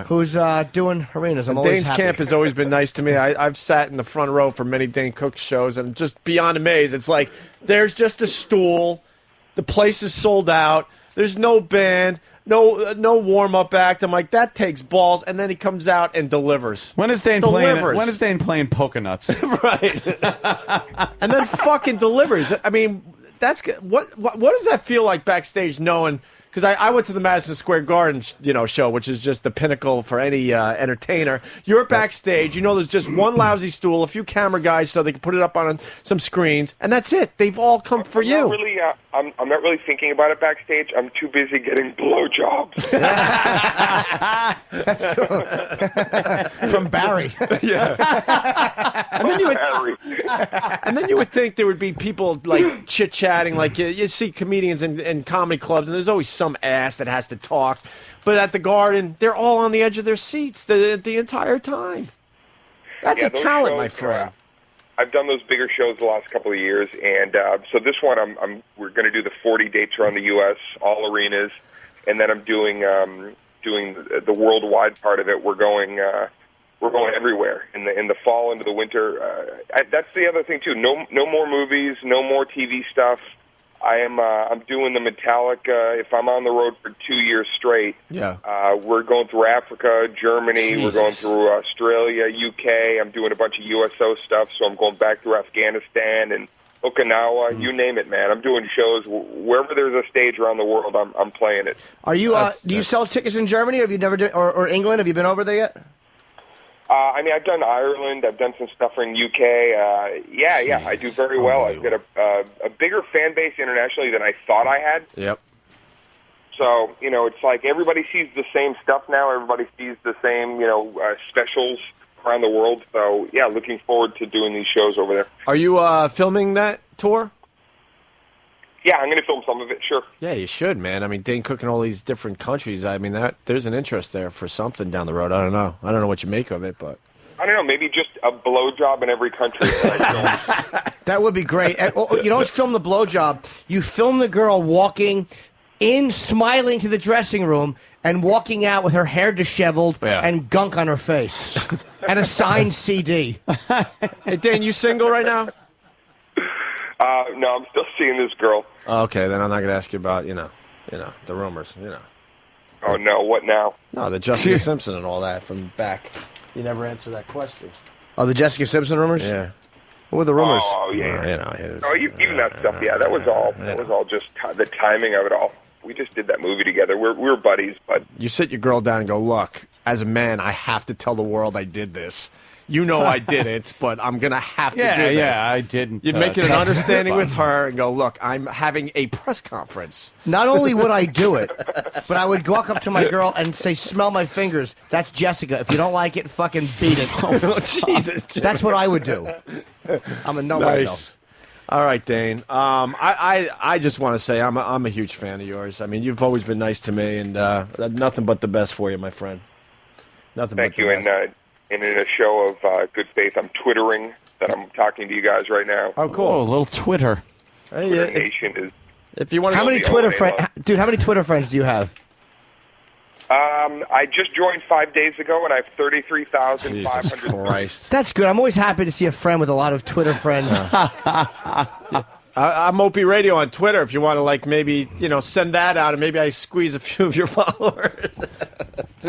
who's doing arenas. I'm always Dane's happy. camp has always been nice to me. I've sat in the front row for many Dane Cook shows, and just beyond amazed. It's like, there's just a stool. The place is sold out. There's no band, no warm-up act. I'm like, that takes balls, and then he comes out and delivers. When is Dane playing Polka Nuts? Right. And then fucking delivers. I mean, that's what does that feel like backstage knowing? Because I went to the Madison Square Garden show, which is just the pinnacle for any entertainer. You're backstage. There's just one lousy stool, a few camera guys so they can put it up on some screens, and that's it. They've all come for you. I'm not really thinking about it backstage. I'm too busy getting blowjobs. From Barry. And then you would think there would be people like chit-chatting, like you see comedians in comedy clubs, and there's always some ass that has to talk. But at the Garden, they're all on the edge of their seats the entire time. That's a those talent, shows, my friend. I've done those bigger shows the last couple of years, and so this one, we're going to do the 40 dates around the U.S., all arenas, and then I'm doing the worldwide part of it. We're going everywhere in the fall into the winter. That's the other thing too. No more movies, no more TV stuff. I'm doing the Metallica. If I'm on the road for 2 years straight, we're going through Africa, Germany. Jesus. We're going through Australia, UK. I'm doing a bunch of USO stuff, so I'm going back through Afghanistan and Okinawa. You name it, man. I'm doing shows wherever there's a stage around the world. I'm playing it. Are you? Do you sell tickets in Germany? Have you never done, or England? Have you been over there yet? I've done Ireland. I've done some stuff in UK. I do very well. I've got a bigger fan base internationally than I thought I had. Yep. So, it's like everybody sees the same stuff now. Everybody sees the same, specials around the world. So, looking forward to doing these shows over there. Are you filming that tour? Yeah, I'm going to film some of it, sure. Yeah, you should, man. I mean, Dane Cook in all these different countries. I mean, there's an interest there for something down the road. I don't know. I don't know what you make of it, but I don't know. Maybe just a blowjob in every country. That would be great. And, you don't film the blowjob. You film the girl walking in, smiling to the dressing room, and walking out with her hair disheveled and gunk on her face, and a signed CD. Hey, Dane, you single right now? No, I'm still seeing this girl. Okay, then I'm not going to ask you about, the rumors, Oh, no, what now? No, the Jessica Simpson and all that from back. You never answer that question. Oh, the Jessica Simpson rumors? Yeah. What were the rumors? Oh, yeah. Even that stuff, that was all. That was all just the timing of it all. We just did that movie together. We're buddies, but You sit your girl down and go, look, as a man, I have to tell the world I did this. You know I didn't, but I'm going to have to do this. Yeah, I didn't. You'd make it an understanding with her and go, look, I'm having a press conference. Not only would I do it, but I would walk up to my girl and say, smell my fingers. That's Jessica. If you don't like it, fucking beat it. Oh, Jesus. That's what I would do. I'm a nobody, Nice. All right, Dane. I just want to say I'm a huge fan of yours. I mean, you've always been nice to me, and nothing but the best for you, my friend. Nothing thank but the you. best. And in a show of good faith, I'm twittering that I'm talking to you guys right now. Oh, cool. Oh, a little Twitter. Hey, Twitter Nation is. If you want to, How many Twitter friends, dude? How many Twitter friends do you have? I just joined 5 days ago, and I have 33,500. Jesus Christ. That's good. I'm always happy to see a friend with a lot of Twitter friends. I'm Opie Radio on Twitter. If you want to, maybe send that out, and maybe I squeeze a few of your followers.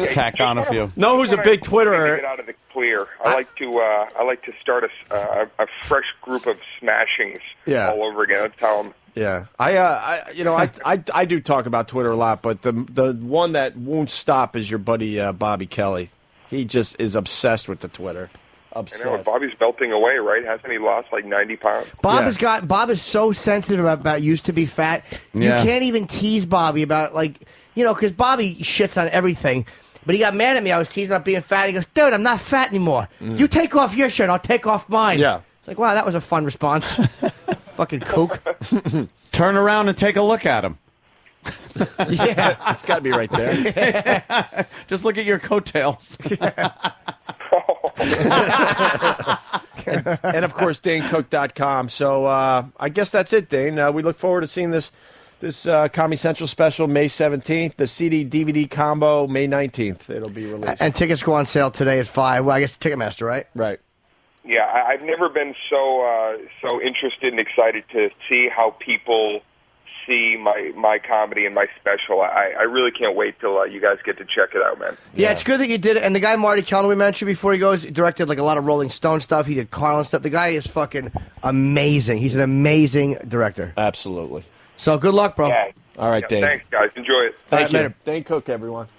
Tack on a few. Know who's a big Twitterer? Get out of the clear. I like to start a fresh group of smashings all over again. That's how I'm. Yeah, I do talk about Twitter a lot, but the one that won't stop is your buddy Bobby Kelly. He just is obsessed with the Twitter. Obsessed. I know, Bobby's belting away, right? Hasn't he lost like 90 pounds? Bob is so sensitive about used to be fat. Yeah. You can't even tease Bobby about, like, you know, because Bobby shits on everything. But he got mad at me. I was teasing about being fat. He goes, dude, I'm not fat anymore. You take off your shirt, I'll take off mine. Yeah. It's like, wow, that was a fun response. Fucking kook. Turn around and take a look at him. Yeah. It's got to be right there. Just look at your coattails. and of course, DaneCook.com. So I guess that's it, Dane. We look forward to seeing this Comedy Central special May 17th, the CD-DVD combo May 19th. It'll be released. And tickets go on sale today at 5. Well, I guess Ticketmaster, right? Right. Yeah, I've never been so interested and excited to see how people see my comedy and my special. I really can't wait till you guys get to check it out, man. Yeah, it's good that you did it. And the guy Marty Kellner we mentioned before he goes, directed like a lot of Rolling Stone stuff. He did Carlin stuff. The guy is fucking amazing. He's an amazing director. Absolutely. So good luck, bro. Yeah. All right, Dane. Thanks, guys. Enjoy it. Thank you. later. Dane Cook, everyone.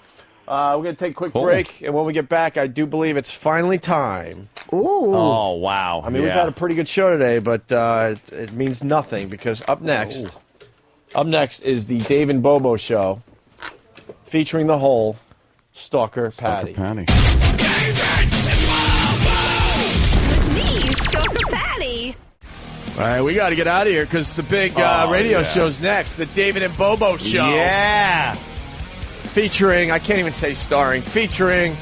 We're going to take a quick break, and when we get back, I do believe it's finally time. Ooh. Oh, wow. I mean, we've had a pretty good show today, but it means nothing because up next is the Dave and Bobo Show featuring the whole Stalker Patty. Me, Stalker Patty. All right, we got to get out of here because the big radio show's next, the David and Bobo Show. Yeah. Featuring, I can't even say starring, featuring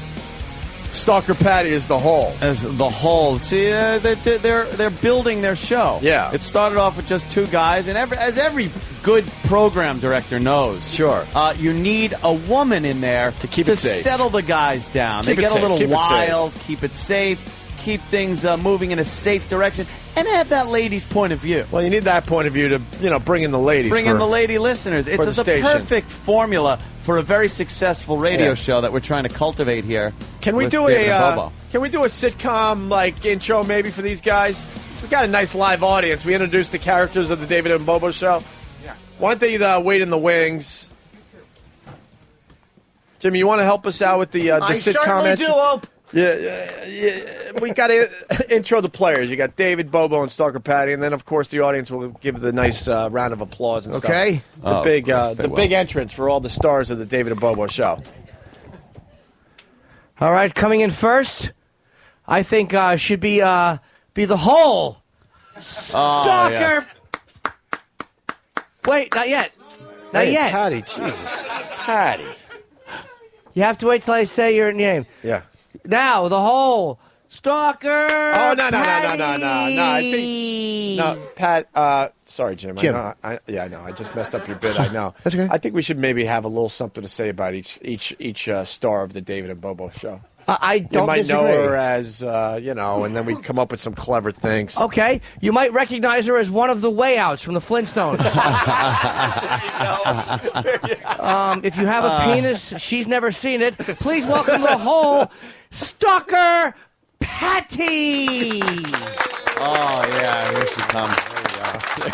Stalker Patty as the whole. As the whole. See, they're building their show. Yeah. It started off with just two guys, and as every good program director knows, sure, you need a woman in there to keep it safe, settle the guys down. Keep they it get safe. a little Keep it wild, keep it safe, keep things moving in a safe direction, and have that lady's point of view. Well, you need that point of view to, bring in the ladies. Bring in the lady listeners. It's the the station. perfect formula for a very successful radio show that we're trying to cultivate here. Can we with do David and Bobo. Can we do a sitcom like intro maybe for these guys? We got a nice live audience. We introduced the characters of the David and Bobo Show. Yeah. Why don't they wait in the wings? Jimmy, you want to help us out with the I sitcom? certainly do, Hope. Yeah. We got to intro the players. You got David, Bobo, and Stalker Patty, and then of course the audience will give the nice round of applause and stuff. Okay. The big entrance for all the stars of the David and Bobo Show. All right, coming in first, I think should be the whole Stalker. yes. Wait, not yet. Not yet. Patty, Jesus. Patty. You have to wait till I say your name. Yeah. Now, the whole Stalker. Oh, no. I think. No, Pat. Sorry, Jim. Jim. I know. I just messed up your bit. I know. That's okay. I think we should maybe have a little something to say about each star of the David and Bobo Show. I don't You might disagree. know her as, and then we come up with some clever things. Okay, you might recognize her as one of the Wayouts from the Flintstones. If you have a penis, she's never seen it. Please welcome the whole Stalker Patty. Oh, yeah, here she comes.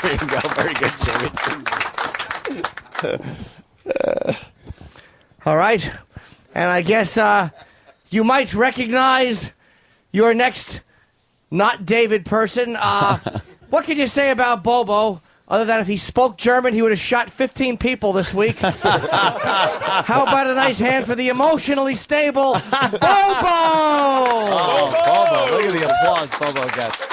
There you go. Very good, Jimmy. All right, and I guess you might recognize your next not David person. What can you say about Bobo? Other than if he spoke German, he would have shot 15 people this week. How about a nice hand for the emotionally stable Bobo? Oh, Bobo. Look at the applause Bobo gets.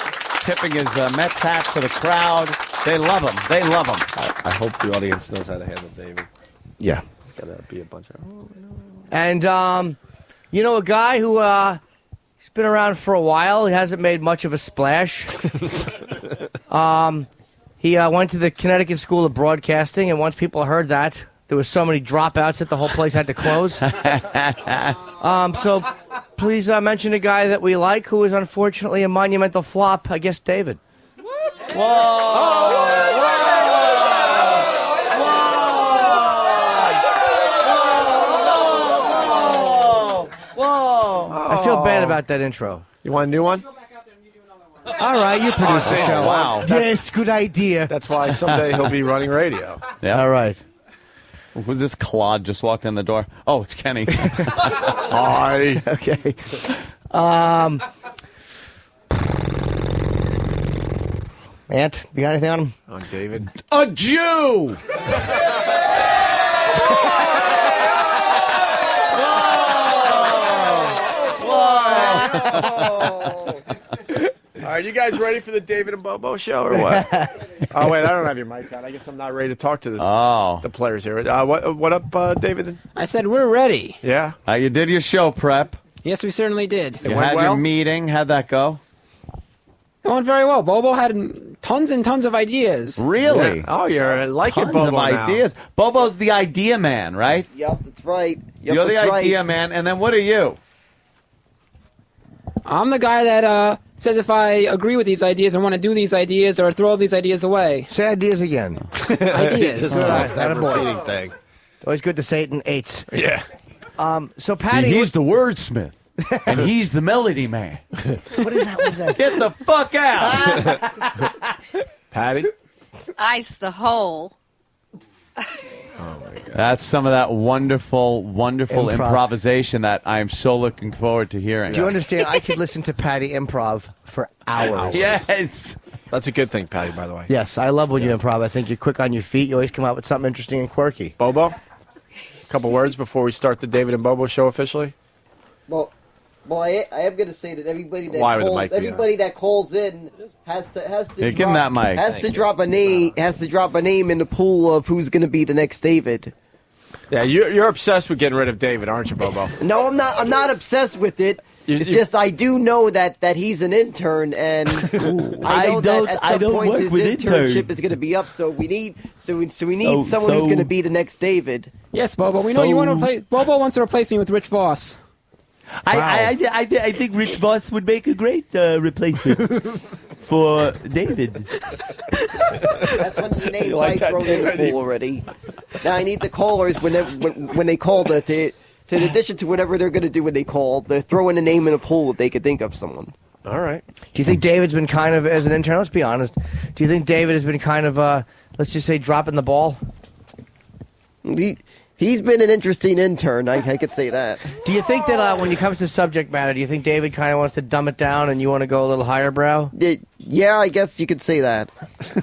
Tipping his Mets hat for the crowd. They love him. They love him. I hope the audience knows how to handle David. Yeah. It's got to be a bunch of... And, you know, a guy who he's been around for a while. He hasn't made much of a splash. He went to the Connecticut School of Broadcasting, and once people heard that, there was so many dropouts that the whole place had to close. So please mention a guy that we like who is unfortunately a monumental flop. I guess David. I feel bad about that intro. You want a new one? All right, you produce the show. Wow. Yes, good idea. That's why someday he'll be running radio. Yeah. All right. Who's this Claude just walked in the door? Oh, it's Kenny. Hi. Okay. Ant, you got anything on him? On David. A Jew! All right, you guys ready for the David and Bobo show or what? Oh, wait, I don't have your mic on. I guess I'm not ready to talk to the players here. What up, David? I said we're ready. Yeah? You did your show prep. Yes, we certainly did. You had your meeting. How'd that go? It went very well. Bobo had tons and tons of ideas. Really? Yeah. Oh, you're liking Tons Bobo of now. ideas. Bobo's the idea man, right? Yep, that's right. Yep, You're the that's idea right. man, and then what are you? I'm the guy that says if I agree with these ideas and want to do these ideas or throw these ideas away. Say ideas again. Ideas. That repeating thing. Always good to say it in eights. Yeah. So Patty, He's the wordsmith, and he's the melody man. what is that? What is that? Get the fuck out! Patty? Ice the hole. That's some of that wonderful, wonderful Improv. improvisation that I'm so looking forward to hearing. Do you understand? I could listen to Patty improv for hours. Yes. That's a good thing, Patty, by the way. Yes, I love when you improv. I think you're quick on your feet. You always come out with something interesting and quirky. Bobo? A couple words before we start the David and Bobo show officially? Well, I am going to say that everybody that Why would the calls, mic be on? everybody that calls in has to Here, give him that mic. Has to drop a name. Has to drop a name in the pool of who's going to be the next David. Yeah, you're obsessed with getting rid of David, aren't you, Bobo? No, I'm not. I'm not obsessed with it. It's just I do know that he's an intern, and I know that at some point his internship is going to be up. So we need someone who's going to be the next David. Yes, Bobo. We know you want to replace. Bobo wants to replace me with Rich Voss. I think Rich Voss would make a great replacement for David. That's one of the names I thrown in the pool already. Now I need the callers when they call to in addition to whatever they're going to do when they call, they're throwing a name in a pool if they could think of someone. All right. Do you think David's been kind of, as an intern, let's be honest, do you think David has been kind of, let's just say, dropping the ball? He's been an interesting intern, I could say that. Do you think that when it comes to subject matter, do you think David kind of wants to dumb it down and you want to go a little higher brow? Yeah, I guess you could say that.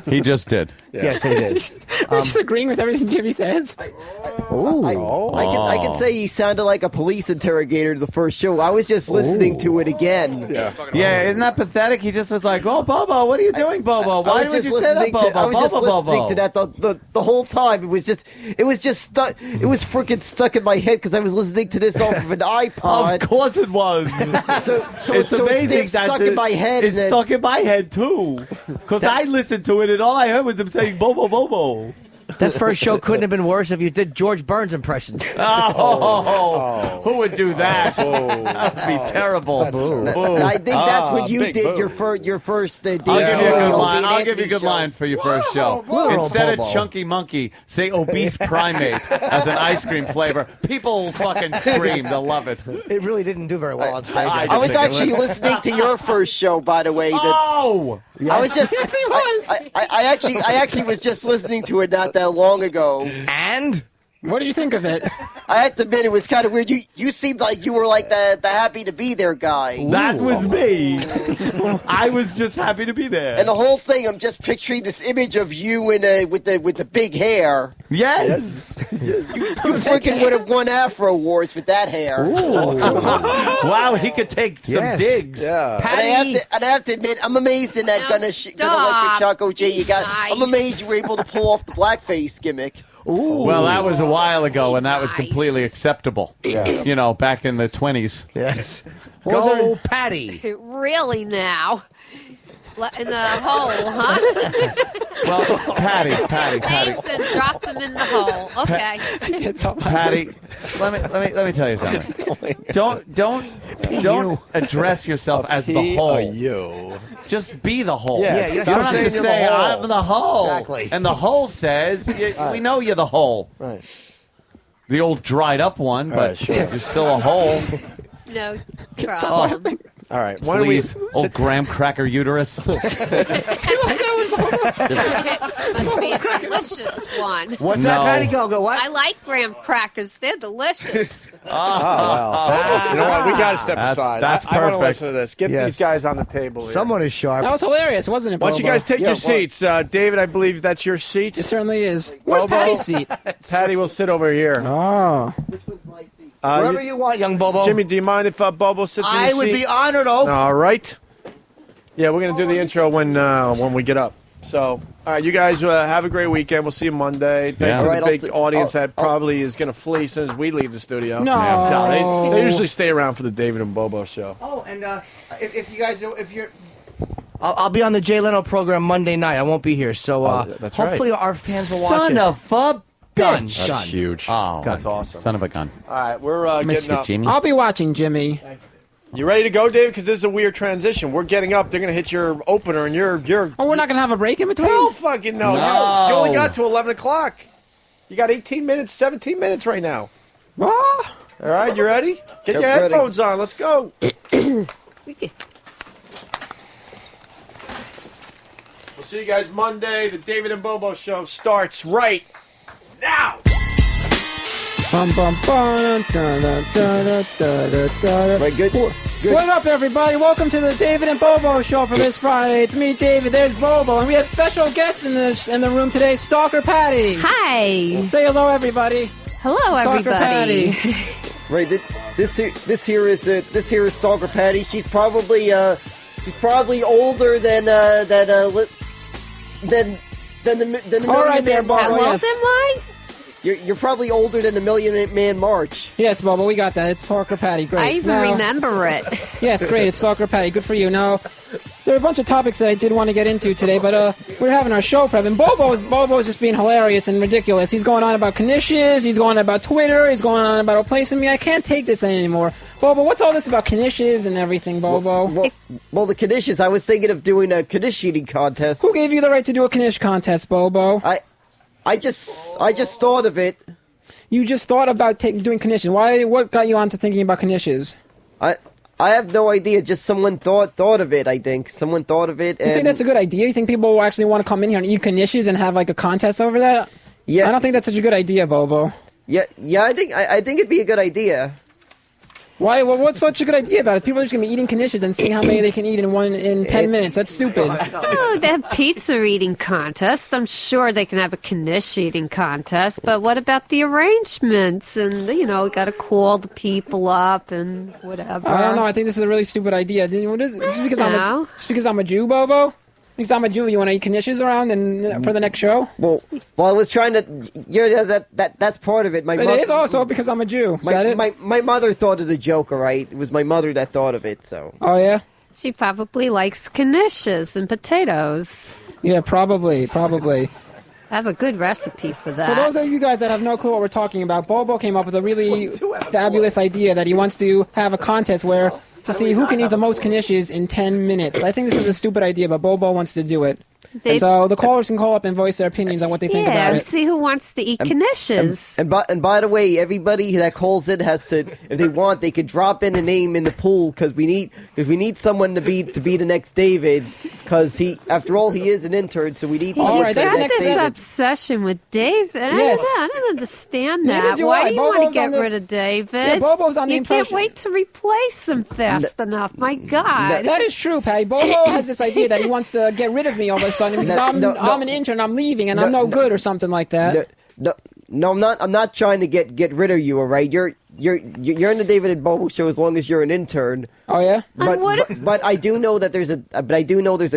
He just did. Yes, he did. We're just agreeing with everything Jimmy says. I could say he sounded like a police interrogator the first show. I was just listening to it again. Yeah, isn't that pathetic? He just was like, "Oh, Bobo, what are you doing, Bobo? Why would you say that, Bobo? I was just Bobo, listening Bobo." to that the whole time. It was just stuck. It was freaking stuck in my head because I was listening to this off of an iPod. Of course it was. so it's amazing that stuck in my head. It's stuck in my head too, because I listened to it and all I heard was him saying "Bobo, Bobo." That first show couldn't have been worse if you did George Burns impressions. Who would do that? That would be terrible. I think that's when you did your first. I'll give you a good line. I'll give you a good line for your first show. Instead of Chunky Monkey, say Obese Primate as an ice cream flavor. People will fucking scream. They'll love it. It really didn't do very well on stage. I was actually listening to your first show, by the way. Oh! I was just. Yes, he was. I actually was just listening to it not that long ago. And what do you think of it? I have to admit, it was kind of weird. You seemed like you were like the happy to be there guy. That was me. I was just happy to be there. And the whole thing, I'm just picturing this image of you with the big hair. Yes. You freaking would have won Afro Awards with that hair. Wow, he could take some digs. Yeah. And I have to admit, I'm amazed in that Now Gonna Electric Shock OJ you got. I'm Nice. amazed you were able to pull off the blackface gimmick. Well, that was a while ago, and that was completely acceptable. Yeah. You know, back in the 20s. yes, Go Patty. Really now? In the hole, huh? Well, Patty. Thanks, and drop them in the hole. Okay. Patty, let me tell you something. Don't address yourself as the whole. You. Just be the whole. Yeah, you don't have to say I'm the whole. Exactly. And the whole says we know you're the whole. Right. The old dried up one, but sure. you're still a whole. No problem. All right. Why don't we Please, old graham cracker uterus. Must be a delicious one. What's that, Patty? Go. What? I like graham crackers. They're delicious. Well. You know what? We got to step aside. That's I want to perfect. listen to this. Get these guys on the table here. Someone is sharp. That was hilarious, wasn't it, Why don't you Bobo? guys take your seats? David, I believe that's your seat. It certainly is. Where's Bobo? Patty's seat? Patty will sit over here. Oh. Wherever you want, young Bobo. Jimmy, do you mind if Bobo sits in your seat? I would be honored, oh. All right. Yeah, we're going to do the intro when we get up. So, all right, you guys have a great weekend. We'll see you Monday. Thanks to the big audience that probably is going to flee as soon as we leave the studio. No. They usually stay around for the David and Bobo show. Oh, and if you guys know, if you're... I'll be on the Jay Leno program Monday night. I won't be here, so that's hopefully right. our fans will watch it. Son of a gun. That's huge. Oh, that's awesome. Son of a gun. All right, we're Miss getting you, up. Jimmy. I'll be watching, Jimmy. You ready to go, Dave? Because this is a weird transition. We're getting up. They're going to hit your opener, and you're. Oh, we're not going to have a break in between? Hell fucking no. No. You only got to 11 o'clock. You got 18 minutes, 17 minutes right now. What? All right, you ready? Get your headphones on. Let's go. We'll see you guys Monday. The David and Bobo show starts right now. Bum, bum, bum, da, da, da, da, da, da. Right, good. What up, everybody? Welcome to the David and Bobo show for this Friday. It's me, David. There's Bobo, and we have special guests in the room today. Stalker Patty. Hi. Say hello, everybody. Hello, Stalker everybody. Patty. Right. This here is Stalker Patty. She's probably older than the All right, there, Million Man Bobo. March. Yes. You're probably older than the Million Man March. Yes, Bobo, we got that. It's Stalker Patty. Great. I even Now- remember it. Yes, great. It's Stalker Patty. Good for you. Now, there are a bunch of topics that I did want to get into today, but we're having our show prep, and Bobo's just being hilarious and ridiculous. He's going on about Knishes, he's going on about Twitter, he's going on about replacing me. I can't take this anymore. Bobo, what's all this about Knishes and everything, Bobo? Well, the Knishes, I was thinking of doing a Knish eating contest. Who gave you the right to do a Knish contest, Bobo? I just thought of it. You just thought about doing Knishes. Why? What got you onto thinking about Knishes? I have no idea. Just someone thought of it. I think someone thought of it. You think that's a good idea? You think people will actually want to come in here and eat Knishes and have like a contest over that? Yeah. I don't think that's such a good idea, Bobo. Yeah. I think it'd be a good idea. Why? Well, what's such a good idea about it? People are just gonna be eating Knishes and seeing how many they can eat in 10 minutes. That's stupid. Oh, they have pizza eating contest. I'm sure they can have a Knish eating contest, but what about the arrangements? And, got to call the people up and whatever. I don't know. I think this is a really stupid idea. Just because I'm a Jew, Bobo? Because I'm a Jew, you want to eat Knishes around and for the next show? Well, I was trying to. Yeah, that's part of it. It is also because I'm a Jew. Is that it? My mother thought of the joke. All right, it was my mother that thought of it. So. Oh yeah. She probably likes Knishes and potatoes. Yeah, probably. I have a good recipe for that. For those of you guys that have no clue what we're talking about, Bobo came up with a really fabulous idea that he wants to have a contest to see who can eat the most Knishes in 10 minutes. I think this is a stupid idea, but Bobo wants to do it. So the callers can call up and voice their opinions on what they think about and it. see who wants to eat Knishes. And by the way, everybody that calls in has to, if they want, they could drop in a name in the pool because we need someone to be the next David because after all he is an intern, so we need someone to be the next this David. obsession with David. Yes. I don't understand Neither that. do Why I. do you want to Bobo's get on the- rid of David? Yeah, Bobo's on the You impression. can't wait to replace him fast enough. My God. That is true, Patty. Bobo has this idea that he wants to get rid of me all of a sudden because I'm an intern, I'm leaving, and I'm no good or something like that. No, I'm not. I'm not trying to get rid of you. All right, you're in the David and Bobo show as long as you're an intern. Oh yeah. But I do know that there's a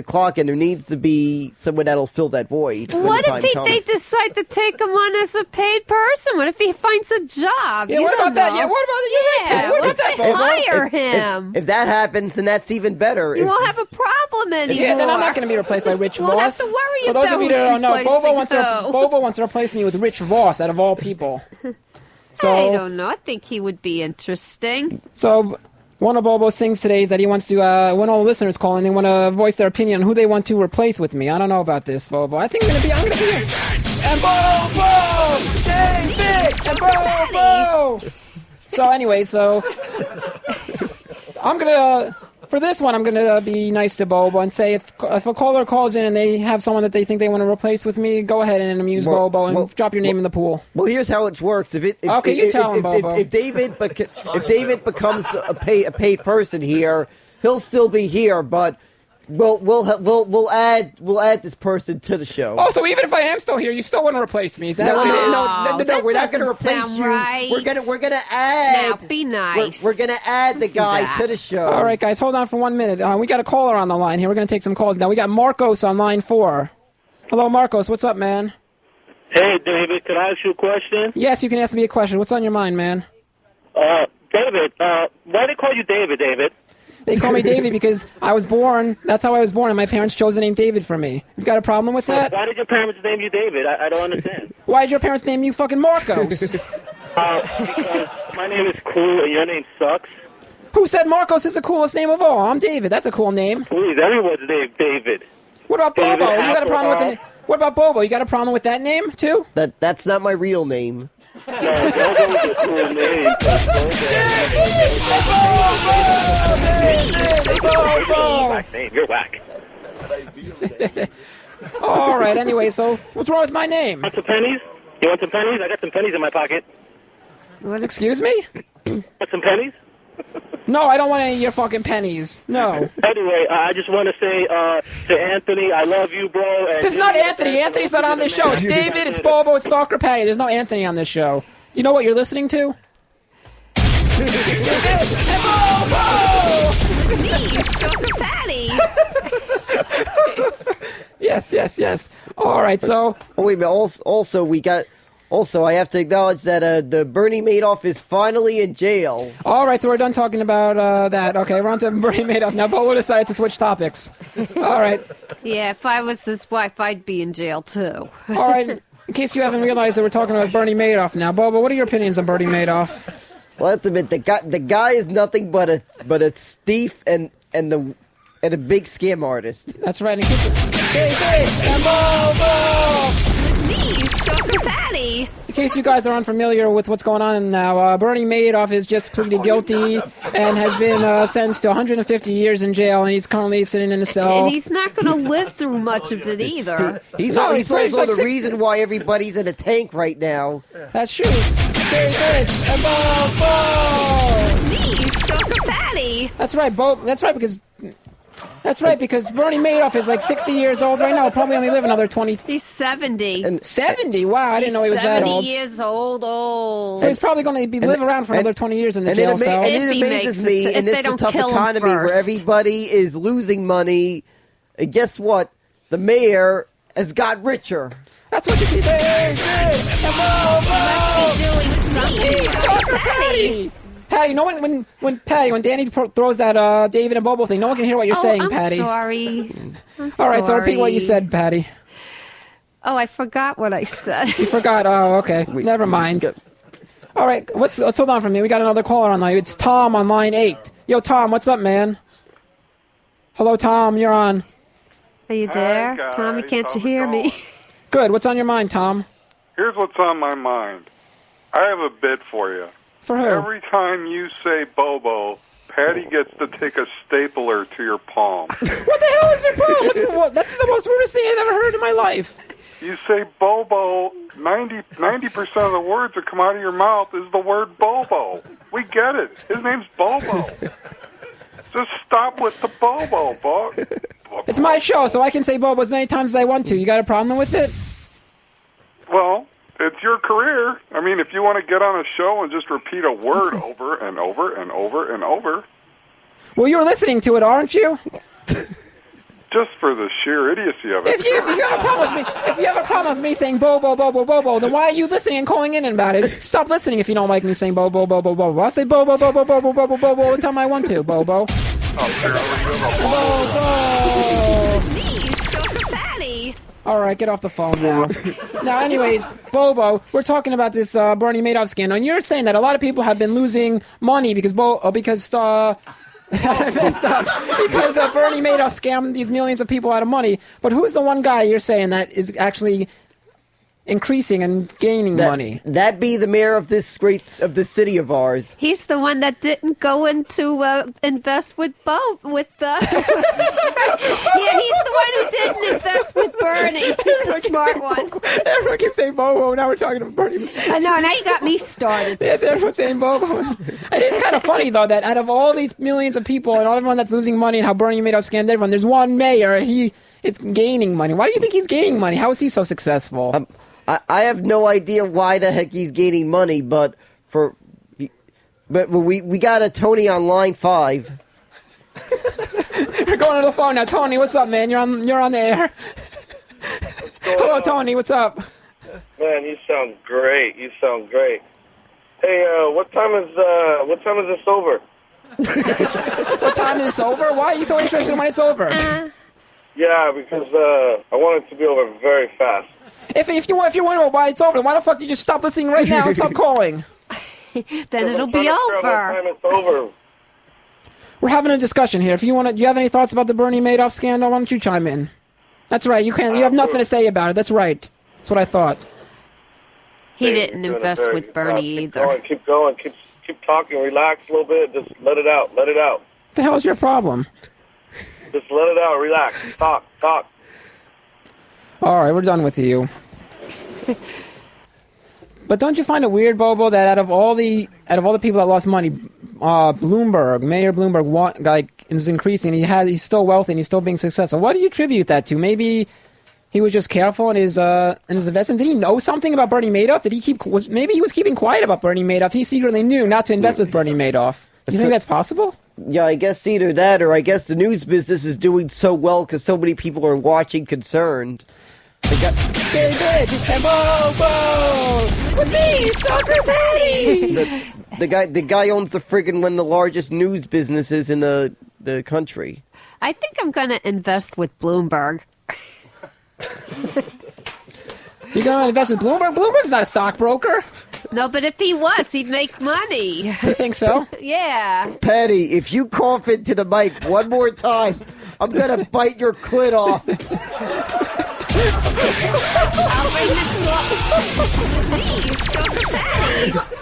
clock, and there needs to be someone that'll fill that void. when What the time if comes. they decide to take him on as a paid person? What if he finds a job? Yeah, You what don't about that? know. Yeah, what about you're right, Patty. What about that, if they Bobo? hire him? If that happens, then that's even better. You If- won't have a problem anymore. Yeah, then I'm not going to be replaced by Rich You won't have Voss. to worry For those about of you who's that don't know, replacing who. Bobo wants to replace me with Rich Voss out of all people. So, I don't know. I think he would be interesting. So one of Bobo's things today is that he wants to, when all the listeners call in, they want to voice their opinion on who they want to replace with me. I don't know about this, Bobo. I think I'm going to be and Bobo! David! And Bobo! So anyway, I'm going to For this one, I'm going to be nice to Bobo and say if a caller calls in and they have someone that they think they want to replace with me, go ahead and amuse Bobo and drop your name in the pool. Well, here's how it works. You tell him, Bobo. If David becomes a paid person here, he'll still be here, but we'll add this person to the show. Oh, so even if I am still here, you still want to replace me? Is that No, what it is? we're not going to replace you. Right. We're gonna add. Now, be nice. We're gonna add the Do guy that. to the show. All right, guys, hold on for 1 minute. We got a caller on the line here. We're going to take some calls now. We got Marcos on line 4. Hello, Marcos. What's up, man? Hey, David, could I ask you a question? Yes, you can ask me a question. What's on your mind, man? David, why do they call you David? They call me David because I was born. That's how I was born, and my parents chose the name David for me. You got a problem with that? Why did your parents name you David? I don't understand. Why did your parents name you fucking Marcos? Because my name is cool and your name sucks. Who said Marcos is the coolest name of all? I'm David. That's a cool name. Please, everyone's named David. What about David Bobo? You got a problem with the Hasselhoff. name? What about Bobo? You got a problem with that name too? That's not my real name. No, Bobo's a cool name. You're whack. All right. Anyway, so what's wrong with my name? Want some pennies? You want some pennies? I got some pennies in my pocket. What? Excuse me? Want some pennies? No, I don't want any of your fucking pennies. No. Anyway, I just want to say to Anthony, I love you, bro. And There's not Anthony. Anthony's not on this show. It's David, it's Bobo, it's Stalker Patty. There's no Anthony on this show. You know what you're listening to? Stalker Patty. Yes. All right, so... Oh, wait a minute. Also, I have to acknowledge that the Bernie Madoff is finally in jail. All right, so we're done talking about that. Okay, we're on to Bernie Madoff. Now, Bobo decided to switch topics. All right. Yeah, if I was his wife, I'd be in jail too. All right. In case you haven't realized that we're talking about Bernie Madoff now, Bobo, what are your opinions on Bernie Madoff? Well, I have to admit, the guy is nothing but a thief and a big scam artist. That's right. In case Stalker Patty. In case you guys are unfamiliar with what's going on now, Bernie Madoff has just pleaded guilty and has been sentenced to 150 years in jail, and he's currently sitting in a cell. And he's not going to live through much of it either. He's also the reason why everybody's in a tank right now. That's true. Stalker Patty. That's right, That's right, because Bernie Madoff is like 60 years old right now. He'll probably only live another 20. He's 70. 70? Wow, I didn't know he was that old. 70 years old. So he's probably going to live around for another 20 years in the jail cell. And it amazes me in this tough economy where everybody is losing money. And guess what? The mayor has got richer. That's what you keep doing. Doing something. Patty. Patty, no one when Danny throws that David and Bobo thing, no one can hear what you're saying, I'm Patty. Sorry. All right, so repeat what you said, Patty. Oh, I forgot what I said. You forgot. Oh, okay. Never mind. All right, let's hold on for a minute. We got another caller on line. It's Tom on line 8. Yo, Tom, what's up, man? Hello, Tom. You're on. Are you there, guys. Tommy? Can't you hear me? Good. What's on your mind, Tom? Here's what's on my mind. I have a bit for you. For who? Every time you say Bobo, Patty gets to take a stapler to your palm. What the hell is your problem? That's the most weirdest thing I've ever heard in my life. You say Bobo, 90% of the words that come out of your mouth is the word Bobo. We get it. His name's Bobo. Just stop with the Bobo, Bo. It's my show, so I can say Bobo as many times as I want to. You got a problem with it? Well, it's your career. I mean, if you want to get on a show and just repeat a word over and over and over and over. Well, you're listening to it, aren't you? Just for the sheer idiocy of it. If you have a problem with me saying Bobo, Bobo, Bobo, then why are you listening and calling in about it? Stop listening if you don't like me saying Bobo, Bobo, Bobo. I'll say Bobo, Bobo, Bobo, Bobo, Bobo all the time I want to, Bobo. All right, get off the phone now. Now, anyways, Bobo, we're talking about this Bernie Madoff scandal, and you're saying that a lot of people have been losing money because Bernie Madoff scammed these millions of people out of money. But who's the one guy you're saying that is actually increasing and gaining money. That be the mayor of this city of ours. He's the one that didn't go into invest with yeah, he's the one who didn't invest with Bernie. He's the smart one. Everyone keeps saying Bobo. Now we're talking about Bernie. I know. Now you got me started. Yes, everyone's saying Bobo. It is kind of funny though that out of all these millions of people and everyone that's losing money and how Bernie Madoff scammed everyone, there's one mayor. He is gaining money. Why do you think he's gaining money? How is he so successful? I have no idea why the heck he's gaining money, but we got a Tony on line 5. We're going to the phone now. Tony, what's up, man? You're on the air. Hello, Tony. What's up? Man, you sound great. Hey, what time is this over? What time is this over? Why are you so interested when it's over? Yeah, because I want it to be over very fast. If you're wondering about why it's over, why the fuck do you just stop listening right now and stop calling? Then it'll be over. Time it's over. We're having a discussion here. Do you have any thoughts about the Bernie Madoff scandal? Why don't you chime in? That's right. You have nothing to say about it. That's right. That's what I thought. He didn't invest with Bernie either. Keep going. Keep talking. Relax a little bit. Just let it out. Let it out. What the hell is your problem? Just let it out. Relax. Talk. All right, we're done with you. But don't you find it weird, Bobo, that out of all the people that lost money, Mayor Bloomberg, is increasing. He's still wealthy and he's still being successful. What do you attribute that to? Maybe he was just careful in his investments. Did he know something about Bernie Madoff? Maybe he was keeping quiet about Bernie Madoff. He secretly knew not to invest with Bernie Madoff. Do you think that's possible? Yeah, I guess either that or I guess the news business is doing so well because so many people are watching concerned. Bobo with me, Soccer Patty. The guy owns the friggin' one of the largest news businesses in the country. I think I'm going to invest with Bloomberg. You're going to invest with Bloomberg? Bloomberg's not a stockbroker. No, but if he was, he'd make money. You think so? Yeah. Patty, if you cough into the mic one more time, I'm going to bite your clit off.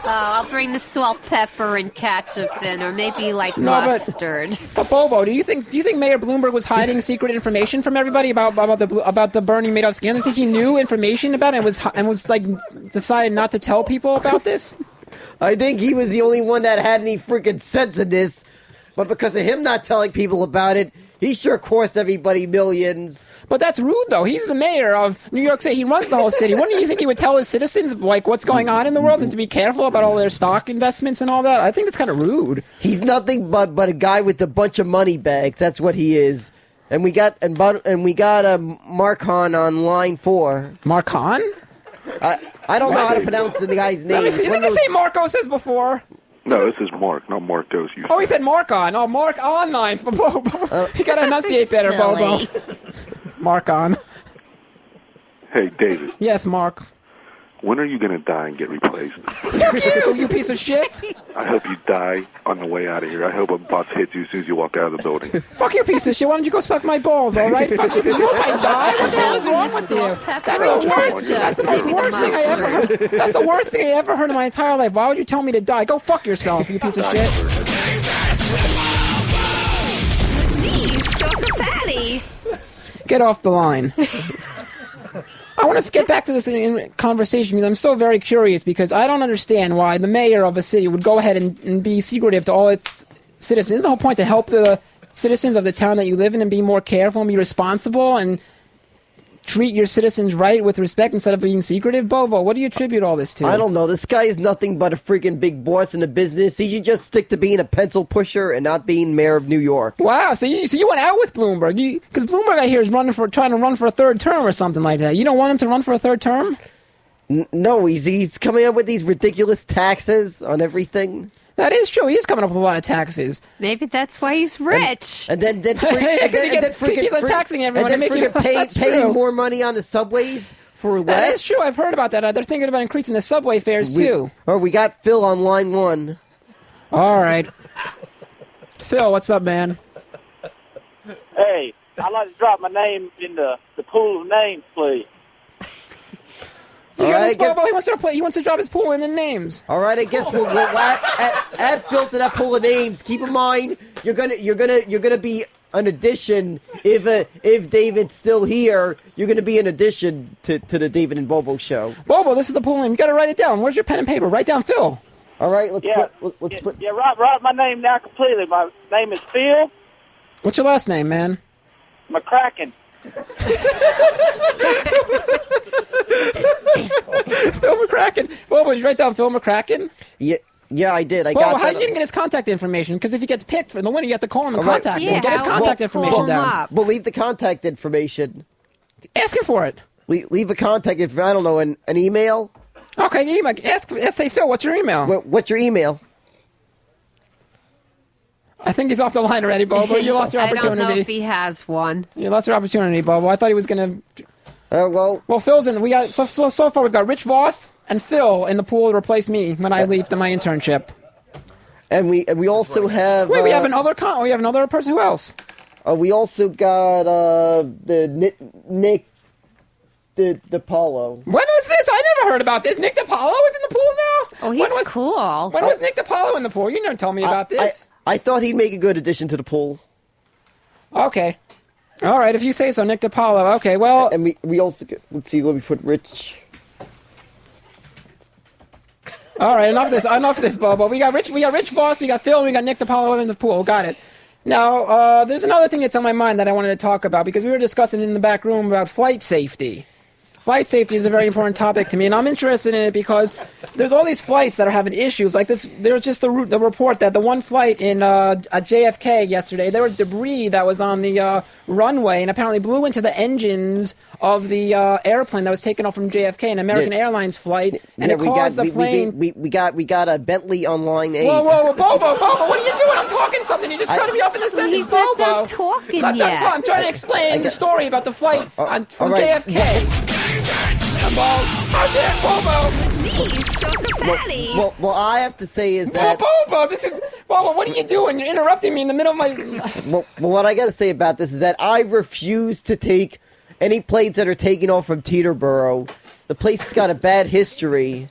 I'll bring the salt, pepper, and ketchup in, or maybe mustard. But Bobo, do you think Mayor Bloomberg was hiding secret information from everybody about the Bernie Madoff scandal? Do you think he knew information about it and was decided not to tell people about this? I think he was the only one that had any freaking sense of this, but because of him not telling people about it, he sure cost everybody millions. But that's rude, though. He's the mayor of New York City. He runs the whole city. Wouldn't you think he would tell his citizens what's going on in the world and to be careful about all their stock investments and all that? I think that's kind of rude. He's nothing but a guy with a bunch of money bags. That's what he is. And we got Marcon on line 4. Marcon? I don't know how to pronounce the guy's name. Isn't the same Marcos as before? No, this is Mark, not Marcos. Oh, he said Marcon. Oh, Mark online for Bobo. You gotta enunciate better, Bobo. Marcon. Hey, David. Yes, Mark. When are you going to die and get replaced? Fuck you, you piece of shit. I hope you die on the way out of here. I hope a bus hits you as soon as you walk out of the building. Fuck you, piece of shit. Why don't you go suck my balls, all right? Fuck you. You hope I die? What the hell is wrong with you? That's the worst thing I ever heard. That's the worst thing I ever heard in my entire life. Why would you tell me to die? Go fuck yourself, you piece of shit. Me, Soccer Patty. Get off the line. I want to get back to this conversation because I'm so very curious because I don't understand why the mayor of a city would go ahead and be secretive to all its citizens. Isn't the whole point to help the citizens of the town that you live in and be more careful and be responsible and treat your citizens right with respect instead of being secretive? Bobo, what do you attribute all this to? I don't know. This guy is nothing but a freaking big boss in the business. He should just stick to being a pencil pusher and not being mayor of New York. Wow, so you went out with Bloomberg. Because Bloomberg, I hear, is trying to run for a third term or something like that. You don't want him to run for a third term? No, he's coming up with these ridiculous taxes on everything. That is true. He's coming up with a lot of taxes. Maybe that's why he's rich. And then keep on taxing everyone and then paying more money on the subways for less. That is true. I've heard about that. They're thinking about increasing the subway fares too. We got Phil on line 1. All right, Phil, what's up, man? Hey, I'd like to drop my name in the pool of names, please. You All hear right, this, Bobo? He wants to play. He wants to drop his pool in the names. All right, I guess we'll add Phil to that pool of names. Keep in mind, you're gonna be an addition if David's still here. You're gonna be an addition to the David and Bobo show. Bobo, this is the pool name. You got to write it down. Where's your pen and paper? Write down Phil. All right, let's write my name down completely. My name is Phil What's your last name, man? McCracken. Phil McCracken. Bobo, did you write down Phil McCracken? Yeah, I did. I Bobo, got how that. did you even get his contact information? Because if he gets picked for the winner, you have to call him and All right. contact him. Get his contact information down. We'll leave the contact information. Ask him for it. Leave a contact if I don't know an email. Okay, email. Say Phil, what's your email? What's your email? I think he's off the line already, Bobo. You lost your I opportunity. don't know if he has one. You lost your opportunity, Bobo. I thought he was going to... well, Phil's in. We got so far. We've got Rich Voss and Phil in the pool to replace me when I leave to my internship. And we also have. Wait, we have another we have another person. Who else? We also got the Nick DiPaolo. When was this? I never heard about this. Nick DiPaolo is in the pool now. Oh, he's cool. When was Nick DiPaolo in the pool? You never told me about this. I thought he'd make a good addition to the pool. Okay. All right, if you say so, Nick DiPaolo. Okay, well... And we also... Let's see, let me put Rich... All right, enough of this, Bobo. We got Rich Voss, we got Phil, and we got Nick DiPaolo in the pool. Got it. Now, there's another thing that's on my mind that I wanted to talk about, because we were discussing in the back room about flight safety. Flight safety is a very important topic to me, and I'm interested in it because there's all these flights that are having issues. Like this, there's just the report that the one flight in at JFK yesterday, there was debris that was on the runway and apparently blew into the engines of the airplane that was taken off from JFK, an American Airlines flight, and it caused the plane. We got a Bentley on line 8. Whoa, Bobo, what are you doing? I'm talking something. You just cut me off in the sentence, He's Bobo. not done talking Not yet. done I'm trying to explain the story about the flight from right. JFK. Well, I have to say is that... Bobo, what are you doing? You're interrupting me in the middle of my... Well, what I got to say about this is that I refuse to take any planes that are taking off from Teterboro. The place has got a bad history.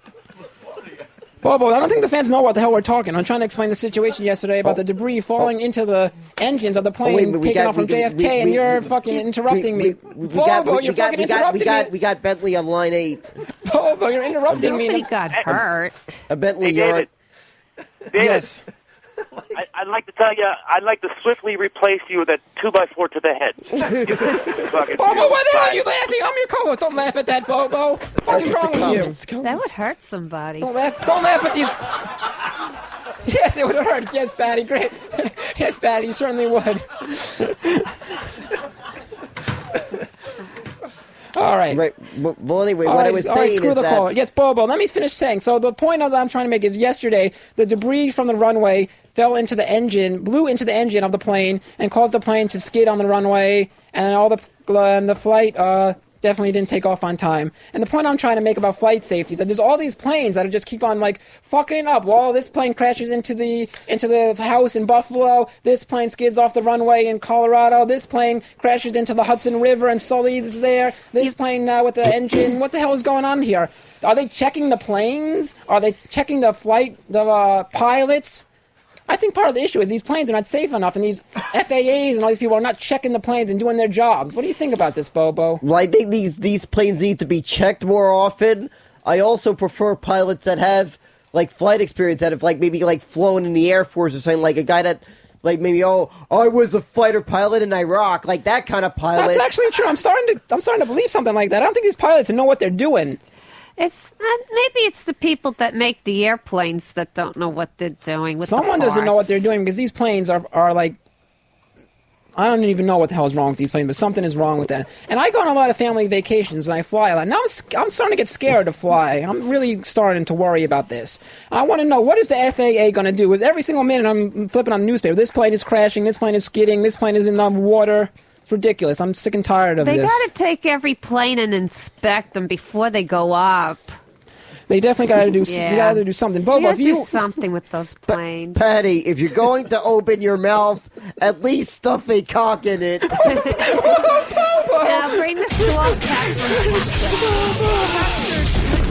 Bobo, I don't think the fans know what the hell we're talking. I'm trying to explain the situation yesterday about the debris falling into the engines of the plane taken off from JFK, and you're fucking interrupting me. Bobo, you're fucking interrupting me. We got Bentley on line 8. Bobo, you're interrupting me. Nobody got hurt. A Bentley, Hey, David. David. Yes. I'd like to tell you, I'd like to swiftly replace you with a 2x4 to the head. Bobo, why the hell are you laughing? I'm your co-host. Don't laugh at that, Bobo. What the fuck is wrong with you? That would hurt somebody. Don't laugh at these... Yes, it would hurt. Yes, Patty, great. Yes, Patty, you certainly would. All right. Right. Well, anyway, what I was saying screw is the that... call. Yes, Bobo, let me finish saying. So the point that I'm trying to make is yesterday, the debris from the runway fell into the engine, blew into the engine of the plane, and caused the plane to skid on the runway, and the flight definitely didn't take off on time. And the point I'm trying to make about flight safety is that there's all these planes that just keep on fucking up. Well, this plane crashes into the house in Buffalo. This plane skids off the runway in Colorado. This plane crashes into the Hudson River and Sully's there. This plane now with the engine. What the hell is going on here? Are they checking the planes? Are they checking the pilots? I think part of the issue is these planes are not safe enough, and these FAAs and all these people are not checking the planes and doing their jobs. What do you think about this, Bobo? Well, I think these planes need to be checked more often. I also prefer pilots that have flight experience, that have maybe flown in the Air Force or something, like a guy that maybe I was a fighter pilot in Iraq, that kind of pilot. That's actually true. I'm starting to believe something like that. I don't think these pilots know what they're doing. It's maybe it's the people that make the airplanes that don't know what they're doing with Someone the doesn't know what parts. they're doing, because these planes are I don't even know what the hell is wrong with these planes, but something is wrong with that. And I go on a lot of family vacations and I fly a lot. Now I'm starting to get scared to fly. I'm really starting to worry about this. I want to know, what is the FAA going to do? With every single minute I'm flipping on the newspaper, this plane is crashing, this plane is skidding, this plane is in the water. It's ridiculous. I'm sick and tired of this. They got to take every plane and inspect them before they go up. They definitely got to do. Yeah. You got to do something. Bobo, You if you do something with those planes. Patty, if you're going to open your mouth, at least stuff a cock in it. Now bring the swamp back from the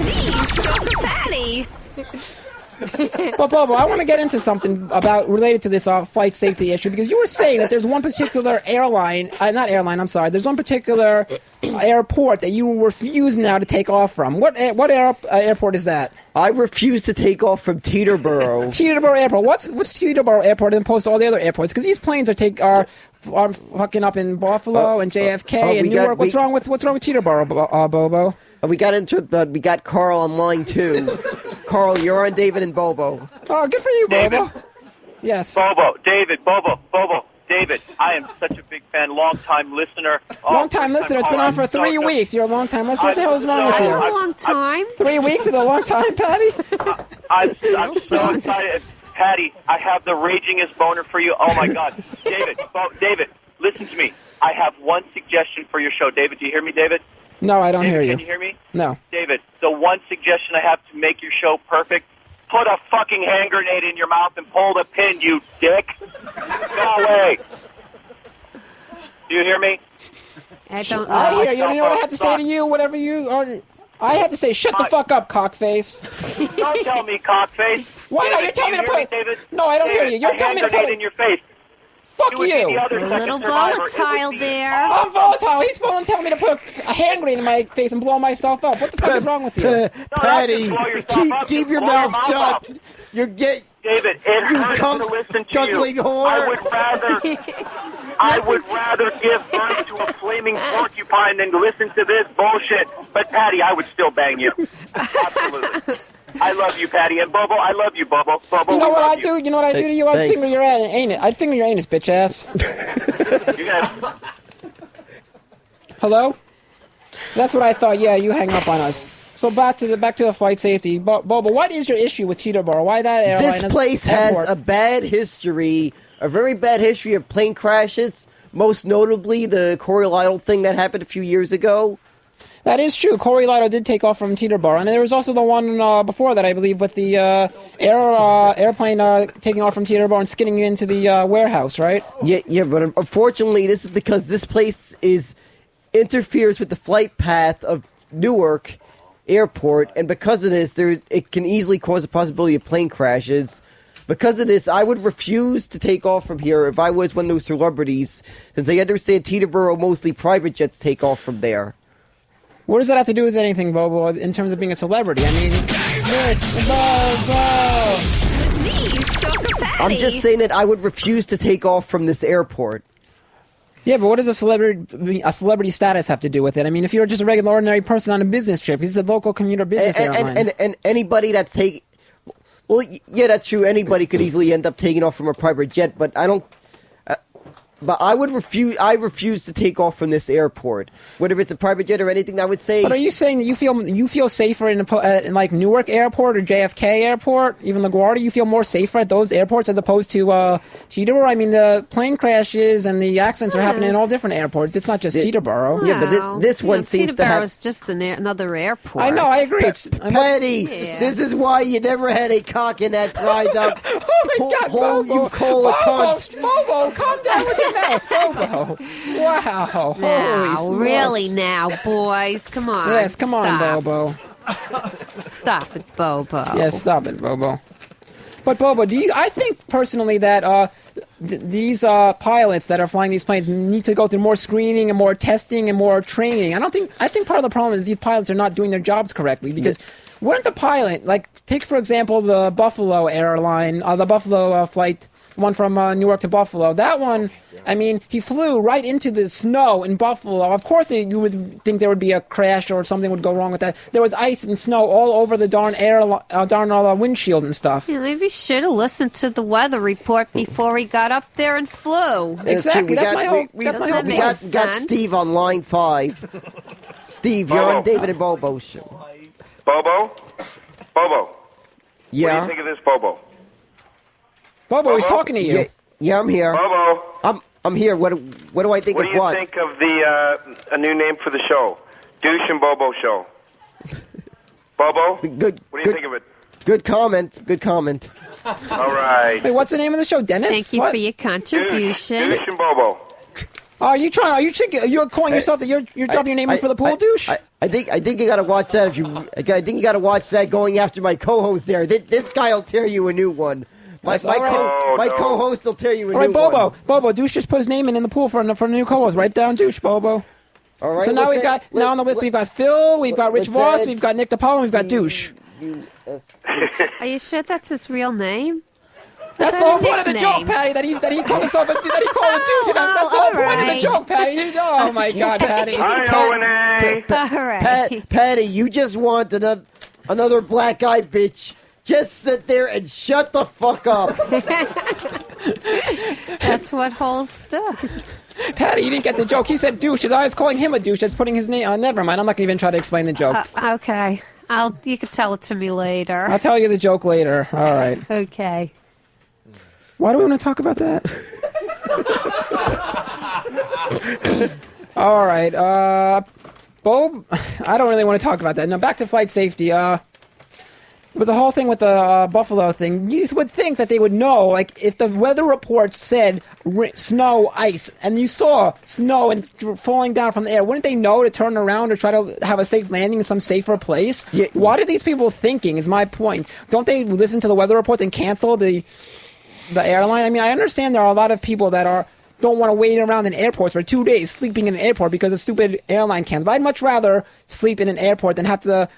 Patty. But Bobo, I want to get into something related to this flight safety issue, because you were saying that there's one particular there's one particular airport that you refuse now to take off from. What airport is that? I refuse to take off from Teterboro. Teterboro Airport. What's Teterboro Airport as opposed to all the other airports? Because these planes are fucking up in Buffalo and JFK and Newark. What's wrong with Teterboro, Bobo? We got Carl on line 2. Carl, you're on David and Bobo. Oh, good for you, Bobo. David. Yes. Bobo, David, I am such a big fan, long-time listener. Long-time listener. It's been on for 3 weeks. You're a long-time listener. What the hell is wrong with you? That's a long time. 3 weeks is a long time, Patty? I'm so excited. Patty, I have the ragingest boner for you. Oh, my God. David, listen to me. I have one suggestion for your show. David, do you hear me, David? No, I don't hear you. Can you hear me? No. David, the one suggestion I have to make your show perfect, put a fucking hand grenade in your mouth and pull the pin, you dick. Go away. Do you hear me? I don't know. I hear you. You know what I have to say to you? Whatever you are... I have to say, shut the fuck up, cockface. Don't tell me cockface. Why not? You're telling me to put it... No, I don't hear you. You're telling me to put it in your face. Fuck you. A little volatile there. I'm volatile. He's telling me to put a hand grenade in my face and blow myself up. What the fuck is wrong with you? Patty, keep your mouth shut. David, it hurts to listen to you. I would rather give birth to a flaming porcupine than listen to this bullshit. But Patty, I would still bang you. Absolutely. I love you, Patty, and Bobo. I love you, Bobo. You know what I do? You know what I do to you? I'd finger your anus. I'd finger your anus, bitch ass. Hello? That's what I thought. Yeah, you hang up on us. So back to the flight safety. Bobo, what is your issue with Teterboro? Why that airline? This place has a bad history, a very bad history of plane crashes. Most notably, the Corey Lytle thing that happened a few years ago. That is true. Corey Lytle did take off from Teterboro, and there was also the one before that, I believe, with the airplane taking off from Teterboro and skidding into the warehouse, right? Yeah, but unfortunately, this is because this place interferes with the flight path of Newark Airport, and because of this, it can easily cause a possibility of plane crashes. Because of this, I would refuse to take off from here if I was one of those celebrities, since I understand Teterboro mostly private jets take off from there. What does that have to do with anything, Bobo, in terms of being a celebrity? I mean, I'm just saying that I would refuse to take off from this airport. Yeah, but what does a celebrity status have to do with it? I mean, if you're just a regular, ordinary person on a business trip, he's a local commuter business airline. And anybody that's taking... Well, yeah, that's true. Anybody could easily end up taking off from a private jet, but I don't... But I refuse to take off from this airport, whether it's a private jet or anything. I would say. But are you saying that you feel safer in like Newark Airport or JFK Airport, even LaGuardia? You feel more safer at those airports as opposed to Teterboro? I mean, the plane crashes and the accidents are happening in all different airports. It's not just Teterboro. Yeah, but this one seems to have. Teterboro is just another airport. I know. I agree. Patty, this is why you never had a cock in that dried up hole you call a cunt. Bobo, calm down with your mouth, Bobo. Wow. Now, really now, boys. Come on. Yes, come on, Bobo. Stop it, Bobo. Yes, stop it, Bobo. But Bobo, I think personally that these pilots that are flying these planes need to go through more screening and more testing and more training. I think part of the problem is these pilots are not doing their jobs correctly, because wouldn't the pilot, like, take for example the Buffalo airline, the Buffalo flight, one from Newark to Buffalo. That one, I mean, he flew right into the snow in Buffalo. Of course, you would think there would be a crash or something would go wrong with that. There was ice and snow all over the darn windshield and stuff. Yeah, maybe he should have listened to the weather report before he got up there and flew. Exactly. That's my hope. We got Steve on line 5. Steve, you're on David and Bobo show. Bobo? Yeah? What do you think of this, Bobo? Bobo, he's talking to you. Yeah, I'm here. Bobo? I'm here. What do I think of what? What do you think of a new name for the show? Douche and Bobo Show. Bobo? Good. What do you think of it? Good comment. All right. Wait, what's the name of the show, Dennis? Thank you for your contribution. Douche and Bobo. You're calling yourself that you're dropping your name in for the pool, douche? I think you got to watch that. I think you got to watch that going after my co-host there. This guy will tear you a new one. My co-host will tear you a new one. Bobo, Douche just put his name in the pool for a new co-host. Write down Douche, Bobo. All right. So now on the list we've got Phil, we've got Rich Voss, we've got Nick DiPaolo, and we've got Douche. Are you sure that's his real name? That's the whole point of the joke, Patty. That he called himself a douche. That's the whole point of the joke, Patty. Oh my God, Patty. All right. Patty, you just want another black guy bitch. Just sit there and shut the fuck up. That's what Holes does. Patty, you didn't get the joke. He said douche. I was calling him a douche. That's putting his name. Never mind. I'm not going to even try to explain the joke. Okay. You can tell it to me later. I'll tell you the joke later. All right. Okay. Why do we want to talk about that? All right. Bo, I don't really want to talk about that. Now, back to flight safety. With the whole thing with the Buffalo thing, you would think that they would know, like, if the weather report said snow, ice, and you saw snow and falling down from the air, wouldn't they know to turn around or try to have a safe landing in some safer place? Yeah. What are these people thinking, is my point. Don't they listen to the weather reports and cancel the airline? I mean, I understand there are a lot of people that don't want to wait around in airports for 2 days sleeping in an airport because a stupid airline cancels. But I'd much rather sleep in an airport than have to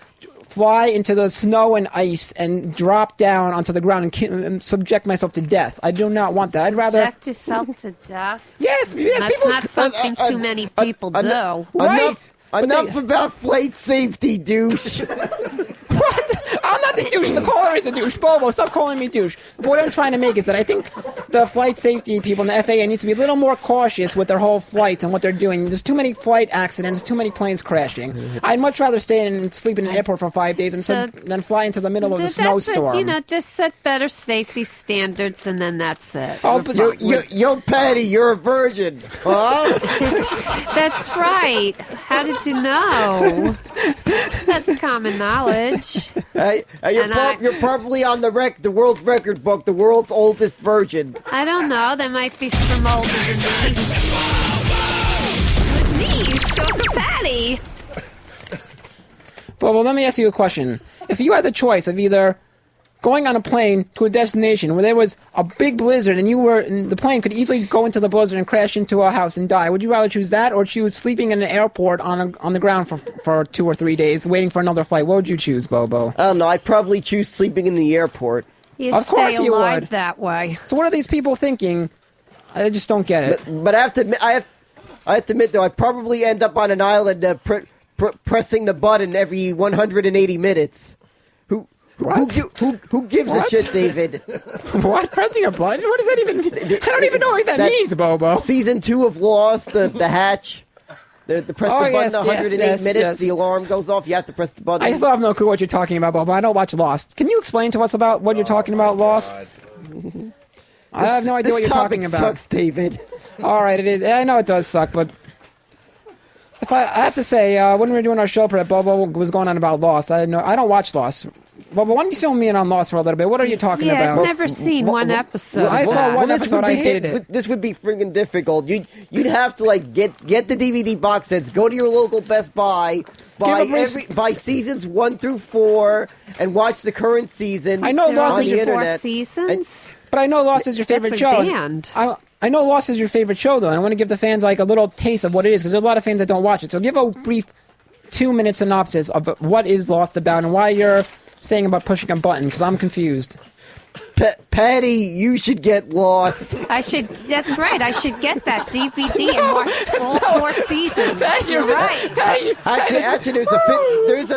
fly into the snow and ice and drop down onto the ground and subject myself to death. I do not want that. I'd rather subject yourself to death. Yes, that's people, not something too many people do. Right? Enough about flight safety, douche. What? I'm not the douche. The caller is a douche. Bobo, stop calling me douche. What I'm trying to make is that I think the flight safety people in the FAA need to be a little more cautious with their whole flights and what they're doing. There's too many flight accidents, too many planes crashing. I'd much rather stay and sleep in an airport for 5 days than fly into the middle of a snowstorm. Just set better safety standards and then that's it. Oh, but yo, Patty, you're a virgin, huh? That's right. How did you know? That's common knowledge. You're probably on the world's record book, the world's oldest virgin. I don't know. There might be some older than me. With me, Stalker Patty. Well, let me ask you a question. If you had the choice of either going on a plane to a destination where there was a big blizzard and the plane could easily go into the blizzard and crash into a house and die, would you rather choose that or choose sleeping in an airport on the ground for 2 or 3 days waiting for another flight? What would you choose, Bobo? I don't know. I'd probably choose sleeping in the airport. Of course you would. That way. So what are these people thinking? I just don't get it. But I have to admit, though, I'd probably end up on an island pressing the button every 180 minutes. Who gives a shit, David? What? Pressing a button? What does that even mean? I don't even know what that means, Bobo. Season 2 of Lost, the hatch. The press the button 108 minutes, yes. The alarm goes off, you have to press the button. I still have no clue what you're talking about, Bobo. I don't watch Lost. Can you explain to us about what you're talking about, Lost? I have no idea what you're talking about. This sucks, David. All right, it is. I know it does suck, but if I have to say, when we were doing our show prep, Bobo was going on about Lost. I don't watch Lost. Bobo, why don't you fill me in on Lost for a little bit? What are you talking about? I've never seen one episode. I saw one episode. I hated it. This would be freaking difficult. You'd have to get the DVD box sets, go to your local Best Buy, buy seasons 1 through 4, and watch the current season. I know Lost is your 4 seasons, but I know Lost is your favorite show. I know Lost is your favorite show, though, and I want to give the fans a little taste of what it is, because there's a lot of fans that don't watch it. So give a brief 2-minute synopsis of what is Lost about and why you're saying about pushing a button, because I'm confused. Patty, you should get Lost. That's right. I should get that DVD and watch all 4 seasons. You're right. Actually, there's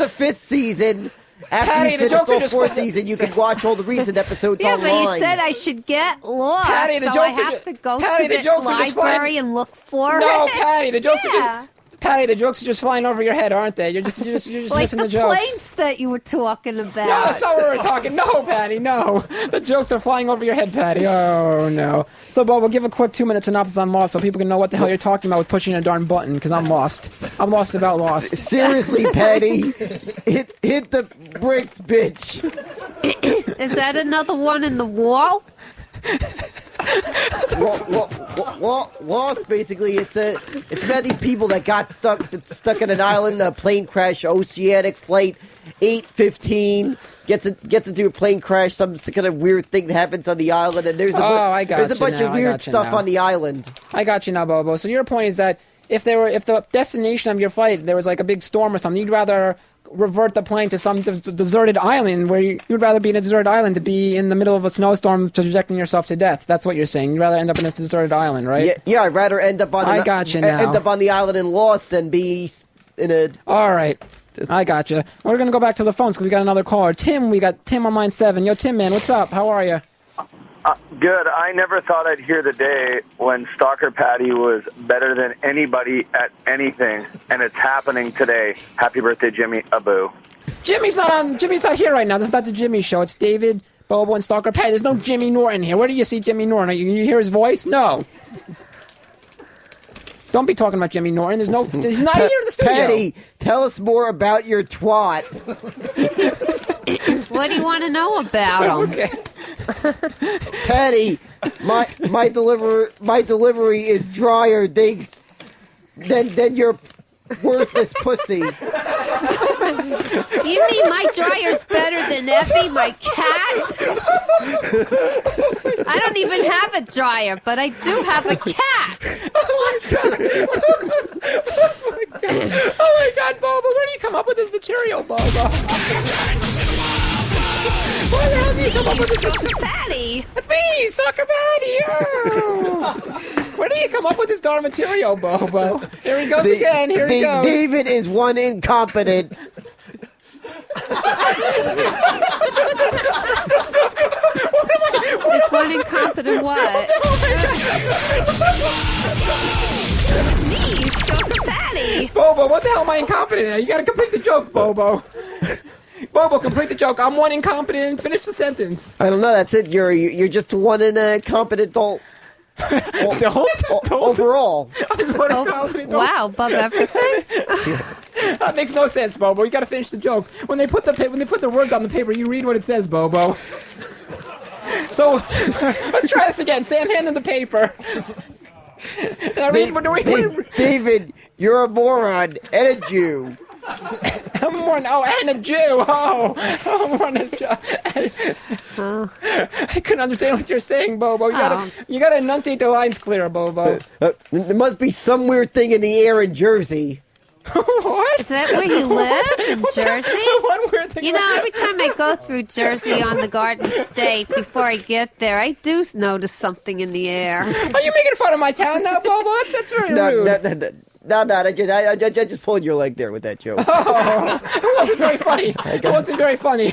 a fifth season. After you finish the 4th season, you can watch all the recent episodes online. Yeah, but you said I should get Lost, Patty, so I have to go to the library and look for it. No, Patty, the jokes are just... Patty, the jokes are just flying over your head, aren't they? You're just listening to jokes. Like the planes that you were talking about. No, that's not what we were talking. No, Patty, no. The jokes are flying over your head, Patty. Oh, no. So, Bobo, give a quick 2-minute synopsis on Lost so people can know what the hell you're talking about with pushing a darn button, because I'm lost. I'm lost about Lost. Seriously, Patty. Hit the bricks, bitch. Is that another one in the wall? Lost, basically, it's about these people that got stuck in an island, a plane crash, Oceanic Flight 815. Gets into a plane crash, some kind of weird thing that happens on the island, and there's a bunch of weird stuff on the island. I got you now, Bobo. So your point is that if the destination of your flight, there was like a big storm or something, you'd rather revert the plane to some deserted island where you'd rather be in a deserted island to be in the middle of a snowstorm subjecting yourself to death. That's what you're saying. You'd rather end up in a deserted island, right? Yeah, I'd rather end up on end up on the island and lost than be in a... All right. I gotcha. We're going to go back to the phones because we got another caller. Tim, we got Tim on line 7. Yo, Tim, man, what's up? How are you? Good. I never thought I'd hear the day when Stalker Patty was better than anybody at anything, and it's happening today. Happy birthday, Jimmy Abu. Jimmy's not here right now. This is not the Jimmy show. It's David, Bobo, and Stalker Patty. There's no Jimmy Norton here. Where do you see Jimmy Norton? You hear his voice? No. Don't be talking about Jimmy Norton. He's not here in the studio. Patty, tell us more about your twat. What do you want to know about him? Okay. Patty, my delivery is drier than your worthless pussy. You mean my dryer's better than Effie, my cat? I don't even have a dryer, but I do have a cat. Oh my God, Bobo, where do you come up with this material, Bobo? Where the hell do you come up with this Stalker Patty? That's me, Stalker Patty. Where do you come up with this darn material, Bobo? Here he goes again. Here he goes. David is one incompetent. Is one incompetent what? Me, Stalker Patty. Bobo, what the hell am I incompetent at? You gotta complete the joke, Bobo. Bobo, complete the joke. I'm one incompetent. Finish the sentence. I don't know. That's it. You're just one incompetent adult. Overall. Wow, above everything. That makes no sense, Bobo. You gotta finish the joke. When they put the words on the paper, you read what it says, Bobo. So let's try this again. Sam, hand them the paper. David, you're a moron and a Jew. I'm a moron. Oh, and a Jew. Oh, I'm a moron and a Jew. I couldn't understand what you're saying, Bobo. You gotta enunciate the lines clear, Bobo. There must be some weird thing in the air in Jersey. What? Is that where you live? In Jersey? One weird thing. You know, every time I go through Jersey on the Garden State, before I get there, I do notice something in the air. Are you making fun of my town now, Bobo? That's very rude. No, I just pulled your leg there with that joke. Oh, it wasn't very funny. It wasn't very funny.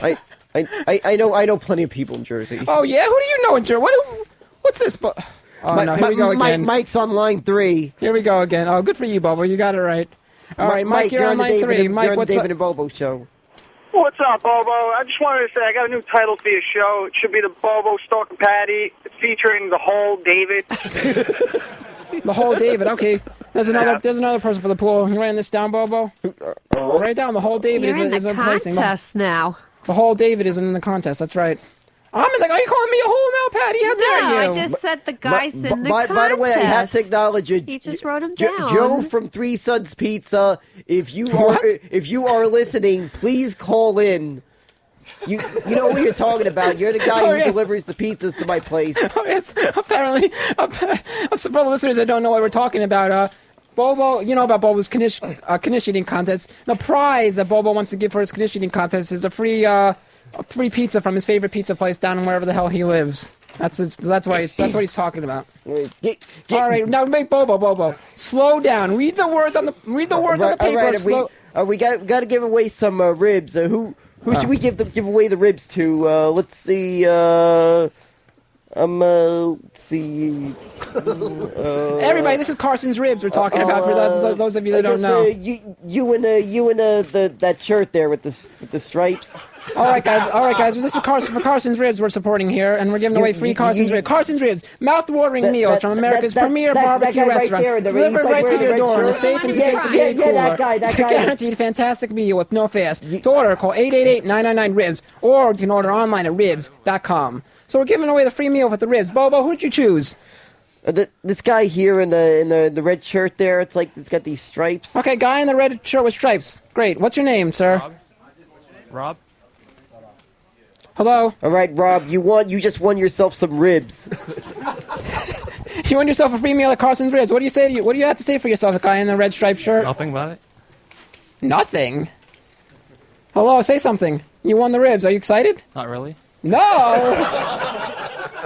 I know plenty of people in Jersey. Oh yeah, who do you know in Jersey? What's this? No, here we go again. Mike's on line 3. Here we go again. Oh, good for you, Bobo. You got it right. All right, Mike, you're on line 3. Mike, what's up? David and Bobo show. What's up, Bobo? I just wanted to say I got a new title for your show. It should be the Bobo Stalker Patty, featuring the whole David. The whole David. Okay. There's another person for the pool. You writing this down, Bobo? Write down the whole David You're is in the contest now. The whole David isn't in the contest. That's right. Are you calling me a hole now, Patty? How dare you? No, I just said the guy's in the contest. By the way, I have to acknowledge it. He just wrote him down. Joe from Three Sons Pizza. If you are listening, please call in. You know what you're talking about. You're the guy who delivers the pizzas to my place. Oh, yes. Apparently, for the listeners that don't know what we're talking about, Bobo, you know about Bobo's knish eating contest. The prize that Bobo wants to give for his knish eating contest is a free pizza from his favorite pizza place down wherever the hell he lives. That's what he's talking about. All right, now make Bobo. Slow down. Read the words on the paper. Right, we got to give away some ribs. Who should we give away the ribs to? Let's see. Let's see. Everybody, this is Carson's Ribs we're talking about for those of you that don't know. You and that shirt there with the stripes. All right, guys. This is Carson for Carson's Ribs. We're supporting here, and we're giving away free Carson's Ribs. Carson's Ribs, mouth-watering meals from America's premier barbecue restaurant, delivered right to your door in a safe and sophisticated cooler. It's a guaranteed fantastic meal with no fuss. To order, call 888-999-RIBS, or you can order online at ribs.com. So we're giving away the free meal with the ribs. Bobo, who did you choose? This guy here in the red shirt there. It's like it's got these stripes. Okay, guy in the red shirt with stripes. Great. What's your name, sir? Rob. Hello. All right, Rob. You just won yourself some ribs. You won yourself a free meal at Carson's Ribs. What do you say to you? What do you have to say for yourself, a guy in the red striped shirt? Nothing about it. Nothing. Hello. Say something. You won the ribs. Are you excited? Not really. No.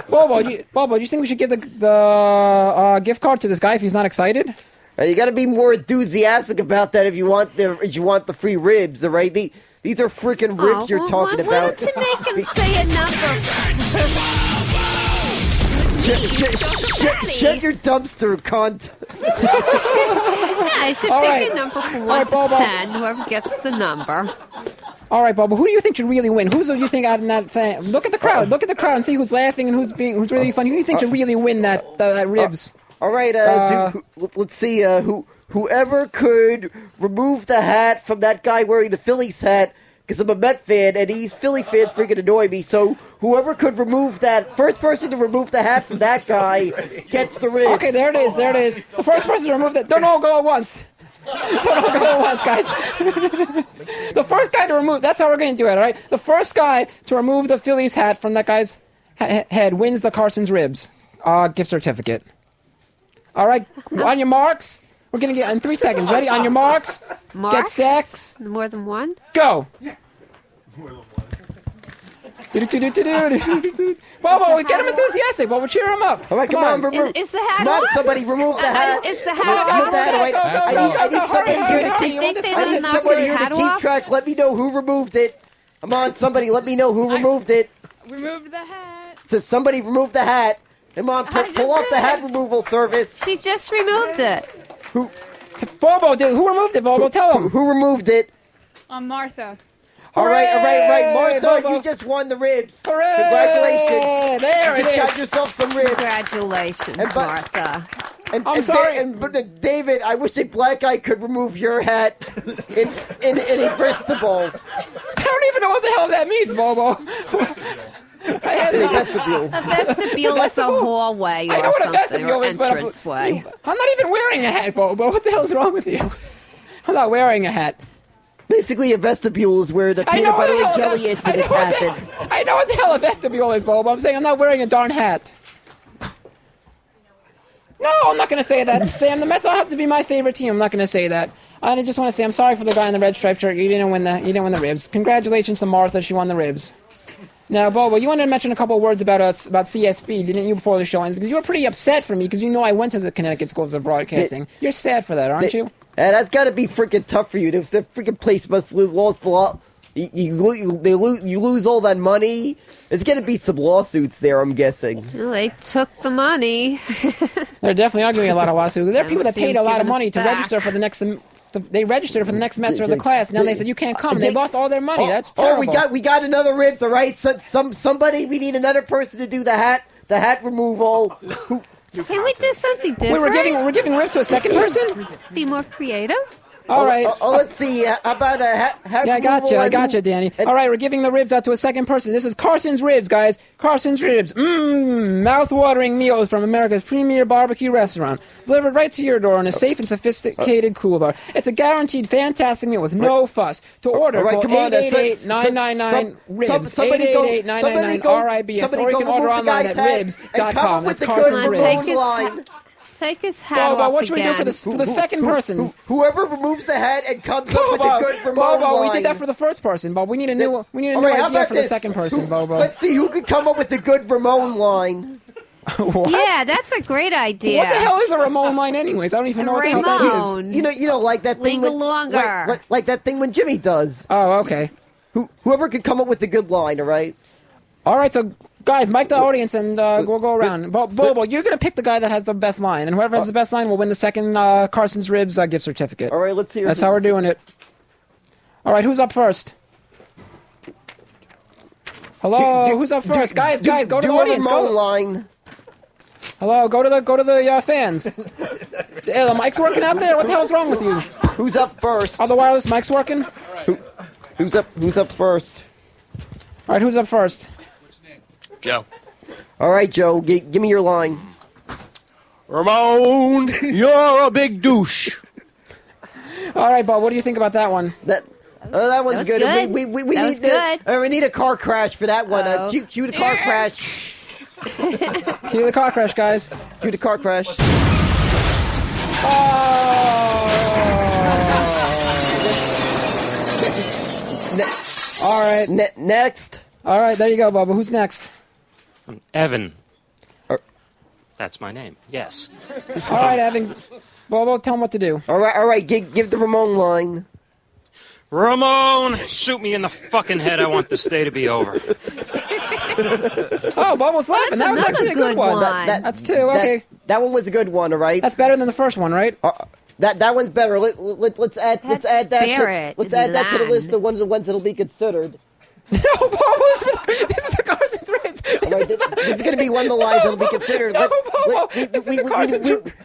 Bobo, do you think we should give the gift card to this guy if he's not excited? You got to be more enthusiastic about that if you want the free ribs, all right? These are freaking ribs you're talking about. Why don't you make him say a number? Shut your dumpster, cunt. Yeah, I should All pick right. a number from 1 All right, to Bobo. 10, whoever gets the number. All right, Bobo. Who do you think should really win? Who do you think out in that thing? Look at the crowd. Look at the crowd and see who's laughing and who's really funny. Who do you think should really win that ribs? All right, let's see. Whoever could remove the hat from that guy wearing the Phillies hat, because I'm a Met fan, and these Philly fans freaking annoy me. So whoever could remove that, first person to remove the hat from that guy gets the ribs. Okay, there it is. The first person to remove that. Don't all go at once. Don't all go at once, guys. The first guy to remove. That's how we're going to do it. All right. The first guy to remove the Phillies hat from that guy's head wins the Carson's Ribs gift certificate. All right. On your marks. We're going to get in 3 seconds. Ready? On your marks. Marks? Get sex. More than one? Go. Bobo, get him enthusiastic. Bobo, cheer him up. All right, come on. Is the hat Come on, off? somebody remove the hat. Is the hat Remove the hat, all right? I need somebody here to keep. Think they I let need him knock somebody his here to hat keep off? track. Let me know who removed it. Come on, somebody, let me know who removed it. Removed the hat. So somebody remove the hat. Come on, pull off the hat removal service. She just removed it. Bobo, who removed it, Bobo? Tell him. Who removed it? Martha. All right. Martha, Bobo. you just won the ribs. Hooray! Congratulations. There you it just is. got yourself some ribs. Congratulations, Martha. I'm sorry. But David, I wish a black guy could remove your hat in a vestibule. I don't even know what the hell that means, Bobo. Vestibule. A vestibule is a hallway I know or what a something, vestibule or is, but entranceway. I'm not even wearing a hat, Bobo. What the hell's wrong with you? I'm not wearing a hat. Basically, a vestibule is where the peanut butter and jelly incident happened. I know what the hell a vestibule is, Bobo. I'm saying I'm not wearing a darn hat. No, I'm not going to say that, Sam. The Mets all have to be my favorite team. I'm not going to say that. I just want to say I'm sorry for the guy in the red striped shirt. You didn't win the ribs. Congratulations to Martha. She won the ribs. Now, Bobo, you wanted to mention a couple of words about CSB, didn't you, before the show ends? Because you were pretty upset for me, because you know I went to the Connecticut Schools of Broadcasting. You're sad for that, aren't you? That's got to be freaking tough for you. The freaking place must lose lost a lot. You lose all that money. There's going to be some lawsuits there, I'm guessing. Well, they took the money. There definitely are going to be a lot of lawsuits. There are I people don't that see paid them a lot of giving money it to back. register for the next. They registered for the next semester of the class. Now they said you can't come. They lost all their money. That's terrible. We got another ribs. All right, somebody. We need another person to do the hat removal. Can we do something different? Wait, we're giving ribs to a second person? Be more creative? All right. Let's see. How about a hat Yeah, I removal? gotcha, Danny. All right, we're giving the ribs out to a second person. This is Carson's Ribs, guys. Carson's Ribs. Mouth-watering meals from America's premier barbecue restaurant. Delivered right to your door in a safe and sophisticated cooler. It's a guaranteed fantastic meal with no fuss. To order, call 888-999-RIBS. 888-999-RIBS. Or you can order online at ribs.com. That's Carson's Ribs. Take his hat Bobo, off what should we do again. for the second person? Whoever removes the hat and comes up with a good Vermont Bobo, line. we did that for the first person, Bobo. We need a new All right, how idea about for the this? second person, Bobo. Let's see who could come up with the good Vermont line. Yeah, that's a great idea. What the hell is a Ramon line, anyways? I don't even know what the hell that Ramon. is. You know, like that thing. Linger longer. Like that thing when Jimmy does. Oh, okay. Whoever could come up with the good line, all right? All right, so guys, mic the audience, and we'll go around. Bobo, you're gonna pick the guy that has the best line, and whoever has the best line will win the second Carson's Ribs gift certificate. All right, let's hear. That's how we're doing it. All right, who's up first? Hello, who's up first? Guys, go to the audience. Do a Ramon line. Hello, go to the fans. Yeah, the mic's working out there. What the hell's wrong with you? Who's up first? Are the wireless mics working? Who's up first? All right, who's up first? Joe. All right, Joe, give me your line. Ramon, you're a big douche. All right, Bob, what do you think about that one? That one's good. We need a car crash for that one. Cue the car crash. Cue the car crash, guys. Cue the car crash. All right. Next. All right, there you go, Bubba. Who's next? Evan. That's my name. Yes. All right, Evan. Bobo, tell him what to do. All right. Give the Ramon line. Ramon, shoot me in the fucking head. I want this day to be over. Oh, Bobo's laughing. That was actually a good one. That's two. Okay. That one was a good one. All right. That's better than the first one, right? That one's better. Let's add that to the list of one of the ones that'll be considered. No, Bobo's. This is the Carson's Ribs. This is going to be one of the lines that'll be considered.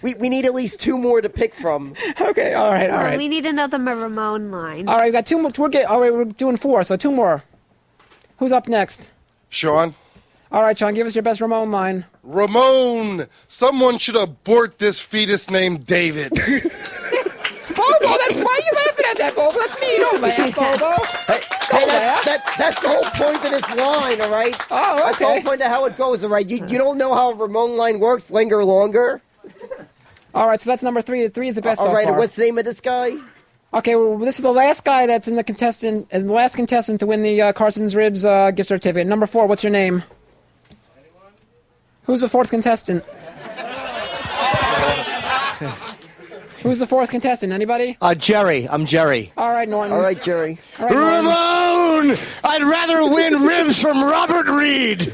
We need at least two more to pick from. Okay, all right. We need another Ramon line. All right, we got two more. We're doing four, so two more. Who's up next? Sean. All right, Sean, give us your best Ramon line. Ramon, someone should abort this fetus named David. Bobo, why are you laughing at that, Bobo? That's me. Don't laugh, Bobo. That's the whole point of this line, all right? Oh, okay. That's the whole point of how it goes, all right? You don't know how a Ramon line works? Linger longer? All right, so that's number three. Three is the best all right, so far. And what's the name of this guy? Okay, well, this is the last guy that's in the contestant, as the last contestant to win the Carson's Ribs gift certificate. Number 4, what's your name? Anyone? Who's the fourth contestant? Who's the fourth contestant? Anybody? Jerry. I'm Jerry. All right, Norton. All right, Jerry. All right, Ramon! I'd rather win ribs from Robert Reed.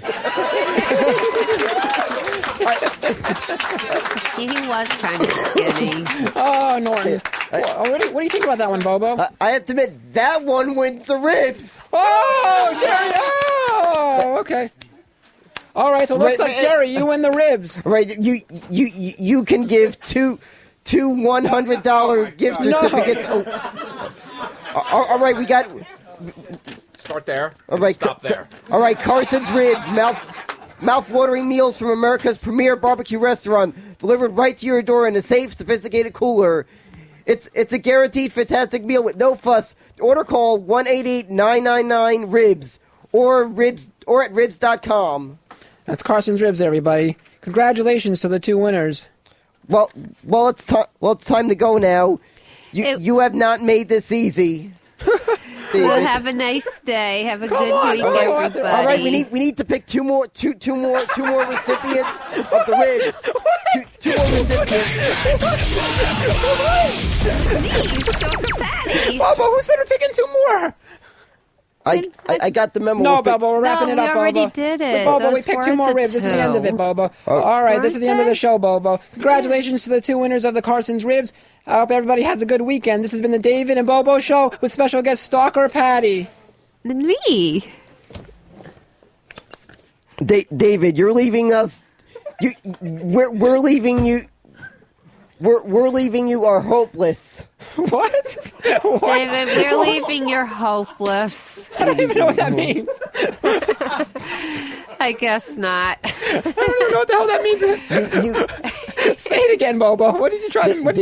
He was kind of skinny. Oh, Norton. What do you think about that one, Bobo? I have to admit, that one wins the ribs. Oh, Jerry! Oh, okay. All right, so it looks like, Jerry, you win the ribs. Right, you can give two $100 gift certificates. All right, we got... Start there. All right, stop there. All right, Carson's Ribs, mouth-watering meals from America's premier barbecue restaurant, delivered right to your door in a safe, sophisticated cooler. It's a guaranteed fantastic meal with no fuss. Order call 1-888-999-RIBS or at ribs.com. That's Carson's Ribs, everybody. Congratulations to the two winners. Well, it's time to go now. You have not made this easy. Well, have a nice day. Have a good week, everybody. All right, we need to pick two more recipients of the ribs. Two more recipients. Bobo, who said we're picking two more? I got the memo. No, Bobo, we're wrapping it up, Bobo. we already did it. Bobo, we picked two more ribs. This is the end of it, Bobo. All right, this is the end of the show, Bobo. Congratulations to the two winners of the Carson's Ribs. I hope everybody has a good weekend. This has been the David and Bobo Show with special guest Stalker Patty. Me. David, you're leaving us. We're leaving you. We're leaving you are hopeless. What? David, we're leaving you're hopeless. I don't even know what that means. I guess not. I don't even know what the hell that means. Say it again, Bobo. What did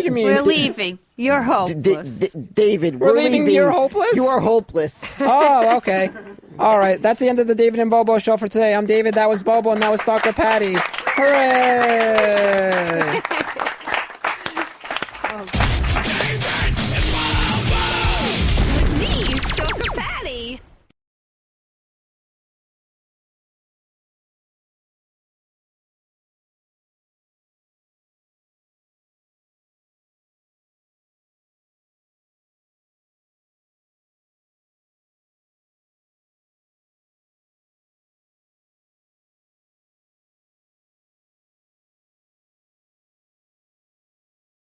you mean? We're leaving. You're hopeless. David, we're leaving. You're hopeless? You are hopeless. Oh, okay. All right. That's the end of the David and Bobo Show for today. I'm David. That was Bobo, and that was Stalker Patty. Hooray!